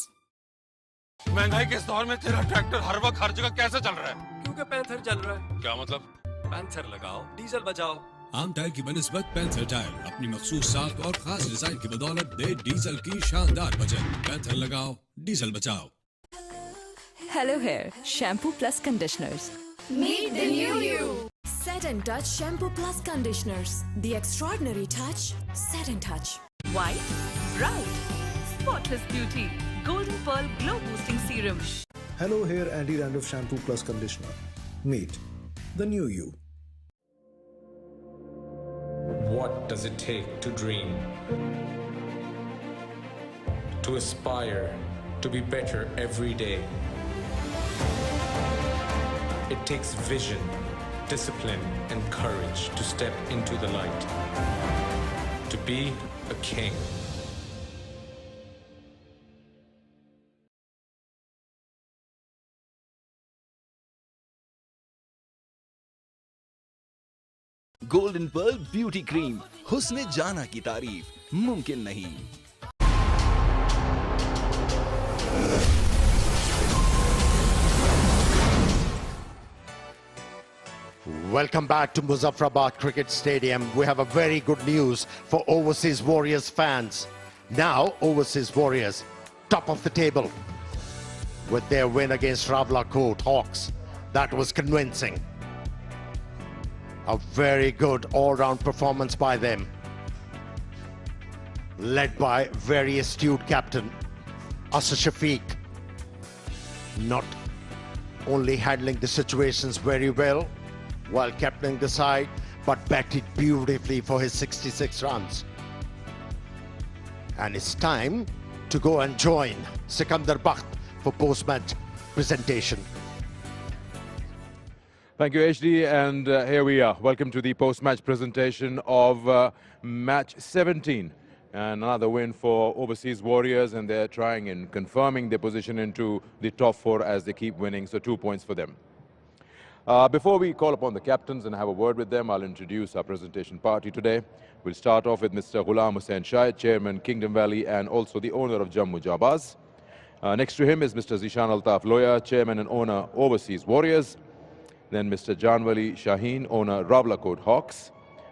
महंगाई के इस दौर में तेरा tractor हर वक्त हर जगह कैसे चल रहा है? क्योंकि पैंथर चल रहा है। क्या मतलब? पैंथर लगाओ, डीजल बचाओ। आम टायर की बनिस्बत पैंथर टायर अपनी मखसूस साख और खास डिजाइन की बदौलत दे डीजल की शानदार बचत। पैंथर लगाओ, डीजल बचाओ। Hello Hair Shampoo Plus Conditioners. Meet the new you. Set and Touch Shampoo Plus Conditioners. The extraordinary touch. Set and Touch. White, bright, spotless beauty. Golden Pearl Glow Boosting Serum. Hello Hair Anti-Dandruff Shampoo Plus Conditioner. Meet the new you. What does it take to dream? To aspire, to be better every day. It takes vision, discipline, and courage to step into the light. To be a king. Golden pearl beauty cream, हुस्न जाना की तारीफ मुमकिन नहीं। Welcome back to Muzaffarabad Cricket Stadium. We have a very good news for Overseas Warriors fans. Now, Overseas Warriors, top of the table with their win against Rawalakot Hawks. That was convincing. A very good all-round performance by them, led by very astute captain Asad Shafiq, not only handling the situations very well while captaining the side, but backed it beautifully for his 66 runs. And it's time to go and join Sikandar Bakht for post-match presentation. Thank you, HD, and here we are. Welcome to the post-match presentation of match 17. And another win for Overseas Warriors, and they're trying and confirming their position into the top 4 as they keep winning, so 2 points for them. Before we call upon the captains and have a word with them, I'll introduce our presentation party today. We'll start off with Mr. Ghulam Hussain Shah, Chairman, Kingdom Valley, and also the owner of Jammu Jabaz. Next to him is Mr. Zishan Altaf Loya, Chairman and owner, Overseas Warriors. Then Mr. Janwali Shaheen, owner, Rawalakot Hawks.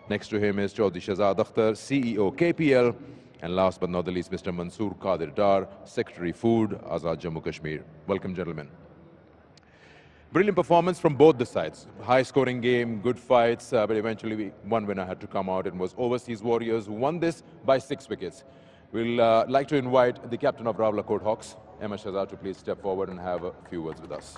Next to him is Chaudhry Shahzad Akhtar, CEO, KPL. And last but not the least, Mr. Mansoor Qadir Dar, Secretary, Food, Aazadi Jammu Kashmir. Welcome, gentlemen. Brilliant performance from both the sides. High-scoring game, good fights, but eventually one winner had to come out. It was Overseas Warriors who won this by 6 wickets. We'll like to invite the captain of Rawalakot Hawks, Ahmed Shahzad, to please step forward and have a few words with us.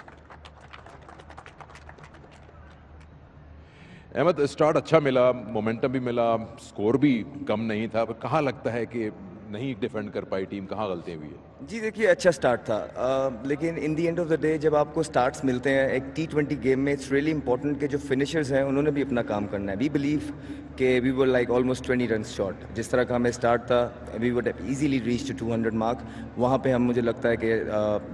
Ahmad, start अच्छा मिला, momentum भी मिला, score भी कम नहीं था, पर कहाँ लगता है कि नहीं डिफेंड कर पाई टीम, कहाँ गलतियाँ हुई है? जी देखिए, अच्छा स्टार्ट था, लेकिन इन the end of the day जब आपको स्टार्ट्स मिलते हैं एक T20 गेम में, इट्स रियली इंपॉर्टेंट कि जो फिनिशर्स हैं उन्होंने भी अपना काम करना है. वी बिलीव कि we were like almost 20 run short. जिस तरह का हमें स्टार्ट था, we would easily reach to 200 mark. वहाँ पे हम, मुझे लगता है कि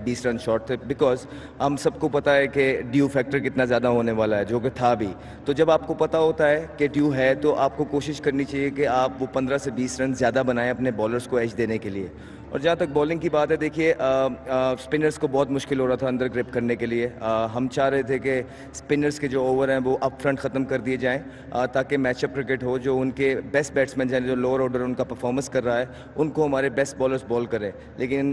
20 रन शॉर्ट थे, बिकॉज हम सबको पता है कि ड्यू फैक्टर कितना ज़्यादा होने वाला है, जो कि था भी. तो जब आपको पता होता है कि ड्यू है, तो आपको कोशिश करनी चाहिए कि आप वो 15 से 20 रन ज़्यादा बनाएं अपने बॉलर्स को एज देने के लिए. और जहाँ तक बॉलिंग की बात है, देखिए स्पिनर्स को बहुत मुश्किल हो रहा था अंदर ग्रिप करने के लिए. हम चाह रहे थे कि स्पिनर्स के जो ओवर हैं वो अप फ्रंट ख़त्म कर दिए जाएं, ताकि मैचअप क्रिकेट हो. जो उनके बेस्ट बैट्समैन हैं, जो लोअर ऑर्डर उनका परफॉर्मेंस कर रहा है, उनको हमारे बेस्ट बॉलर्स बॉल करें. लेकिन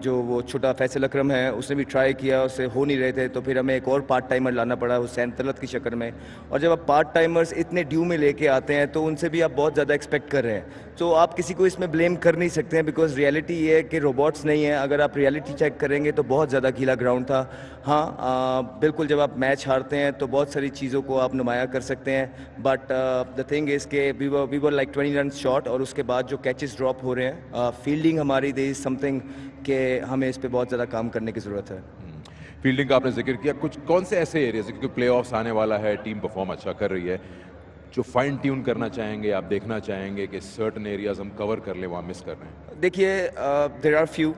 जो वो छोटा फैसल अकरम है, उसने भी ट्राई किया, उससे हो नहीं रहे थे, तो फिर हमें एक और पार्ट टाइमर लाना पड़ा हुसैन तलत की शक्ल में. और जब आप पार्ट टाइमर्स इतने ड्यू में लेके आते हैं, तो उनसे भी आप बहुत ज़्यादा एक्सपेक्ट कर रहे हैं. तो आप किसी को इसमें ब्लेम कर नहीं सकते हैं, बिकॉज रियलिटी ये है कि रोबोट्स नहीं है. अगर आप रियलिटी चेक करेंगे तो बहुत ज़्यादा गीला ग्राउंड था. हाँ, बिल्कुल, जब आप मैच हारते हैं तो बहुत सारी चीज़ों को आप नुमाया कर सकते हैं, बट द थिंग इज़ के we were like 20 run short. और उसके बाद जो कैचेस ड्रॉप हो रहे हैं, फील्डिंग हमारी, दे इज़ समथिंग कि हमें इस पर बहुत ज़्यादा काम करने की ज़रूरत है. फील्डिंग का आपने जिक्र किया, कुछ कौन से ऐसे एरियाज, क्योंकि प्ले ऑफ्स आने वाला है, टीम परफॉर्म अच्छा कर रही है, जो फाइन ट्यून करना चाहेंगे, आप देखना चाहेंगे कि सर्टन एरियाज हम कवर कर लें, वहाँ मिस कर रहे हैं? देखिए, देर आर फ्यू।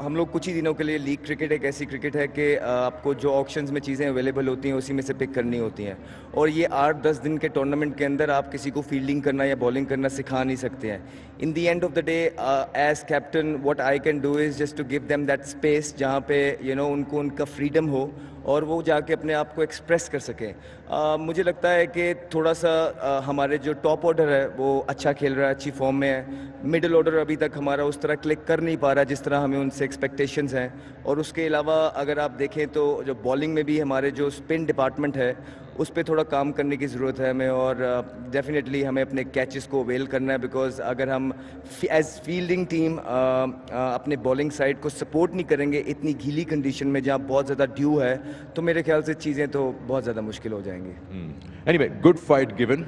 हम लोग कुछ ही दिनों के लिए, लीग क्रिकेट एक ऐसी क्रिकेट है कि आपको जो ऑक्शंस में चीज़ें अवेलेबल होती हैं उसी में से पिक करनी होती हैं, और ये 8-10 दिन के टूर्नामेंट के अंदर आप किसी को फील्डिंग करना या बॉलिंग करना सिखा नहीं सकते हैं। In the end of the day, as captain what I can do is just to give them that space जहाँ पे उनको उनका फ्रीडम हो और वो जाके अपने आप को एक्सप्रेस कर सकें। मुझे लगता है कि थोड़ा सा हमारे जो टॉप ऑर्डर है वो अच्छा खेल रहा है, अच्छी फॉर्म में है। मिडिल ऑर्डर अभी तक हमारा उस तरह क्लिक कर नहीं पा रहा जिस तरह हमें उनसे एक्सपेक्टेशंस हैं, और उसके अलावा अगर आप देखें तो जो बॉलिंग में भी हमारे जो स्पिन डिपार्टमेंट है उस पर थोड़ा काम करने की ज़रूरत है हमें, और डेफिनेटली हमें अपने कैचेस को अवेल करना है, बिकॉज अगर हम एज फील्डिंग टीम अपने बॉलिंग साइड को सपोर्ट नहीं करेंगे इतनी गीली कंडीशन में जहाँ बहुत ज़्यादा ड्यू है, तो मेरे ख्याल से चीज़ें तो बहुत ज़्यादा मुश्किल हो जाएंगी। Anyway, good fight given,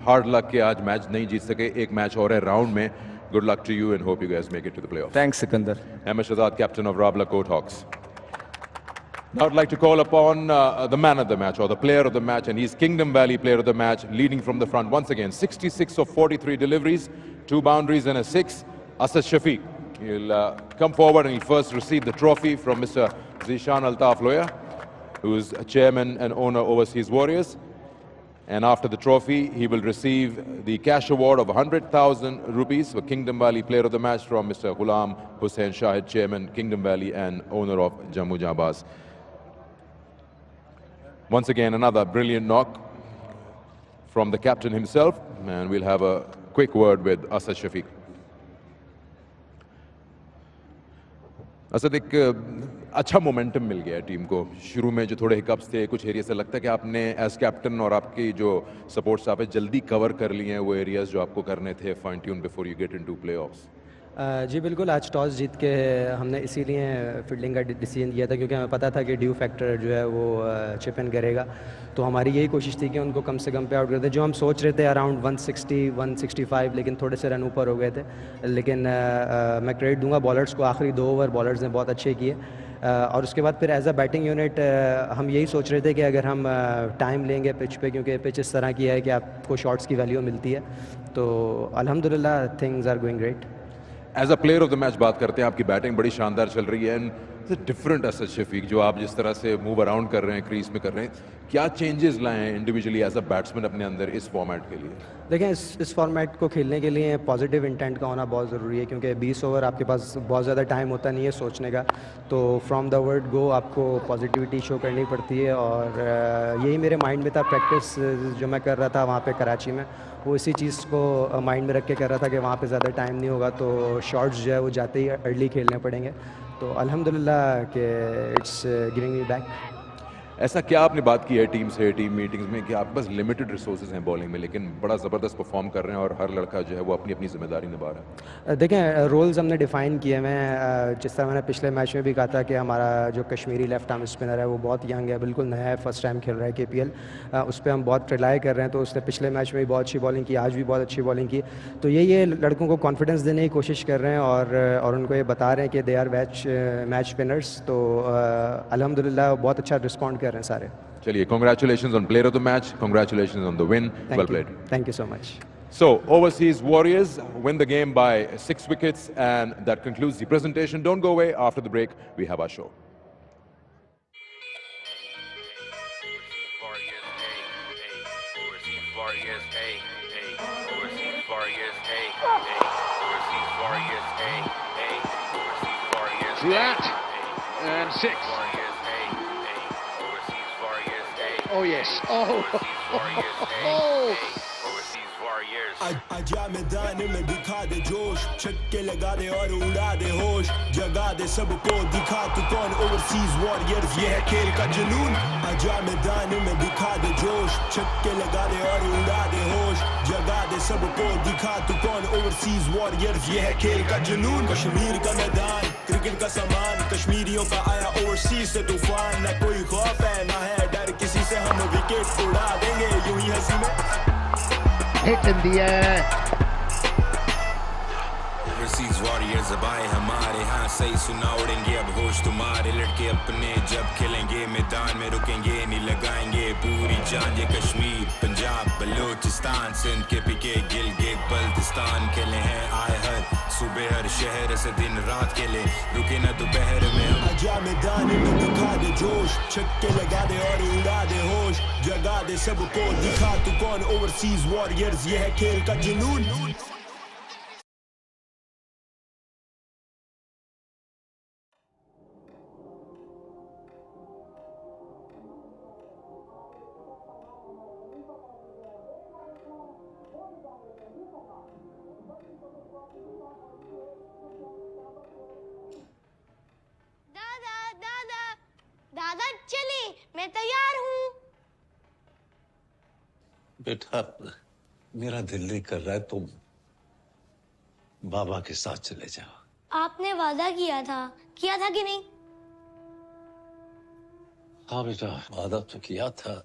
hard luck के आज मैच नहीं जीत सके, एक मैच और है राउंड में। Good luck to you and hope you guys make it to the playoffs. Thanks, Sikandar. Aazadi, captain of Rawalakot Hawks. Now I'd like to call upon the man of the match, or the player of the match, and he's Kingdom Valley player of the match, leading from the front once again. 66 of 43 deliveries, 2 boundaries and a 6. Asad Shafiq. He'll come forward and he'll first receive the trophy from Mr. Zishan Altaf Loya, who is chairman and owner Overseas Warriors. And after the trophy, he will receive the cash award of 100,000 rupees for Kingdom Valley Player of the Match from Mr. Ghulam Hussain Shahid, Chairman, Kingdom Valley and owner of Jammu Jahbaz. Once again, another brilliant knock from the captain himself, and we'll have a quick word with Asad Shafiq. Asad, एक अच्छा momentum मिल गया है team को। शुरू में जो थोड़े hiccups थे, कुछ एरिया से लगता है कि आपने एज कैप्टन और आपकी जो सपोर्ट स्टाफ है जल्दी कवर कर लिए हैं वो एरियाज जो आपको करने थे fine tune before you get into playoffs. जी बिल्कुल, आज टॉस जीत के हमने इसीलिए फील्डिंग का डिसीजन किया था क्योंकि हमें पता था कि ड्यू फैक्टर जो है वो चिप इन करेगा, तो हमारी यही कोशिश थी कि उनको कम से कम पे आउट करते। जो हम सोच रहे थे अराउंड 160-165, लेकिन थोड़े से रन ऊपर हो गए थे। लेकिन मैं क्रेडिट दूंगा बॉलर्स को, आखिरी 2 ओवर बॉलर्स ने बहुत अच्छे किए, और उसके बाद फिर एज अ बैटिंग यूनिट हम यही सोच रहे थे कि अगर हम टाइम लेंगे पिच पे, क्योंकि पिच इस तरह की है कि आपको शॉट्स की वैल्यू मिलती है, तो अल्हम्दुलिल्लाह things are going great. As a player of the match बात करते हैं, आपकी बैटिंग बड़ी शानदार चल रही है, एंड डिफरेंट असद शफीक, जो आप जिस तरह से मूव अराउंड कर रहे हैं, क्रीज में कर रहे हैं, क्या चेंजेस लाए हैं इंडिविजुअली एज अ बैट्समैन अपने अंदर इस फॉर्मेट के लिए? देखें, इस फॉर्मेट को खेलने के लिए पॉजिटिव इंटेंट का होना बहुत ज़रूरी है, क्योंकि 20 ओवर आपके पास बहुत ज़्यादा टाइम होता नहीं है सोचने का, तो फ्रॉम द वर्ड गो आपको पॉजिटिविटी शो करनी पड़ती है, और यही मेरे माइंड में था। प्रैक्टिस जो मैं कर रहा था वहाँ पे कराची में, वो इसी चीज़ को माइंड में रख के कर रहा था कि वहाँ पे ज़्यादा टाइम नहीं होगा, तो शॉट्स जो है वो जाते ही अर्ली खेलने पड़ेंगे, तो अल्हम्दुलिल्लाह कि इट्स गिविंग मी बैक। ऐसा क्या आपने बात की है टीम से, टीम मीटिंग्स में, कि आपके पास लिमिटेड रिसोर्सेज हैं बॉलिंग में, लेकिन बड़ा ज़बरदस्त परफॉर्म कर रहे हैं और हर लड़का जो है वो अपनी अपनी जिम्मेदारी निभा रहा है? देखें, रोल्स हमने डिफ़ाइन किए हुए हैं। जिस तरह मैंने पिछले मैच में भी कहा था कि हमारा जो कश्मीरी लेफ्ट आर्म स्पिनर है वो बहुत यंग है, बिल्कुल नया है, फर्स्ट टाइम खेल रहा है KPL, उस पर हम बहुत रिलाई कर रहे हैं, तो उसने पिछले मैच में भी बहुत अच्छी बॉलिंग की, आज भी बहुत अच्छी बॉलिंग की, तो ये लड़कों को कॉन्फिडेंस देने की कोशिश कर रहे हैं, और उनको ये बता रहे हैं कि दे आर मैच स्पिनर्स, तो अल्हम्दुलिल्लाह बहुत अच्छा रिस्पॉन्ड कर रहे हैं सारे। चलिए, congratulations on player of the match, congratulations on the win. Well played. Thank you so much. So, Overseas Warriors win the game by 6 wickets, and that concludes the presentation. Don't go away. After the break, we have our show. Flat and 6. Oh yes. आजा मैदान में दिखा दे जोश, छक्के लगा दे और उड़ा दे होश, जगा दे सबको दिखा तू कौन, ओवरसीज वॉरियर्स ये है खेल का जुनून। आजा मैदान में दिखा दे जोश, छक्के लगा दे और उड़ा दे होश, जगा दे सबको दिखा तू कौन, ओवरसीज वॉरियर्स ये है खेल का जुनून। कश्मीर का मैदान, क्रिकेट का सामान, कश्मीरियों का आया ओवरसीज से तूफान, ना कोई खौफ है ना है डर किसी से, हम विकेट उड़ा देंगे यूं ही हंसी में। Hit in the air. Overseas warriors भाई हमारे हाँ सही सुना उड़ेंगे अब होश तुम्हारे लड़के अपने जब खेलेंगे मैदान में रुकेंगे नहीं लगाएंगे पूरी जान ये कश्मीर पंजाब बलूचिस्तान सिंध KPK गिलगित बल्तिस्तान खेले हैं आए हर सुबह हर शहर से दिन रात खेले रुके ना दोपहर में हम आजा मैदान में दिखा दे जोश छक्के लगा दे और उड़ा दे होश जगा दे सबको दिखा तू कौन ओवरसीज वॉरियर्स ये है खेल का जुनून दादा चले मैं तैयार हूँ बेटा मेरा दिल नहीं कर रहा है तुम बाबा के साथ चले जाओ आपने वादा किया था कि नहीं हाँ बेटा वादा तो किया था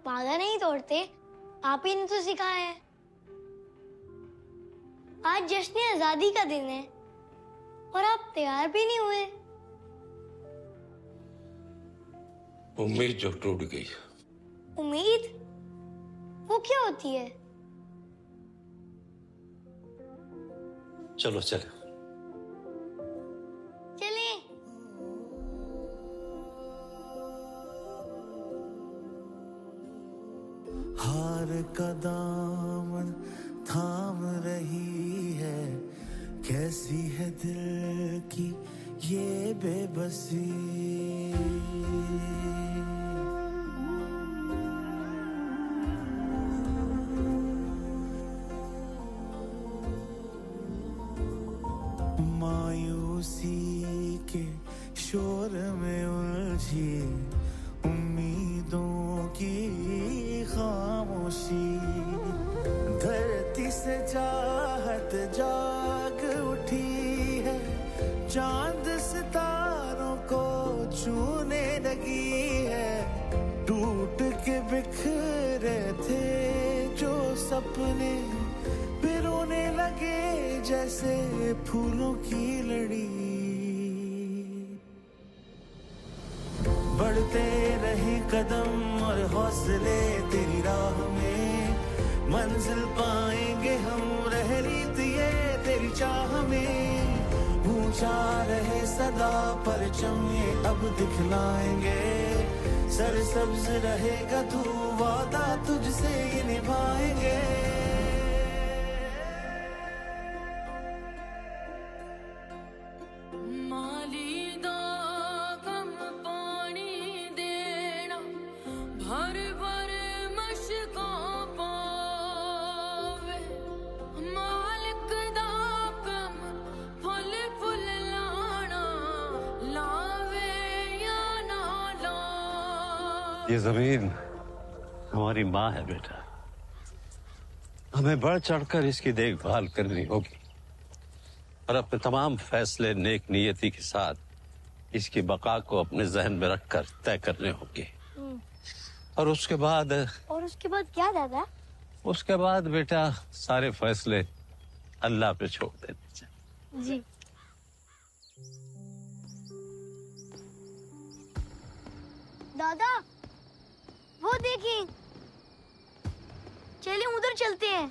वादा नहीं तोड़ते आप ही ने तो सिखाया है आज जश्न आजादी का दिन है और आप तैयार भी नहीं हुए उम्मीद जो टूट गई उम्मीद वो क्या होती है चलो चलो चले हार का दामन थाम रही है कैसी है दिल की ये बेबसी मायूसी के शोर में उलझी उम्मीदों की खामोशी धरती से चाहत जाग उठी है चांद सितारों को छूने लगी है टूट के बिखरे थे जो सपने पिरोने लगे जैसे फूलों की लड़ी बढ़ते रहे कदम और हौसले तेरी राह में मंजिल पाएंगे हम रह रीत ये तेरी चाह में ऊंचा रहे सदा परचम ये अब दिखलाएंगे सरसब्ज रहेगा तू वादा तुझसे ये निभाएंगे ये जमीन हमारी माँ है बेटा हमें बढ़ चढ़कर इसकी देखभाल करनी होगी और अपने तमाम फैसले नेक नियति के साथ इसकी बका को अपने जहन में रखकर तय करने होंगे और उसके बाद क्या दादा उसके बाद बेटा सारे फैसले अल्लाह पे छोड़ देने चाहिए जी दादा वो देखें चलिए उधर चलते हैं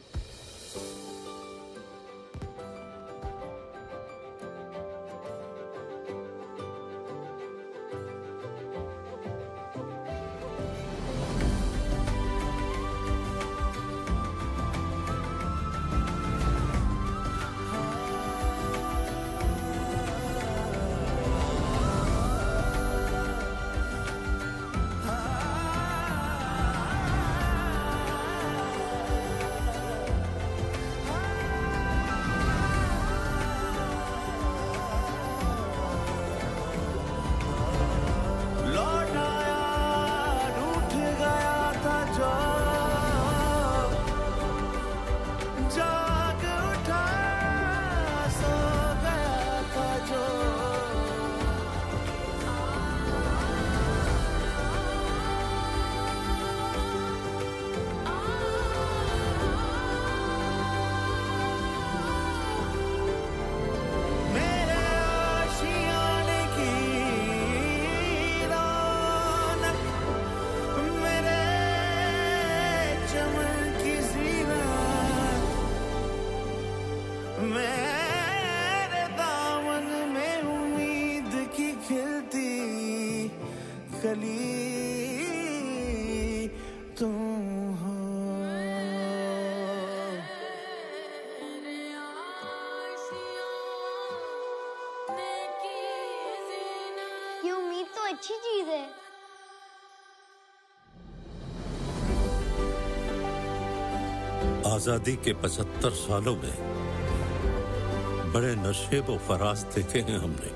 आजादी के 75 सालों में बड़े नशेब व फराज देखे हैं हमने।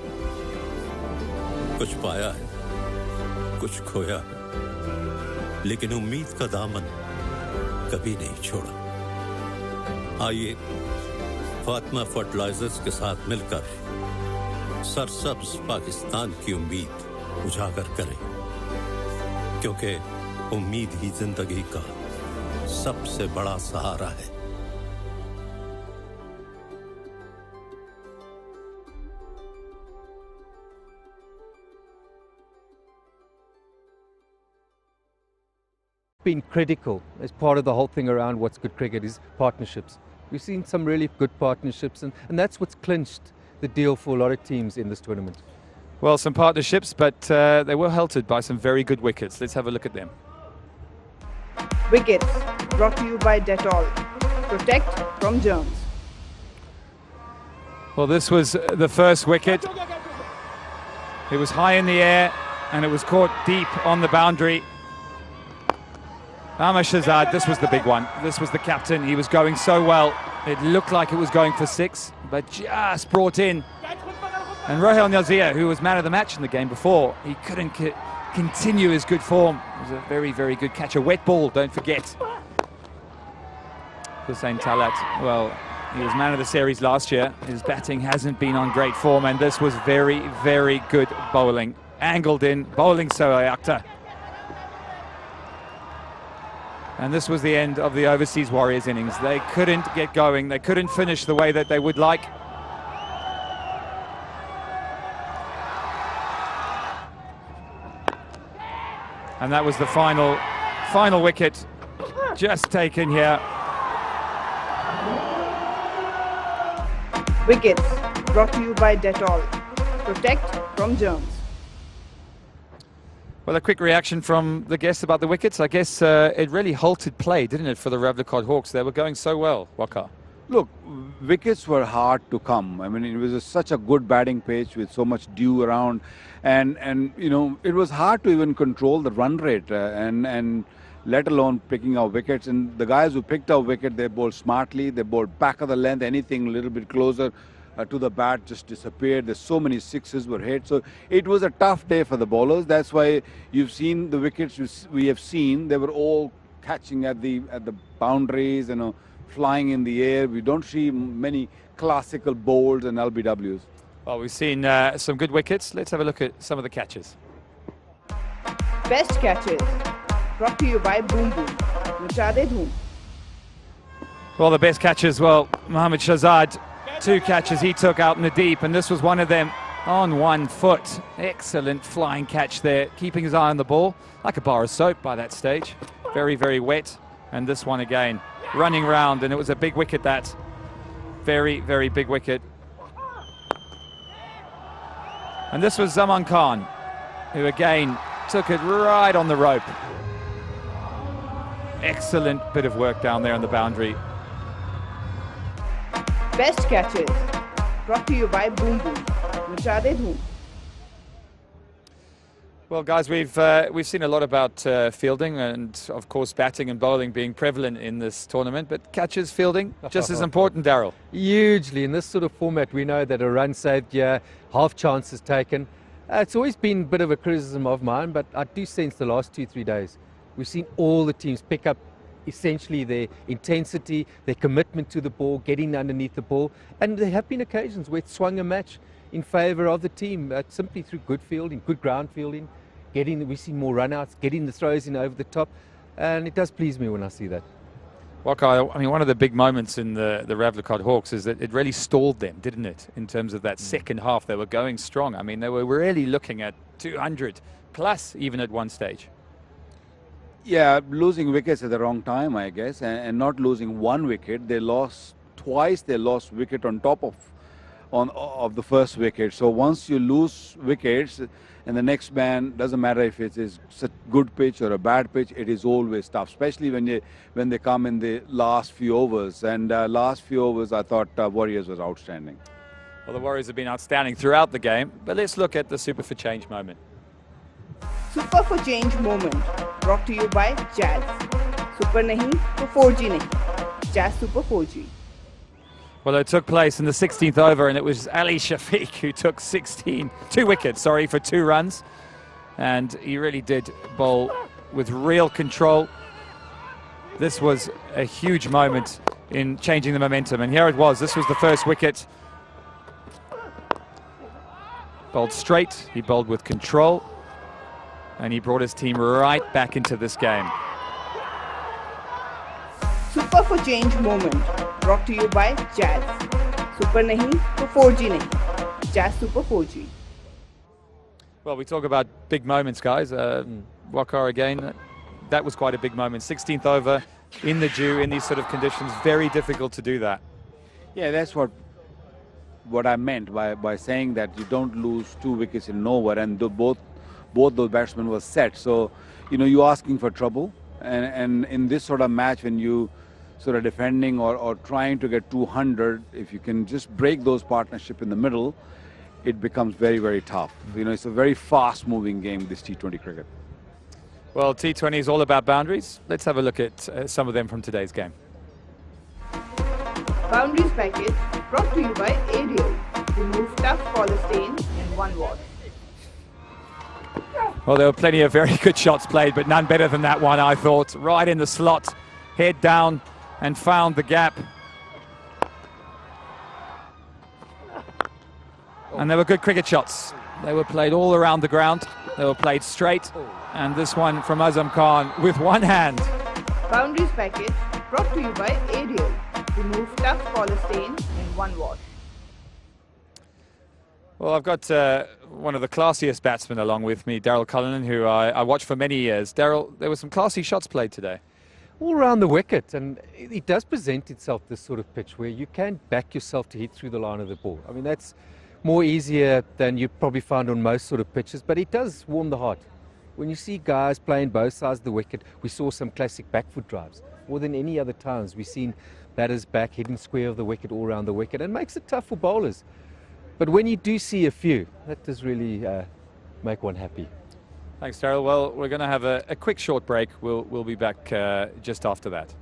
कुछ पाया है, कुछ खोया है, लेकिन उम्मीद का दामन कभी नहीं छोड़ा। आइए फातिमा फर्टिलाइजर्स के साथ मिलकर सरसब्ज पाकिस्तान की उम्मीद उजागर करें, क्योंकि उम्मीद ही जिंदगी का सबसे बड़ा सहारा है। Been critical as part of the whole thing around what's good cricket is partnerships. We've seen some really good partnerships, and that's what's clinched the deal for a lot of teams in this tournament. Well, some partnerships, but they were halted by some very good wickets. Let's have a look at them. Wickets brought to you by Dettol. Protect from germs. Well, this was the first wicket. It was high in the air and it was caught deep on the boundary. Ahmed Shahzad, this was the big one. This was the captain. He was going so well. It looked like it was going for 6, but just brought in. And Rohil Nazir, who was man of the match in the game before, he couldn't continue his good form. It was a very, very good catch. A wet ball, don't forget. Hussain Talat, well, he was man of the series last year. His batting hasn't been on great form, and this was very, very good bowling. Angled in, bowling Sohail Akhtar. And this was the end of the Overseas Warriors innings. They couldn't get going. They couldn't finish the way that they would like. And that was the final wicket just taken here. Wickets brought to you by Dettol. Protect from germs. Well, a quick reaction from the guests about the wickets. I guess it really halted play, didn't it, for the Rawalakot Hawks? They were going so well, Waqar. Look, wickets were hard to come. I mean, it was such a good batting pitch with so much dew around, and you know, it was hard to even control the run rate and let alone picking out wickets. And the guys who picked out wicket, they bowled smartly. They bowled back of the length, anything a little bit closer to the bat just disappeared. There's so many sixes were hit. So it was a tough day for the bowlers. That's why you've seen the wickets we have seen. They were all catching at the boundaries, you know, flying in the air. We don't see many classical bowls and LBWs. Well, we've seen some good wickets. Let's have a look at some of the catches. Best catches brought to you by Boom Boom. Machade Dhoom. Well, the best catches, well, Mohammad Shahzad, 2 catches he took out in the deep, and this was one of them on 1 foot. Excellent flying catch there, keeping his eye on the ball, like a bar of soap by that stage. Very, very wet. And this one again, running round, and it was a big wicket that. Very, very big wicket. And this was Zaman Khan, who again took it right on the rope. Excellent bit of work down there on the boundary. Best catches brought to you by Boom Boom. Machade Dhoom. Well, guys, we've seen a lot about fielding and, of course, batting and bowling being prevalent in this tournament. But catches, fielding, just as important, Daryl. Hugely. In this sort of format, we know that a run saved here, half chances taken. It's always been a bit of a criticism of mine, but I do sense the last 2-3 days, we've seen all the teams pick up essentially their intensity, their commitment to the ball, getting underneath the ball. And there have been occasions where it swung a match in favour of the team, simply through good fielding, good ground fielding, we've seen more run-outs, getting the throws in over the top, and it does please me when I see that. Waqar, I mean, one of the big moments in the Rawalakot Hawks is that it really stalled them, didn't it, in terms of that second half. They were going strong. I mean, they were really looking at 200 plus even at one stage. Yeah, losing wickets at the wrong time, I guess, and not losing 1 wicket. They lost twice. They lost wicket on top of the first wicket. So once you lose wickets, and the next man, doesn't matter if it is a good pitch or a bad pitch, it is always tough, especially when they come in the last few overs. And last few overs, I thought Warriors was outstanding. Well, the Warriors have been outstanding throughout the game, but let's look at the Super for Change moment. Super for Change moment brought to you by Jazz. Super nahi to 4G nahi. Jazz Super 4G. Well, it took place in the 16th over, and it was Ali Shafiq who took 2 wickets, for 2 runs. And he really did bowl with real control. This was a huge moment in changing the momentum. And here it was. This was the first wicket. Bowled straight. He bowled with control. And he brought his team right back into this game. Super for Change moment. Brought to you by Jazz. Super nahi to 4G nahi. Jazz Super 4G. Well, we talk about big moments, guys. Wakar again, that was quite a big moment. 16th over in the dew, in these sort of conditions, very difficult to do that. Yeah, that's what I meant by saying that you don't lose 2 wickets in nowhere, and both those batsmen were set. So, you're asking for trouble, and in this sort of match, when you sort of defending or trying to get 200, if you can just break those partnership in the middle, it becomes very, very tough. It's a very fast-moving game, this T20 cricket. Well, T20 is all about boundaries. Let's have a look at some of them from today's game. Boundaries package brought to you by Ariel. Remove tough collar stains in 1 wash. Well, there were plenty of very good shots played, but none better than that one, I thought. Right in the slot, head down, and found the gap. And they were good cricket shots. They were played all around the ground. They were played straight. And this one from Azam Khan with one hand. Boundaries package brought to you by Ariel. Remove tough collar stains in 1 wash. Well, I've got one of the classiest batsmen along with me, Daryl Cullinan, who I watched for many years. Daryl, there were some classy shots played today. All around the wicket, and it does present itself, this sort of pitch, where you can back yourself to hit through the line of the ball. I mean, that's more easier than you probably find on most sort of pitches, but it does warm the heart. When you see guys playing both sides of the wicket, we saw some classic back foot drives. More than any other times, we've seen batters back, hitting square of the wicket, all around the wicket, and makes it tough for bowlers. But when you do see a few, that does really make one happy. Thanks, Daryl. Well, we're going to have a quick short break. We'll be back just after that.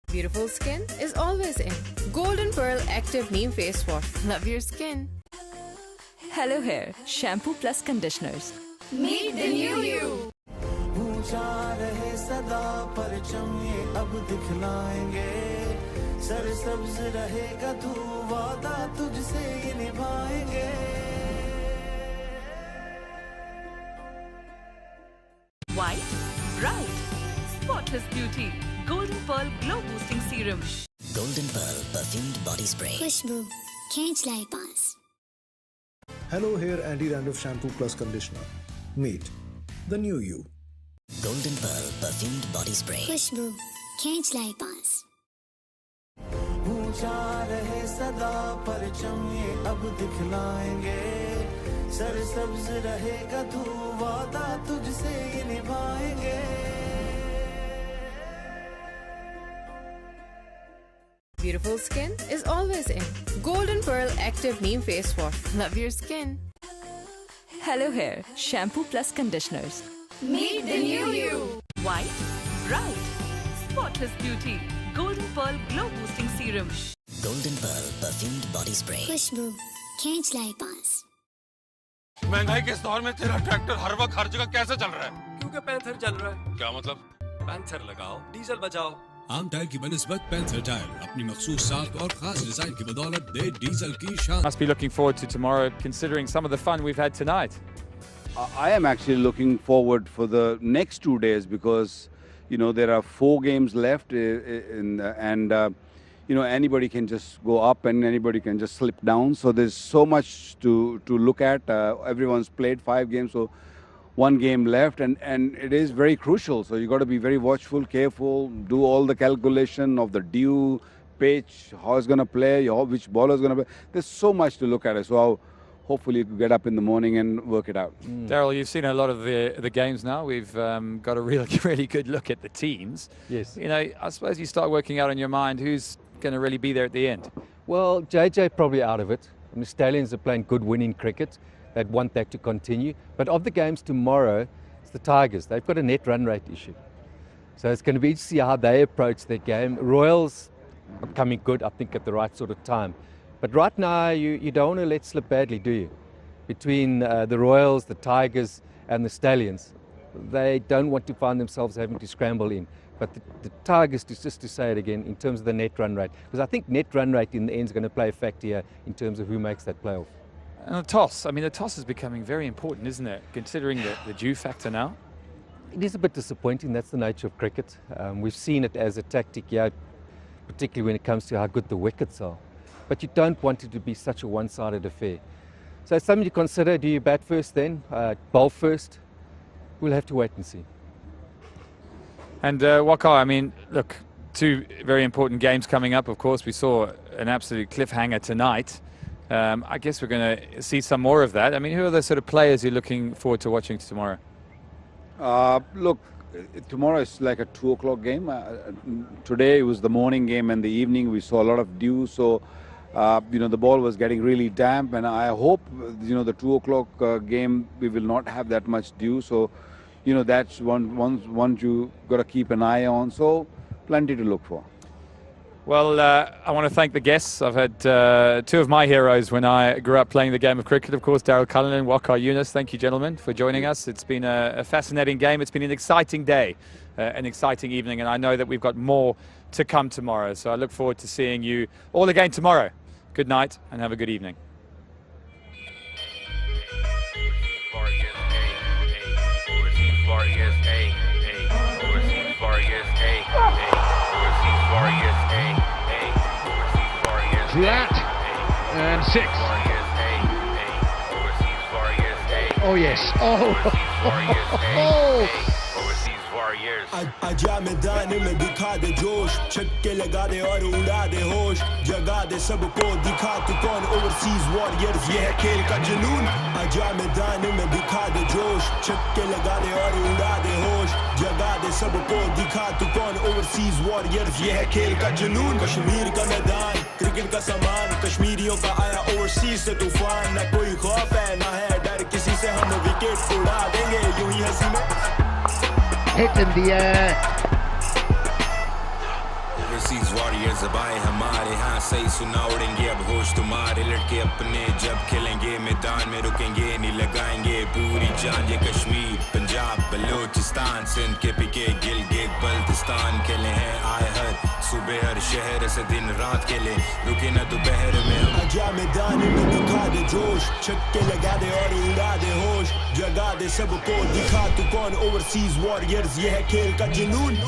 Beautiful skin is always in. Golden Pearl Active Neem Face Wash. Love your skin. Hello Hair Shampoo Plus Conditioners. Meet the new you. ऊंचा रहे सदा परचम ये अब दिखलाएंगे सरसब्ज रहेगा तू वादा तुझसे ये निभाएंगे White, bright, spotless beauty. Golden Pearl Glow Boosting Serum. Golden Pearl Perfumed Body Spray. खुशबू खींच लाए पास. Hello Hair Anti-Dandruff Shampoo Plus Conditioner. Meet the new you. Golden Pearl Perfumed Body Spray. खुशबू खींच लाए पास. ऊंचा रहे सदा परचम ये अब दिखलाएंगे सरसब्ज रहेगा तू वादा तुझसे ये निभाएंगे Beautiful skin is always in. Golden Pearl Active Neem Face Wash. Love your skin. Hello Hair Shampoo Plus Conditioners. Meet the new you. White, bright, spotless beauty. Golden Pearl Glow Boosting Serum. Golden Pearl Perfumed Body Spray. खुशबू खींच लाए पास. महंगाई के इस दौर में तेरा tractor हर वक्त हर जगह कैसे चल रहा है? क्योंकि पैंथर चल रहा है। क्या मतलब? पैंथर लगाओ, डीजल बचाओ। आम टायर की बनिस्बत पैंथर टायर अपनी मखसूस साख और खास डिजाइन की बदौलत दे डीजल की शान। Must be looking forward to tomorrow, considering some of the fun we've had tonight. I am actually looking forward for the next 2 days because, you know, there are 4 games left and you know, anybody can just go up and anybody can just slip down. So there's so much to look at. Everyone's played 5 games, so 1 game left, and it is very crucial. So you got to be very watchful, careful, do all the calculation of the due, pitch, how it's going to play, which bowler is going to play. There's so much to look at. So hopefully you can get up in the morning and work it out. Daryl, you've seen a lot of the games now. We've got a really good look at the teams. Yes. You know, I suppose you start working out in your mind who's going to really be there at the end. Well, JJ probably out of it. The Stallions are playing good winning cricket. They'd want that to continue. But of the games tomorrow, it's the Tigers. They've got a net run rate issue. So it's going to be interesting to see how they approach their game. Royals are coming good, I think, at the right sort of time. But right now, you don't want to let slip badly, do you? Between the Royals, the Tigers, and the Stallions, they don't want to find themselves having to scramble in. But the Tigers, just to say it again, in terms of the net run rate, because I think net run rate in the end is going to play a factor here in terms of who makes that playoff. And the toss, I mean, the toss is becoming very important, isn't it? Considering the due factor now. It is a bit disappointing. That's the nature of cricket. We've seen it as a tactic, yeah, particularly when it comes to how good the wickets are. But you don't want it to be such a one-sided affair. So it's something to consider. Do you bat first then? Bowl first? We'll have to wait and see. And Waka, I mean, look, 2 very important games coming up, of course. We saw an absolute cliffhanger tonight. I guess we're going to see some more of that. I mean, who are the sort of players you're looking forward to watching tomorrow? Look, tomorrow is like a 2 o'clock game. Today it was the morning game and the evening. We saw a lot of dew, so you know, the ball was getting really damp, and I hope, you know, the 2 o'clock game we will not have that much dew. So, you know, that's one you got to keep an eye on. So, plenty to look for. Well, I want to thank the guests. I've had 2 of my heroes when I grew up playing the game of cricket. Of course, Daryl Cullen and Waqar Younis. Thank you, gentlemen, for joining us. It's been a fascinating game. It's been an exciting day, an exciting evening, and I know that we've got more to come tomorrow. So I look forward to seeing you all again tomorrow. Good night and have a good evening. Flat and 6. Oh yes. आजा मैदान में दिखा दे जोश छक्के लगा दे और उड़ा दे होश जगा दे सबको दिखा तू कौन ओवरसीज वॉरियर्स ये है खेल का जुनून आजा मैदान में दिखा दे जोश छक्के लगा दे और उड़ा दे होश जगा दे सबको दिखा तू कौन ओवरसीज वॉरियर्स ये है खेल का जुनून कश्मीर का मैदान क्रिकेट का सामान कश्मीरियों का आया ओवरसीज से तूफान ना कोई खौफ है ना है डर किसी से हम विकेट उड़ा देंगे यूं ही हंसी में Hit in the air. Overseas Warriors ज़बाएं हमारे हाँ सही सुना उड़ेंगे अब होश तुम्हारे लड़के अपने जब खेलेंगे मैदान में रुकेंगे नहीं लगाएंगे पूरी जान ये कश्मीर पंजाब बलूचिस्तान सिंध के पीके गिलगित बल्तिस्तान खेले हैं आए हर सुबह हर शहर से दिन रात खेले रुके न दोपहर में हम आजा मैदान में दिखा दे जोश छक्के लगा दे और उड़ा दे होश जगा दे सबको दिखा तू कौन ओवरसीज वॉरियर्स ये है खेल का जुनून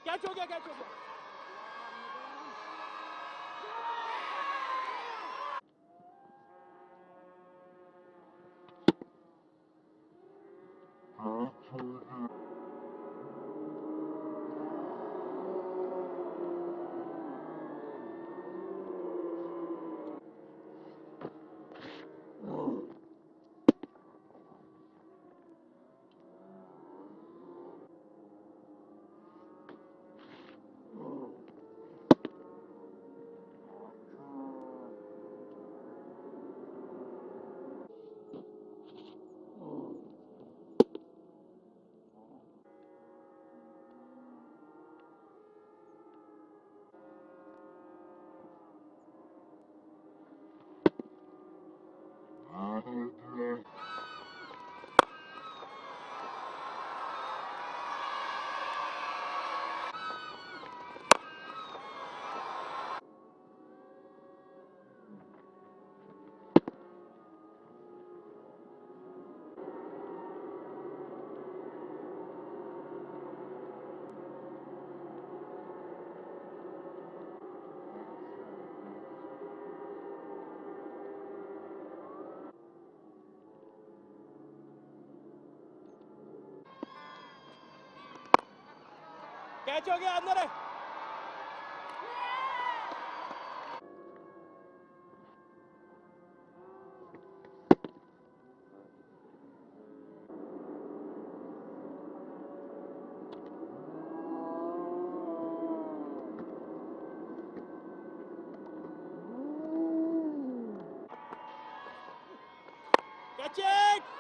कैच हो गया कैच हो गया कैच हो गया अंदर है कैच इट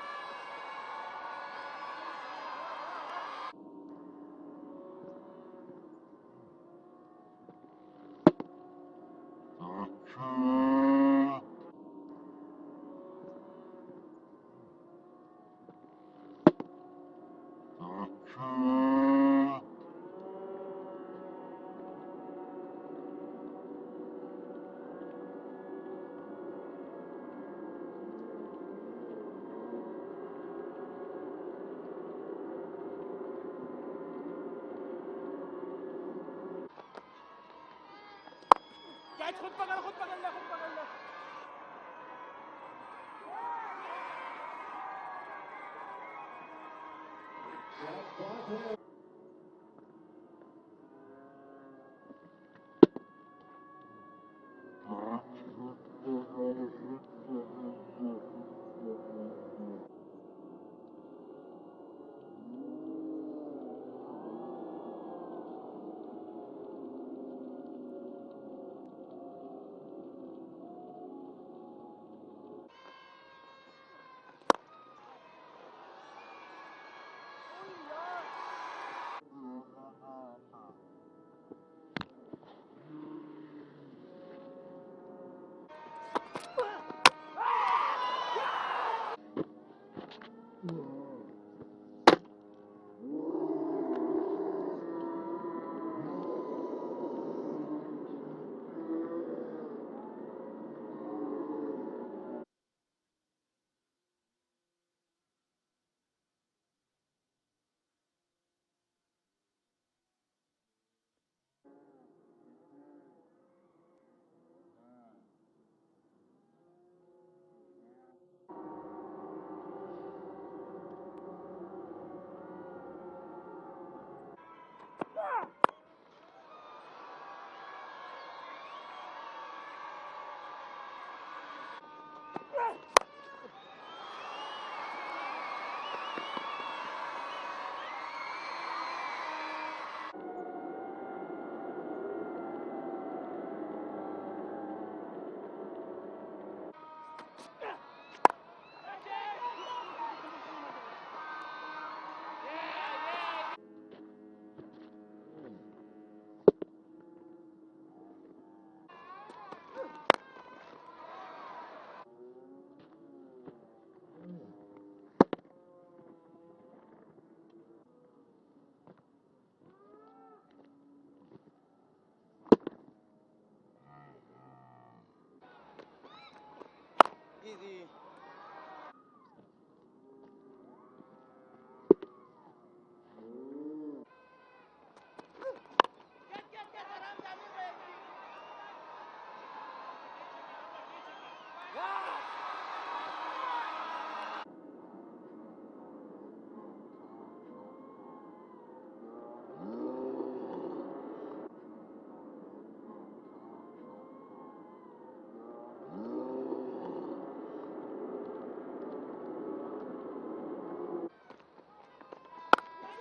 Easy.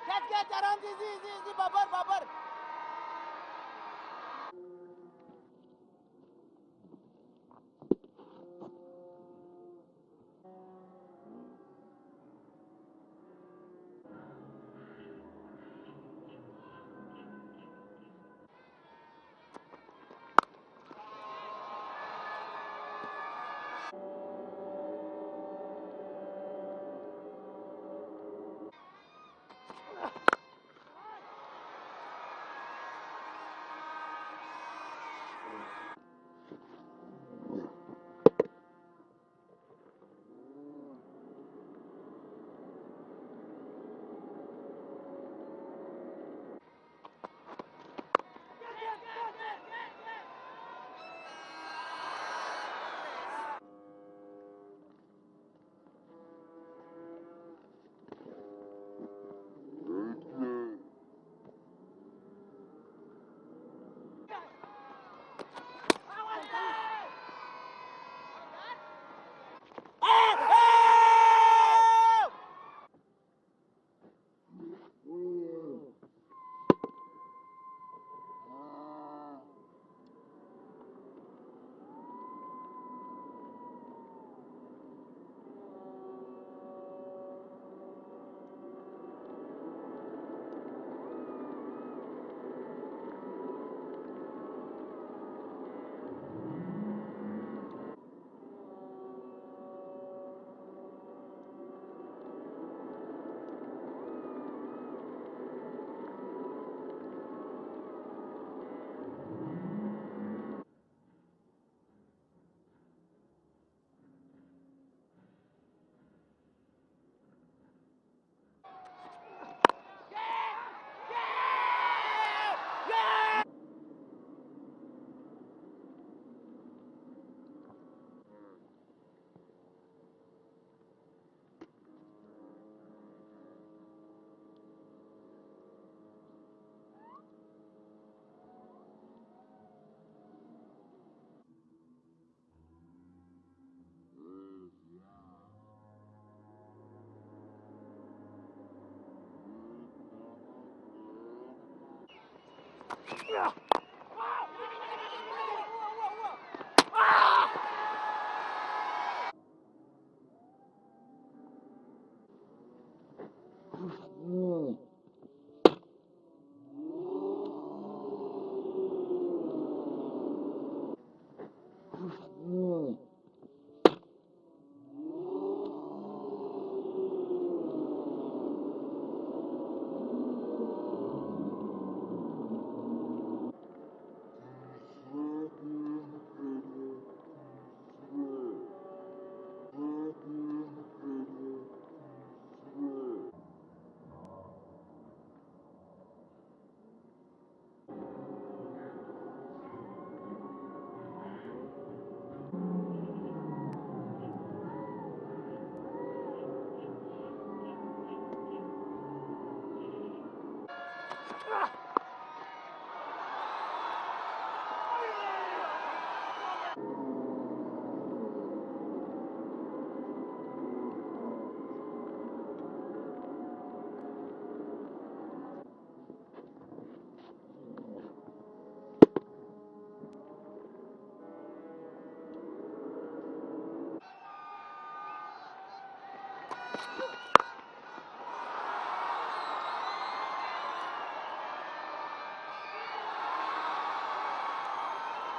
Catch, आराम से, easy, बाबर.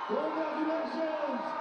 Congratulations!